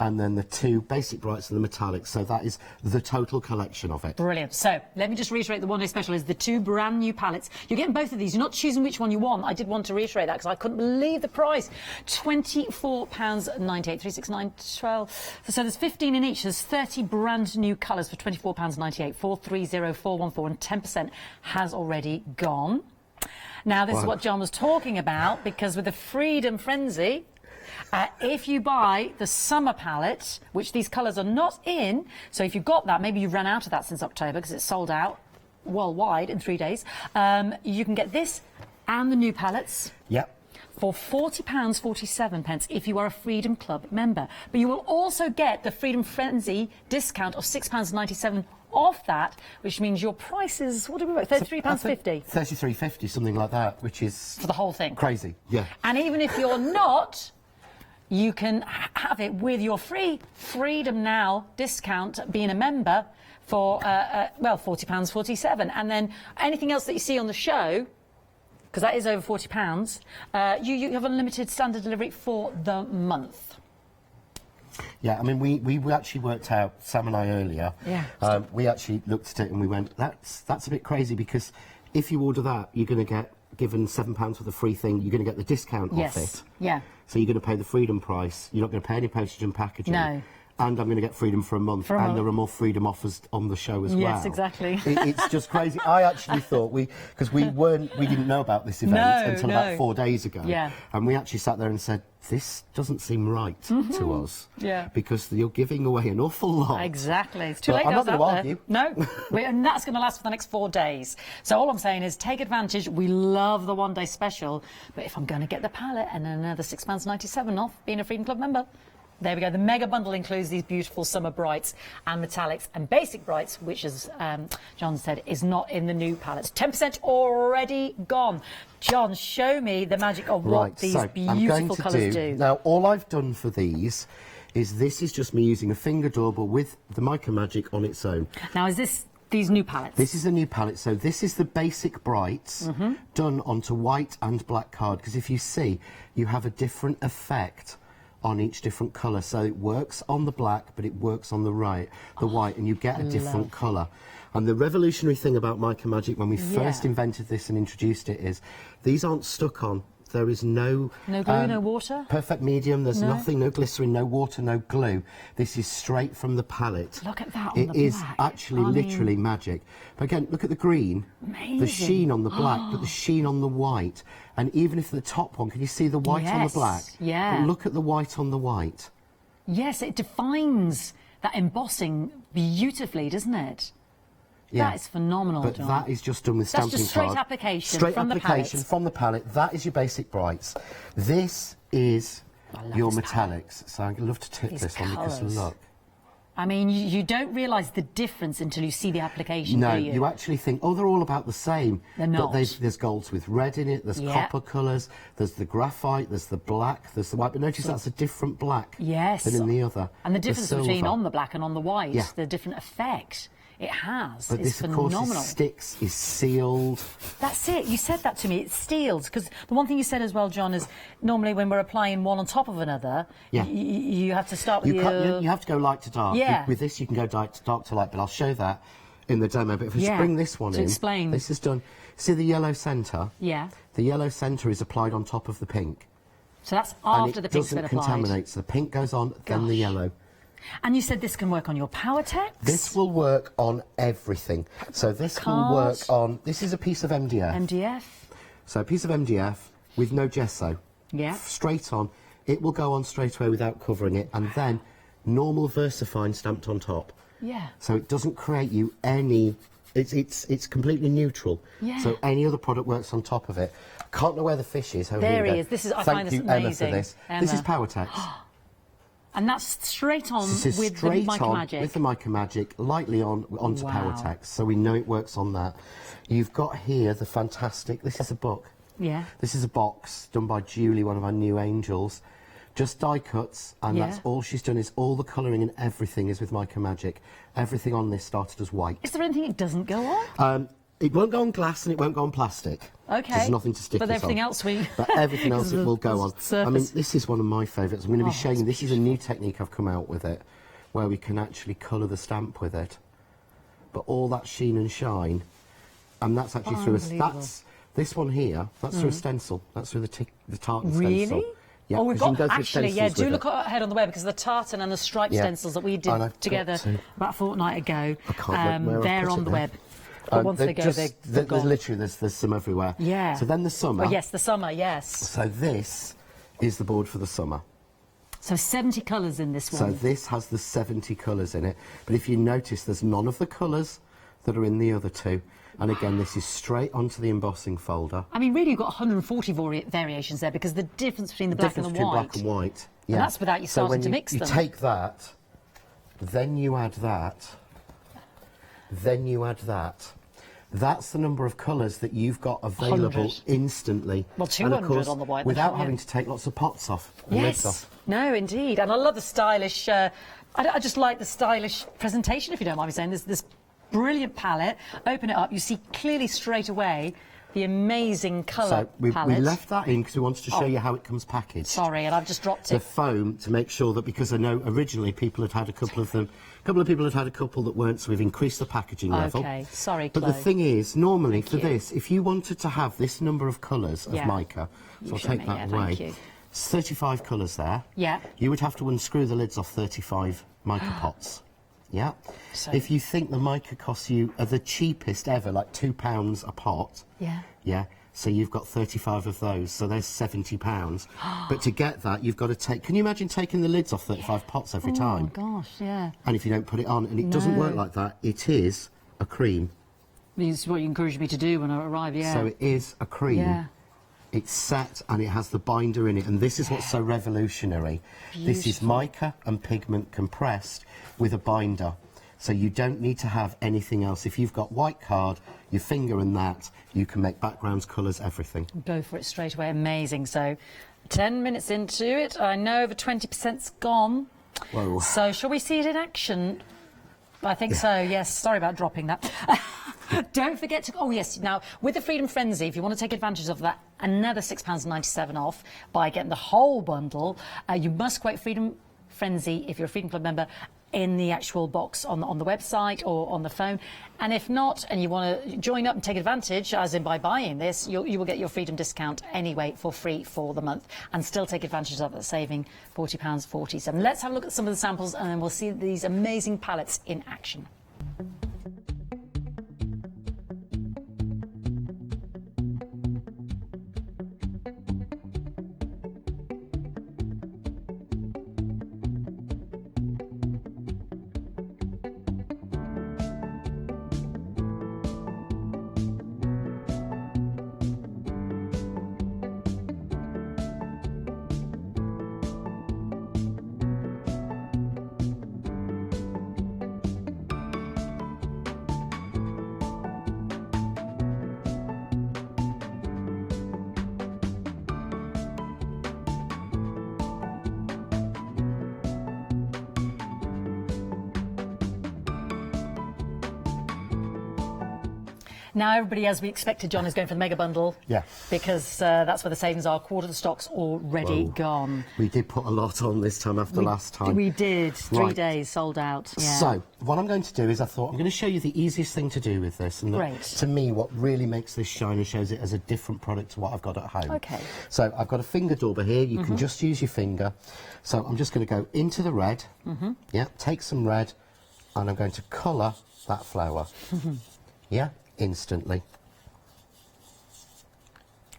Speaker 15: and then the 2 basic brights and the metallics. So that is the total collection of it.
Speaker 4: Brilliant. So let me just reiterate, the one-day special is the 2 brand new palettes. You're getting both of these. You're not choosing which one you want. I did want to reiterate that because I couldn't believe the price. £24.98, 3, 6, 9, 12. So there's 15 in each. There's 30 brand new colours for £24.98, 430414, and 10% has already gone. Now, this is what John was talking about, because with the Freedom Frenzy, if you buy the summer palette, which these colours are not in, so if you've got that, maybe you've run out of that since October because it's sold out worldwide in 3 days, you can get this and the new palettes.
Speaker 15: Yep.
Speaker 4: For £40.47 if you are a Freedom Club member. But you will also get the Freedom Frenzy discount of £6.97 off that, which means your price is, what do we work, £33.50?
Speaker 15: £33.50, something like that, which is...
Speaker 4: For the whole thing.
Speaker 15: Crazy, yeah.
Speaker 4: And even if you're not, you can have it with your free Freedom Now discount being a member for, well, £40.47. And then anything else that you see on the show, because that is over £40, you have unlimited standard delivery for the month.
Speaker 15: Yeah, I mean, we actually worked out, Sam and I earlier, we actually looked at it and we went, that's a bit crazy, because if you order that, you're going to get given £7 for the free thing, you're going to get the discount off it.
Speaker 4: Yeah.
Speaker 15: So you're going to pay the Freedom price, you're not going to pay any postage and packaging.
Speaker 4: No.
Speaker 15: and I'm going to get freedom for a month, and there are more freedom offers on the show as well.
Speaker 4: Yes, exactly.
Speaker 15: It's just crazy. I actually thought because we didn't know about this event until about 4 days ago.
Speaker 4: Yeah.
Speaker 15: And we actually sat there and said, this doesn't seem right to us.
Speaker 4: Yeah.
Speaker 15: Because you're giving away an awful lot.
Speaker 4: Exactly. It's too
Speaker 15: But
Speaker 4: late.
Speaker 15: I'm not going to argue.
Speaker 4: No, and that's going to last for the next 4 days. So all I'm saying is take advantage. We love the one-day special, but if I'm going to get the palette and another £6.97 off being a Freedom Club member, there we go. The mega bundle includes these beautiful summer brights and metallics and basic brights, which, as John said, is not in the new palettes. 10% already gone. John, show me the magic of what these beautiful colours do.
Speaker 15: Now, all I've done for these is this is just me using a finger doorbell with the Mica Magic on its own.
Speaker 4: Now, is this these new palettes?
Speaker 15: This is a new palette. So this is the basic brights done onto white and black card, because if you see, you have a different effect on each different colour. So it works on the black, but it works on the white, and you get a different colour. And the revolutionary thing about Mica Magic when we first invented this and introduced it is these aren't stuck on. There is no
Speaker 4: glue, no water?
Speaker 15: Perfect medium. There's nothing, no glycerin, no water, no glue. This is straight from the palette.
Speaker 4: Look at that on the black.
Speaker 15: It is actually literally magic. But again, look at the green.
Speaker 4: Amazing.
Speaker 15: The sheen on the black, but the sheen on the white. And even if the top one, can you see the white on the black?
Speaker 4: Yeah.
Speaker 15: But look at the white on the white.
Speaker 4: Yes, it defines that embossing beautifully, doesn't it?
Speaker 15: Yeah.
Speaker 4: That is phenomenal,
Speaker 15: But
Speaker 4: John.
Speaker 15: that is just done with stamping
Speaker 4: That's just straight
Speaker 15: card.
Speaker 4: application
Speaker 15: Straight
Speaker 4: from
Speaker 15: application
Speaker 4: the palette.
Speaker 15: from the palette. That is your basic brights. This is your metallics. So I'd love to tip this one because look.
Speaker 4: I mean, you don't realise the difference until you see the application,
Speaker 15: No,
Speaker 4: do you?
Speaker 15: you actually think, oh, they're all about the same.
Speaker 4: They're not.
Speaker 15: But there's golds with red in it, there's copper colours, there's the graphite, there's the black, there's the white. But notice that's a different black than in the other.
Speaker 4: And the difference between
Speaker 15: silver.
Speaker 4: on the black and on the white,
Speaker 15: Yeah.
Speaker 4: the different effect it has
Speaker 15: But
Speaker 4: is
Speaker 15: this,
Speaker 4: phenomenal.
Speaker 15: of course, sticks, is sealed.
Speaker 4: That's it. You said that to me. It's sealed. Because the one thing you said as well, John, is normally when we're applying one on top of another, you have to start with
Speaker 15: You have to go light to dark.
Speaker 4: Yeah.
Speaker 15: With this, you can go dark to light, but I'll show that in the demo. But if we just bring this one in,
Speaker 4: explain.
Speaker 15: This is done. See the yellow centre?
Speaker 4: Yeah.
Speaker 15: The yellow centre is applied on top of the pink.
Speaker 4: So that's after the pink's been
Speaker 15: And it doesn't
Speaker 4: applied.
Speaker 15: contaminate. So the pink goes on, then the yellow.
Speaker 4: And you said this can work on your power text?
Speaker 15: This will work on everything. So this will work on... This is a piece of MDF.
Speaker 4: MDF.
Speaker 15: So a piece of MDF with no gesso.
Speaker 4: Yeah.
Speaker 15: Straight on. It will go on straight away without covering it. And then normal VersaFine stamped on top.
Speaker 4: Yeah.
Speaker 15: So it doesn't create you any... It's completely neutral.
Speaker 4: Yeah.
Speaker 15: So any other product works on top of it. Can't know where the fish is.
Speaker 4: There he is. This is... I find this
Speaker 15: Thank you, Emma,
Speaker 4: amazing.
Speaker 15: for this.
Speaker 4: Emma.
Speaker 15: This is Power Text.
Speaker 4: And that's straight on
Speaker 15: This is
Speaker 4: with
Speaker 15: straight
Speaker 4: the Mica
Speaker 15: on
Speaker 4: Magic.
Speaker 15: with the Mica Magic, lightly onto Power Text, so we know it works on that. You've got here the fantastic... This is a book.
Speaker 4: Yeah.
Speaker 15: This is a box done by Julie, one of our new angels. Just die cuts, and that's all she's done. Is all the colouring and everything is with Mica Magic. Everything on this started as white.
Speaker 4: Is there anything it doesn't go on?
Speaker 15: It won't go on glass and it won't go on plastic.
Speaker 4: Okay.
Speaker 15: There's nothing to stick
Speaker 4: But
Speaker 15: it
Speaker 4: everything
Speaker 15: on.
Speaker 4: else we...
Speaker 15: But everything else it will go on.
Speaker 4: Surface.
Speaker 15: I mean, this is one of my favourites. I'm going to be showing you. This is a new technique I've come out with it, where we can actually colour the stamp with it. But all that sheen and shine, and that's actually through this one here, that's through a stencil. That's through the tartan stencil.
Speaker 4: Really?
Speaker 15: Yeah,
Speaker 4: we've got, actually, do look ahead on the web, because the tartan and the striped stencils that we did together about a fortnight ago, they're on the web. But once they go, they're gone.
Speaker 15: Literally, there's some everywhere.
Speaker 4: Yeah.
Speaker 15: So then the summer.
Speaker 4: Oh, yes, the summer, yes.
Speaker 15: So this is the board for the summer.
Speaker 4: So 70 colours in this one.
Speaker 15: So this has the 70 colours in it. But if you notice, there's none of the colours that are in the other two. And again, this is straight onto the embossing folder.
Speaker 4: I mean, really, you've got 140 variations there, because the difference between the black and the white.
Speaker 15: Black and white. Yeah.
Speaker 4: And that's without you starting to mix them.
Speaker 15: You take that, then you add that, then you add that. That's the number of colours that you've got available
Speaker 4: 100.
Speaker 15: Instantly.
Speaker 4: Well, 200
Speaker 15: and of course,
Speaker 4: on the white.
Speaker 15: without having to take lots of pots off and lids off.
Speaker 4: No, indeed. And I love the stylish... I just like the stylish presentation, if you don't mind me saying. There's this brilliant palette. Open it up. You see clearly straight away the amazing colour palette.
Speaker 15: We left that in because we wanted to show you how it comes packaged.
Speaker 4: Sorry, and I've just dropped
Speaker 15: The
Speaker 4: it.
Speaker 15: foam, to make sure that, because I know originally people had a couple of them, a couple of people had had a couple that weren't, so we've increased the packaging level.
Speaker 4: Okay, sorry,
Speaker 15: But the
Speaker 4: Chloe.
Speaker 15: thing is, normally
Speaker 4: Thank you.
Speaker 15: this, if you wanted to have this number of colours of
Speaker 4: Yeah.
Speaker 15: mica, so
Speaker 4: You
Speaker 15: I'll
Speaker 4: show
Speaker 15: take
Speaker 4: me,
Speaker 15: that
Speaker 4: yeah,
Speaker 15: away.
Speaker 4: thank you.
Speaker 15: It's 35 colours there.
Speaker 4: Yeah.
Speaker 15: You would have to unscrew the lids off 35 mica pots. Yeah.
Speaker 4: So
Speaker 15: if you think the mica costs you are the cheapest ever, like £2 a pot.
Speaker 4: Yeah.
Speaker 15: Yeah. So you've got 35 of those, so there's £70. But to get that, you've got to take... Can you imagine taking the lids off 35 pots every time?
Speaker 4: Oh, gosh, yeah.
Speaker 15: And if you don't put it on, and it doesn't work like that, it is a cream.
Speaker 4: This is what you encouraged me to do when I arrived, yeah.
Speaker 15: So it is a cream.
Speaker 4: Yeah.
Speaker 15: It's set and it has the binder in it, and this is what's so revolutionary. This is mica and pigment compressed with a binder. So you don't need to have anything else. If you've got white card, your finger and that, you can make backgrounds, colours, everything.
Speaker 4: Go for it straight away. Amazing. So 10 minutes into it, I know over 20%'s gone.
Speaker 15: Whoa.
Speaker 4: So shall we see it in action? I think so, yes. Sorry about dropping that. Don't forget to... Oh, yes. Now, with the Freedom Frenzy, if you want to take advantage of that, another £6.97 off by getting the whole bundle, you must quote Freedom Frenzy if you're a Freedom Club member in the actual box on the website or on the phone. And if not, and you want to join up and take advantage, as in by buying this, you will get your Freedom discount anyway for free for the month and still take advantage of that, saving £40.47. Let's have a look at some of the samples and then we'll see these amazing palettes in action. Now, everybody, as we expected, John, is going for the mega bundle.
Speaker 15: Yeah.
Speaker 4: Because that's where the savings are. Quarter of the stock's already gone.
Speaker 15: We did put a lot on this time after last time.
Speaker 4: We did. 3 days sold out. Yeah.
Speaker 15: So, what I'm going to do is I thought I'm going to show you the easiest thing to do with this. And to me, what really makes this shine and shows it as a different product to what I've got at home.
Speaker 4: OK.
Speaker 15: So, I've got a finger dauber here. You can just use your finger. So, I'm just going to go into the red. Yeah, take some red. And I'm going to colour that flower. Yeah. Instantly.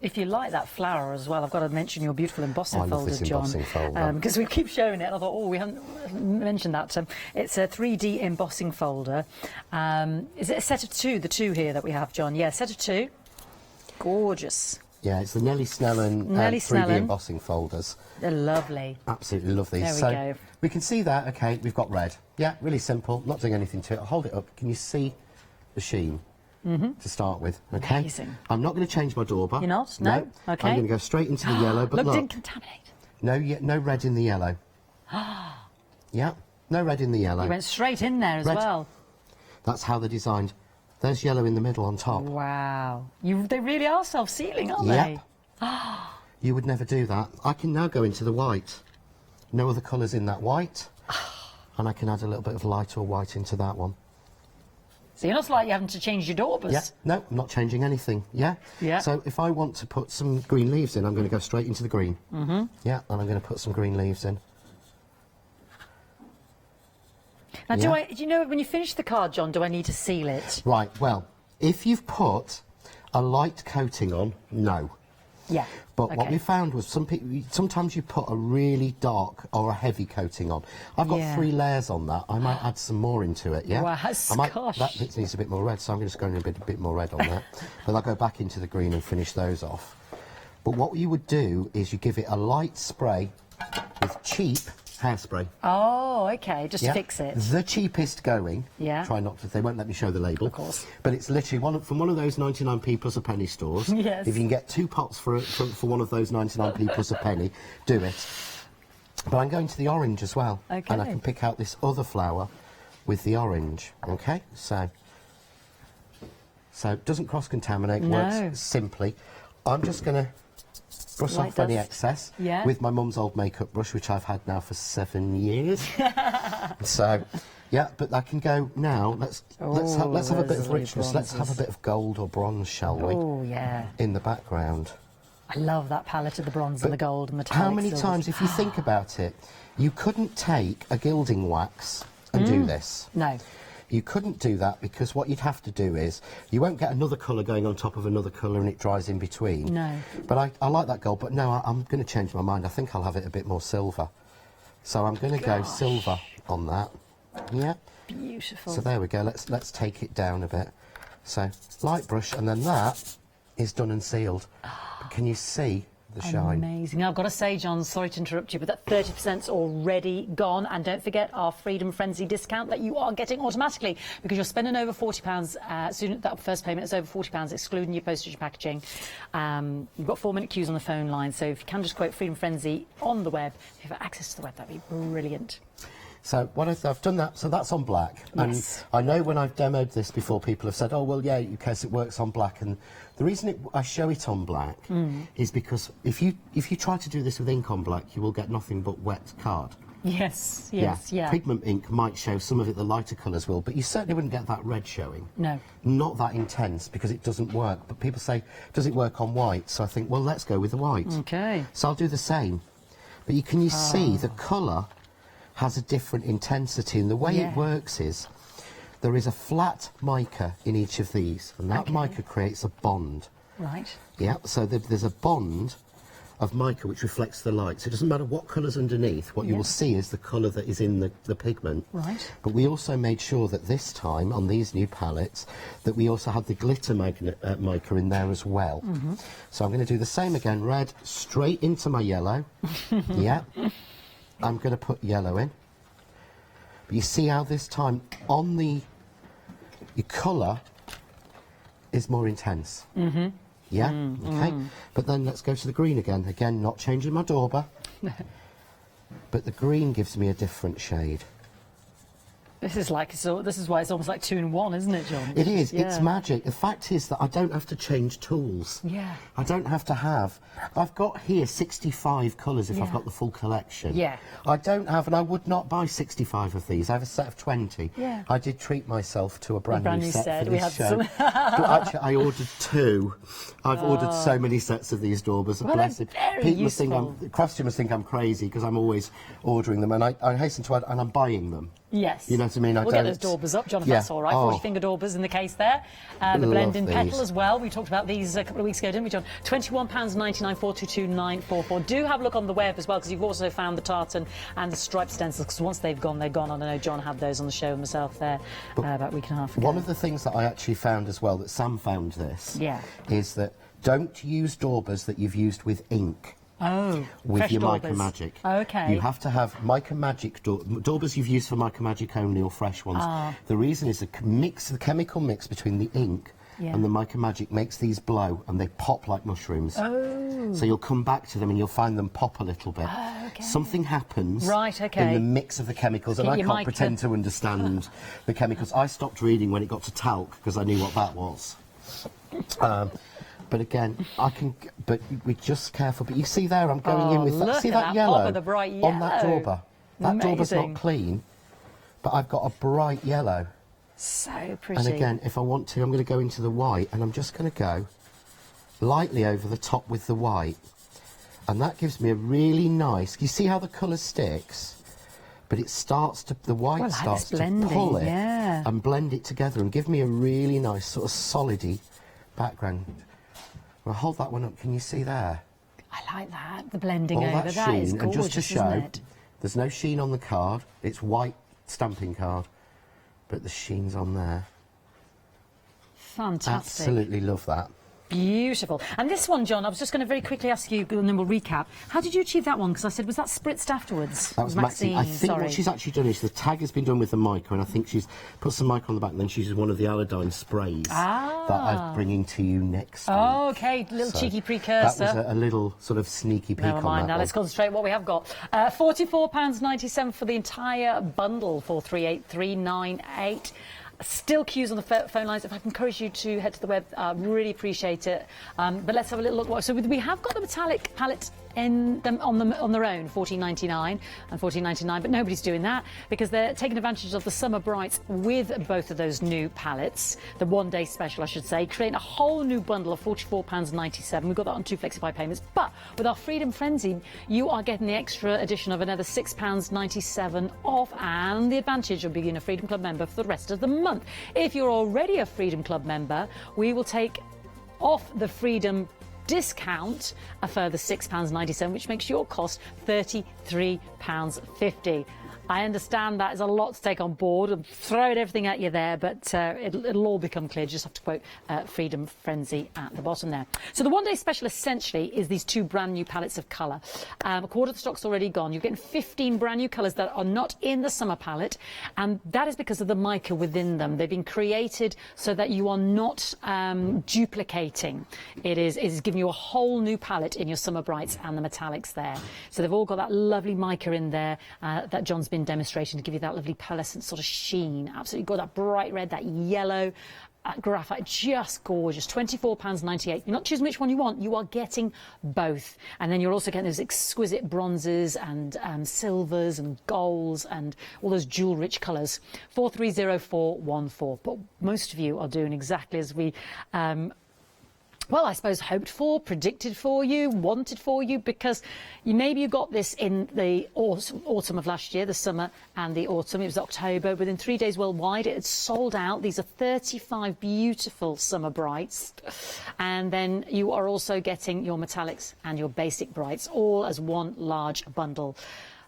Speaker 4: If you like that flower as well, I've got to mention your beautiful embossing folder,
Speaker 15: I love this embossing folder.
Speaker 4: Because we keep showing it, and I thought, oh, we haven't mentioned that. It's a 3D embossing folder. Is it a set of two, the two here that we have, John? Yeah, set of two. Gorgeous.
Speaker 15: Yeah, it's the Nellie Snellen 3D embossing folders.
Speaker 4: They're lovely.
Speaker 15: Absolutely love these.
Speaker 4: There we go.
Speaker 15: We can see that, OK, we've got red. Yeah, really simple, not doing anything to it. I'll hold it up. Can you see the sheen? To start with, OK?
Speaker 4: Amazing.
Speaker 15: I'm not going to change my dauber.
Speaker 4: You're not? No? OK.
Speaker 15: I'm going to go straight into the yellow, but
Speaker 4: look, didn't contaminate.
Speaker 15: No red in the yellow. Yeah, no red in the yellow.
Speaker 4: You went straight in there as well.
Speaker 15: That's how they're designed. There's yellow in the middle on top.
Speaker 4: Wow. They really are self-sealing, aren't they?
Speaker 15: You would never do that. I can now go into the white. No other colours in that white. And I can add a little bit of lighter white into that one.
Speaker 4: So you're not like you're having to change your daubers?
Speaker 15: Yeah, no, I'm not changing anything, yeah?
Speaker 4: Yeah.
Speaker 15: So if I want to put some green leaves in, I'm going to go straight into the green. Yeah, and I'm going to put some green leaves in.
Speaker 4: Now, do you know, when you finish the card, John, do I need to seal it?
Speaker 15: Right, well, if you've put a light coating on, no.
Speaker 4: Yeah.
Speaker 15: But what we found was sometimes you put a really dark or a heavy coating on. I've got 3 layers on that. I might add some more into it, yeah?
Speaker 4: Wow, gosh.
Speaker 15: That bit needs a bit more red, so I'm just going a bit more red on that. But I'll go back into the green and finish those off. But what you would do is you give it a light spray with cheap hairspray.
Speaker 4: Oh, OK, just fix it.
Speaker 15: The cheapest going.
Speaker 4: Yeah.
Speaker 15: Try not to, they won't let me show the label.
Speaker 4: Of course.
Speaker 15: But it's literally from one of those 99p plus a penny stores.
Speaker 4: Yes.
Speaker 15: If you can get 2 pots for one of those 99p plus a penny, do it. But I'm going to the orange as well.
Speaker 4: OK.
Speaker 15: And I can pick out this other flower with the orange. OK, so it doesn't cross-contaminate, works simply. I'm just going to brush off any excess with my mum's old makeup brush, which I've had now for 7 years. So, yeah, but I can go now. Let's have a bit of richness. Let's have a bit of gold or bronze, shall we?
Speaker 4: Oh, yeah.
Speaker 15: In the background.
Speaker 4: I love that palette of the bronze and the gold and the metallic
Speaker 15: How many
Speaker 4: silvers.
Speaker 15: times, if you think about it, you couldn't take a gilding wax and do this.
Speaker 4: No.
Speaker 15: You couldn't do that because what you'd have to do is, you won't get another colour going on top of another colour and it dries in between.
Speaker 4: No.
Speaker 15: But I like that gold, but no, I'm going to change my mind. I think I'll have it a bit more silver. So I'm going to go silver on that. Yeah.
Speaker 4: Beautiful.
Speaker 15: So there we go. Let's take it down a bit. So light brush, and then that is done and sealed. But can you see the shine?
Speaker 4: Amazing. Now, I've got to say, John, sorry to interrupt you, but that 30%'s already gone. And don't forget our Freedom Frenzy discount that you are getting automatically because you're spending over £40. Soon that first payment is over £40, excluding your postage and packaging. You've got 4-minute queues on the phone line, so if you can just quote Freedom Frenzy on the web, if you have access to the web, that'd be brilliant.
Speaker 15: So what I've done that, so that's on black.
Speaker 4: Yes.
Speaker 15: And I know when I've demoed this before, people have said, oh, well, yeah, because it works on black. And the reason I show it on black is because if you try to do this with ink on black, you will get nothing but wet card.
Speaker 4: Yes,
Speaker 15: Pigment ink might show some of it, the lighter colours will, but you certainly wouldn't get that red showing.
Speaker 4: No.
Speaker 15: Not that intense, because it doesn't work. But people say, does it work on white? So I think, well, let's go with the white.
Speaker 4: Okay.
Speaker 15: So I'll do the same. But can you see the colour has a different intensity, and the way it works is there is a flat mica in each of these, and that mica creates a bond.
Speaker 4: Right.
Speaker 15: Yeah, so there's a bond of mica which reflects the light, so it doesn't matter what colour's underneath, what you will see is the colour that is in the pigment.
Speaker 4: Right.
Speaker 15: But we also made sure that this time, on these new palettes, that we also had the glitter mica in there as well. So I'm going to do the same again, red straight into my yellow. Yeah. I'm going to put yellow in. But you see how this time on your colour is more intense. Yeah? Okay. But then let's go to the green again. Again, not changing my dauber. But the green gives me a different shade.
Speaker 4: This is why it's almost like 2 in 1, isn't it, John?
Speaker 15: It is. It's magic. The fact is that I don't have to change tools.
Speaker 4: Yeah.
Speaker 15: I don't have to have. I've got here 65 colours if I've got the full collection.
Speaker 4: Yeah.
Speaker 15: I don't have, and I would not buy 65 of these. I have a set of 20.
Speaker 4: Yeah.
Speaker 15: I did treat myself to a brand new set for
Speaker 4: we
Speaker 15: this
Speaker 4: had
Speaker 15: show. But actually, I ordered 2. I've ordered so many sets of these daubers.
Speaker 4: Well,
Speaker 15: bless
Speaker 4: they're
Speaker 15: it.
Speaker 4: very
Speaker 15: People
Speaker 4: useful.
Speaker 15: think customers think I'm crazy because I'm always ordering them, and I hasten to add, and I'm buying them.
Speaker 4: Yes.
Speaker 15: You know what I mean?
Speaker 4: We'll get those daubers up, John, if that's all right. 40-finger daubers in the case there. The blend-in petal as well. We talked about these a couple of weeks ago, didn't we, John? £21.99, 422944. Do have a look on the web as well, because you've also found the tartan and the striped stencils, because once they've gone, they're gone. And I know John had those on the show himself there about a week and a half ago.
Speaker 15: One of the things that I actually found as well, that Sam found this, is that don't use daubers that you've used with ink.
Speaker 4: Oh,
Speaker 15: with your
Speaker 4: daubers.
Speaker 15: Mica Magic.
Speaker 4: Okay.
Speaker 15: You have to have Mica Magic daubers you've used for Mica Magic only, or fresh ones. The reason is the chemical mix between the ink and the Mica Magic makes these blow, and they pop like mushrooms.
Speaker 4: Oh.
Speaker 15: So you'll come back to them and you'll find them pop a little bit.
Speaker 4: Okay.
Speaker 15: Something happens
Speaker 4: in
Speaker 15: the mix of the chemicals, and I can't pretend to understand the chemicals. I stopped reading when it got to talc because I knew what that was. But again, but we're just careful. But you see there, I'm going in with that. See that yellow?
Speaker 4: The bright yellow
Speaker 15: on that dauber? That dauber's not clean, but I've got a bright yellow.
Speaker 4: So pretty.
Speaker 15: And again, if I want to, I'm going to go into the white, and I'm just going to go lightly over the top with the white. And that gives me a really nice... You see how the colour sticks? But it starts to... The white starts to pull it and blend it together and give me a really nice sort of solidy background. Well, hold that one up. Can you see there?
Speaker 4: I like that. The blending
Speaker 15: all
Speaker 4: over
Speaker 15: that sheen,
Speaker 4: is gorgeous,
Speaker 15: and just to show,
Speaker 4: isn't it?
Speaker 15: There's no sheen on the card. It's white stamping card, but the sheen's on there.
Speaker 4: Fantastic.
Speaker 15: Absolutely love that.
Speaker 4: Beautiful. And this one, John, I was just going to very quickly ask you, and then we'll recap. How did you achieve that one? Because I said, was that spritzed afterwards?
Speaker 15: That was Maxine. I think what she's actually done is the tag has been done with the mica, and I think she's put some mica on the back, and then she's used one of the Aladdin sprays that I'm bringing to you next week.
Speaker 4: Oh, OK, little cheeky precursor.
Speaker 15: That was a little sort of sneaky peek on that.
Speaker 4: Now let's concentrate what we have got. £44.97 for the entire bundle for 38398. Still queues on the phone lines. If I can encourage you to head to the web, really appreciate it. But let's have a little look. So we have got the metallic palette in them on their own, $14.99 and $14.99, but nobody's doing that because they're taking advantage of the Summer Brights with both of those new palettes, the one-day special, I should say, creating a whole new bundle of £44.97. We've got that on 2 FlexiBuy payments, but with our Freedom Frenzy, you are getting the extra addition of another £6.97 off, and the advantage of being a Freedom Club member for the rest of the month. If you're already a Freedom Club member, we will take off the Freedom discount a further £6.97, which makes your cost £33.50. I understand that is a lot to take on board. I'm throwing everything at you there, but it'll all become clear. You just have to quote Freedom Frenzy at the bottom there. So the one-day special essentially is these 2 brand new palettes of colour. A quarter of the stock's already gone. You're getting 15 brand new colours that are not in the summer palette, and that is because of the mica within them. They've been created so that you are not duplicating. It is giving you a whole new palette in your Summer Brights and the metallics there. So they've all got that lovely mica in there that John's been demonstrating to give you that lovely pearlescent sort of sheen. Absolutely got that bright red, that yellow, graphite, just gorgeous. £24.98. You're not choosing which one you want, you are getting both. And then you're also getting those exquisite bronzes and silvers and golds and all those jewel-rich colours. 430414. But most of you are doing exactly as we well, I suppose hoped for, predicted for you, wanted for you, because maybe you got this in the autumn of last year, the summer and the autumn. It was October. Within 3 days worldwide, it had sold out. These are 35 beautiful Summer Brights. And then you are also getting your metallics and your basic brights all as one large bundle.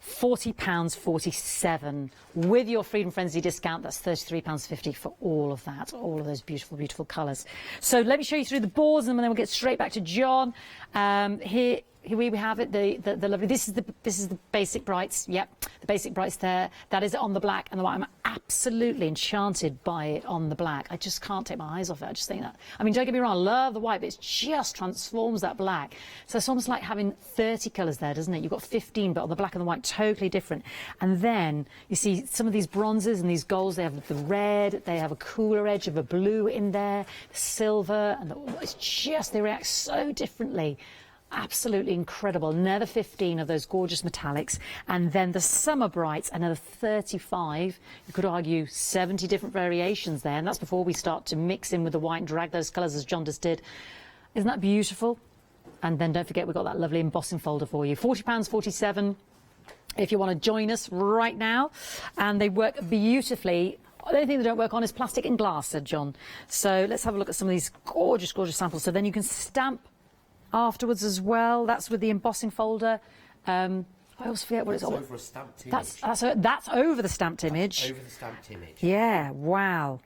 Speaker 4: £40.47 with your Freedom Frenzy discount. That's £33.50 for all of that, all of those beautiful, beautiful colours. So let me show you through the boards, and then we'll get straight back to John. Here we have it, the lovely. This is the basic brights. Yep, the basic brights there. That is on the black and the white. I'm absolutely enchanted by it on the black. I just can't take my eyes off it. I just think that. I mean, don't get me wrong, I love the white, but it just transforms that black. So it's almost like having 30 colours there, doesn't it? You've got 15, but on the black and the white, totally different. And then you see some of these bronzes and these golds. They have the red. They have a cooler edge of a blue in there, the silver, and it's just they react so differently. Absolutely incredible. Another 15 of those gorgeous metallics, and then the Summer Brights, another 35. You could argue 70 different variations there, and that's before we start to mix in with the white and drag those colours as John just did. Isn't that beautiful? And then don't forget, we've got that lovely embossing folder for you. £40.47 if you want to join us right now, and they work beautifully. The only thing they don't work on is plastic and glass, said John. So let's have a look at some of these gorgeous, gorgeous samples. So then you can stamp afterwards as well. That's with the embossing folder. I always forget what it's all.
Speaker 15: Over a stamped image.
Speaker 4: That's over the stamped image.
Speaker 15: That's over the stamped image.
Speaker 4: Yeah, wow.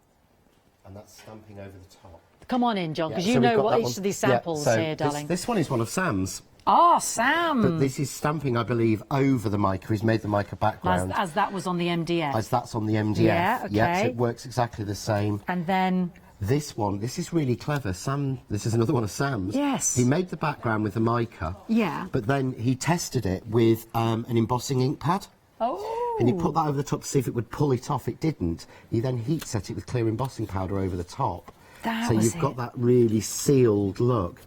Speaker 15: And that's stamping over the top.
Speaker 4: Come on in, John, because you know what each of these samples here, darling.
Speaker 15: This one is one of Sam's.
Speaker 4: Ah, Sam!
Speaker 15: But this is stamping, I believe, over the mica. He's made the mica background.
Speaker 4: As that was on the MDF.
Speaker 15: As that's on the MDF.
Speaker 4: Yeah, okay.
Speaker 15: Yeah, so it works exactly the same.
Speaker 4: And then
Speaker 15: this one, this is really clever. Sam, this is another one of Sam's.
Speaker 4: Yes.
Speaker 15: He made the background with the mica.
Speaker 4: Yeah.
Speaker 15: But then he tested it with an embossing ink pad.
Speaker 4: Oh.
Speaker 15: And he put that over the top to see if it would pull it off. It didn't. He then heat set it with clear embossing powder over the top. So you've got that really sealed look.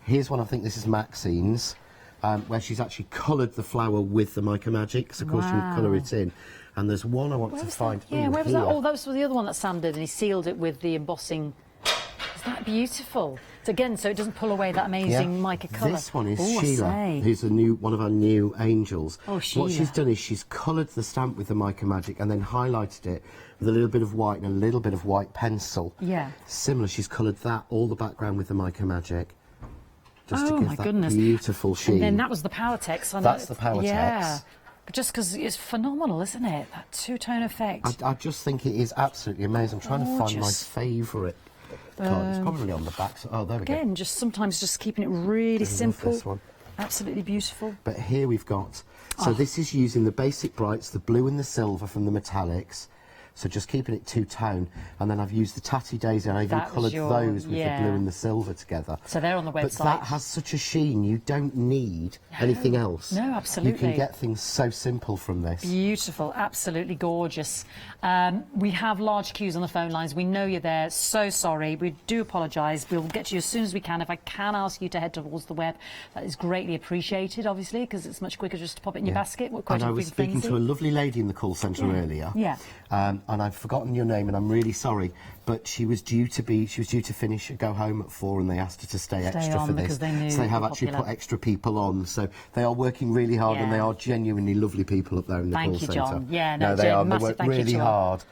Speaker 15: Here's one, I think this is Maxine's, where she's actually coloured the flower with the Mica Magic. So of course you can colour it in. And there's one I want to find.
Speaker 4: Yeah, where was that? Oh, that was the other one that Sam did, and he sealed it with the embossing. Is that beautiful? So again, so it doesn't pull away that amazing mica colour.
Speaker 15: This one is Sheila, who's one of our new angels.
Speaker 4: Oh, Sheila.
Speaker 15: What she's done is she's coloured the stamp with the Mica Magic and then highlighted it with a little bit of white and a little bit of white pencil.
Speaker 4: Yeah.
Speaker 15: Similar, she's coloured that, all the background with the Mica Magic. Just to
Speaker 4: oh
Speaker 15: give
Speaker 4: my
Speaker 15: that
Speaker 4: goodness.
Speaker 15: Beautiful sheen.
Speaker 4: And then that was the Power Tex.
Speaker 15: That's the Power Tex.
Speaker 4: But just because it's phenomenal, isn't it? That two-tone effect.
Speaker 15: I just think it is absolutely amazing. I'm trying to find my favourite. It's probably on the back. Oh, there we go.
Speaker 4: Again, sometimes just keeping it really simple.
Speaker 15: This one.
Speaker 4: Absolutely beautiful.
Speaker 15: But here we've got. So this is using the basic brights, the blue and the silver from the metallics. So just keeping it two-tone, and then I've used the Tatty Daisy, and I even coloured those with the blue and the silver together.
Speaker 4: So they're on the website.
Speaker 15: But that has such a sheen, you don't need anything else.
Speaker 4: No, absolutely.
Speaker 15: You can get things so simple from this.
Speaker 4: Beautiful, absolutely gorgeous. We have large queues on the phone lines. We know you're there. So sorry. We do apologise. We'll get to you as soon as we can. If I can ask you to head towards the web, that is greatly appreciated, obviously, because it's much quicker just to pop it in your basket.
Speaker 15: And I was speaking to a lovely lady in the call centre earlier.
Speaker 4: Yeah.
Speaker 15: And I've forgotten your name, and I'm really sorry, but she was due to finish, go home at 4, and they asked her to stay extra for this. So they have actually put extra people on. So they are working really hard, and they are genuinely lovely people up there in the call centre.
Speaker 4: Thank you, John. Yeah,
Speaker 15: no, they are. They work really hard.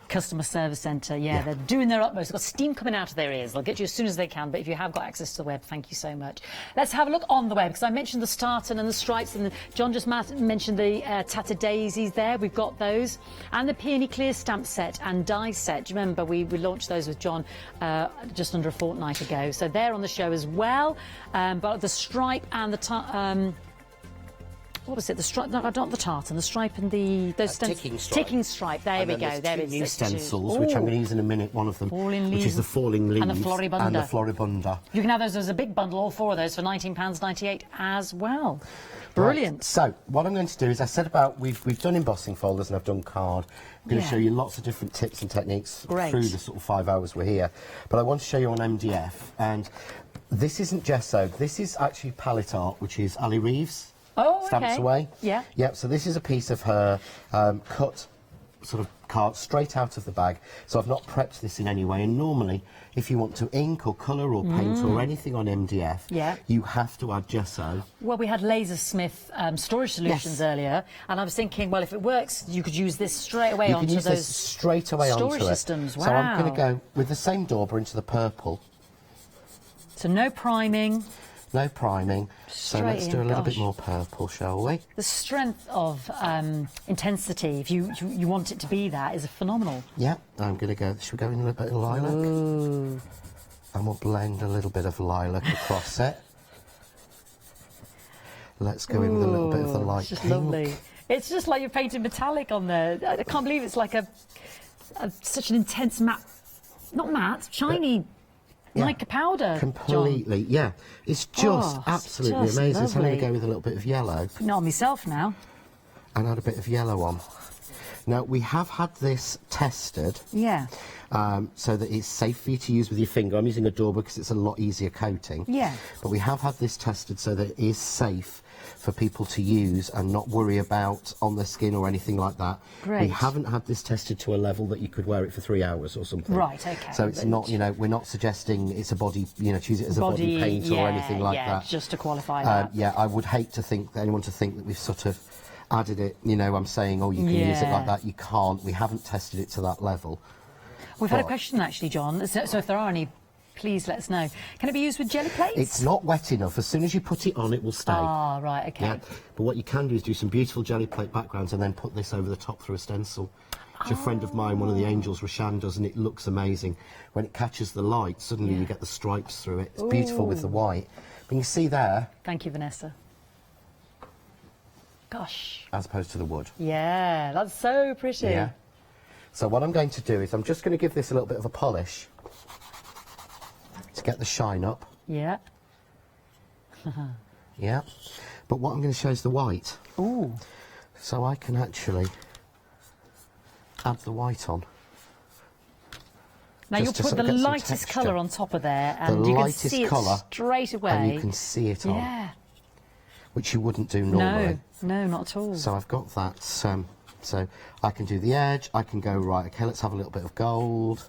Speaker 4: Customer service centre, they're doing their utmost. They've got steam coming out of their ears. They'll get you as soon as they can, but if you have got access to the web, thank you so much. Let's have a look on the web, because I mentioned the tartan and the stripes, and John just mentioned the tattered daisies there. We've got those, and the peony clear stamp set and die set. Do you remember we launched those with John just under a fortnight ago? So they're on the show as well. But the stripe and the what was it? The stripe, not the tartan, the stripe and those
Speaker 15: ticking stripe.
Speaker 4: Ticking stripe. There we go. There
Speaker 15: two new stencils, which I'm going to use in a minute. One of them, which is the falling leaves
Speaker 4: and the floribunda.
Speaker 15: And the floribunda.
Speaker 4: You can have those as a big bundle, all 4 of those for £19.98 as well. Brilliant.
Speaker 15: Right. So what I'm going to do is, I said about we've done embossing folders and I've done card. I'm going to show you lots of different tips and techniques through the sort of 5 hours we're here. But I want to show you on MDF, and this isn't gesso. This is actually palette art, which is Ali Reeves. Stamps Away.
Speaker 4: Yeah.
Speaker 15: Yep, so this is a piece of her cut sort of card straight out of the bag. So I've not prepped this in any way. And normally, if you want to ink or colour or paint or anything on MDF, you have to add gesso.
Speaker 4: Well, we had Lasersmith storage solutions earlier, and I was thinking, well, if it works, you could use this straight away onto those storage systems. Wow.
Speaker 15: So I'm going to go with the same dauber into the purple.
Speaker 4: So no priming.
Speaker 15: No priming. So let's do a little bit more purple, shall we?
Speaker 4: The strength of intensity, if you want it to be that, is phenomenal.
Speaker 15: Yeah, I'm going to go... Should we go in a little bit of lilac?
Speaker 4: Ooh.
Speaker 15: And we'll blend a little bit of lilac across it. Let's go in with a little bit of the light
Speaker 4: just
Speaker 15: pink.
Speaker 4: Lovely. It's just like you're painting metallic on there. I can't believe it's like such an intense matte... Not matte, shiny... Mica powder,
Speaker 15: completely,
Speaker 4: John.
Speaker 15: yeah. It's just absolutely
Speaker 4: just
Speaker 15: amazing. So I'm going
Speaker 4: lovely.
Speaker 15: to go with a little bit of yellow.
Speaker 4: Putting it on myself now.
Speaker 15: And add a bit of yellow on. Now, we have had this tested.
Speaker 4: Yeah.
Speaker 15: So that it's safe for you to use with your finger. I'm using a dauber because it's a lot easier coating.
Speaker 4: Yeah.
Speaker 15: But we have had this tested so that it is safe for people to use and not worry about on their skin or anything like that.
Speaker 4: Great.
Speaker 15: We haven't had this tested to a level that you could wear it for 3 hours or something.
Speaker 4: Right, okay.
Speaker 15: So it's not, we're not suggesting it's a body, choose it as a body paint or anything like that.
Speaker 4: Just to qualify that.
Speaker 15: Yeah, I would hate to think anyone to think that we've sort of added it, I'm saying, oh, you can use it like that. You can't. We haven't tested it to that level.
Speaker 4: We've had a question actually, John. So if there are any, please let us know. Can it be used with jelly plates?
Speaker 15: It's not wet enough. As soon as you put it on, it will stay.
Speaker 4: Ah, right, okay.
Speaker 15: Yeah. But what you can do is do some beautiful jelly plate backgrounds and then put this over the top through a stencil. Which a friend of mine, one of the angels, Hochanda, does, and it looks amazing. When it catches the light, suddenly you get the stripes through it. It's beautiful with the white. But you see there...
Speaker 4: Thank you, Vanessa. Gosh.
Speaker 15: As opposed to the wood.
Speaker 4: Yeah, that's so pretty.
Speaker 15: Yeah. So what I'm going to do is I'm just going to give this a little bit of a polish to get the shine up.
Speaker 4: Yeah.
Speaker 15: Yeah. But what I'm going to show is the white.
Speaker 4: Ooh.
Speaker 15: So I can actually add the white on.
Speaker 4: Now you'll put the lightest colour on top of there, and you can see it straight away.
Speaker 15: And you can see it on.
Speaker 4: Yeah.
Speaker 15: Which you wouldn't do normally.
Speaker 4: No, not at all.
Speaker 15: So I've got that. So I can do the edge. I can go, right, okay, let's have a little bit of gold.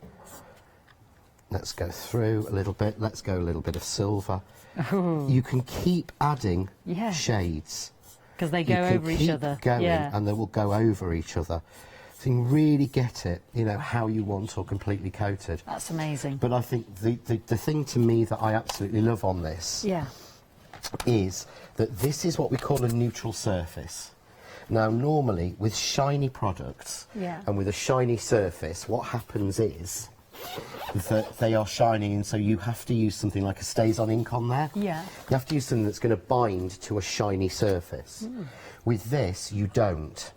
Speaker 15: Let's go through a little bit. Let's go a little bit of silver.
Speaker 4: Ooh.
Speaker 15: You can keep adding shades.
Speaker 4: Because they go over each other.
Speaker 15: Going, and they will go over each other. So you can really get it, how you want or completely coated.
Speaker 4: That's amazing.
Speaker 15: But I think the thing to me that I absolutely love on this is that this is what we call a neutral surface. Now, normally, with shiny products and with a shiny surface, what happens is that they are shining, and so you have to use something like a stays-on ink on there.
Speaker 4: Yeah.
Speaker 15: You have to use something that's going to bind to a shiny surface. With this, you don't.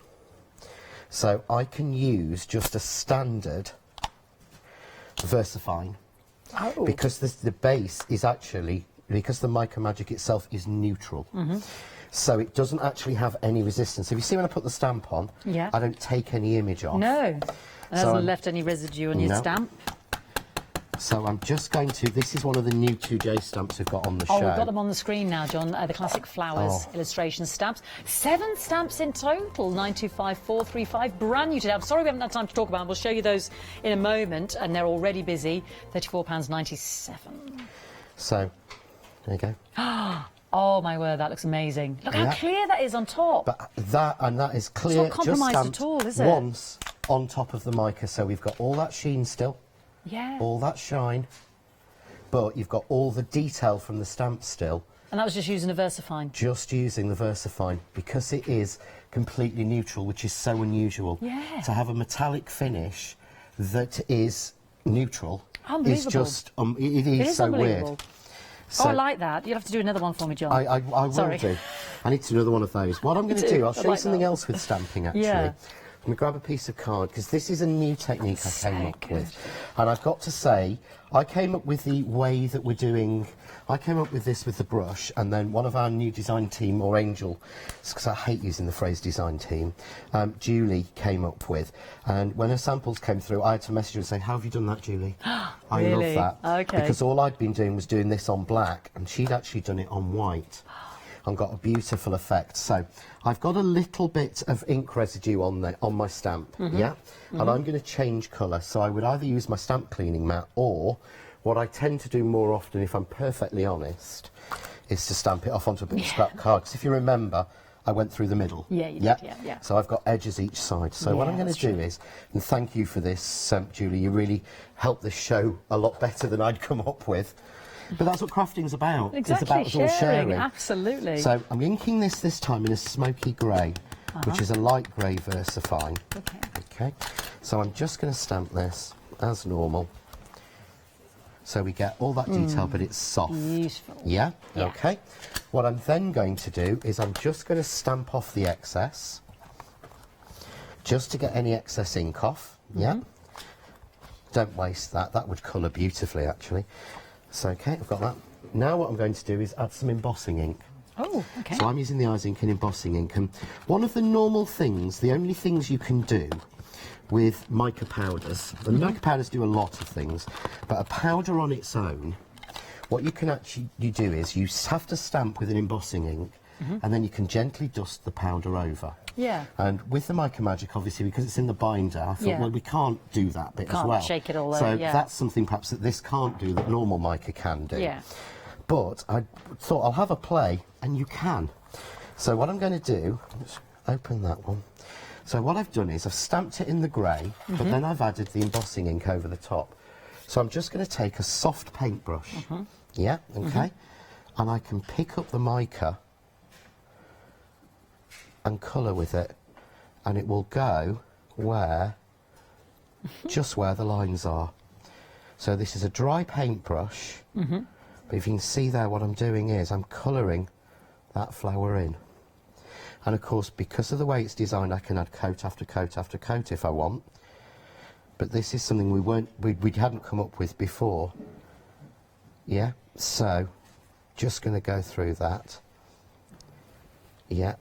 Speaker 15: So I can use just a standard VersaFine because the base is actually, because the Mica Magic itself is neutral. So it doesn't actually have any resistance. If you see when I put the stamp on, I don't take any image off.
Speaker 4: No, it hasn't left any residue on your stamp.
Speaker 15: So I'm just going to, this is one of the new 2J stamps we've got on the show.
Speaker 4: Oh, we've got them on the screen now, John, the classic flowers illustration stamps. 7 stamps in total, 925435, brand new today. I'm sorry we haven't had time to talk about them. We'll show you those in a moment, and they're already busy, £34.97.
Speaker 15: So, there you go.
Speaker 4: Oh my word, that looks amazing. Look how clear that is on top.
Speaker 15: But that is clear,
Speaker 4: it's not compromised
Speaker 15: just stamped
Speaker 4: at all, is it?
Speaker 15: Once on top of the mica, so we've got all that sheen still.
Speaker 4: Yeah.
Speaker 15: All that shine, but you've got all the detail from the stamp still.
Speaker 4: And that was just using a VersaFine?
Speaker 15: Just using the VersaFine, because it is completely neutral, which is so unusual.
Speaker 4: Yeah.
Speaker 15: To have a metallic finish that is neutral is just, it is so weird. So,
Speaker 4: I like that. You'll have to do another one for me, John.
Speaker 15: I will do. I need to do another one of those. What I'm going to do, I'll show you something else with stamping, actually.
Speaker 4: Yeah.
Speaker 15: I'm going to grab a piece of card, because this is a new technique I came up with. And I've got to say, I came up with the way that we're doing, I came up with this with the brush, and then one of our new design team, or Angel, because I hate using the phrase design team, Julie came up with. And when her samples came through, I had to message her and say, how have you done that, Julie? I love that.
Speaker 4: Okay.
Speaker 15: Because all I'd been doing was doing this on black, and she'd actually done it on white. And got a beautiful effect. So I've got a little bit of ink residue on my stamp, and I'm going to change colour. So I would either use my stamp cleaning mat, or what I tend to do more often, if I'm perfectly honest, is to stamp it off onto a bit of scrap card. Because if you remember, I went through the middle.
Speaker 4: Yeah, you did, yeah.
Speaker 15: So I've got edges each side. So what I'm going to do is, and thank you for this, Julie, you really helped this show a lot better than I'd come up with. But that's what crafting's about.
Speaker 4: Exactly,
Speaker 15: it's about us all sharing.
Speaker 4: Absolutely.
Speaker 15: So I'm inking this time in a smoky grey, which is a light grey VersaFine. Okay. So I'm just going to stamp this as normal. So we get all that detail, but it's soft.
Speaker 4: Beautiful.
Speaker 15: Yeah? Okay. What I'm then going to do is I'm just going to stamp off the excess, just to get any excess ink off. Yeah? Don't waste that. That would colour beautifully, actually. So, okay, I've got that. Now what I'm going to do is add some embossing ink.
Speaker 4: Oh, okay.
Speaker 15: So I'm using the eyes ink and embossing ink. And one of the normal things, the only things you can do with mica powders, and mica powders do a lot of things, but a powder on its own, what you can actually do is you have to stamp with an embossing ink, and then you can gently dust the powder over.
Speaker 4: Yeah.
Speaker 15: And with the Mica Magic, obviously, because it's in the binder, I thought, well, we can't do that bit as well.
Speaker 4: Can't shake it all over,
Speaker 15: so that's something perhaps that this can't do that normal mica can do.
Speaker 4: Yeah.
Speaker 15: But I thought I'll have a play, and you can. So what I'm going to do, let's open that one. So what I've done is I've stamped it in the grey, but then I've added the embossing ink over the top. So I'm just going to take a soft paintbrush, yeah, okay, and I can pick up the mica and colour with it, and it will go where, just where the lines are. So this is a dry paintbrush, but if you can see there, what I'm doing is I'm colouring that flower in. And of course, because of the way it's designed, I can add coat after coat after coat if I want. But this is something we hadn't come up with before. Yeah, so just going to go through that. Yeah.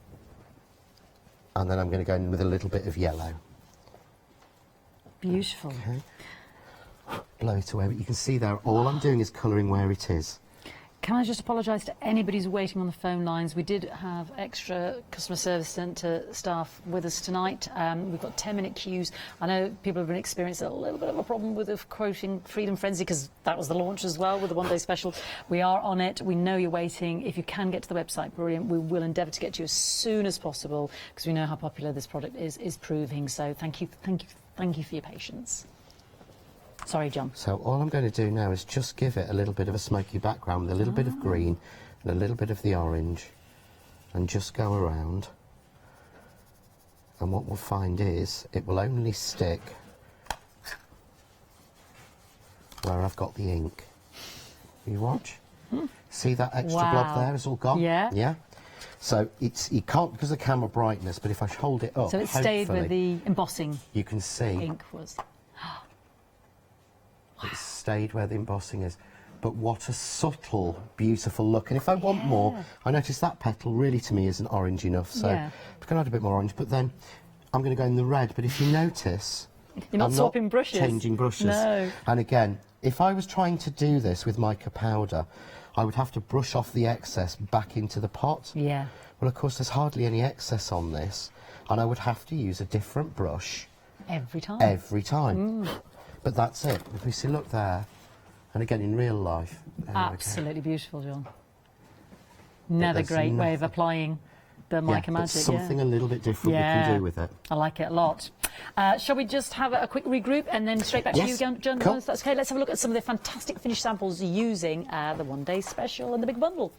Speaker 15: And then I'm going to go in with a little bit of yellow.
Speaker 4: Beautiful.
Speaker 15: Okay. Blow it away, but you can see there, all I'm doing is colouring where it is.
Speaker 4: Can I just apologise to anybody who's waiting on the phone lines? We did have extra customer service centre staff with us tonight. We've got 10-minute queues. I know people have been experiencing a little bit of a problem with the quoting Freedom Frenzy, because that was the launch as well with the one-day special. We are on it. We know you're waiting. If you can get to the website, brilliant. We will endeavour to get to you as soon as possible, because we know how popular this product is proving. So thank you for your patience. Sorry, John.
Speaker 15: So all I'm going to do now is just give it a little bit of a smoky background with a little bit of green and a little bit of the orange, and just go around. And what we'll find is it will only stick where I've got the ink. You watch? See that extra blob there is all gone?
Speaker 4: Yeah.
Speaker 15: Yeah? So you can't because of camera brightness, but if I hold it up,
Speaker 4: so it stayed where the embossing
Speaker 15: you can see
Speaker 4: ink was.
Speaker 15: It stayed where the embossing is. But what a subtle, beautiful look. And if I want more, I notice that petal really to me isn't orange enough. So I can add a bit more orange, but then I'm going to go in the red. But if you notice,
Speaker 4: you're not swapping brushes.
Speaker 15: Changing brushes.
Speaker 4: No.
Speaker 15: And again, if I was trying to do this with mica powder, I would have to brush off the excess back into the pot.
Speaker 4: Yeah.
Speaker 15: Well, of course, there's hardly any excess on this, and I would have to use a different brush
Speaker 4: every time.
Speaker 15: Every time. But that's it. If we see, look there, and again in real life.
Speaker 4: Absolutely beautiful, John. Another great way of applying the Mica Magic.
Speaker 15: Something a little bit different we can do with it.
Speaker 4: I like it a lot. Shall we just have a quick regroup and then straight back to you, John?
Speaker 15: Cool.
Speaker 4: That's okay. Let's have a look at some of the fantastic finished samples using the one-day special and the big bundle.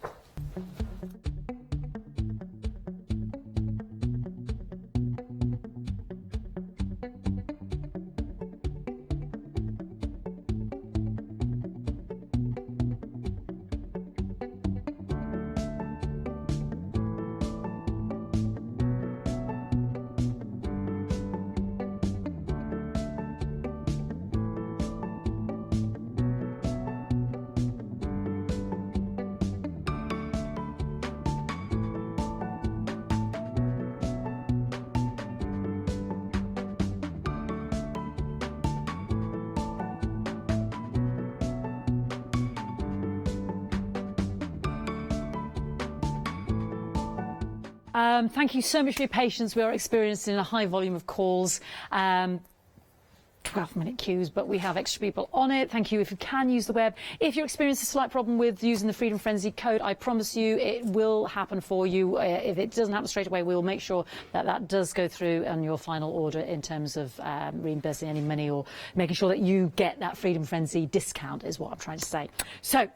Speaker 4: Thank you so much for your patience. We are experiencing a high volume of calls. 12-minute queues, but we have extra people on it. Thank you if you can use the web. If you experience a slight problem with using the Freedom Frenzy code, I promise you it will happen for you. If it doesn't happen straight away, we'll make sure that that does go through on your final order in terms of reimbursing any money or making sure that you get that Freedom Frenzy discount is what I'm trying to say. So,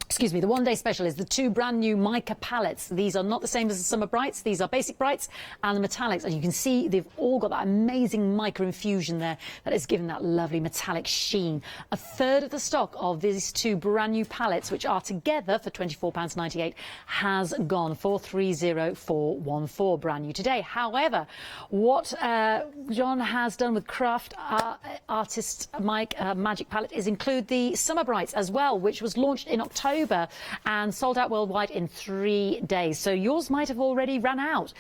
Speaker 4: excuse me, the one-day special is the two brand new mica palettes. These are not the same as the Summer Brights. These are Basic Brights and the Metallics. And you can see they've all got that amazing mica infusion there that has given that lovely metallic sheen. A third of the stock of these two brand new palettes, which are together for £24.98, has gone. 430414, brand new today. However, what John has done with Craft Artist Mica Magic palette is include the Summer Brights as well, which was launched in October and sold out worldwide in 3 days. So yours might have already run out.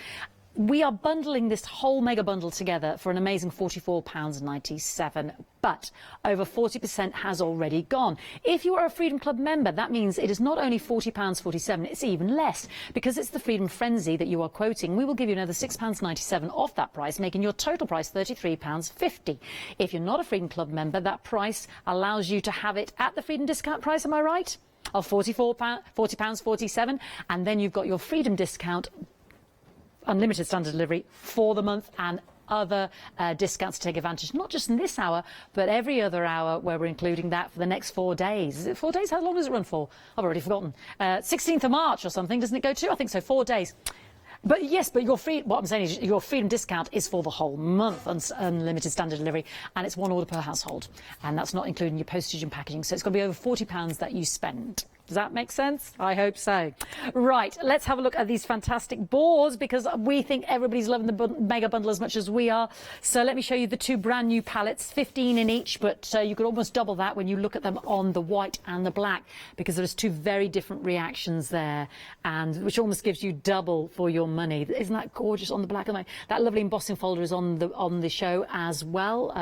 Speaker 4: We are bundling this whole mega bundle together for an amazing £44.97, but over 40% has already gone. If you are a Freedom Club member, that means it is not only £40.47, it's even less. Because it's the Freedom Frenzy that you are quoting, we will give you another £6.97 off that price, making your total price £33.50. If you're not a Freedom Club member, that price allows you to have it at the Freedom discount price, am I right? Of £40.47, and then you've got your Freedom discount, unlimited standard delivery for the month, and other discounts to take advantage, not just in this hour, but every other hour where we're including that for the next 4 days. Is it 4 days? How long does it run for? I've already forgotten. 16th of March or something, doesn't it go to? I think so, 4 days. But yes, but what I'm saying is your Freedom discount is for the whole month, unlimited standard delivery, and it's one order per household. And that's not including your postage and packaging. So it's going to be over £40 that you spend. Does that make sense? I hope so. Right, let's have a look at these fantastic boards, because we think everybody's loving the mega bundle as much as we are. So let me show you the two brand new palettes, 15 in each, but you could almost double that when you look at them on the white and the black, because there's two very different reactions there, and which almost gives you double for your money. Isn't that gorgeous on the black and white? That lovely embossing folder is on the show as well.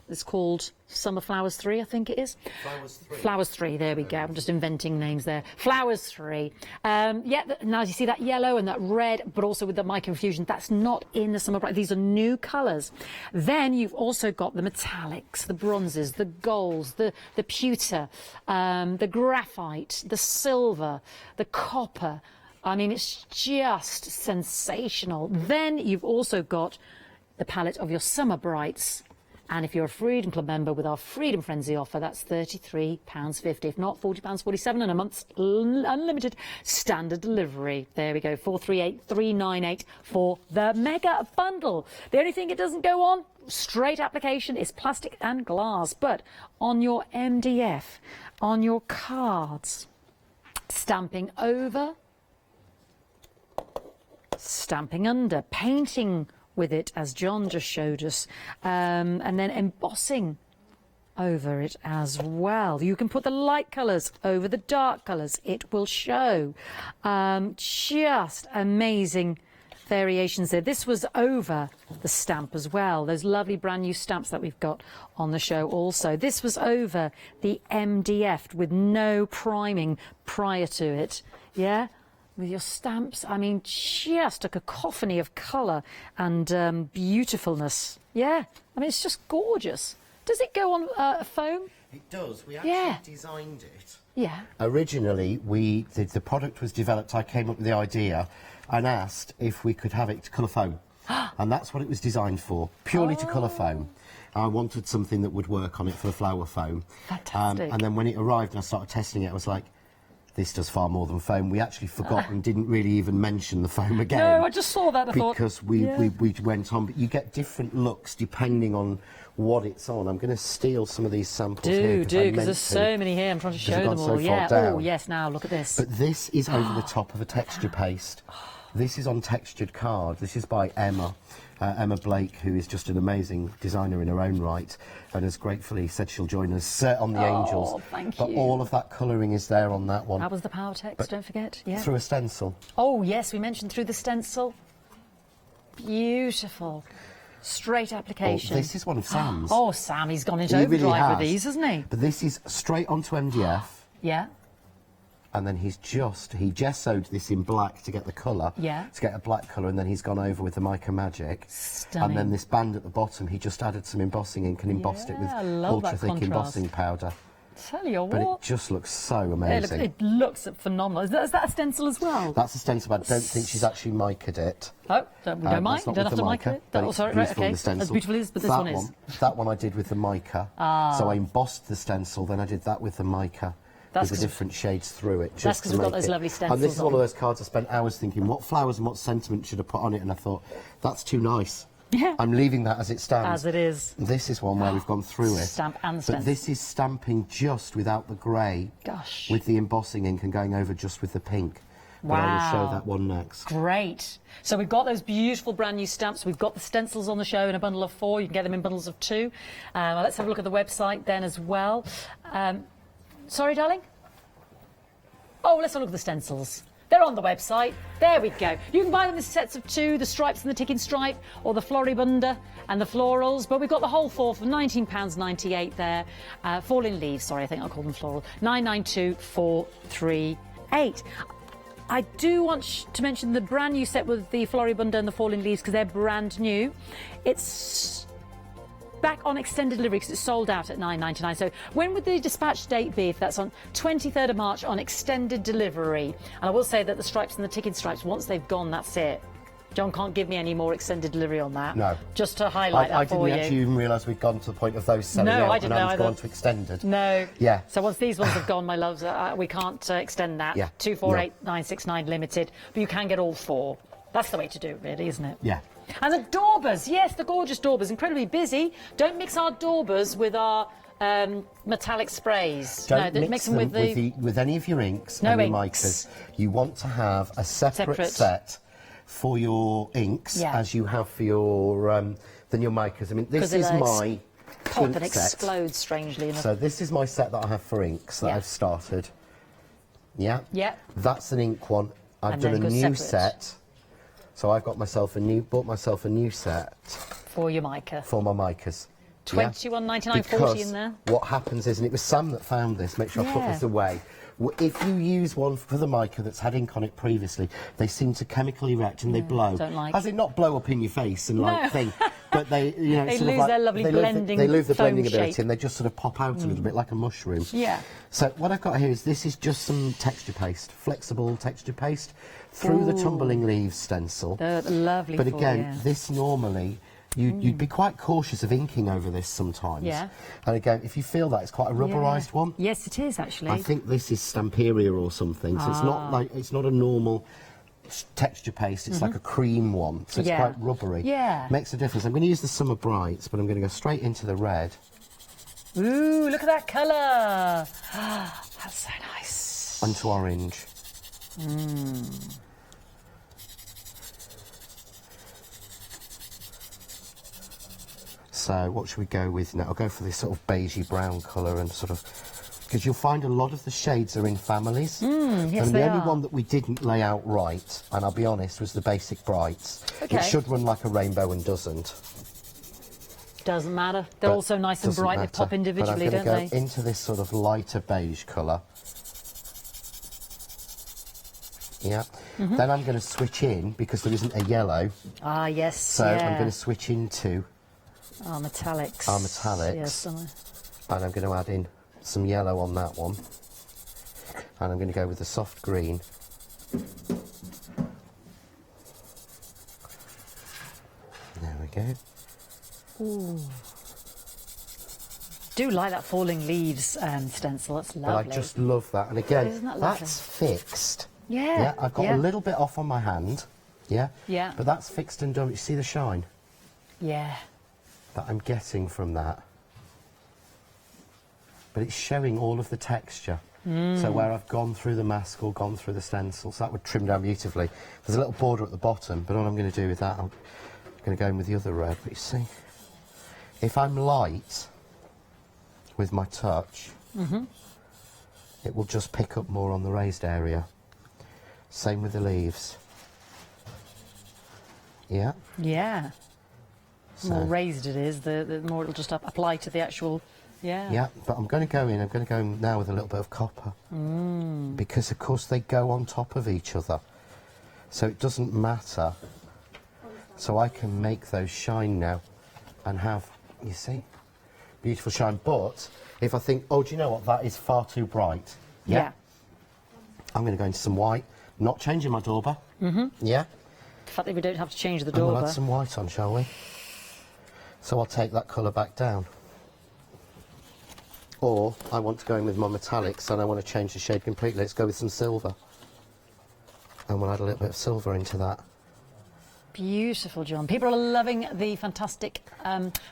Speaker 4: It's called Summer Flowers 3, I think it is.
Speaker 15: Flowers 3.
Speaker 4: Flowers 3, there we go. I'm just inventing names there. Flowers 3. Yeah, now you see that yellow and that red, but also with the mica infusion. That's not in the Summer Bright. These are new colours. Then you've also got the metallics, the bronzes, the golds, the pewter, the graphite, the silver, the copper. I mean, it's just sensational. Then you've also got the palette of your Summer Brights. And if you're a Freedom Club member with our Freedom Frenzy offer, that's £33.50. If not, £40.47 and a month's unlimited standard delivery. There we go, 438398 for the mega bundle. The only thing it doesn't go on, straight application, is plastic and glass. But on your MDF, on your cards, stamping over stamping under, painting with it, as John just showed us, and then embossing over it as well. You can put the light colours over the dark colours. It will show. Just amazing variations there. This was over the stamp as well. Those lovely brand new stamps that we've got on the show also. This was over the MDF with no priming prior to it. Yeah? With your stamps, I mean, just a cacophony of colour and beautifulness. Yeah? I mean, it's just gorgeous. Does it go on foam?
Speaker 15: It does. We actually designed it.
Speaker 4: Yeah.
Speaker 15: Originally, the product was developed. I came up with the idea and asked if we could have it to colour foam. And that's what it was designed for, purely to colour foam. I wanted something that would work on it for the flower foam.
Speaker 4: Fantastic.
Speaker 15: And then when it arrived and I started testing it, I was like, this does far more than foam. We actually forgot and didn't really even mention the foam again.
Speaker 4: No, I just saw that.
Speaker 15: Because we went on, but you get different looks depending on what it's on. I'm going to steal some of these samples here.
Speaker 4: Do, because there's so many here. I'm trying to show them all. Yeah. Oh, yes, now look at this.
Speaker 15: But this is over the top of a texture paste. This is on textured card. This is by Emma. Emma Blake, who is just an amazing designer in her own right, and has gratefully said she'll join us on the Angels.
Speaker 4: Thank
Speaker 15: but
Speaker 4: you.
Speaker 15: all of that colouring is there on that one.
Speaker 4: How was the power text? Don't forget. Yeah.
Speaker 15: Through a stencil.
Speaker 4: Oh, yes, we mentioned through the stencil. Beautiful. Straight application.
Speaker 15: Oh, this is one of Sam's.
Speaker 4: Oh, Sam, he's gone into overdrive with these, hasn't he?
Speaker 15: But this is straight onto MDF.
Speaker 4: Yeah.
Speaker 15: And then he gessoed this in black to get the colour, to get a black colour, and then he's gone over with the Mica Magic.
Speaker 4: Stunning.
Speaker 15: And then this band at the bottom, he just added some embossing ink and embossed it with ultra-thick embossing powder.
Speaker 4: Tell you what.
Speaker 15: But it just looks so amazing.
Speaker 4: It looks phenomenal. Is that a stencil as well?
Speaker 15: That's a stencil, but I don't think she's actually mica'd it.
Speaker 4: Oh, we don't mind. You don't have to mica it. Oh, sorry, right, okay. As beautiful as, but this one is.
Speaker 15: That one I did with the mica. So I embossed the stencil, then I did that with the mica. With the different shades through it.
Speaker 4: That's because we've got those lovely stencils.
Speaker 15: And this is one of those cards I spent hours thinking, what flowers and what sentiment should I put on it? And I thought, that's too nice.
Speaker 4: Yeah.
Speaker 15: I'm leaving that as it stands.
Speaker 4: As it is.
Speaker 15: This is one where we've gone through it.
Speaker 4: Stamp and stencil.
Speaker 15: But this is stamping just without the grey.
Speaker 4: Gosh.
Speaker 15: With the embossing ink and going over just with the pink.
Speaker 4: Wow.
Speaker 15: But I will show that one next.
Speaker 4: Great. So we've got those beautiful brand new stamps. We've got the stencils on the show in a bundle of 4. You can get them in bundles of 2. Let's have a look at the website then as well. Sorry, darling? Oh, let's have a look at the stencils. They're on the website. There we go. You can buy them in sets of 2, the stripes and the ticking stripe, or the floribunda and the florals. But we've got the whole 4 for £19.98 there. Falling leaves, sorry, I think I'll call them floral. 992438. I do want to mention the brand new set with the floribunda and the falling leaves because they're brand new. It's back on extended delivery because it's sold out at £9.99. So when would the dispatch date be if that's on 23rd of March on extended delivery? And I will say that the stripes and the ticking stripes, once they've gone, that's it. John can't give me any more extended delivery on that.
Speaker 15: No.
Speaker 4: Just to highlight that for you.
Speaker 15: I didn't actually even realise we'd gone to the point of those selling out.
Speaker 4: I didn't know either.
Speaker 15: Gone to extended.
Speaker 4: No.
Speaker 15: Yeah.
Speaker 4: So once these ones have gone, my loves, we can't extend that.
Speaker 15: Yeah.
Speaker 4: 248969 limited. But you can get all 4. That's the way to do it, really, isn't it?
Speaker 15: Yeah.
Speaker 4: And the daubers, yes, the gorgeous daubers, incredibly busy. Don't mix our daubers with our metallic sprays.
Speaker 15: Don't
Speaker 4: mix them with
Speaker 15: any of your inks
Speaker 4: no
Speaker 15: and your
Speaker 4: inks.
Speaker 15: micas. You want to have a separate set for your inks as you have for your than your micas. I mean, this is my
Speaker 4: pop
Speaker 15: ink
Speaker 4: and
Speaker 15: set.
Speaker 4: explodes strangely.
Speaker 15: So this is my set that I have for inks that I've started. Yeah.
Speaker 4: Yeah.
Speaker 15: That's an ink one. I've done a new set. So I've got myself bought myself a new set
Speaker 4: for your mica.
Speaker 15: For my micas.
Speaker 4: £21.99.40 in there.
Speaker 15: What happens is, and it was Sam that found this, make sure I put this away. If you use one for the mica that's had ink on it previously, they seem to chemically react and they blow.
Speaker 4: Don't like
Speaker 15: As in not blow up in your face and thing, but they, you know,
Speaker 4: they
Speaker 15: sort
Speaker 4: lose
Speaker 15: of like,
Speaker 4: their lovely blending.
Speaker 15: They lose the blending ability
Speaker 4: shape.
Speaker 15: and they just sort of pop out a little bit like a mushroom.
Speaker 4: Yeah.
Speaker 15: So what I've got here is this is just some texture paste, flexible texture paste through the tumbling leaves stencil.
Speaker 4: They're lovely.
Speaker 15: But again, this normally. You'd be quite cautious of inking over this sometimes.
Speaker 4: Yeah.
Speaker 15: And again, if you feel that, it's quite a rubberised one.
Speaker 4: Yes, it is actually.
Speaker 15: I think this is Stamperia or something. So it's not a normal texture paste. It's like a cream one. So it's quite rubbery.
Speaker 4: Yeah.
Speaker 15: Makes a difference. I'm going to use the Summer Brights, but I'm going to go straight into the red.
Speaker 4: Ooh, look at that colour. That's so nice.
Speaker 15: Onto orange. So what should we go with now? I'll go for this sort of beigey brown colour and sort of, because you'll find a lot of the shades are in families.
Speaker 4: Yes,
Speaker 15: and
Speaker 4: they
Speaker 15: the only
Speaker 4: are.
Speaker 15: one that we didn't lay out right, and I'll be honest, was the basic brights.
Speaker 4: Okay.
Speaker 15: It should run like a rainbow and doesn't.
Speaker 4: Doesn't matter. They're
Speaker 15: But
Speaker 4: also nice and
Speaker 15: doesn't
Speaker 4: bright. They
Speaker 15: matter.
Speaker 4: pop individually,
Speaker 15: but
Speaker 4: don't
Speaker 15: I'm going
Speaker 4: they?
Speaker 15: to go into this sort of lighter beige colour. Yeah. Then I'm going to switch in, because there isn't a yellow.
Speaker 4: Ah, yes.
Speaker 15: So
Speaker 4: yeah.
Speaker 15: I'm going to switch into
Speaker 4: Our metallics.
Speaker 15: our metallics.
Speaker 4: Yes,
Speaker 15: And I'm going to add in some yellow on that one. And I'm going to go with the soft green. There we go.
Speaker 4: Ooh. Do like that falling leaves stencil. That's lovely.
Speaker 15: But I just love that. And again,
Speaker 4: Isn't that lovely?
Speaker 15: that's fixed.
Speaker 4: Yeah.
Speaker 15: Yeah, I've got a little bit off on my hand. Yeah.
Speaker 4: Yeah.
Speaker 15: But that's fixed and done. You see the shine
Speaker 4: Yeah.
Speaker 15: that I'm getting from that? But it's showing all of the texture. So where I've gone through the mask or gone through the stencils, that would trim down beautifully. There's a little border at the bottom, but all I'm going to do with that, I'm going to go in with the other red. But you see, if I'm light with my touch, it will just pick up more on the raised area. Same with the leaves. Yeah?
Speaker 4: Yeah. The
Speaker 15: So-
Speaker 4: more raised it is, the more it'll just apply to the actual... Yeah.
Speaker 15: Yeah, but I'm going to go in now with a little bit of copper. Because, of course, they go on top of each other. So it doesn't matter. So I can make those shine now and have, you see, beautiful shine. But if I think, oh, do you know what, that is far too bright.
Speaker 4: Yeah.
Speaker 15: I'm going to go into some white, not changing my dauber. Yeah.
Speaker 4: The fact that we don't have to change the
Speaker 15: And we'll
Speaker 4: dauber.
Speaker 15: add some white on, shall we? So I'll take that colour back down. Or I want to go in with my metallics and I want to change the shade completely. Let's go with some silver. And we'll add a little bit of silver into that.
Speaker 4: Beautiful, John. People are loving the fantastic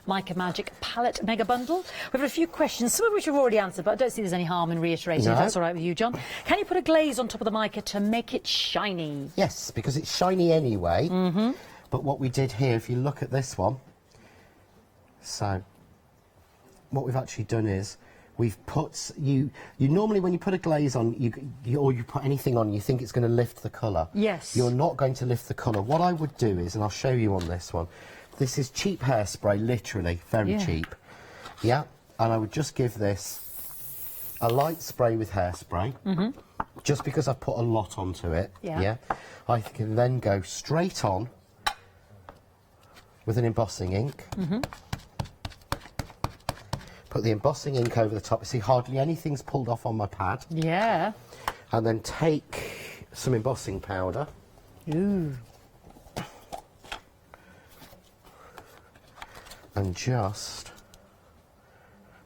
Speaker 4: Mica Magic palette mega bundle. We've had a few questions, some of which we've already answered, but I don't see there's any harm in reiterating if
Speaker 15: No.
Speaker 4: that's all right with you, John. Can you put a glaze on top of the mica to make it shiny?
Speaker 15: Yes, because it's shiny anyway. But what we did here, if you look at this one, so what we've actually done is we've put you normally when you put a glaze on or you put anything on, you think it's going to lift the colour.
Speaker 4: Yes.
Speaker 15: You're not going to lift the colour. What I would do is, and I'll show you on this one, this is cheap hairspray, literally very cheap. Yeah, and I would just give this a light spray with hairspray, just because I've put a lot onto it.
Speaker 4: Yeah.
Speaker 15: I can then go straight on with an embossing ink. Put the embossing ink over the top. You see, hardly anything's pulled off on my pad.
Speaker 4: Yeah.
Speaker 15: And then take some embossing powder.
Speaker 4: Ooh.
Speaker 15: And just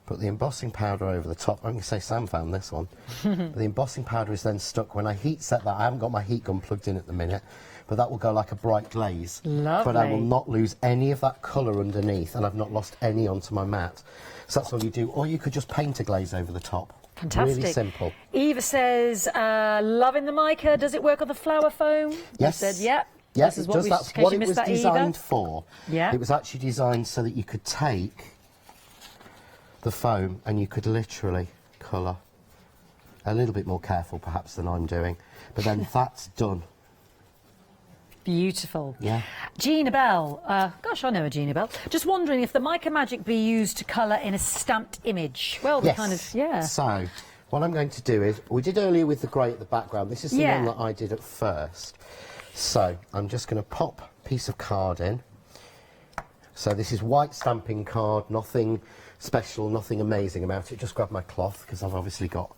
Speaker 15: put the embossing powder over the top. I'm going to say Sam found this one. But the embossing powder is then stuck. When I heat set that, I haven't got my heat gun plugged in at the minute, but that will go like a bright glaze.
Speaker 4: Lovely.
Speaker 15: But I will not lose any of that colour underneath, and I've not lost any onto my mat. So that's all you do. Or you could just paint a glaze over the top.
Speaker 4: Fantastic.
Speaker 15: Really simple.
Speaker 4: Eva says, loving the mica. Does it work on the flower foam?
Speaker 15: Yes.
Speaker 4: You said, yeah.
Speaker 15: Yes,
Speaker 4: This is
Speaker 15: it does.
Speaker 4: we,
Speaker 15: That's
Speaker 4: in case
Speaker 15: what
Speaker 4: you
Speaker 15: it
Speaker 4: missed
Speaker 15: was
Speaker 4: that,
Speaker 15: designed
Speaker 4: Eva.
Speaker 15: for.
Speaker 4: Yeah.
Speaker 15: It was actually designed so that you could take the foam and you could literally colour. A little bit more careful perhaps than I'm doing. But then that's done.
Speaker 4: Beautiful.
Speaker 15: Yeah.
Speaker 4: Gina Bell. Gosh, I know a Gina Bell. Just wondering if the Mica Magic be used to colour in a stamped image. Well,
Speaker 15: Yes.
Speaker 4: kind of, yeah.
Speaker 15: So, what I'm going to do is, we did earlier with the grey at the background. This is the one that I did at first. So, I'm just going to pop a piece of card in. So this is white stamping card, nothing special, nothing amazing about it. Just grab my cloth, because I've obviously got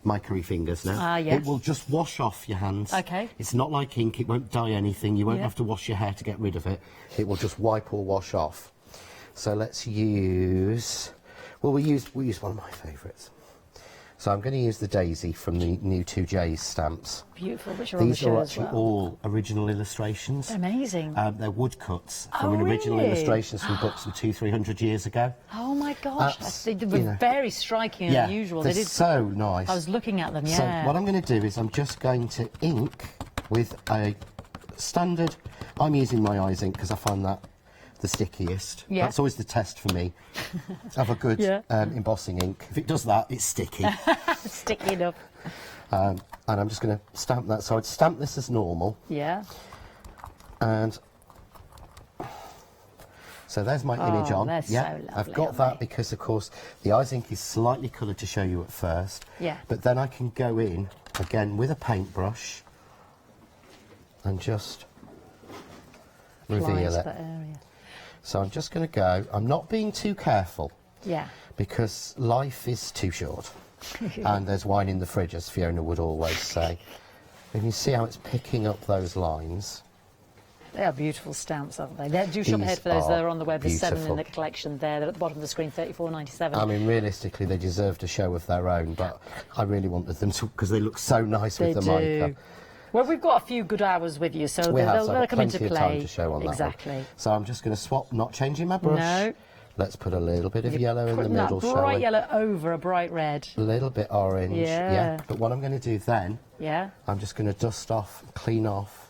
Speaker 15: mica-y fingers now.
Speaker 4: Ah, yes.
Speaker 15: It will just wash off your hands.
Speaker 4: Okay.
Speaker 15: It's not like ink, it won't dye anything, you won't have to wash your hair to get rid of it. It will just wipe or wash off. So let's use, well, we'll use one of my favourites. So I'm going to use the Daisy from the new 2J's stamps.
Speaker 4: Beautiful, which are on the
Speaker 15: These
Speaker 4: show
Speaker 15: are
Speaker 4: as
Speaker 15: actually
Speaker 4: well.
Speaker 15: all original illustrations.
Speaker 4: Amazing.
Speaker 15: They're woodcuts from
Speaker 4: Oh,
Speaker 15: original
Speaker 4: really?
Speaker 15: illustrations from books from 200-300 years ago.
Speaker 4: Oh my gosh, they were
Speaker 15: you know,
Speaker 4: very striking and unusual.
Speaker 15: They're
Speaker 4: They did,
Speaker 15: so nice.
Speaker 4: I was looking at them,
Speaker 15: So
Speaker 4: yeah.
Speaker 15: what I'm going to do is I'm just going to ink with a standard, I'm using my eyes ink because I find that the stickiest.
Speaker 4: Yeah.
Speaker 15: That's always the test for me. Have a good embossing ink. If it does that, it's sticky.
Speaker 4: Sticky enough.
Speaker 15: And I'm just going to stamp that. So I'd stamp this as normal.
Speaker 4: Yeah.
Speaker 15: And so there's my image on.
Speaker 4: They're so lovely,
Speaker 15: I've got that because, of course, the eyes ink is slightly coloured to show you at first.
Speaker 4: Yeah.
Speaker 15: But then I can go in again with a paintbrush and just reveal it.
Speaker 4: That area.
Speaker 15: So I'm just going to go. I'm not being too careful.
Speaker 4: Yeah.
Speaker 15: Because life is too short. And there's wine in the fridge, as Fiona would always say. And you see how it's picking up those lines.
Speaker 4: They are beautiful stamps, aren't they? Do shop ahead for those that are on the web. There's 7 in the collection there. They're at the bottom of the screen, $34.97.
Speaker 15: I mean, realistically, they deserved a show of their own, but I really wanted them to, because they look so nice with the mica.
Speaker 4: Well, we've got a few good hours with you, so they'll come into play.
Speaker 15: Time to show on
Speaker 4: exactly.
Speaker 15: That one. So I'm just going to swap, not changing my brush.
Speaker 4: No.
Speaker 15: Let's put a little bit of yellow in the middle, shall we?
Speaker 4: Bright yellow over a bright red.
Speaker 15: A little bit orange. Yeah. But what I'm going to do then, I'm just going to dust off, clean off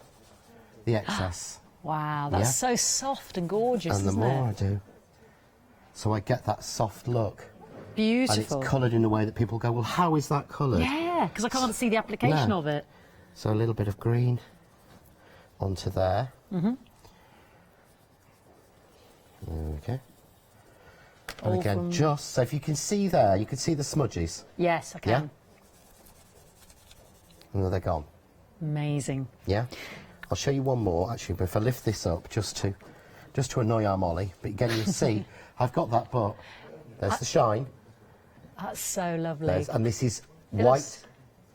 Speaker 15: the excess.
Speaker 4: Wow, that's so soft and gorgeous,
Speaker 15: and the more I do, so I get that soft look.
Speaker 4: Beautiful.
Speaker 15: And it's coloured in a way that people go, well, how is that coloured?
Speaker 4: Yeah, because I can't see the application of it.
Speaker 15: So a little bit of green onto there.
Speaker 4: Mm-hmm.
Speaker 15: Okay. And again, just so if you can see there, you can see the smudges.
Speaker 4: Yes, I can.
Speaker 15: And then they're gone.
Speaker 4: Amazing.
Speaker 15: Yeah. I'll show you one more actually, but if I lift this up just to annoy our Molly, but again you'll see I've got that, but there's the shine.
Speaker 4: That's so lovely.
Speaker 15: And this is white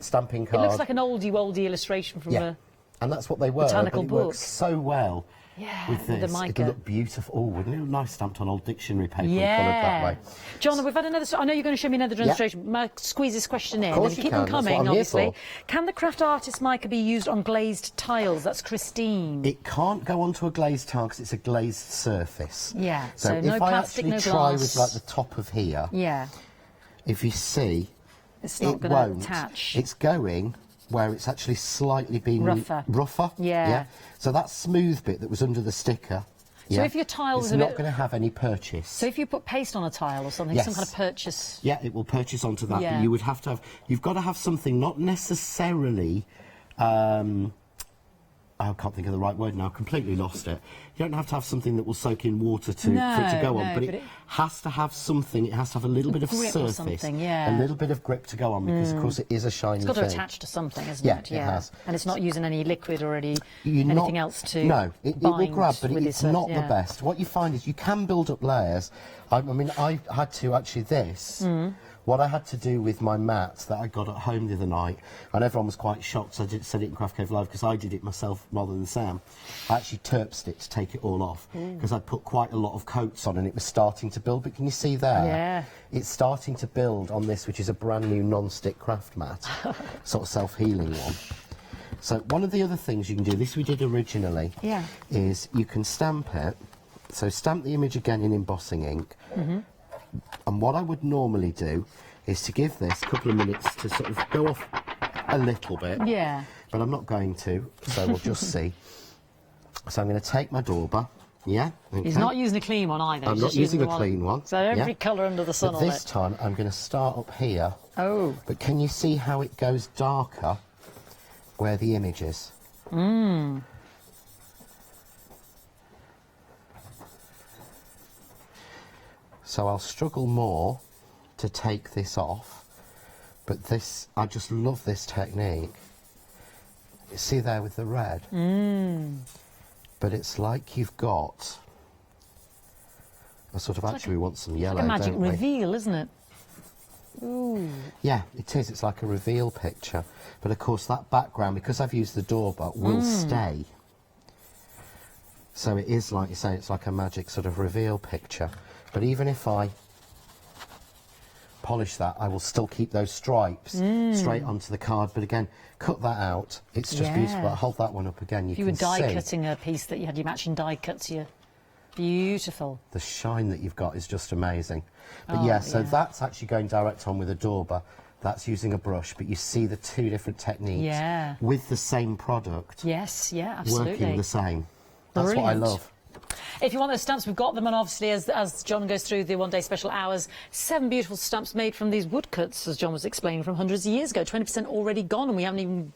Speaker 15: stamping card.
Speaker 4: It looks like an oldie illustration from a
Speaker 15: and that's what they were.
Speaker 4: botanical
Speaker 15: but it
Speaker 4: book.
Speaker 15: Works so well.
Speaker 4: Yeah,
Speaker 15: with this,
Speaker 4: the mica.
Speaker 15: It'll look beautiful. Oh, wouldn't it look nice stamped on old dictionary paper and coloured that way?
Speaker 4: John, we've had another. I know you're going to show me another demonstration. Squeeze this question in.
Speaker 15: Of course
Speaker 4: and
Speaker 15: you
Speaker 4: keep them
Speaker 15: can. That's
Speaker 4: coming,
Speaker 15: what I'm here
Speaker 4: obviously.
Speaker 15: for.
Speaker 4: Can the craft artist mica be used on glazed tiles? That's Christine.
Speaker 15: It can't go onto a glazed tile because it's a glazed surface.
Speaker 4: Yeah.
Speaker 15: So
Speaker 4: no
Speaker 15: if
Speaker 4: plastic,
Speaker 15: I actually
Speaker 4: no
Speaker 15: try
Speaker 4: glass.
Speaker 15: with like the top of here, if you see,
Speaker 4: it's not going to attach.
Speaker 15: It's going where it's actually slightly been rougher.
Speaker 4: Yeah.
Speaker 15: So that smooth bit that was under the sticker.
Speaker 4: So if your tile
Speaker 15: is
Speaker 4: was
Speaker 15: not going to have any purchase.
Speaker 4: So if you put paste on a tile or something, some kind of purchase.
Speaker 15: Yeah, it will purchase onto that. But you would have to have. You've got to have something not necessarily. I can't think of the right word now. Completely lost it. You don't have to have something that will soak in water for it to go on, but it has to have something. It has to have a little bit of surface, a little bit of grip to go on, because of course it is a shiny thing.
Speaker 4: It's got to attach to something, isn't it?
Speaker 15: Yeah, it has.
Speaker 4: And it's not using any liquid or anything else to.
Speaker 15: No, it will grab, but it's not the
Speaker 4: yeah.
Speaker 15: best. What you find is you can build up layers. I mean, I had to actually what I had to do with my mats that I got at home the other night, and everyone was quite shocked, so I said it in Craft Cave Live because I did it myself rather than Sam. I actually terpsed it to take it all off because I'd put quite a lot of coats on and it was starting to build. But can you see there?
Speaker 4: Yeah.
Speaker 15: It's starting to build on this, which is a brand new non-stick craft mat, sort of self-healing one. So one of the other things you can do, this we did originally, is you can stamp it. So stamp the image again in embossing ink. And what I would normally do is to give this a couple of minutes to sort of go off a little bit.
Speaker 4: Yeah.
Speaker 15: But I'm not going to, so we'll just see. So I'm going to take my dauber. Yeah. Okay.
Speaker 4: He's not using a clean one either.
Speaker 15: I'm not using a clean one.
Speaker 4: So every colour under the sun
Speaker 15: but
Speaker 4: on
Speaker 15: this time I'm going to start up here.
Speaker 4: Oh.
Speaker 15: But can you see how it goes darker where the image is? So I'll struggle more to take this off, but this, I just love this technique. You see there with the red? But it's like you've got a sort of, actually we want some yellow,
Speaker 4: like a magic
Speaker 15: don't we?
Speaker 4: reveal, isn't it? Ooh.
Speaker 15: Yeah, it is. It's like a reveal picture. But of course that background, because I've used the dauber, will stay. So it is, like you say, it's like a magic sort of reveal picture. But even if I polish that, I will still keep those stripes straight onto the card. But again, cut that out. It's just beautiful. I'll hold that one up again.
Speaker 4: If you were die cutting a piece that you had your matching die cuts, beautiful.
Speaker 15: The shine that you've got is just amazing. But so that's actually going direct on with a dauber. That's using a brush, but you see the two different techniques with the same product.
Speaker 4: Yes, absolutely.
Speaker 15: Working the same. That's what I love.
Speaker 4: If you want those stamps, we've got them, and obviously as John goes through the one-day special hours, 7 beautiful stamps made from these woodcuts, as John was explaining, from hundreds of years ago. 20% already gone, and we haven't even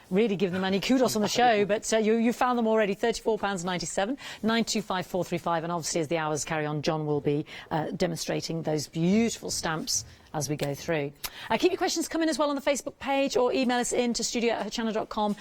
Speaker 4: really given them any kudos on the show, but you found them already. £34.97, 925435, and obviously as the hours carry on, John will be demonstrating those beautiful stamps as we go through. Keep your questions coming as well on the Facebook page, or email us in to studio@hochanda.com,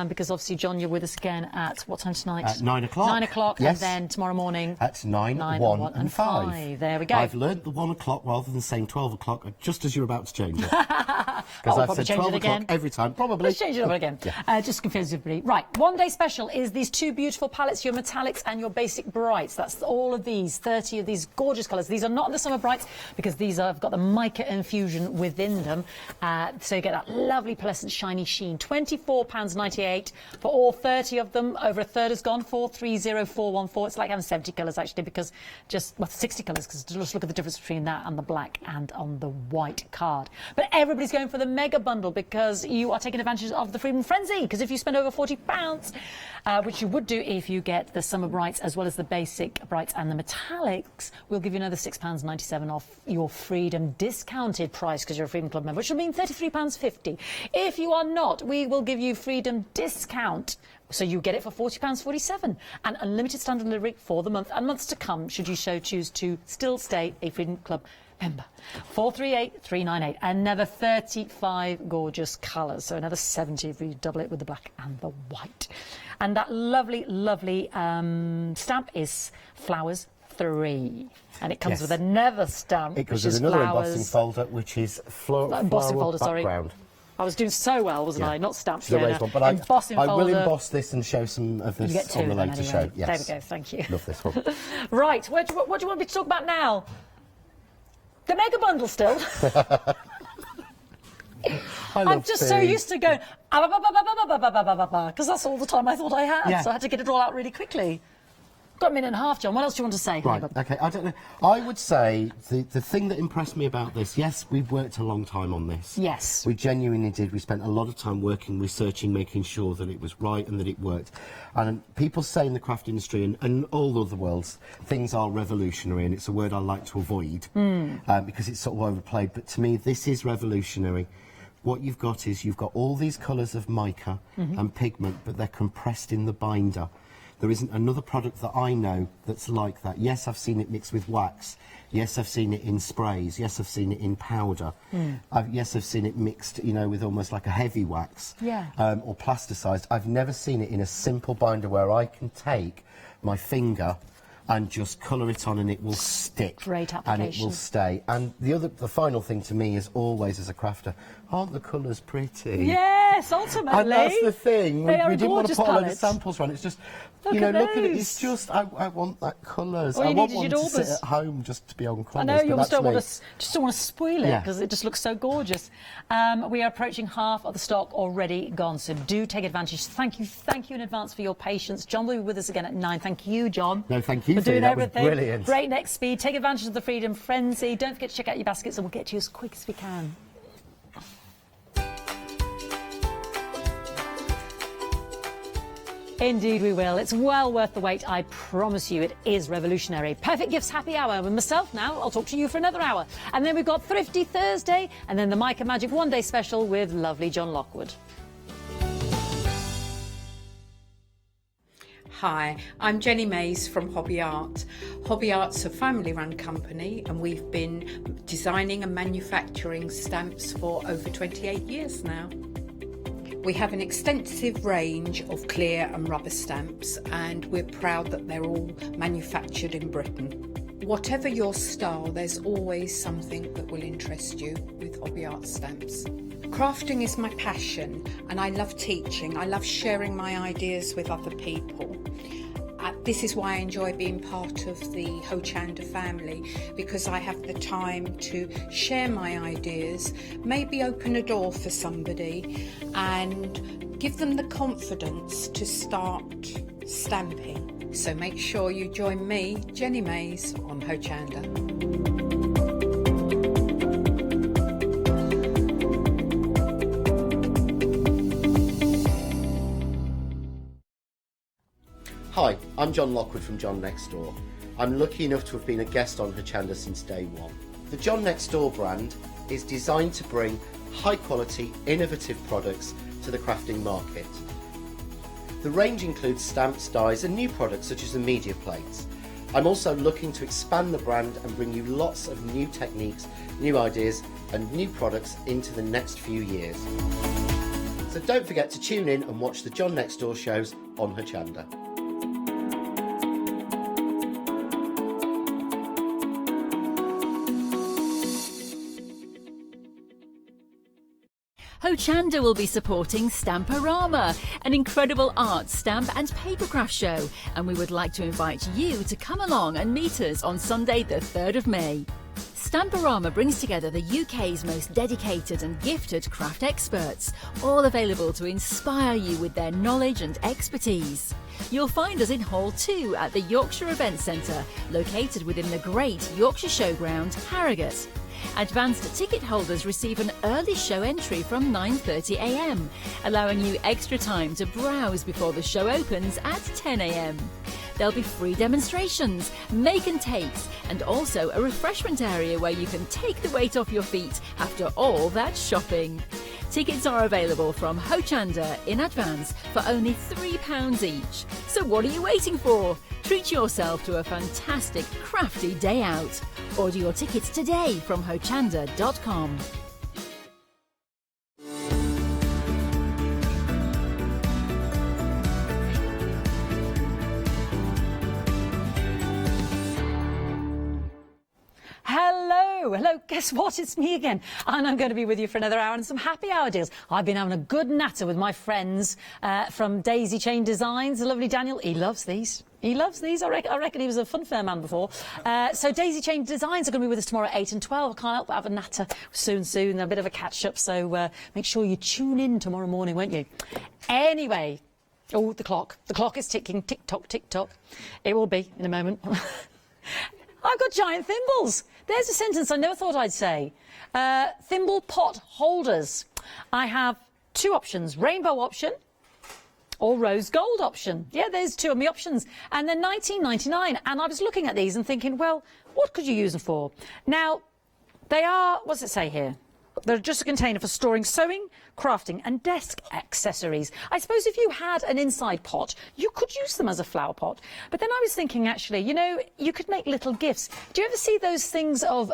Speaker 4: because obviously, John, you're with us again at what time tonight?
Speaker 15: At 9 o'clock.
Speaker 4: 9 o'clock,
Speaker 15: yes.
Speaker 4: and then tomorrow morning?
Speaker 15: At 9, 1 and 5.
Speaker 4: There we go.
Speaker 15: I've learned the 1 o'clock rather than saying 12 o'clock, just as you're about to change it.
Speaker 4: Because
Speaker 15: I've said 12 o'clock every time, probably.
Speaker 4: Let's change it up again. Yeah. Just confuse everybody. Right, one-day special is these 2 beautiful palettes, your metallics and your basic brights. That's all of these, 30 of these gorgeous colours. These are not the summer brights, because these have got the mica infusion within them, so you get that lovely, pleasant, shiny sheen. £24.98 for all 30 of them. Over a third has gone. 430414. It's like having 70 colours actually, because 60 colours, because just look at the difference between that and the black and on the white card. But everybody's going for the mega bundle, because you are taking advantage of the Freedom Frenzy. Because if you spend over £40, which you would do if you get the summer brights as well as the basic brights and the metallics, we'll give you another £6.97 off your Freedom discounted price, because you're a Freedom Club member, which will mean £33.50. If you are not, we will give you Freedom discount, so you get it for £40.47, and unlimited standard delivery for the month and months to come, should you choose to still stay a Freedom Club member. 438398, another 35 gorgeous colours, so another 70 if you double it with the black and the white. And that lovely, lovely stamp is Flowers 3, and it comes with another stamp.
Speaker 15: It comes with another embossing folder, which is
Speaker 4: embossing folder,
Speaker 15: background.
Speaker 4: Sorry. I was doing so well, wasn't I? Not stamps.
Speaker 15: But I will emboss this and show some of this on the later show. Yes.
Speaker 4: There we go. Thank you.
Speaker 15: Love this one.
Speaker 4: Right. What do you want me to talk about now? The mega bundle still. I'm just so used to going because that's all the time I thought I had, so I had to get it all out really quickly. Got a minute and a half, John. What else do you want to say?
Speaker 15: Right, OK, I don't know. I would say the thing that impressed me about this, yes, we've worked a long time on this.
Speaker 4: Yes.
Speaker 15: We genuinely did. We spent a lot of time working, researching, making sure that it was right and that it worked. And people say in the craft industry and all other worlds, things are revolutionary, and it's a word I like to avoid because it's sort of overplayed. But to me, this is revolutionary. What you've got is you've got all these colours of mica and pigment, but they're compressed in the binder. There isn't another product that I know that's like that. Yes, I've seen it mixed with wax. Yes, I've seen it in sprays. Yes, I've seen it in powder. Yes, I've seen it mixed, you know, with almost like a heavy wax or plasticized. I've never seen it in a simple binder where I can take my finger and just colour it on and it will stick.
Speaker 4: Great application.
Speaker 15: And it will stay. And the final thing to me is always, as a crafter, aren't the colours pretty?
Speaker 4: Yes, ultimately.
Speaker 15: And that's the thing. We didn't want to put a load of
Speaker 4: palettes.
Speaker 15: Samples around. It's just, look at it. It's just, I want that colours. I want one to sit at home just to be on colours.
Speaker 4: I know, you almost don't want to spoil it because it just looks so gorgeous. We are approaching half of the stock already gone, so do take advantage. Thank you in advance for your patience. John will be with us again at 9. Thank you, John.
Speaker 15: No, thank you
Speaker 4: for doing everything.
Speaker 15: Was brilliant.
Speaker 4: Breakneck speed. Take advantage of the Freedom Frenzy. Don't forget to check out your baskets, and we'll get to you as quick as we can. Indeed we will. It's well worth the wait, I promise you. It is revolutionary. Perfect Gifts Happy Hour with myself now. I'll talk to you for another hour. And then we've got Thrifty Thursday, and then the Mica Magic one-day special with lovely John Lockwood.
Speaker 16: Hi, I'm Jenny Mays from Hobby Art. Hobby Art's a family-run company, and we've been designing and manufacturing stamps for over 28 years now. We have an extensive range of clear and rubber stamps, and we're proud that they're all manufactured in Britain. Whatever your style, there's always something that will interest you with Hobby Art stamps. Crafting is my passion, and I love teaching. I love sharing my ideas with other people. This is why I enjoy being part of the Hochanda family, because I have the time to share my ideas, maybe open a door for somebody and give them the confidence to start stamping. So make sure you join me, Jenny Mays, on Hochanda.
Speaker 15: Hi, I'm I'm John Lockwood from John Next Door. I'm lucky enough to have been a guest on Hochanda since day one. The John Next Door brand is designed to bring high quality, innovative products to the crafting market. The range includes stamps, dies and new products such as the media plates. I'm also looking to expand the brand and bring you lots of new techniques, new ideas and new products into the next few years. So don't forget to tune in and watch the John Next Door shows on Hochanda.
Speaker 1: Hochanda will be supporting Stamporama, an incredible art, stamp and papercraft show, and we would like to invite you to come along and meet us on Sunday the 3rd of May. Stamporama brings together the UK's most dedicated and gifted craft experts, all available to inspire you with their knowledge and expertise. You'll find us in Hall 2 at the Yorkshire Event Centre, located within the great Yorkshire Showground, Harrogate. Advanced ticket holders receive an early show entry from 9:30 a.m, allowing you extra time to browse before the show opens at 10 a.m. There'll be free demonstrations, make and takes, and also a refreshment area where you can take the weight off your feet after all that shopping. Tickets are available from Hochanda in advance for only £3 each. So what are you waiting for? Treat yourself to a fantastic crafty day out. Order your tickets today from hochanda.com.
Speaker 4: Hello, guess what? It's me again. And I'm going to be with you for another hour and some happy hour deals. I've been having a good natter with my friends from Daisy Chain Designs. The lovely Daniel, he loves these. He loves these. I reckon he was a funfair man before. So Daisy Chain Designs are going to be with us tomorrow at 8 and 12. I can't help but have a natter soon, a bit of a catch-up. So make sure you tune in tomorrow morning, won't you? Anyway, oh, the clock. The clock is ticking. Tick-tock, tick-tock. It will be in a moment. I've got giant thimbles. There's a sentence I never thought I'd say. Thimble pot holders. I have two options, rainbow option or rose gold option. Yeah, there's two of my options. And they're £19.99. And I was looking at these and thinking, well, what could you use them for? Now, they are, what's it say here? They're just a container for storing sewing, crafting and desk accessories. I suppose if you had an inside pot, you could use them as a flower pot. But then I was thinking, actually, you know, you could make little gifts. Do you ever see those things of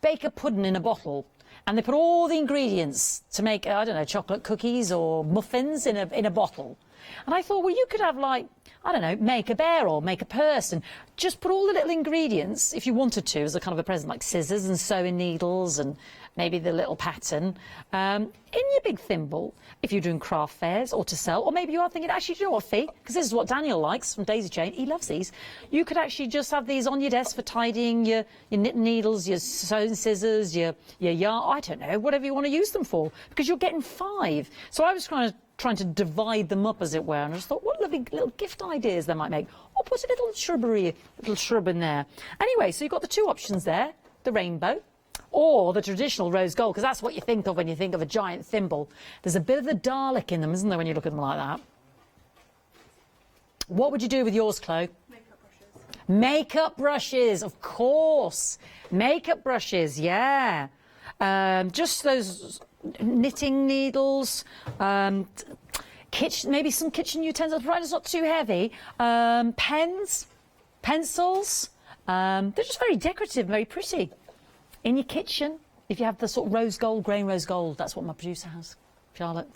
Speaker 4: baker pudding in a bottle? And they put all the ingredients to make, I don't know, chocolate cookies or muffins in a bottle. And I thought, well, you could have, like, I don't know, make a bear or make a purse and just put all the little ingredients, if you wanted to, as a kind of a present, like scissors and sewing needles and maybe the little pattern, in your big thimble, if you're doing craft fairs or to sell, or maybe you are thinking, actually, do you know what, Fee? Because this is what Daniel likes from Daisy Chain. He loves these. You could actually just have these on your desk for tidying your knitting needles, your sewing scissors, your yarn, I don't know, whatever you want to use them for, because you're getting 5. So I was trying to divide them up, as it were, and I just thought, what lovely little gift ideas they might make. Or put a little shrub in there. Anyway, so you've got the two options there, the rainbow or the traditional rose gold, because that's what you think of when you think of a giant thimble. There's a bit of the Dalek in them, isn't there, when you look at them like that? What would you do with yours, Chloe? Makeup brushes, of course. Makeup brushes, yeah. Just those knitting needles, maybe some kitchen utensils, provided it's not too heavy. Pens, pencils. They're just very decorative, very pretty. In your kitchen, if you have the sort of rose gold, grain rose gold, that's what my producer has, Charlotte.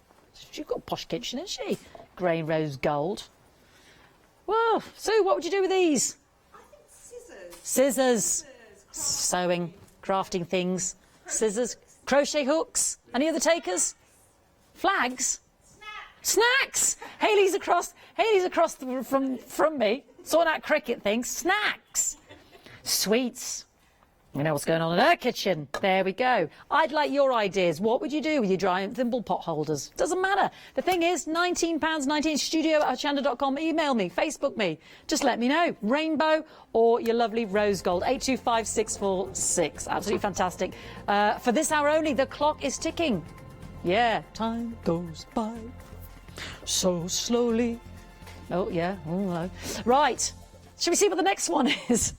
Speaker 4: She's got a posh kitchen, isn't she? Grain rose gold. Well, Sue, what would you do with these?
Speaker 17: I think scissors.
Speaker 4: Scissors. Sewing, crafting things. Scissors. Crochet hooks. Any other takers? Flags. Snacks. Hayley's across from me. Saw that Cricut thing. Snacks. Sweets. You know what's going on in her kitchen. There we go. I'd like your ideas. What would you do with your giant thimble pot holders? Doesn't matter. The thing is, £19.19, studio@hochanda.com. Email me, Facebook me. Just let me know. Rainbow or your lovely rose gold. 825646. Absolutely fantastic. For this hour only, the clock is ticking. Yeah, time goes by so slowly. Oh, yeah. Oh, no. Right. Shall we see what the next one is?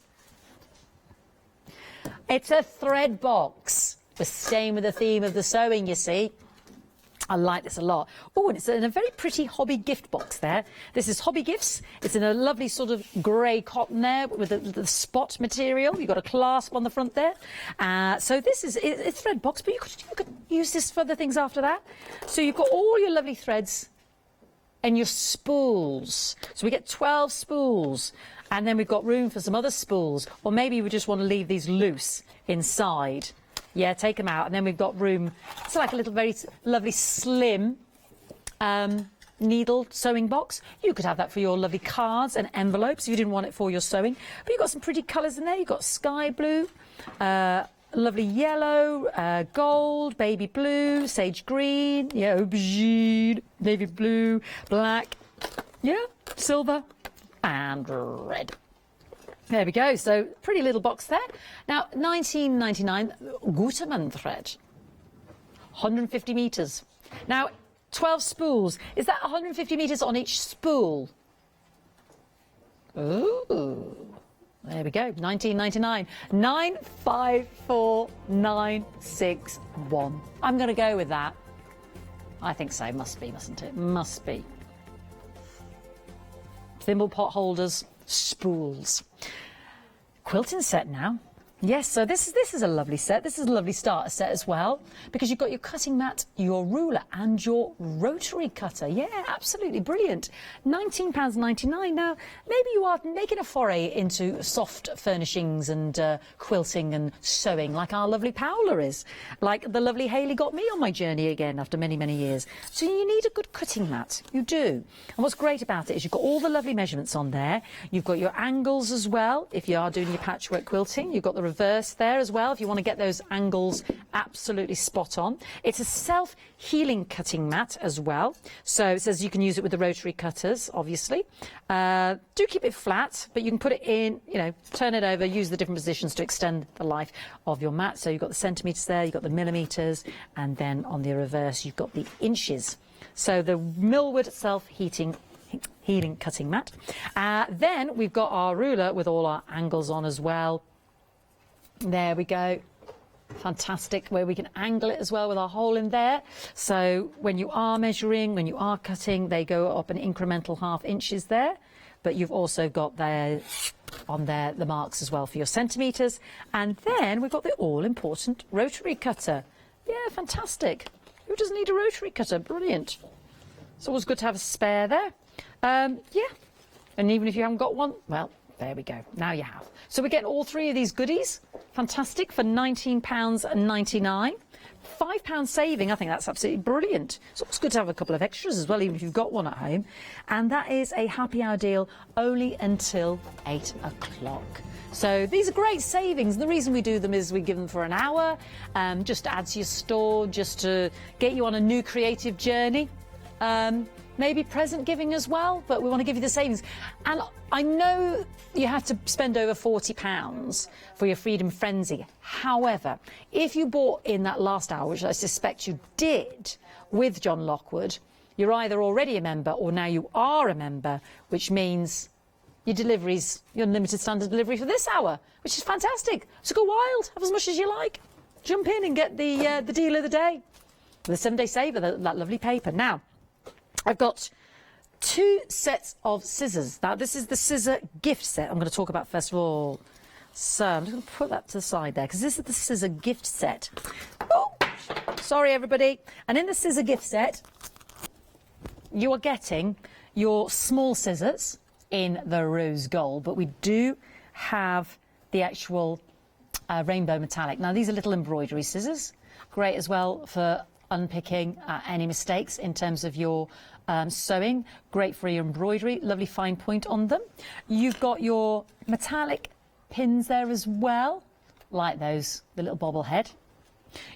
Speaker 4: It's a thread box. We're staying with the theme of the sewing, you see. I like this a lot. Oh, and it's in a very pretty hobby gift box there. This is Hobby Gifts. It's in a lovely sort of grey cotton there with the spot material. You've got a clasp on the front there. So this is it's thread box, but you could use this for other things after that. So you've got all your lovely threads and your spools. So we get 12 spools, and then we've got room for some other spools. Or maybe we just want to leave these loose inside. Yeah, take them out, and then we've got room. It's like a little very lovely slim needle sewing box. You could have that for your lovely cards and envelopes if you didn't want it for your sewing. But you've got some pretty colours in there. You've got sky blue, lovely yellow, gold, baby blue, sage green, yeah, aubergine, navy blue, black, yeah, silver, and red. There we go. So pretty little box there. Now, 19.99 Gutermann thread, 150 metres. Now, 12 spools. Is that 150 metres on each spool? Ooh. There we go. 19.99. 954961. I'm going to go with that. I think so. Must be, mustn't it? Must be. Thimble pot holders. Spools. Quilting set now. Yes, so this is a lovely set. This is a lovely starter set as well, because you've got your cutting mat, your ruler and your rotary cutter. Yeah, absolutely brilliant. £19.99. Now, maybe you are making a foray into soft furnishings and quilting and sewing like our lovely Paola is, like the lovely Hayley got me on my journey again after many, many years. So you need a good cutting mat. You do. And what's great about it is you've got all the lovely measurements on there. You've got your angles as well. If you are doing your patchwork quilting, you've got the reverse there as well if you want to get those angles absolutely spot on. It's a self-healing cutting mat as well, so it says you can use it with the rotary cutters, obviously. Do keep it flat, but you can put it in, you know, turn it over, use the different positions to extend the life of your mat. So you've got the centimetres there, you've got the millimetres, and then on the reverse you've got the inches. So the Millward self-healing cutting mat. Then we've got our ruler with all our angles on as well. There we go. Fantastic, where we can angle it as well with our hole in there. So when you are measuring, when you are cutting, they go up an incremental ½ inches there. But you've also got there on there the marks as well for your centimetres. And then we've got the all-important rotary cutter. Yeah, fantastic. Who doesn't need a rotary cutter? Brilliant. It's always good to have a spare there. Yeah, and even if you haven't got one, well, there we go. Now you have. So we're getting all three of these goodies. Fantastic for £19.99. £5 saving. I think that's absolutely brilliant. It's always good to have a couple of extras as well, even if you've got one at home. And that is a happy hour deal only until 8 o'clock. So these are great savings. The reason we do them is we give them for an hour, just to add to your store, just to get you on a new creative journey. Maybe present giving as well, but we want to give you the savings. And I know you have to spend over £40 for your Freedom Frenzy. However, if you bought in that last hour, which I suspect you did with John Lockwood, you're either already a member or now you are a member, which means your deliveries, your limited standard delivery for this hour, which is fantastic. So go wild, have as much as you like. Jump in and get the deal of the day. The 7-day saver, that lovely paper. Now, I've got 2 sets of scissors. Now, this is the scissor gift set I'm going to talk about first of all. So I'm just going to put that to the side there because this is the scissor gift set. Oh, sorry, everybody. And in the scissor gift set, you are getting your small scissors in the rose gold, but we do have the actual rainbow metallic. Now, these are little embroidery scissors. Great as well for unpicking any mistakes in terms of your sewing. Great for your embroidery, lovely fine point on them. You've got your metallic pins there as well, like those, the little bobblehead.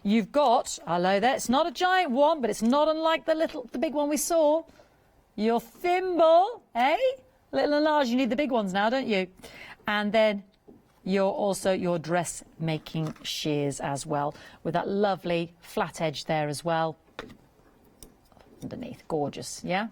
Speaker 4: You've got, hello there, it's not a giant one, but it's not unlike the big one we saw. Your thimble, eh? Little and large, you need the big ones now, don't you? And then also your dressmaking shears as well, with that lovely flat edge there as well. Underneath, gorgeous, yeah?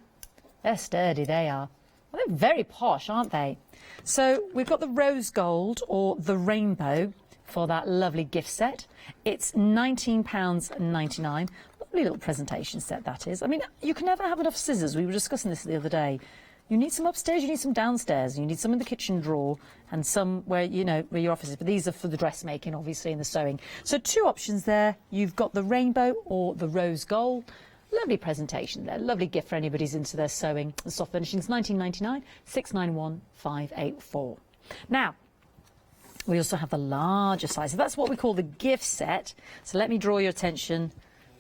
Speaker 4: They're sturdy, they are. They're very posh, aren't they? So we've got the rose gold or the rainbow for that lovely gift set. It's £19.99. Lovely little presentation set, that is. I mean, you can never have enough scissors. We were discussing this the other day. You need some upstairs, you need some downstairs, you need some in the kitchen drawer and some where, you know, where your office is. But these are for the dressmaking, obviously, and the sewing. So 2 options there. You've got the rainbow or the rose gold. Lovely presentation there. Lovely gift for anybody who's into their sewing and soft furnishings. £19.99, 691 584. Now, we also have the larger size. So that's what we call the gift set. So let me draw your attention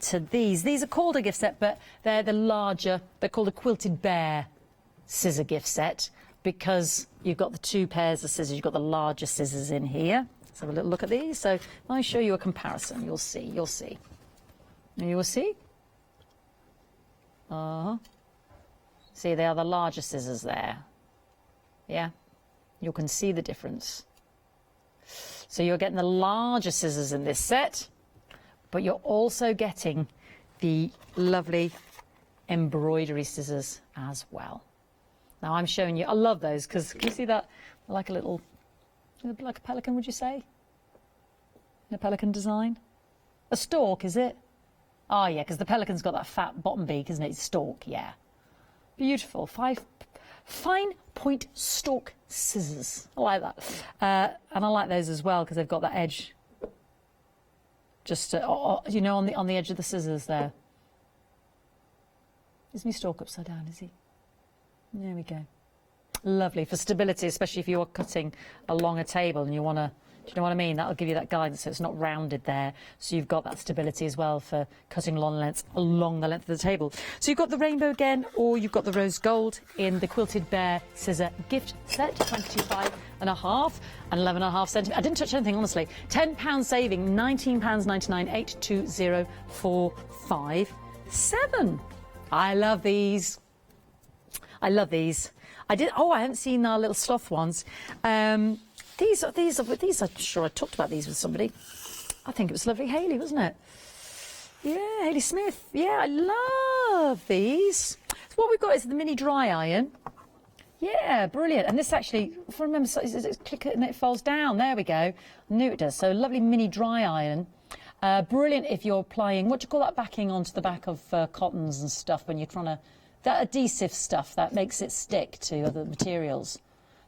Speaker 4: to these. These are called a gift set, but they're the larger. They're called a quilted bear scissor gift set because you've got the 2 pairs of scissors. You've got the larger scissors in here. Let's have a little look at these. So if I show you a comparison, you'll see. You will see. See, they are the larger scissors there. Yeah, you can see the difference. So you're getting the larger scissors in this set, but you're also getting the lovely embroidery scissors as well. Now I'm showing you, I love those because can you see that? Like a little, like a pelican, would you say? A pelican design? A stork, is it? Oh yeah, because the pelican's got that fat bottom beak, isn't it? It's stork, yeah. Beautiful. 5 fine point stork scissors. I like that. And I like those as well because they've got that edge. Just, you know, on the edge of the scissors there. Is my stork upside down, is he? There we go. Lovely for stability, especially if you're cutting along a table and you want to, do you know what I mean? That'll give you that guidance so it's not rounded there. So you've got that stability as well for cutting along the length of the table. So you've got the rainbow again, or you've got the rose gold in the quilted bear scissor gift set, 25.5 and 11.5 centimetres. I didn't touch anything, honestly. £10 saving, £19.99, 820457. I love these. I love these. I haven't seen our little sloth ones. These I'm sure I talked about these with somebody. I think it was lovely Hayley, wasn't it? Yeah, Hayley Smith. Yeah, I love these. So what we've got is the mini dry iron. Yeah, brilliant. And this actually, if I remember, click it and it folds down. There we go. I knew it does. So lovely mini dry iron. Brilliant if you're applying, what do you call that backing onto the back of cottons and stuff when you're trying to, that adhesive stuff that makes it stick to other materials.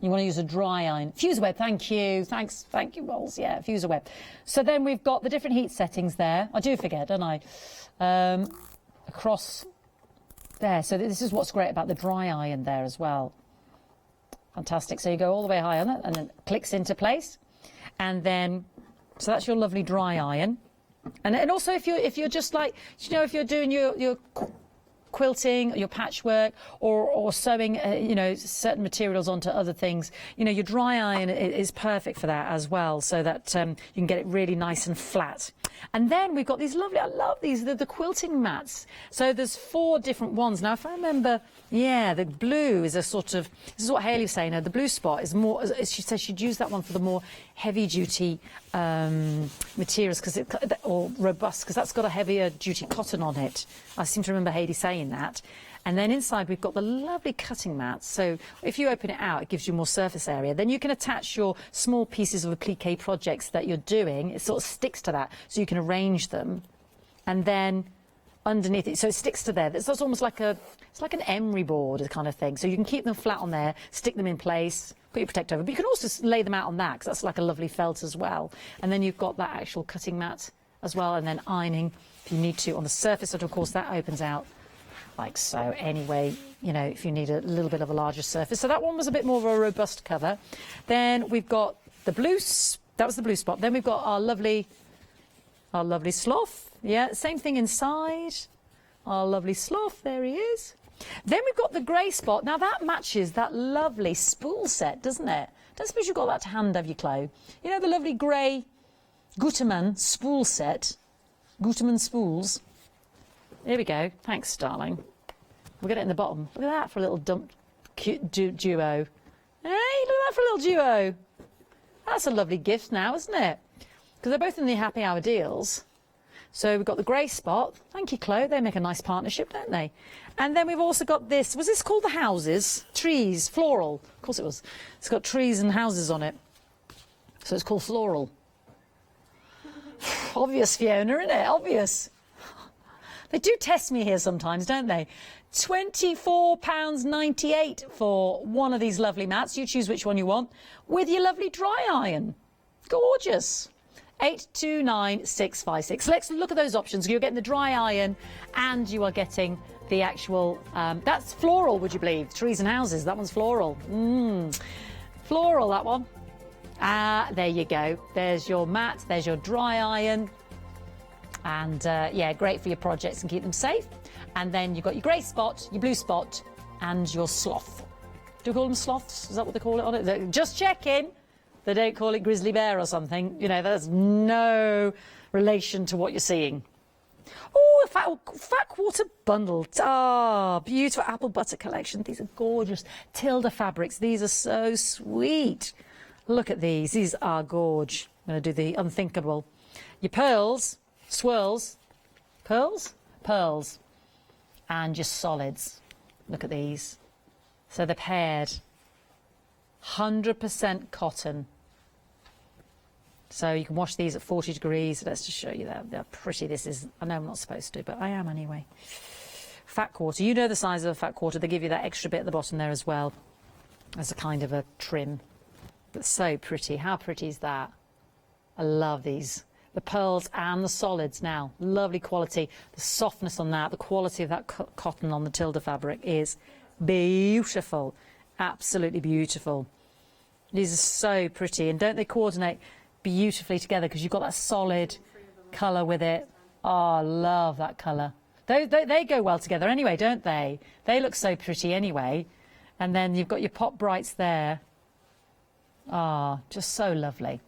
Speaker 4: You want to use a dry iron. Fuser web, thank you. Thank you, Rolls. Yeah, fuser web. So then we've got the different heat settings there. I do forget, don't I? Across there. So this is what's great about the dry iron there as well. Fantastic. So you go all the way high on it and then it clicks into place. And then, so that's your lovely dry iron. And also if you're just like, you know, if you're doing your quilting, your patchwork, or sewing, you know, certain materials onto other things, you know, your dry iron is perfect for that as well, so that you can get it really nice and flat. And then we've got these lovely, I love these, the quilting mats. So there's 4 different ones. Now, if I remember, yeah, the blue is a sort of, this is what Hayley was saying, the blue spot is more, she says she'd use that one for the more heavy-duty materials, or robust, because that's got a heavier-duty cotton on it. I seem to remember Hayley saying that. And then inside we've got the lovely cutting mats. So if you open it out, it gives you more surface area. Then you can attach your small pieces of applique projects that you're doing. It sort of sticks to that, so you can arrange them. And then underneath it, so it sticks to there. It's almost like it's like an emery board kind of thing. So you can keep them flat on there, stick them in place, put your protector over. But you can also lay them out on that, because that's like a lovely felt as well. And then you've got that actual cutting mat as well, and then ironing if you need to on the surface. And of course that opens out like so anyway, you know, if you need a little bit of a larger surface. So that one was a bit more of a robust cover. Then we've got the blue, that was the blue spot. Then we've got our lovely sloth. Yeah, same thing inside. Our lovely sloth, there he is. Then we've got the grey spot. Now that matches that lovely spool set, doesn't it? Don't suppose you've got that to hand, have you, Chloe? You know, the lovely grey Gutermann spool set. Gutermann spools. There we go. Thanks, darling. We'll get it in the bottom. Look at that for a little cute duo. Hey, look at that for a little duo. That's a lovely gift now, isn't it? Because they're both in the happy hour deals. So we've got the grey spot. Thank you, Chloe. They make a nice partnership, don't they? And then we've also got this. Was this called the houses? Trees, floral. Of course it was. It's got trees and houses on it. So it's called floral. Obvious, Fiona, isn't it? Obvious. They do test me here sometimes, don't they? £24.98 for one of these lovely mats. You choose which one you want with your lovely dry iron. Gorgeous. 829656. Let's look at those options. You're getting the dry iron and you are getting the actual, that's floral, would you believe? Trees and houses, that one's floral. Floral, that one. There you go. There's your mat, there's your dry iron. And yeah, great for your projects and keep them safe. And then you've got your grey spot, your blue spot, and your sloth. Do you call them sloths? Is that what they call it on it? Just checking. They don't call it grizzly bear or something. You know, there's no relation to what you're seeing. Oh, a fat quarter bundle. Ah, beautiful apple butter collection. These are gorgeous. Tilda fabrics. These are so sweet. Look at these. These are gorge. I'm going to do the unthinkable. Your pearls, swirls, pearls, and your solids. Look at these. So they're paired. 100% cotton. So you can wash these at 40 degrees. Let's just show you that. They're pretty. This is, I know I'm not supposed to, but I am anyway. Fat quarter. You know the size of a fat quarter. They give you that extra bit at the bottom there as well as a kind of a trim. But so pretty. How pretty is that? I love these. The pearls and the solids now. Lovely quality. The softness on that, the quality of that cotton on the Tilda fabric is beautiful. Absolutely beautiful. These are so pretty. And don't they coordinate beautifully together because you've got that solid colour with it. Oh, I love that colour. They go well together anyway, don't they? They look so pretty anyway. And then you've got your pop brights there. Ah, just so lovely.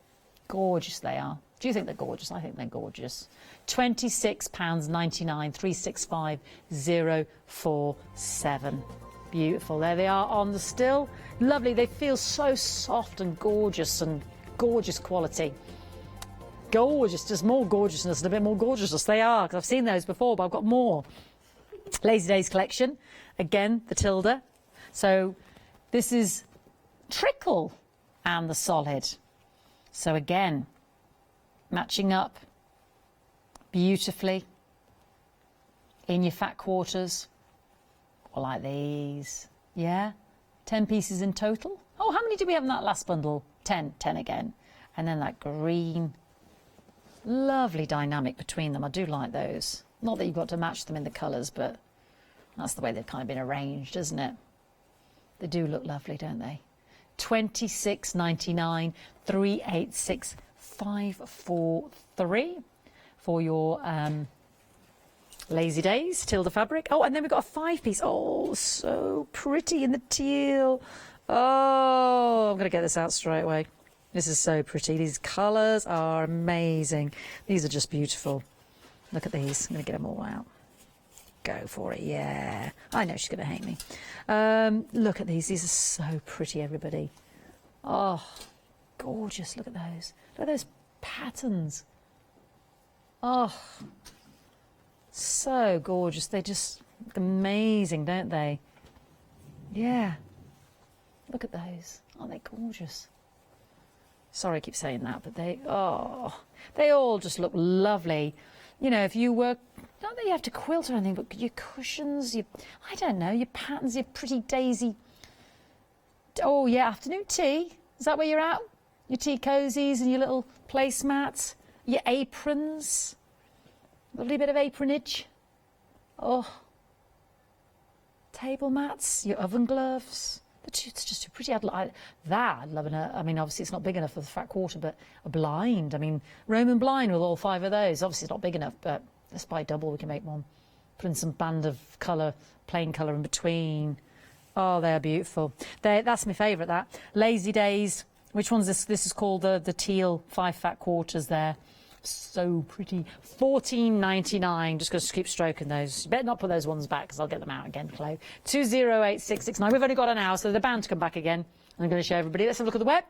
Speaker 4: Gorgeous they are. Do you think they're gorgeous? I think they're gorgeous. £26.99, 365047. Beautiful. There they are on the still. Lovely. They feel so soft and gorgeous quality. Gorgeous. Just more gorgeousness and a bit more gorgeousness. They are, because I've seen those before, but I've got more. Lazy Days collection. Again, the Tilda. So this is trickle and the solid. So again, matching up beautifully in your fat quarters. Or like these. Yeah? 10 pieces in total. Oh, how many did we have in that last bundle? 10. 10 again. And then that green. Lovely dynamic between them. I do like those. Not that you've got to match them in the colours, but that's the way they've kind of been arranged, isn't it? They do look lovely, don't they? £26.99, 386543 for your Lazy Days Tilda fabric. Oh, and then we've got a 5-piece. Oh, so pretty in the teal. Oh, I'm going to get this out straight away. This is so pretty. These colours are amazing. These are just beautiful. Look at these. I'm going to get them all out. Go for it, yeah. I know she's going to hate me. Look at these. These are so pretty, everybody. Oh, gorgeous. Look at those. Look at those patterns. Oh, so gorgeous. They just look amazing, don't they? Yeah. Look at those. Aren't they gorgeous? Sorry I keep saying that, but they all just look lovely. You know, if you were, not that you have to quilt or anything, but your cushions, I don't know, your patterns, your pretty daisy. Oh, yeah, afternoon tea. Is that where you're at? Your tea cozies and your little placemats, your aprons. Lovely bit of apronage. Oh. Table mats, your oven gloves. It's just too pretty. I'd love that. I mean, obviously it's not big enough for the fat quarter, but a blind. I mean, Roman blind with all 5 of those. Obviously it's not big enough, but let's buy double. We can make one. Put in some band of colour, plain colour in between. Oh, they're beautiful. That's my favourite, that. Lazy Days. Which one's this? This is called the teal 5 fat quarters there. So pretty. £14.99. Just going to keep stroking those. You better not put those ones back because I'll get them out again, Chloe. 208669. We've only got an hour, so they're bound to come back again. I'm going to show everybody. Let's have a look at the web.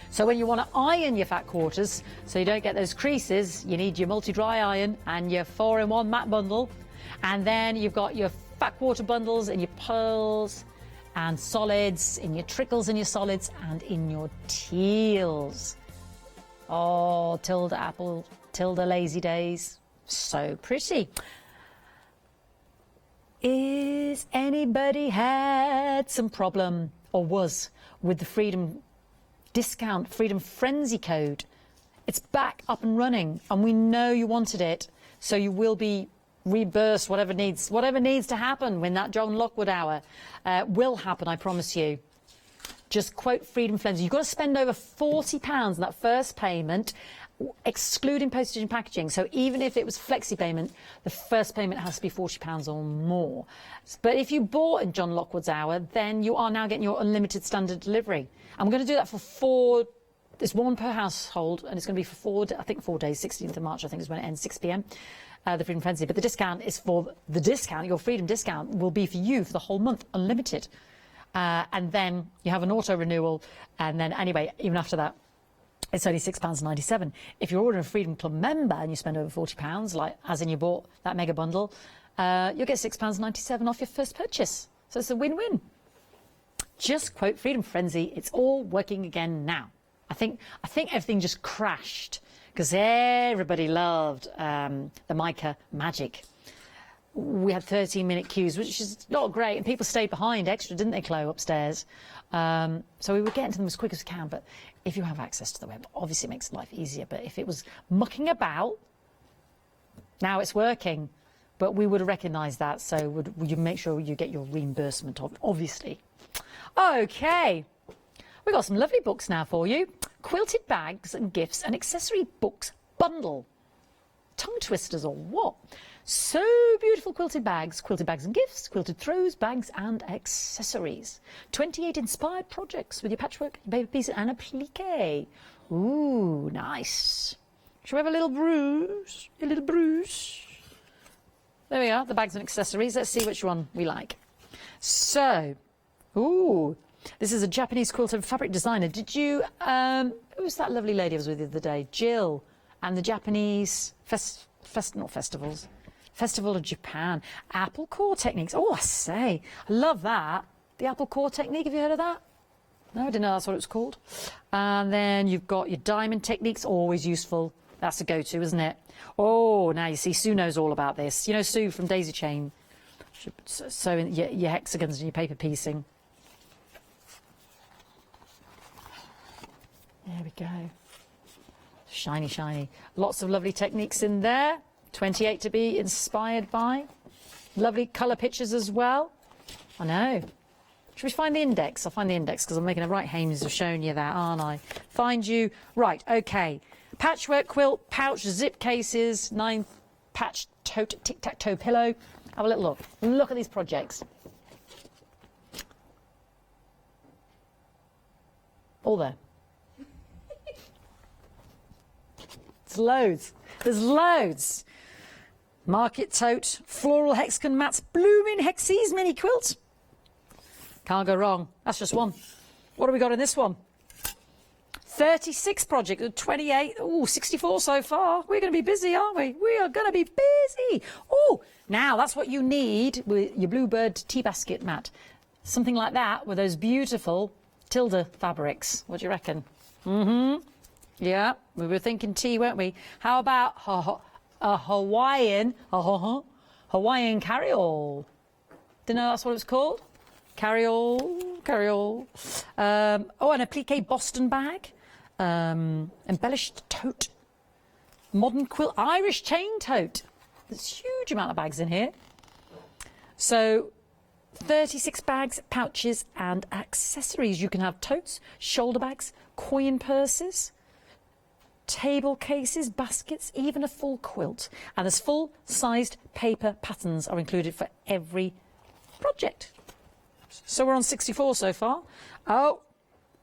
Speaker 4: So when you want to iron your fat quarters, so you don't get those creases, you need your multi-dry iron and your 4-in-1 matte bundle. And then you've got your fat quarter bundles and your pearls and solids, in your trickles and your solids, and in your teals. Oh, Tilda apple, Tilda lazy days. So pretty. Is anybody had some problem, or was, with the Freedom discount, Freedom Frenzy code? It's back up and running, and we know you wanted it, so you will be reimbursed whatever needs to happen when that John Lockwood hour will happen, I promise you. Just quote Freedom Frenzy. You've got to spend over £40 on that first payment, excluding postage and packaging. So even if it was flexi payment, the first payment has to be £40 or more. But if you bought in John Lockwood's hour, then you are now getting your unlimited standard delivery. I'm going to do that for 4. There's one per household, and it's going to be for 4 days. 16th of March, I think, is when it ends, 6 p.m. The Freedom Frenzy. But the discount is for the discount. Your Freedom discount will be for you for the whole month, unlimited. And then you have an auto renewal, and then anyway, even after that, it's only £6.97. If you're ordering a Freedom Club member and you spend over £40, like as in you bought that mega bundle, you'll get £6.97 off your first purchase. So it's a win-win. Just quote Freedom Frenzy. It's all working again now. I think everything just crashed because everybody loved the Mica Magic. We had 13-minute queues, which is not great, and people stayed behind extra, didn't they, Chloe, upstairs? So we were getting to them as quick as we can, but if you have access to the web, obviously it makes life easier. But if it was mucking about, now it's working, but we would have recognised that, so would you make sure you get your reimbursement of, obviously. Okay, we've got some lovely books now for you. Quilted Bags and Gifts and Accessory Books Bundle. Tongue twisters or what? So beautiful quilted bags and gifts, quilted throws, bags and accessories. 28 inspired projects with your patchwork, your paper piece and applique. Ooh, nice. Shall we have a little bruise? A little bruise. There we are, the bags and accessories. Let's see which one we like. So, ooh, this is a Japanese quilt and fabric designer. Did you, who was that lovely lady I was with the other day? Jill, and the Japanese Festival of Japan. Apple core techniques. Oh, I say, I love that. The apple core technique, have you heard of that? No, I didn't know that's what it was called. And then you've got your diamond techniques, always useful. That's a go-to, isn't it? Oh, now you see, Sue knows all about this. You know Sue from Daisy Chain. So your hexagons and your paper piecing. There we go. Shiny, shiny. Lots of lovely techniques in there. 28 to be inspired by. Lovely colour pictures as well. I know. Should we find the index? I'll find the index because I'm making a right hames of showing you that, aren't I? Find you. Right, okay. Patchwork quilt, pouch, zip cases, 9 patch tote, tic-tac-toe pillow. Have a little look. Look at these projects. All there. There's loads. There's loads. Market tote, floral hexagon mats, blooming Hexes mini quilt. Can't go wrong. That's just one. What have we got in this one? 36 project, 28, ooh, 64 so far. We're going to be busy, aren't we? We are going to be busy. Oh, now that's what you need with your Bluebird tea basket mat. Something like that with those beautiful Tilda fabrics. What do you reckon? Mm-hmm. Yeah, we were thinking tea, weren't we? How about a Hawaiian carry-all? Didn't know that's what it was called? Carry-all. Oh, an applique Boston bag. Embellished tote. Modern quilt, Irish chain tote. There's a huge amount of bags in here. So 36 bags, pouches and accessories. You can have totes, shoulder bags, coin purses, table cases, baskets, even a full quilt. And there's full-sized paper patterns are included for every project. So we're on 64 so far. Oh,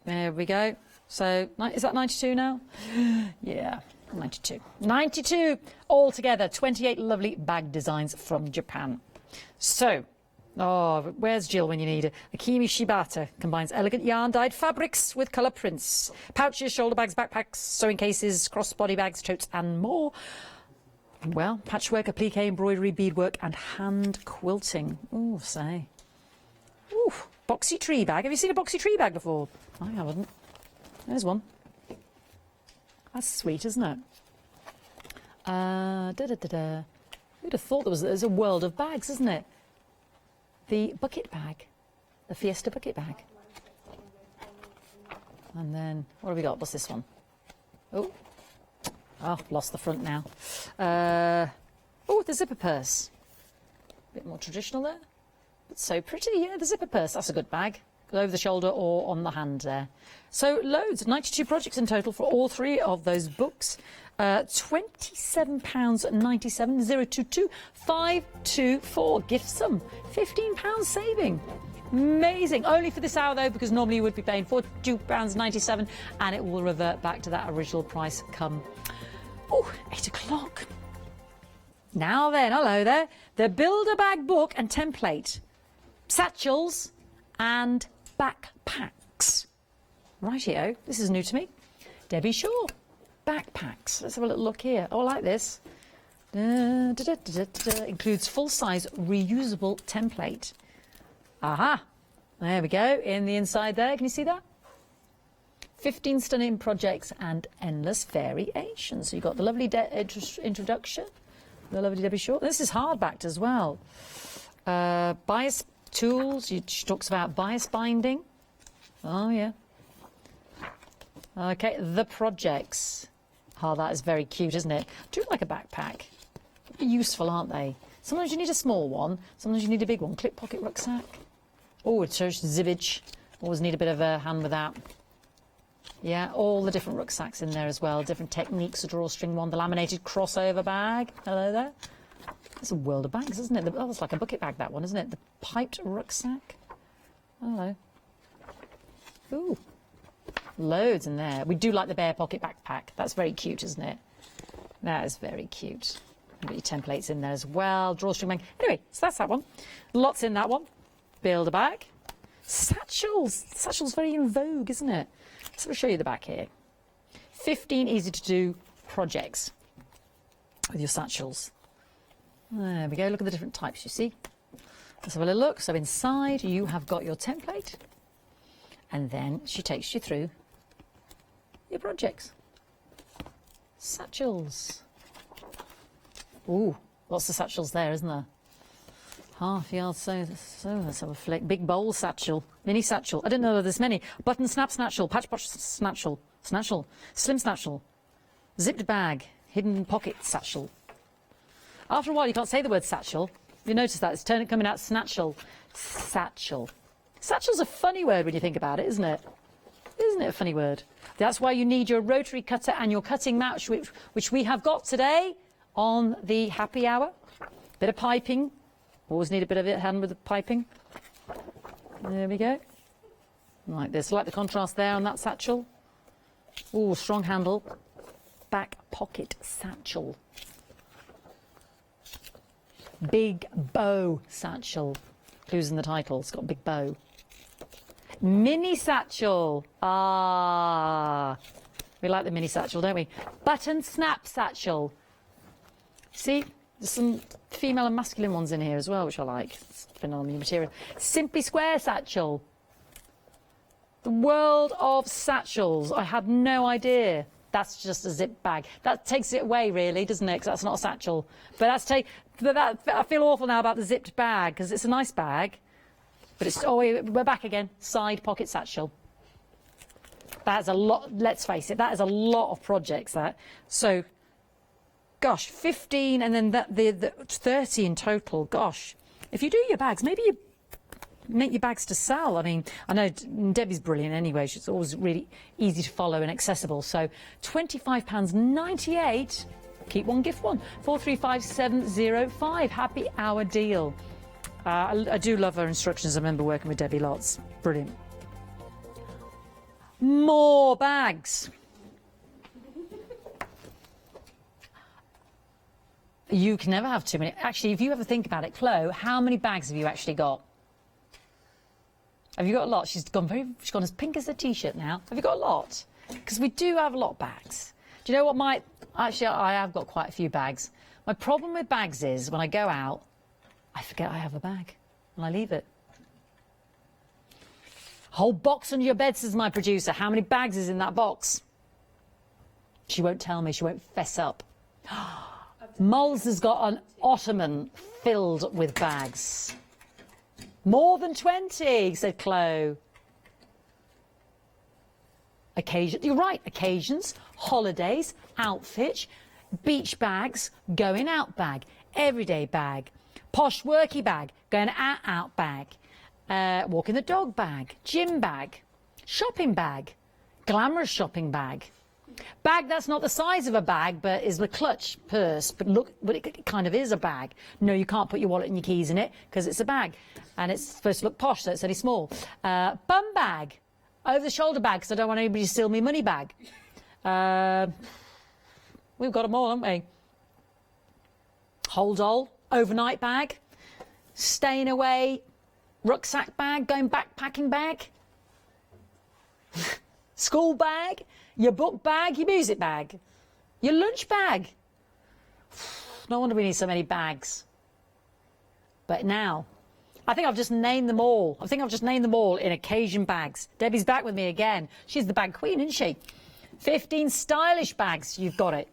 Speaker 4: there we go. So is that 92 now? Yeah, 92. 92 altogether. 28 lovely bag designs from Japan. So Oh, where's Jill when you need her? The Kimi Shibata combines elegant yarn-dyed fabrics with colour prints. Pouches, shoulder bags, backpacks, sewing cases, crossbody bags, totes and more. Well, patchwork, applique, embroidery, beadwork and hand quilting. Ooh, say. Ooh, boxy tree bag. Have you seen a boxy tree bag before? I haven't. There's one. That's sweet, isn't it? Who'd have thought there's a world of bags, isn't it? The bucket bag, the Fiesta bucket bag. And then, what have we got? What's this one? Oh, lost the front now. Oh, the zipper purse. A bit more traditional there, but so pretty. Yeah, the zipper purse, that's a good bag. Over the shoulder or on the hand there. So loads, 92 projects in total for all three of those books. £27.97, 022 524. Gift sum, £15 saving. Amazing. Only for this hour though, because normally you would be paying £42.97 and it will revert back to that original price come, 8 o'clock. Now then, hello there. The Builder Bag book and template, satchels and backpacks. Rightio, this is new to me. Debbie Shaw, backpacks. Let's have a little look here. Oh, I like this. Includes full-size reusable template. Aha, there we go. In the inside there, can you see that? 15 stunning projects and endless variations. So you've got the lovely introduction, the lovely Debbie Shaw. This is hardbacked as well. Bias tools, she talks about bias binding. Oh, yeah. Okay, the projects. Oh, that is very cute, isn't it? I do like a backpack. Useful, aren't they? Sometimes you need a small one, sometimes you need a big one. Clip pocket rucksack. Oh, it shows zippage. Always need a bit of a hand with that. Yeah, all the different rucksacks in there as well. Different techniques, a drawstring one, the laminated crossover bag. Hello there. It's a world of bags, isn't it? Oh, it's like a bucket bag, that one, isn't it? The piped rucksack. Hello. Ooh. Loads in there. We do like the bear pocket backpack. That's very cute, isn't it? That is very cute. Got your templates in there as well. Drawstring bag. Anyway, so that's that one. Lots in that one. Build a bag. Satchels. Satchels very in vogue, isn't it? So I'll show you the back here. 15 easy to do projects with your satchels. There we go. Look at the different types you see. Let's have a little look. So inside you have got your template, and then she takes you through your projects. Satchels. Ooh, lots of satchels there, isn't there? Half yard so let's have a flick. Big bowl satchel, mini satchel. I didn't know there were this many. Button snap snatchel, patch potch snatchel, slim snatchel, zipped bag, hidden pocket satchel. After a while, you can't say the word satchel. You notice that it's coming out snatchel, satchel. Satchel's a funny word when you think about it, isn't it? Isn't it a funny word? That's why you need your rotary cutter and your cutting mat, which we have got today on the happy hour. Bit of piping. Always need a bit of it hand with the piping. There we go. Like this. Like the contrast there on that satchel. Ooh, strong handle. Back pocket satchel. Big bow satchel. Clues in the title. It's got a big bow. Mini satchel. Ah. We like the mini satchel, don't we? Button snap satchel. See? There's some female and masculine ones in here as well, which I like. It's phenomenal material. Simply square satchel. The world of satchels. I had no idea. That's just a zip bag. That takes it away, really, doesn't it? Because that's not a satchel. But I feel awful now about the zipped bag, because it's a nice bag. But it's, we're back again. Side pocket satchel. That's a lot, let's face it, that is a lot of projects, that. So, gosh, 15 and then the 30 in total. Gosh, if you do your bags, maybe you make your bags to sell. I mean, I know Debbie's brilliant anyway. She's always really easy to follow and accessible. So £25.98. Keep one, gift one. 435705. Happy hour deal. I do love her instructions. I remember working with Debbie lots. Brilliant. More bags. You can never have too many. Actually, if you ever think about it, Chloe, how many bags have you actually got? Have you got a lot? She's gone as pink as a t-shirt now. Have you got a lot? Because we do have a lot of bags. Do you know what actually, I have got quite a few bags. My problem with bags is when I go out, I forget I have a bag and I leave it. Whole box under your bed, says my producer. How many bags is in that box? She won't tell me. She won't fess up. Moles has got an ottoman filled with bags. More than 20, said Chloe. You're right. Occasions, holidays, outfit, beach bags, going out bag, everyday bag, posh worky bag, going out bag, walking the dog bag, gym bag, shopping bag, glamorous shopping bag. Bag that's not the size of a bag, but is the clutch purse. But it kind of is a bag. No, you can't put your wallet and your keys in it because it's a bag. And it's supposed to look posh, so it's only small. Bum bag. Over-the-shoulder bag, because I don't want anybody to steal me money bag. We've got them all, haven't we? Hold all. Overnight bag. Staying away. Rucksack bag. Going backpacking bag. School bag. Your book bag, your music bag, your lunch bag. No wonder we need so many bags. But now, I think I've just named them all. I think I've just named them all in occasion bags. Debbie's back with me again. She's the bag queen, isn't she? 15 stylish bags. You've got it.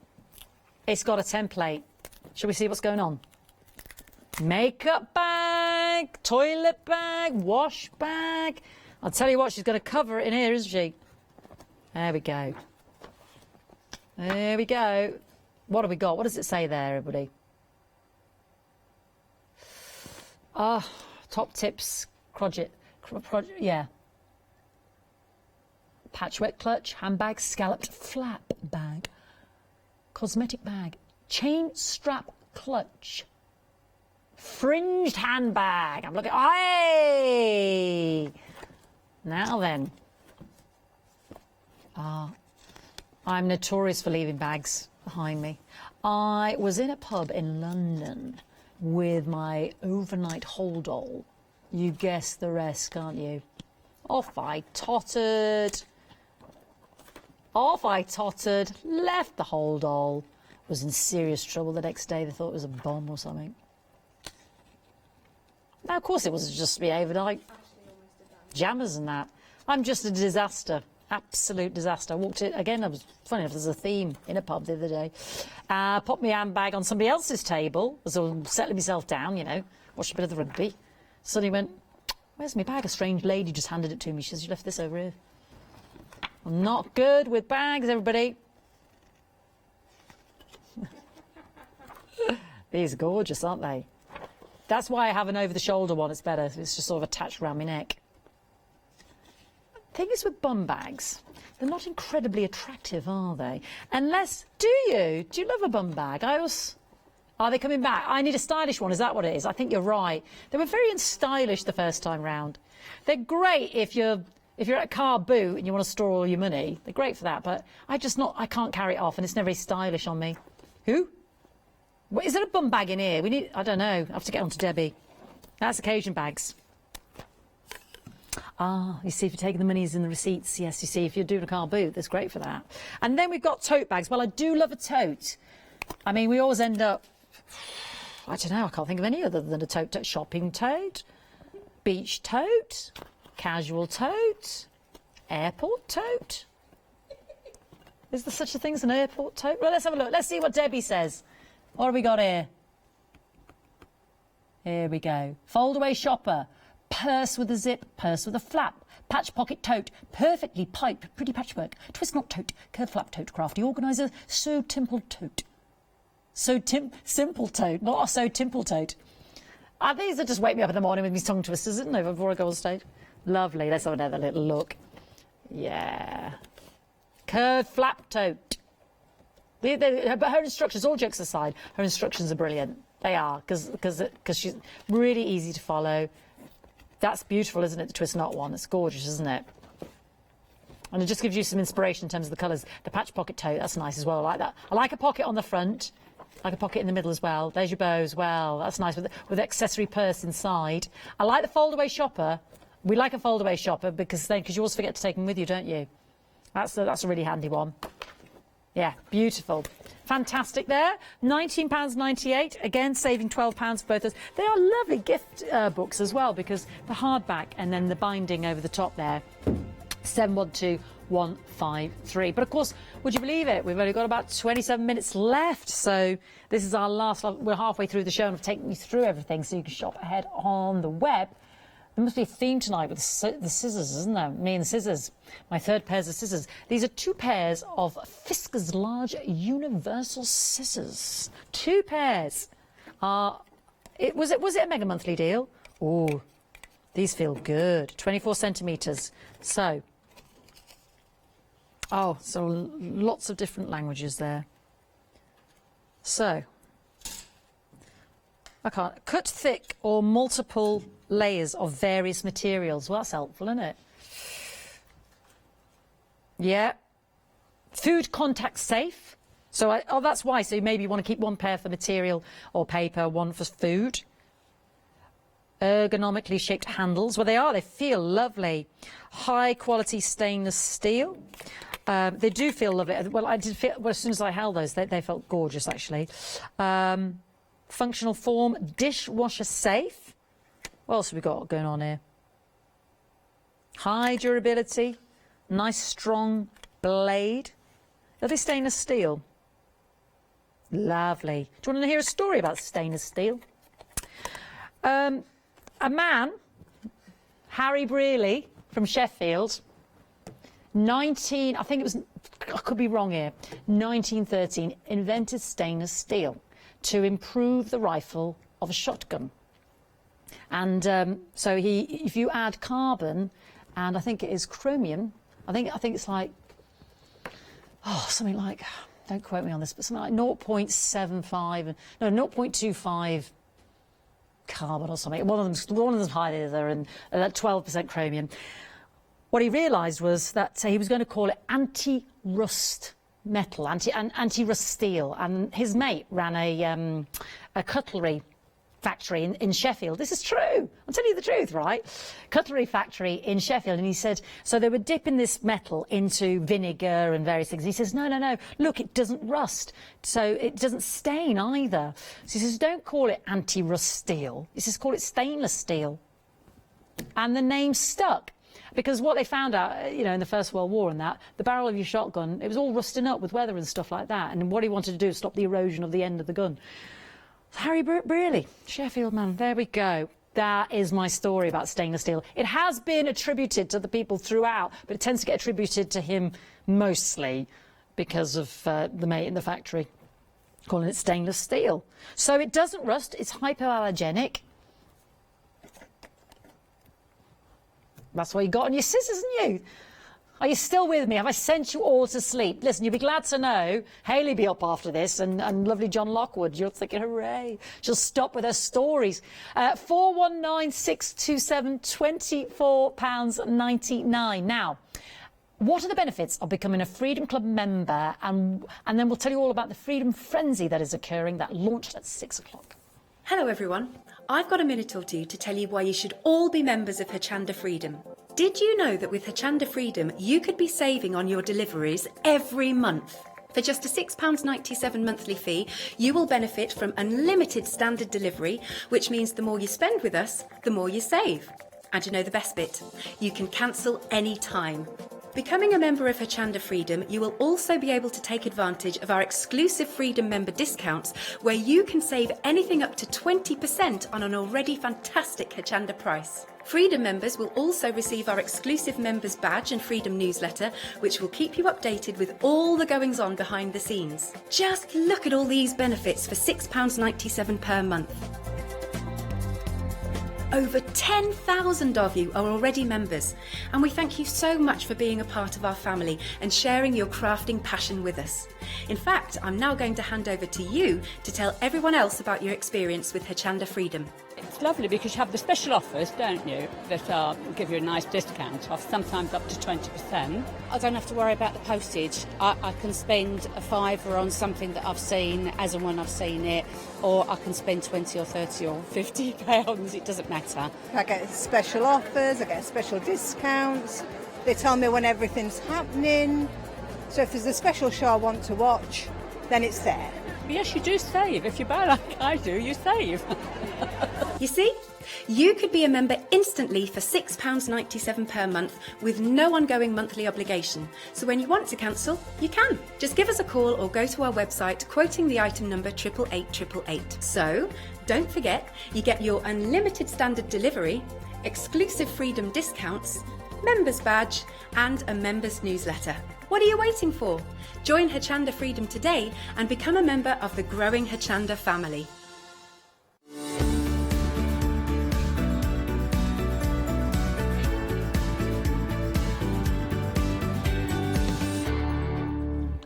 Speaker 4: It's got a template. Shall we see what's going on? Makeup bag, toilet bag, wash bag. I'll tell you what, she's going to cover it in here, isn't she? There we go. There we go. What have we got? What does it say there, everybody? Top tips, yeah. Patchwork clutch, handbag, scalloped flap bag, cosmetic bag, chain strap clutch, fringed handbag. I'm looking. Aye! Now then. I'm notorious for leaving bags behind me. I was in a pub in London with my overnight hold all. You guess the rest, can't you? Off I tottered, left the hold all, was in serious trouble the next day. They thought it was a bomb or something. Now, of course, it was just me overnight. Jammers and that. I'm just a disaster. Absolute disaster. I walked in again. I was funny enough. There's a theme in a pub the other day. Popped my handbag on somebody else's table as I was settling myself down. You know, watched a bit of the rugby. Suddenly went, "Where's my bag?" A strange lady just handed it to me. She says, "You left this over here." I'm not good with bags, everybody. These are gorgeous, aren't they? That's why I have an over-the-shoulder one. It's better. It's just sort of attached around my neck. Thing is with bum bags, they're not incredibly attractive, are they? Unless, do you love a bum bag? Are they coming back? I need a stylish one, is that what it is? I think you're right. They were very unstylish the first time round. They're great if you're at a car boot and you want to store all your money. They're great for that, but I can't carry it off and it's never very stylish on me. Who? What, is there a bum bag in here? I don't know. I have to get on to Debbie. That's occasion bags. You see, if you're taking the monies and the receipts, yes, you see, if you're doing a car boot, that's great for that. And then we've got tote bags. Well, I do love a tote. I mean, we always end up, I don't know, I can't think of any other than a tote. Shopping tote, beach tote, casual tote, airport tote. Is there such a thing as an airport tote? Well, let's have a look. Let's see what Debbie says. What have we got here? Here we go. Fold away shopper. Purse with a zip, purse with a flap, patch pocket tote, perfectly piped, pretty patchwork, twist knot tote, curved flap tote, crafty organiser, so timple tote. Simple tote, not a so timple tote. These are just wake me up in the morning with these tongue twisters, isn't they, before I go on stage? Lovely, let's have another little look. Yeah. Curved flap tote. But her instructions, all jokes aside, her instructions are brilliant. They are, because she's really easy to follow. That's beautiful, isn't it, the twist knot one? It's gorgeous, isn't it? And it just gives you some inspiration in terms of the colours. The patch pocket tote, that's nice as well. I like that. I like a pocket on the front. I like a pocket in the middle as well. There's your bow as well. That's nice with accessory purse inside. I like the fold-away shopper. We like a fold-away shopper because you always forget to take them with you, don't you? That's a really handy one. Yeah, beautiful. Fantastic there. £19.98. Again, saving £12 for both those. They are lovely gift books as well because the hardback and then the binding over the top there. 712153. But of course, would you believe it? We've only got about 27 minutes left. So this is our last. We're halfway through the show and I've taken you through everything so you can shop ahead on the web. There must be a theme tonight with the scissors, isn't there? Me and the scissors. My third pairs of scissors. These are 2 pairs of Fiskars Large Universal Scissors. 2 pairs. Was it a mega monthly deal? Oh, these feel good. 24 centimetres. So lots of different languages there. So, I can't. Cut thick or multiple layers of various materials. Well, that's helpful, isn't it? Yeah. Food contact safe. So, that's why. So maybe you want to keep 1 pair for material or paper, 1 for food. Ergonomically shaped handles. Well, they feel lovely. High quality stainless steel. They do feel lovely. Well, I did feel, as soon as I held those, they felt gorgeous, actually. Functional form, dishwasher safe. What else have we got going on here? High durability, nice strong blade. Are they stainless steel? Lovely. Do you want to hear a story about stainless steel? A man, Harry Brearley from Sheffield, I could be wrong here, 1913, invented stainless steel to improve the rifle of a shotgun. And so if you add carbon, and I think it is chromium, I think it's like, something like, don't quote me on this, but something like 0.75, no, 0.25 carbon or something. One of them's high leather and 12% chromium. What he realised was that he was going to call it anti-rust metal, anti-rust steel, and his mate ran a cutlery factory in Sheffield. This is true. I'm telling you the truth, right? Cutlery factory in Sheffield, and he said, so they were dipping this metal into vinegar and various things. He says, no, look, it doesn't rust, so it doesn't stain either. So he says, don't call it anti-rust steel. He says, call it stainless steel. And the name stuck. Because what they found out, in the First World War and that, the barrel of your shotgun, it was all rusting up with weather and stuff like that. And what he wanted to do is stop the erosion of the end of the gun. Harry Brearley, Sheffield man, there we go. That is my story about stainless steel. It has been attributed to the people throughout, but it tends to get attributed to him mostly because of the mate in the factory calling it stainless steel. So it doesn't rust, it's hypoallergenic. That's what you got on your scissors, haven't you? Are you still with me? Have I sent you all to sleep? Listen, you'll be glad to know Hayley be up after this and lovely John Lockwood. You're thinking, hooray. She'll stop with her stories. 419627, £24.99. Now, what are the benefits of becoming a Freedom Club member? And then we'll tell you all about the Freedom Frenzy that is occurring that launched at 6 o'clock.
Speaker 7: Hello everyone. I've got a minute or two to tell you why you should all be members of Hochanda Freedom. Did you know that with Hochanda Freedom you could be saving on your deliveries every month? For just a £6.97 monthly fee, you will benefit from unlimited standard delivery, which means the more you spend with us, the more you save. And you know the best bit? You can cancel any time. Becoming a member of Hochanda Freedom, you will also be able to take advantage of our exclusive Freedom member discounts, where you can save anything up to 20% on an already fantastic Hochanda price. Freedom members will also receive our exclusive members badge and Freedom newsletter, which will keep you updated with all the goings on behind the scenes. Just look at all these benefits for £6.97 per month. Over 10,000 of you are already members, and we thank you so much for being a part of our family and sharing your crafting passion with us. In fact, I'm now going to hand over to you to tell everyone else about your experience with Hochanda Freedom.
Speaker 8: It's lovely because you have the special offers, don't you, that give you a nice discount off, sometimes up to 20%. I don't have to worry about the postage. I can spend a £5 on something that I've seen as and when I've seen it, or I can spend 20 or 30 or 50 pounds, it doesn't matter.
Speaker 9: I get special offers, I get special discounts. They tell me when everything's happening. So if there's a special show I want to watch, then it's there.
Speaker 8: Yes, you do save. If you buy like I do, you save.
Speaker 7: You see? You could be a member instantly for £6.97 per month with no ongoing monthly obligation. So when you want to cancel, you can. Just give us a call or go to our website quoting the item number 88888. So don't forget, you get your unlimited standard delivery, exclusive freedom discounts, members badge and a members newsletter. What are you waiting for? Join Hochanda Freedom today and become a member of the growing Hochanda family.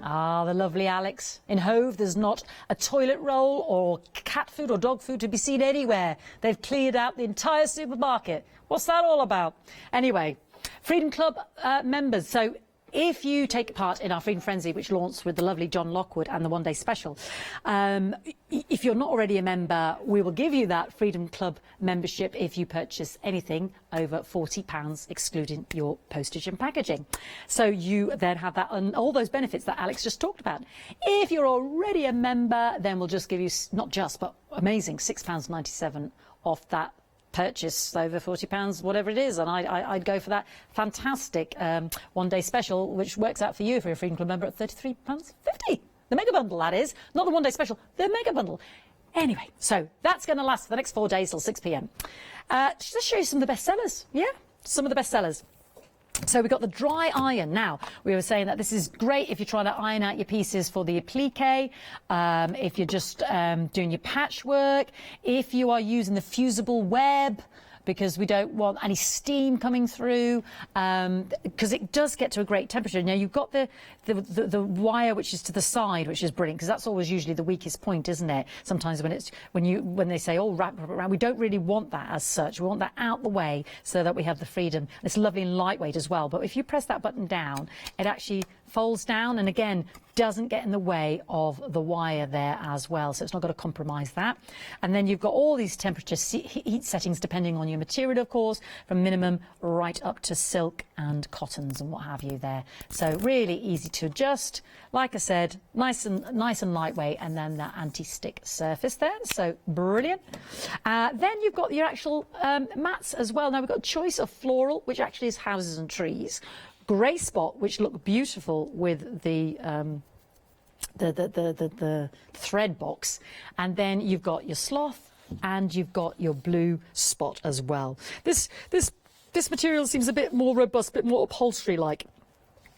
Speaker 4: Ah, the lovely Alex. In Hove, there's not a toilet roll or cat food or dog food to be seen anywhere. They've cleared out the entire supermarket. What's that all about? Anyway, Freedom Club members. So if you take part in our Freedom Frenzy, which launched with the lovely John Lockwood and the one-day special, if you're not already a member, we will give you that Freedom Club membership if you purchase anything over £40, excluding your postage and packaging. So you then have that and all those benefits that Alex just talked about. If you're already a member, then we'll just give you, not just, but amazing, £6.97 off that purchase over £40, whatever it is, and I'd go for that fantastic one-day special, which works out for you if you're a Freedom Club member at £33.50. The mega bundle, that is, not the one-day special, the mega bundle. Anyway, so that's going to last for the next 4 days till 6 p.m. Just show you some of the best sellers. Yeah, some of the best sellers. So we've got the dry iron. Now, we were saying that this is great if you're trying to iron out your pieces for the applique, if you're just doing your patchwork, if you are using the fusible web, because we don't want any steam coming through, because it does get to a great temperature. Now, you've got the wire which is to the side, which is brilliant, because that's always usually the weakest point, isn't it? Sometimes when they say, oh, wrap it around, we don't really want that as such. We want that out the way so that we have the freedom. It's lovely and lightweight as well. But if you press that button down, it actually folds down and again doesn't get in the way of the wire there as well, so it's not going to compromise that. And then you've got all these temperature heat settings depending on your material, of course, from minimum right up to silk and cottons and what have you there. So really easy to adjust, like I said, nice and lightweight, and then that anti-stick surface there, so brilliant. Then you've got your actual mats as well. Now we've got a choice of floral, which actually is houses and trees, grey spot, which look beautiful with the thread box, and then you've got your sloth and you've got your blue spot as well. This material seems a bit more robust, a bit more upholstery like.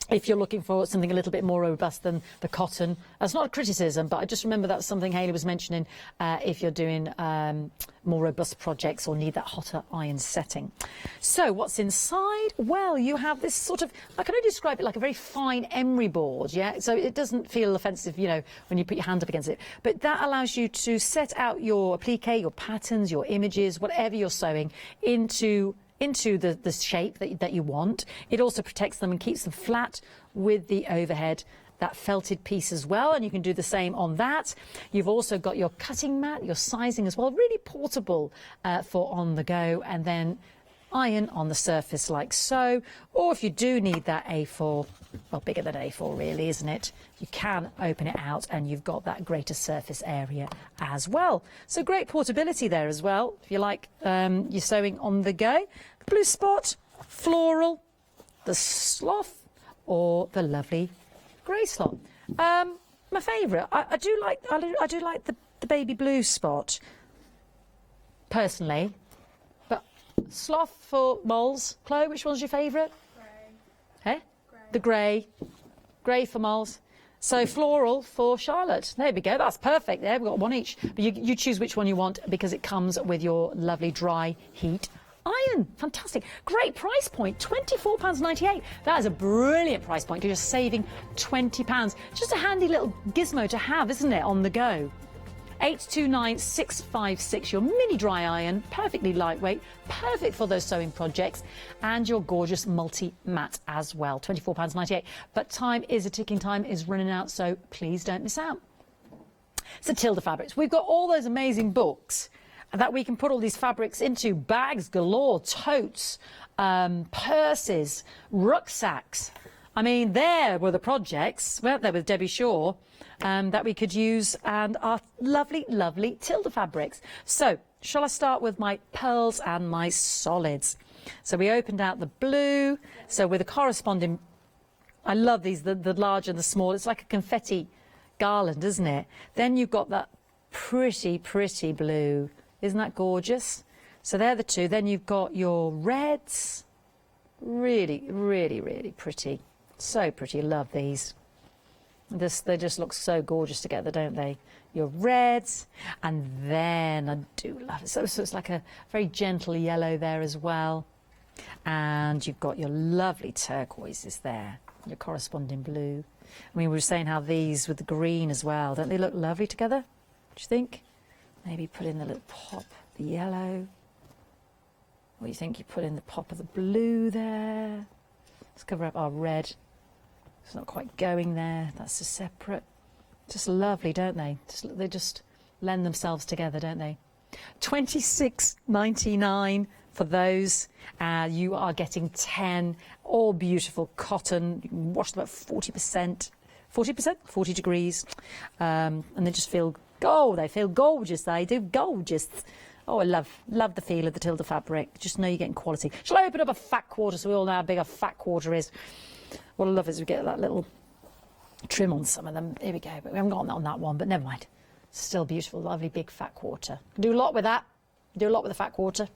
Speaker 4: If you're looking for something a little bit more robust than the cotton. That's not a criticism, but I just remember that's something Hayley was mentioning if you're doing more robust projects or need that hotter iron setting. So what's inside? Well, you have this sort of, I can only describe it like a very fine emery board, yeah? So it doesn't feel offensive, you know, when you put your hand up against it. But that allows you to set out your applique, your patterns, your images, whatever you're sewing into the shape that you want. It also protects them and keeps them flat with the overhead, that felted piece as well, and you can do the same on that. You've also got your cutting mat, your sizing as well, really portable for on the go, and then iron on the surface like so. Or if you do need that A4, well, bigger than A4 really, isn't it? You can open it out and you've got that greater surface area as well. So great portability there as well, if you like your sewing on the go. Blue spot, floral, the sloth, or the lovely grey slot. My favourite, I do like the baby blue spot, personally. Sloth for moles. Chloe, which one's your favourite? Grey. Hey? Grey. The grey. Grey for moles. So floral for Charlotte. There we go. That's perfect. There, we've got one each. But you choose which one you want because it comes with your lovely dry heat iron. Fantastic. Great price point. £24.98. That is a brilliant price point. You're just saving £20. Just a handy little gizmo to have, isn't it, on the go. 829656, your mini dry iron, perfectly lightweight, perfect for those sewing projects, and your gorgeous multi-mat as well, £24.98. But time is a ticking, time is running out, so please don't miss out. So Tilda Fabrics, we've got all those amazing books that we can put all these fabrics into, bags galore, totes, purses, rucksacks. I mean, there were the projects, weren't there, with Debbie Shaw, that we could use, and our lovely, lovely Tilda Fabrics. So, shall I start with my pearls and my solids? So we opened out the blue, so with a corresponding, I love these, the large and the small, it's like a confetti garland, isn't it? Then you've got that pretty, pretty blue. Isn't that gorgeous? So they're the two. Then you've got your reds. Really, really, really pretty. So pretty. Love these. They just look so gorgeous together, don't they? Your reds. And then I do love it. So it's like a very gentle yellow there as well. And you've got your lovely turquoises there. Your corresponding blue. I mean, we were saying how these with the green as well, don't they look lovely together? Do you think? Maybe put in the little pop, the yellow. What do you think? You put in the pop of the blue there. Let's cover up our red. It's not quite going there. That's a separate. Just lovely, don't they? They just lend themselves together, don't they? £26.99 for those. You are getting 10, all beautiful cotton. You can wash them at 40%. 40%? 40 degrees. And they just feel, they feel gorgeous. They do, gorgeous. Oh, I love the feel of the Tilda fabric. Just know you're getting quality. Shall I open up a fat quarter so we all know how big a fat quarter is? What I love is we get that little trim on some of them. Here we go. But we haven't got that on that one, but never mind. Still beautiful, lovely big fat quarter. Do a lot with that. Do a lot with the fat quarter.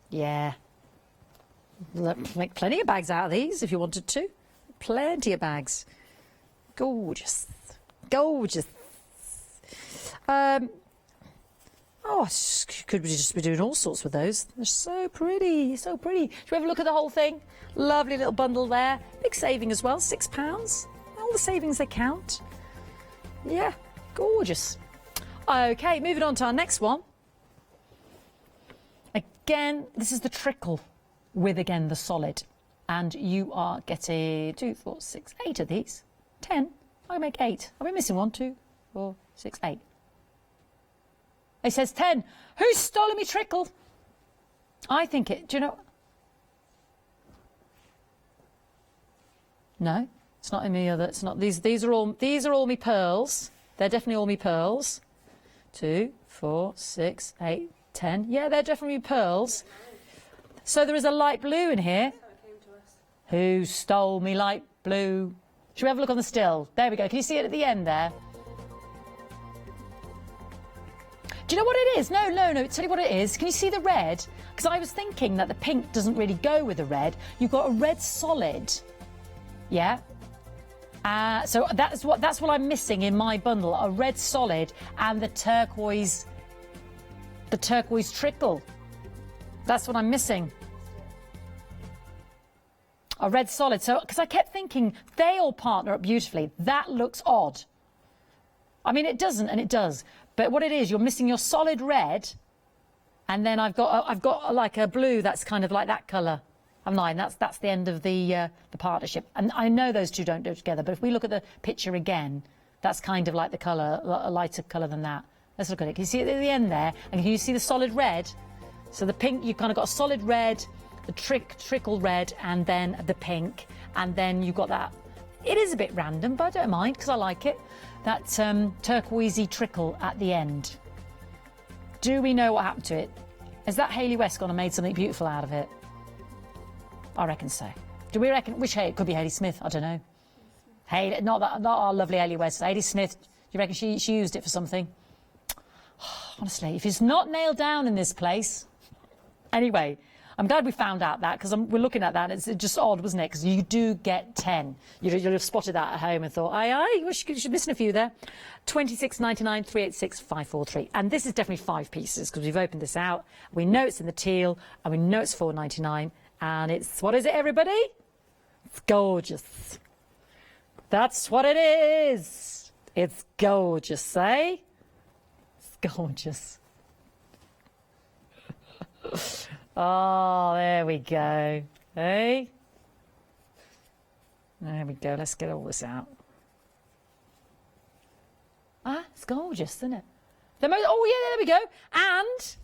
Speaker 4: Yeah. Make plenty of bags out of these if you wanted to. Plenty of bags. Gorgeous. Gorgeous. Could we just be doing all sorts with those? They're so pretty, so pretty. Should we have a look at the whole thing? Lovely little bundle there. Big saving as well, £6. All the savings, they count. Yeah, gorgeous. Okay, moving on to our next one. Again, this is the trickle with, again, the solid. And you are getting 2, 4, 6, 8 of these. 10. I'll make 8. Are we missing 1, 2, 4, 6, 8? It says 10. Who's stolen me trickle? I think it. Do you know? No, it's not in the other. It's not these. These are all me pearls. They're definitely all me pearls. 2, 4, 6, 8, 10. Yeah, they're definitely pearls. So there is a light blue in here. Who stole me light blue? Should we have a look on the still? There we go. Can you see it at the end there? Do you know what it is? No. Tell you what it is. Can you see the red? Because I was thinking that the pink doesn't really go with the red. You've got a red solid. Yeah. So that's what I'm missing in my bundle. A red solid and the turquoise trickle. That's what I'm missing. A red solid. So, because I kept thinking they all partner up beautifully. That looks odd. I mean, it doesn't, and it does. But what it is, you're missing your solid red, and then I've got like a blue that's kind of like that colour. I'm lying. That's the end of the partnership. And I know those two don't go together. But if we look at the picture again, that's kind of like the colour, a lighter colour than that. Let's look at it. Can you see it at the end there? And can you see the solid red? So the pink, you've kind of got a solid red, the trickle red, and then the pink, and then you've got that. It is a bit random, but I don't mind because I like it. That turquoisey trickle at the end. Do we know what happened to it? Has that Hayley West gone and made something beautiful out of it? I reckon so. Do we reckon? Which Hayley? It could be Hayley Smith. I don't know. Hayley, not our lovely Hayley West. Hayley Smith. Do you reckon she used it for something? Honestly, if it's not nailed down in this place. Anyway, I'm glad we found out that because we're looking at that. It's just odd, wasn't it? Because you do get 10. You'd have spotted that at home and thought, aye, you should missing a few there. 26.99, 386, 543. And this is definitely 5 pieces because we've opened this out. We know it's in the teal and we know it's $4.99. And it's, what is it, everybody? It's gorgeous. That's what it is. It's gorgeous, eh? It's gorgeous. Oh, there we go. Hey? There we go. Let's get all this out. Ah, it's gorgeous, isn't it? Oh, yeah, there we go. And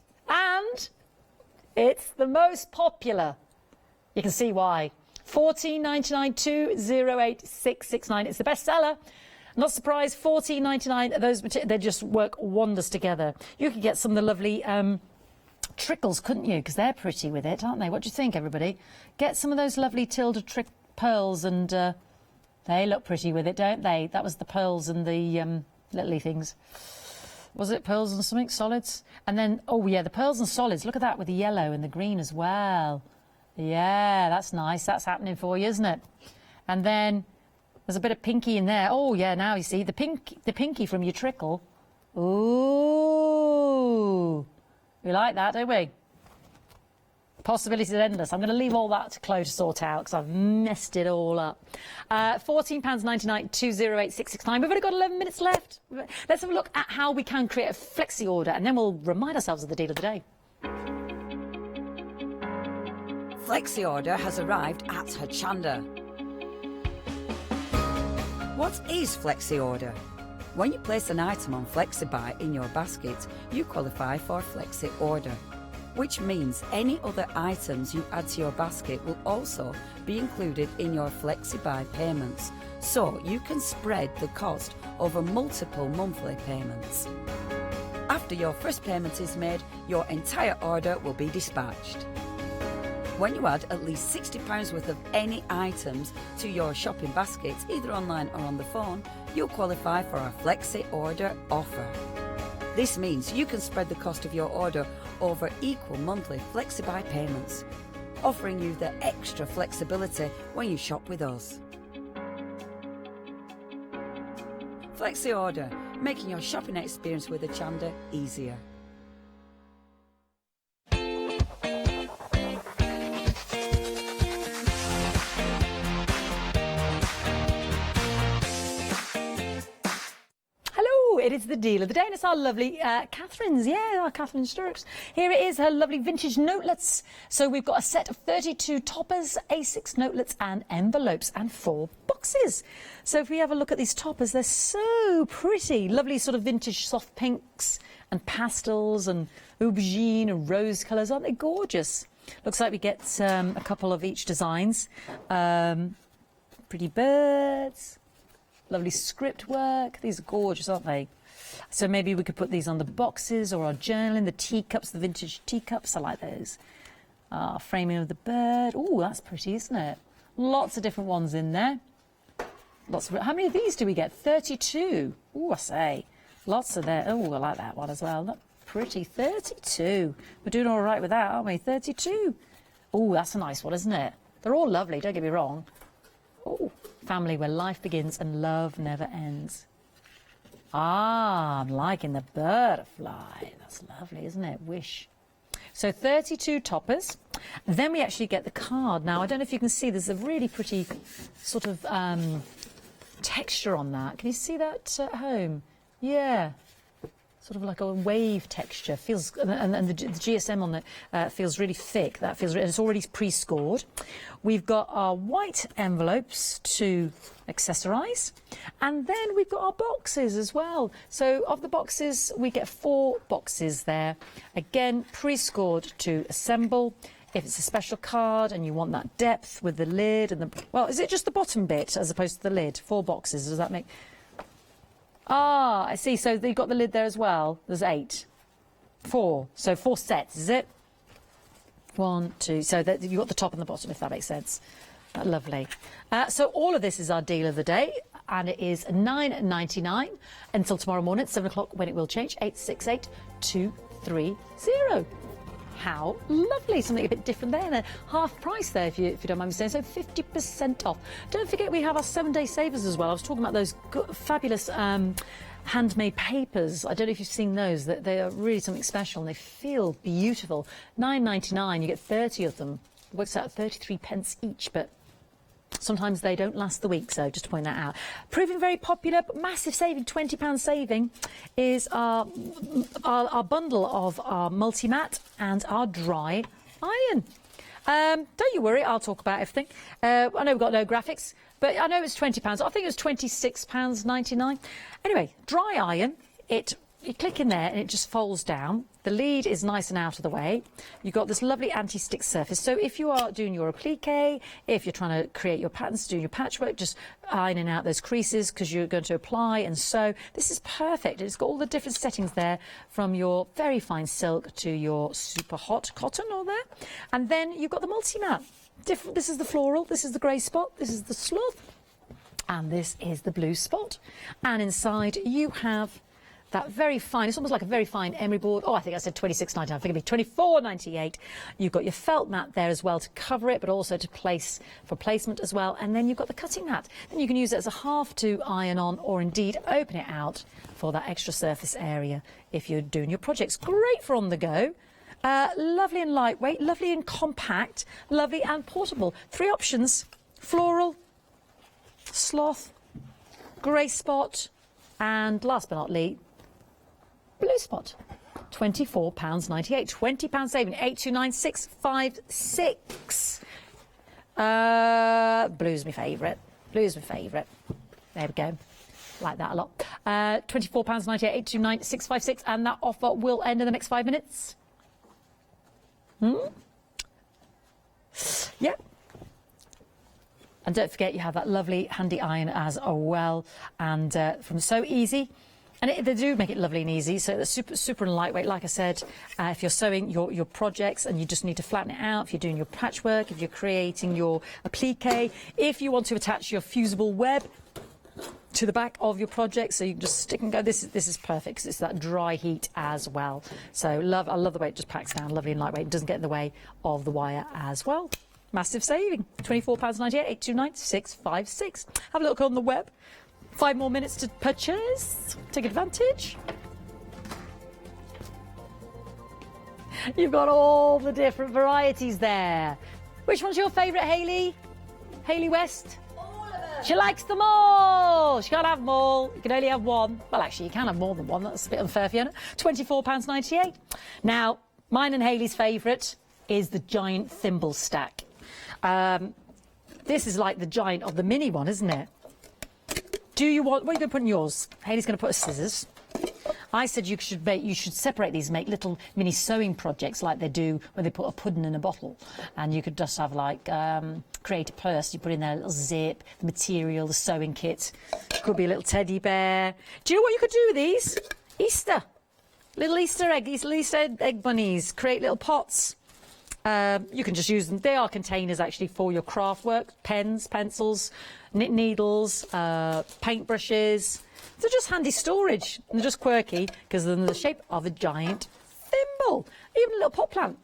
Speaker 4: it's the most popular. You can see why. $14.99 208669. It's the bestseller. Not surprised. $14.99. Those they just work wonders together. You could get some of the lovely trickles, couldn't you? Because they're pretty with it, aren't they? What do you think, everybody? Get some of those lovely Tilda pearls, and they look pretty with it, don't they? That was the pearls and the little things. Was it pearls and something solids? And then, oh yeah, the pearls and solids. Look at that with the yellow and the green as well. Yeah, that's nice. That's happening for you, isn't it? And then there's a bit of pinky in there. Oh yeah, now you see the pinky from your trickle. Ooh, we like that, don't we? Possibilities are endless. I'm going to leave all that to Chloe to sort out because I've messed it all up. £14.99 208669. We've only got 11 minutes left. Let's have a look at how we can create a flexi order, and then we'll remind ourselves of the deal of the day.
Speaker 12: Flexi order has arrived at Hochanda. What is flexi order? When you place an item on FlexiBuy in your basket, you qualify for flexi order, which means any other items you add to your basket will also be included in your FlexiBuy payments, so you can spread the cost over multiple monthly payments. After your first payment is made, your entire order will be dispatched. When you add at least £60 worth of any items to your shopping basket, either online or on the phone, you'll qualify for our flexi order offer. This means you can spread the cost of your order over equal monthly FlexiBuy payments, offering you the extra flexibility when you shop with us. Flexi order, making your shopping experience with Hochanda easier.
Speaker 4: It is the deal of the day, and it's our lovely Catherine's, our Catherine Sturrock's. Here it is, her lovely vintage notelets. So we've got a set of 32 toppers, A6 notelets and envelopes, and 4 boxes. So if we have a look at these toppers, they're so pretty. Lovely sort of vintage soft pinks and pastels and aubergine and rose colours. Aren't they gorgeous? Looks like we get a couple of each designs. Pretty birds. Lovely script work. These are gorgeous, aren't they? So maybe we could put these on the boxes or our journaling, the teacups, the vintage teacups. I like those. Framing of the bird. Oh, that's pretty, isn't it? Lots of different ones in there. How many of these do we get? 32. Oh, I say. Lots of there. Oh, I like that one as well. That's pretty. 32. We're doing all right with that, aren't we? 32. Oh, that's a nice one, isn't it? They're all lovely, don't get me wrong. Oh, family where life begins and love never ends. I'm liking the butterfly. That's lovely, isn't it? Wish. So 32 toppers. Then we actually get the card. Now, I don't know if you can see, there's a really pretty sort of texture on that. Can you see that at home? Yeah. Sort of like a wave texture. Feels, and the GSM on it feels really thick. That feels, it's already pre-scored. We've got our white envelopes to accessorise, and then we've got our boxes as well. So of the boxes, we get 4 boxes there. Again, pre-scored to assemble. If it's a special card and you want that depth with the lid and the, well, is it just the bottom bit as opposed to the lid? 4 boxes. Does that make? Ah, I see. So you've got the lid there as well. There's 8. 4. So 4 sets, is it? 1, 2. So that you've got the top and the bottom, if that makes sense. Lovely. So all of this is our deal of the day, and it is $9.99 until tomorrow morning at 7 o'clock, when it will change. 868-230. How lovely. Something a bit different there. And half price there, if you don't mind me saying. So 50% off. Don't forget we have our 7-day savers as well. I was talking about those fabulous handmade papers. I don't know if you've seen those. They are really something special and they feel beautiful. $9.99, you get 30 of them. It works out at 33 pence each, but Sometimes they don't last the week, so just to point that out. Proving very popular, but massive saving, £20 saving, is our bundle of our multi-mat and our dry iron. Don't you worry, I'll talk about everything. I know we've got no graphics, but I know it's £20. I think it was £26.99. Anyway, dry iron, you click in there and it just folds down. The lead is nice and out of the way. You've got this lovely anti-stick surface. So if you are doing your applique, if you're trying to create your patterns, doing your patchwork, just ironing out those creases because you're going to apply and sew, this is perfect. It's got all the different settings there, from your very fine silk to your super hot cotton all there. And then you've got the multi-mat. This is the floral, this is the grey spot, this is the sloth, and this is the blue spot. And inside you have that very fine, it's almost like a very fine emery board. Oh, I think I said £26.99. I think it'd be £24.98. You've got your felt mat there as well to cover it, but also to place for placement as well. And then you've got the cutting mat. Then you can use it as a half to iron on, or indeed open it out for that extra surface area if you're doing your projects. Great for on the go. Lovely and lightweight, lovely and compact, lovely and portable. 3 options: floral, sloth, grey spot, and last but not least, blue spot. £24.98. £20 saving. 829656. Blue's my favourite. Blue's my favourite. There we go. Like that a lot. £24.98. 829656. And that offer will end in the next 5 minutes. Yeah. And don't forget, you have that lovely handy iron as well. And from So Easy. And they do make it lovely and easy, so it's super and lightweight. Like I said, if you're sewing your projects and you just need to flatten it out, if you're doing your patchwork, if you're creating your applique, if you want to attach your fusible web to the back of your project, so you can just stick and go. This is perfect because it's that dry heat as well. So I love the way it just packs down, lovely and lightweight. It doesn't get in the way of the wire as well. Massive saving. £24.98. 829656. Have a look on the web. 5 more minutes to purchase. Take advantage. You've got all the different varieties there. Which one's your favourite, Hayley? Hayley West? All of them. She likes them all. She can't have them all. You can only have one. Well, actually, you can have more than one. That's a bit unfair, Fiona. £24.98. Now, mine and Hayley's favourite is the giant thimble stack. This is like the giant of the mini one, isn't it? What are you going to put in yours? Hayley's going to put scissors. I said you should separate these, make little mini sewing projects like they do when they put a pudding in a bottle. And you could just have like create a purse. You put in there a little zip, the material, the sewing kit. Could be a little teddy bear. Do you know what you could do with these? Easter, little Easter egg bunnies. Create little pots. You can just use them. They are containers actually for your craft work, pens, pencils, knit needles, paintbrushes. They're just handy storage. They're just quirky because they're in the shape of a giant thimble. Even a little pot plant.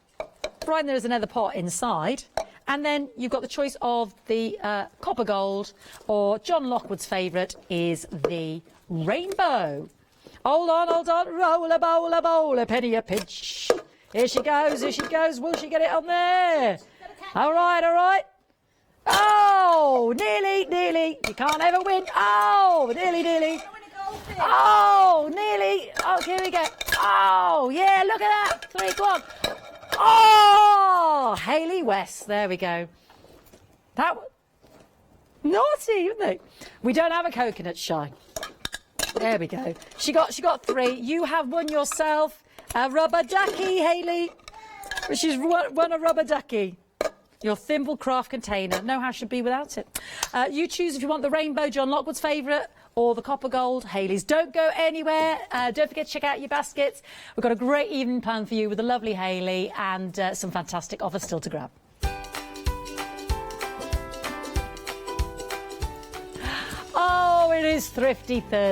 Speaker 4: Right, and there's another pot inside. And then you've got the choice of the copper gold, or John Lockwood's favourite is the rainbow. Hold on, roll a bowl, a penny a pinch. Here she goes, will she get it on there? All right. Oh, nearly. You can't ever win. Oh, nearly. Oh, nearly. Oh, here we go. Oh, yeah, look at that. 3 o'clock. Oh, Hayley West. There we go. That naughty, isn't it? We don't have a coconut shy. There we go. She got 3. You have won yourself a rubber ducky, Hayley. She's won a rubber ducky. Your thimble craft container. No house should be without it. You choose if you want the rainbow, John Lockwood's favourite, or the copper gold, Hayley's. Don't go anywhere. Don't forget to check out your baskets. We've got a great evening plan for you with the lovely Hayley and some fantastic offers still to grab. Oh, it is Thrifty Thursday.